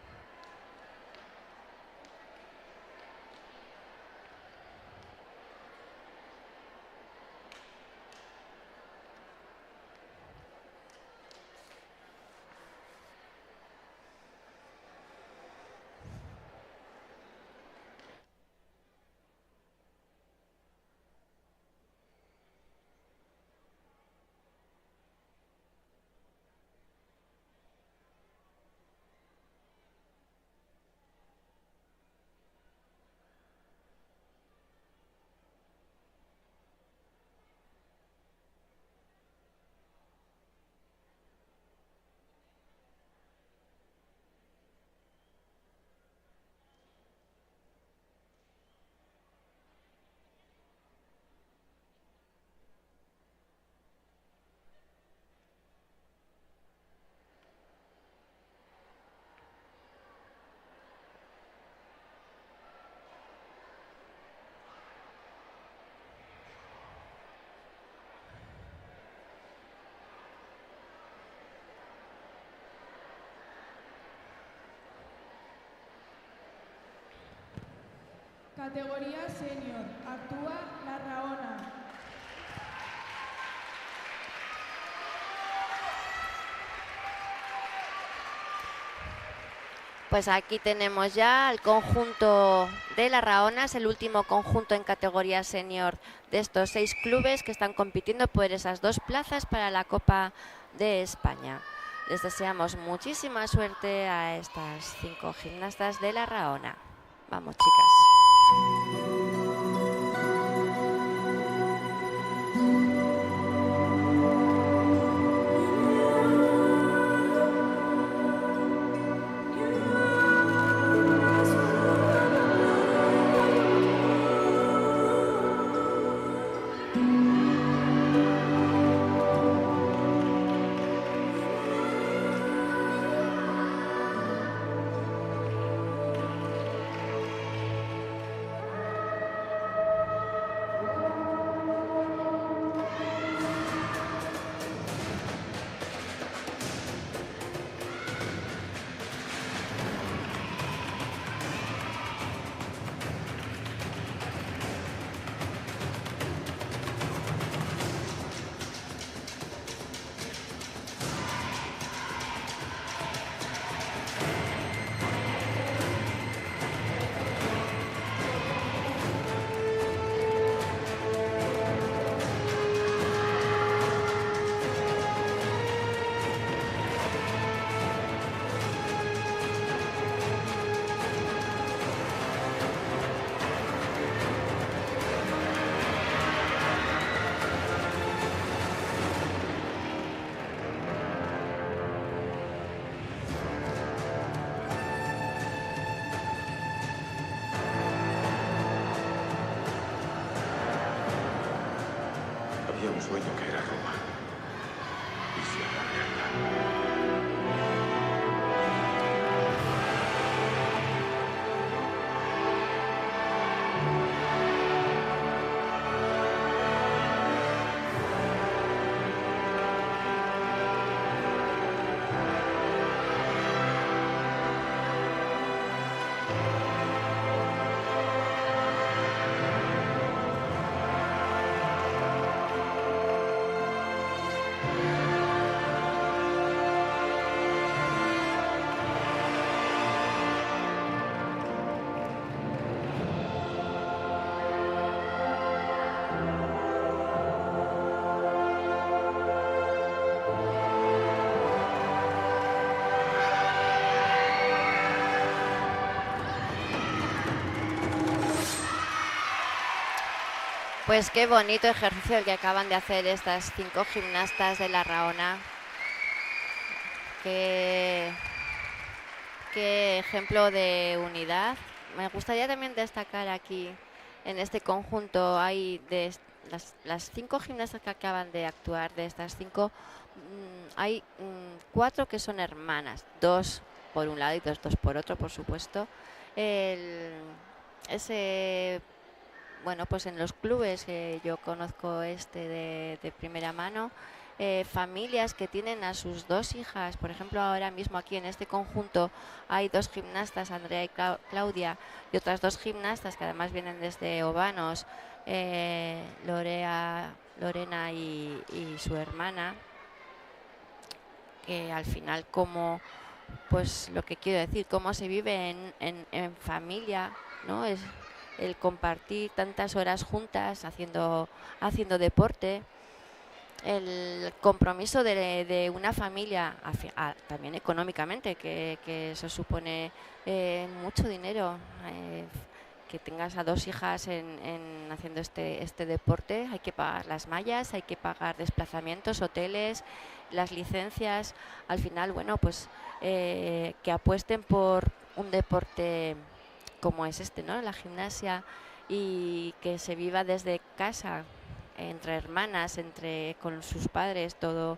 Categoría senior. Actúa La Rahona. Pues aquí tenemos ya el conjunto de La Rahona, es el último conjunto en categoría senior de estos 6 clubes que están compitiendo por esas 2 plazas para la Copa de España. Les deseamos muchísima suerte a estas 5 gimnastas de La Rahona. Vamos, chicas. Había un sueño que era Roma. Y se hará realidad. Pues qué bonito ejercicio el que acaban de hacer estas 5 gimnastas de La Rahona. Qué ejemplo de unidad. Me gustaría también destacar aquí en este conjunto, hay de las 5 gimnastas que acaban de actuar, de estas 5, hay 4 que son hermanas, 2 por un lado y 2 por otro, por supuesto. Bueno, pues en los clubes yo conozco de primera mano, familias que tienen a sus 2 hijas. Por ejemplo, ahora mismo aquí en este conjunto hay 2 gimnastas, Andrea y Claudia, y otras 2 gimnastas que además vienen desde Obanos, Lorena y su hermana, que al final pues lo que quiero decir, cómo se vive en familia, ¿no? Es el compartir tantas horas juntas haciendo deporte, el compromiso de una familia, también económicamente, que eso supone mucho dinero. Que tengas a 2 hijas haciendo este deporte, hay que pagar las mallas, hay que pagar desplazamientos, hoteles, las licencias. Al final, bueno, pues que apuesten por un deporte como es ¿no? La gimnasia, y que se viva desde casa, entre hermanas, con sus padres, todo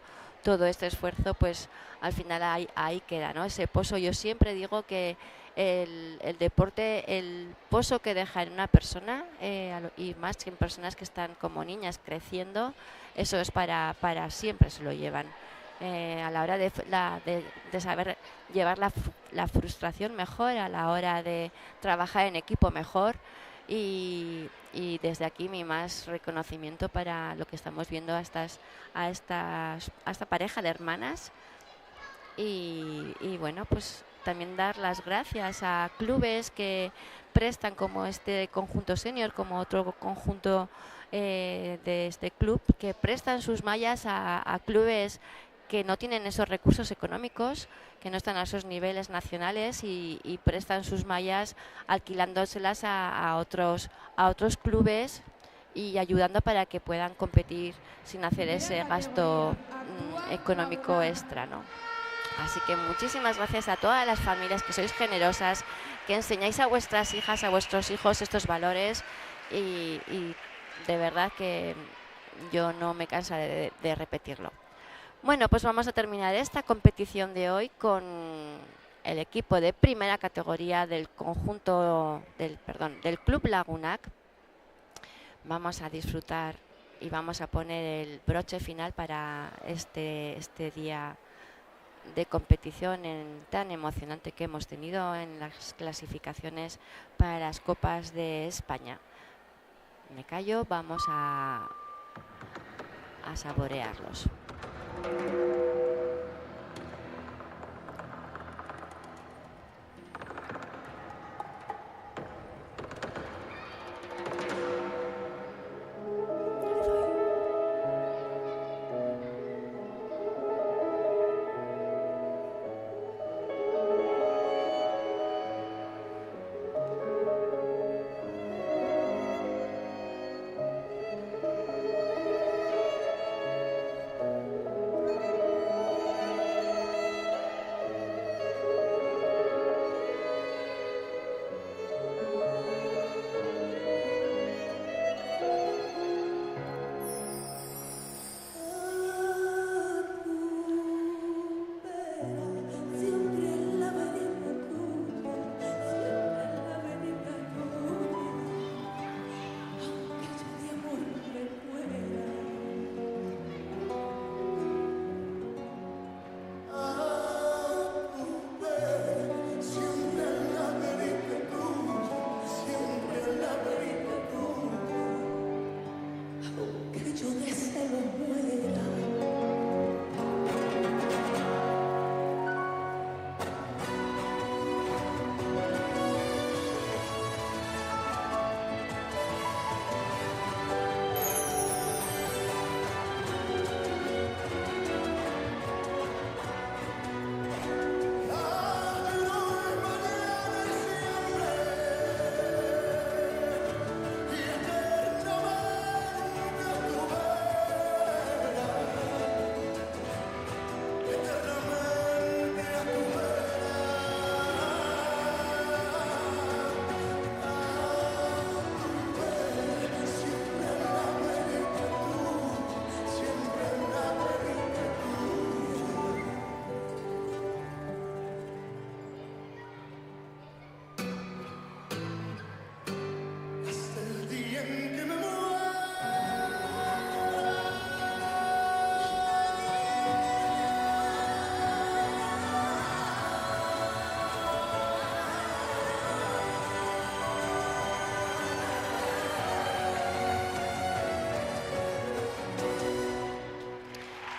este esfuerzo, pues al final ahí queda, ¿no? Ese pozo. Yo siempre digo que el deporte, el pozo que deja en una persona, y más que en personas que están como niñas creciendo, eso es para siempre, se lo llevan. A la hora de saber llevar la frustración mejor, a la hora de trabajar en equipo mejor, y desde aquí mi más reconocimiento para lo que estamos viendo a esta pareja de hermanas y bueno, pues también dar las gracias a clubes que prestan, como este conjunto senior, como otro conjunto de este club, que prestan sus mallas a clubes que no tienen esos recursos económicos, que no están a esos niveles nacionales y prestan sus mallas alquilándoselas a otros clubes y ayudando para que puedan competir sin hacer ese gasto económico extra, ¿no? Así que muchísimas gracias a todas las familias que sois generosas, que enseñáis a vuestras hijas, a vuestros hijos estos valores y de verdad que yo no me cansaré de repetirlo. Bueno, pues vamos a terminar esta competición de hoy con el equipo de primera categoría del del Club Lagunac. Vamos a disfrutar y vamos a poner el broche final para este día de competición tan emocionante que hemos tenido en las clasificaciones para las Copas de España. Me callo, vamos a saborearlos.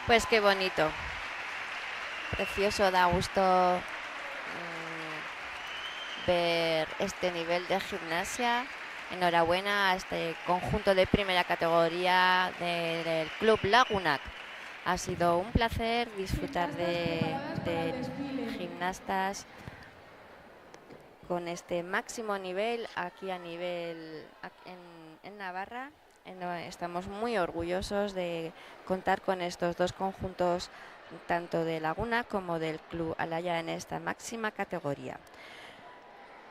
Pues qué bonito, precioso, da gusto ver este nivel de gimnasia. Enhorabuena a este conjunto de primera categoría del Club Lagunac. Ha sido un placer disfrutar de gimnastas con este máximo nivel aquí en Navarra. Estamos muy orgullosos de contar con estos dos conjuntos, tanto de Laguna como del Club Alaya, en esta máxima categoría.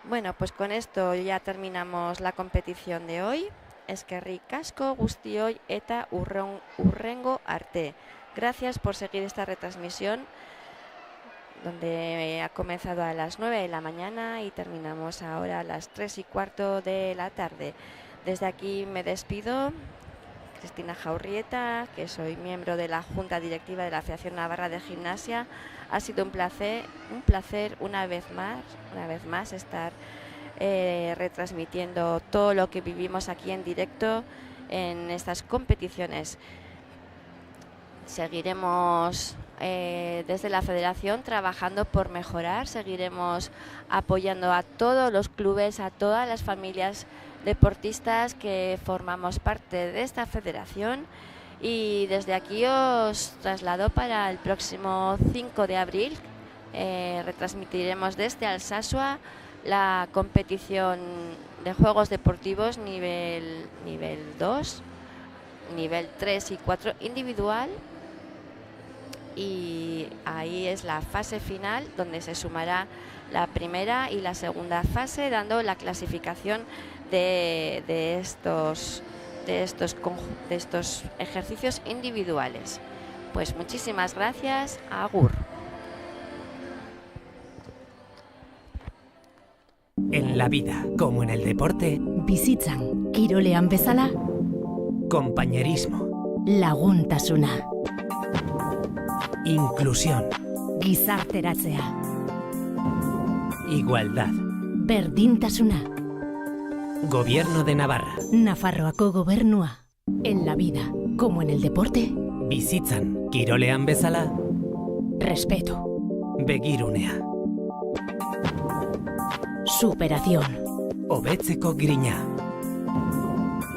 Bueno, pues con esto ya terminamos la competición de hoy. Eskerrik asko guztioi eta hurrengo arte. Gracias por seguir esta retransmisión, donde ha comenzado a las 9 de la mañana y terminamos ahora a las 3:15 de la tarde. Desde aquí me despido, Cristina Jaurrieta, que soy miembro de la Junta Directiva de la Asociación Navarra de Gimnasia. Ha sido un placer una vez más estar retransmitiendo todo lo que vivimos aquí en directo en estas competiciones. Seguiremos desde la Federación trabajando por mejorar, seguiremos apoyando a todos los clubes, a todas las familias deportistas que formamos parte de esta federación, y desde aquí os traslado para el próximo 5 de abril. Retransmitiremos desde Alsasua la competición de Juegos Deportivos nivel 2, nivel 3 y 4 individual, y ahí es la fase final donde se sumará la primera y la segunda fase, dando la clasificación de estos ejercicios individuales. Pues muchísimas gracias, agur. En la vida, como en el deporte, Bizitzan, kirolean bezala, compañerismo, laguntasuna, inclusión, gizarteratzea, igualdad, berdintasuna, Gobierno de Navarra, Nafarroako gobernua. En la vida, como en el deporte, bizitzan, kirolean bezala, respeto, begirunea, superación, hobetzeko grina,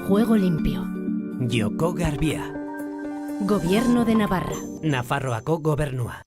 juego limpio, joko garbia, Gobierno de Navarra. Nafarroako gobernua.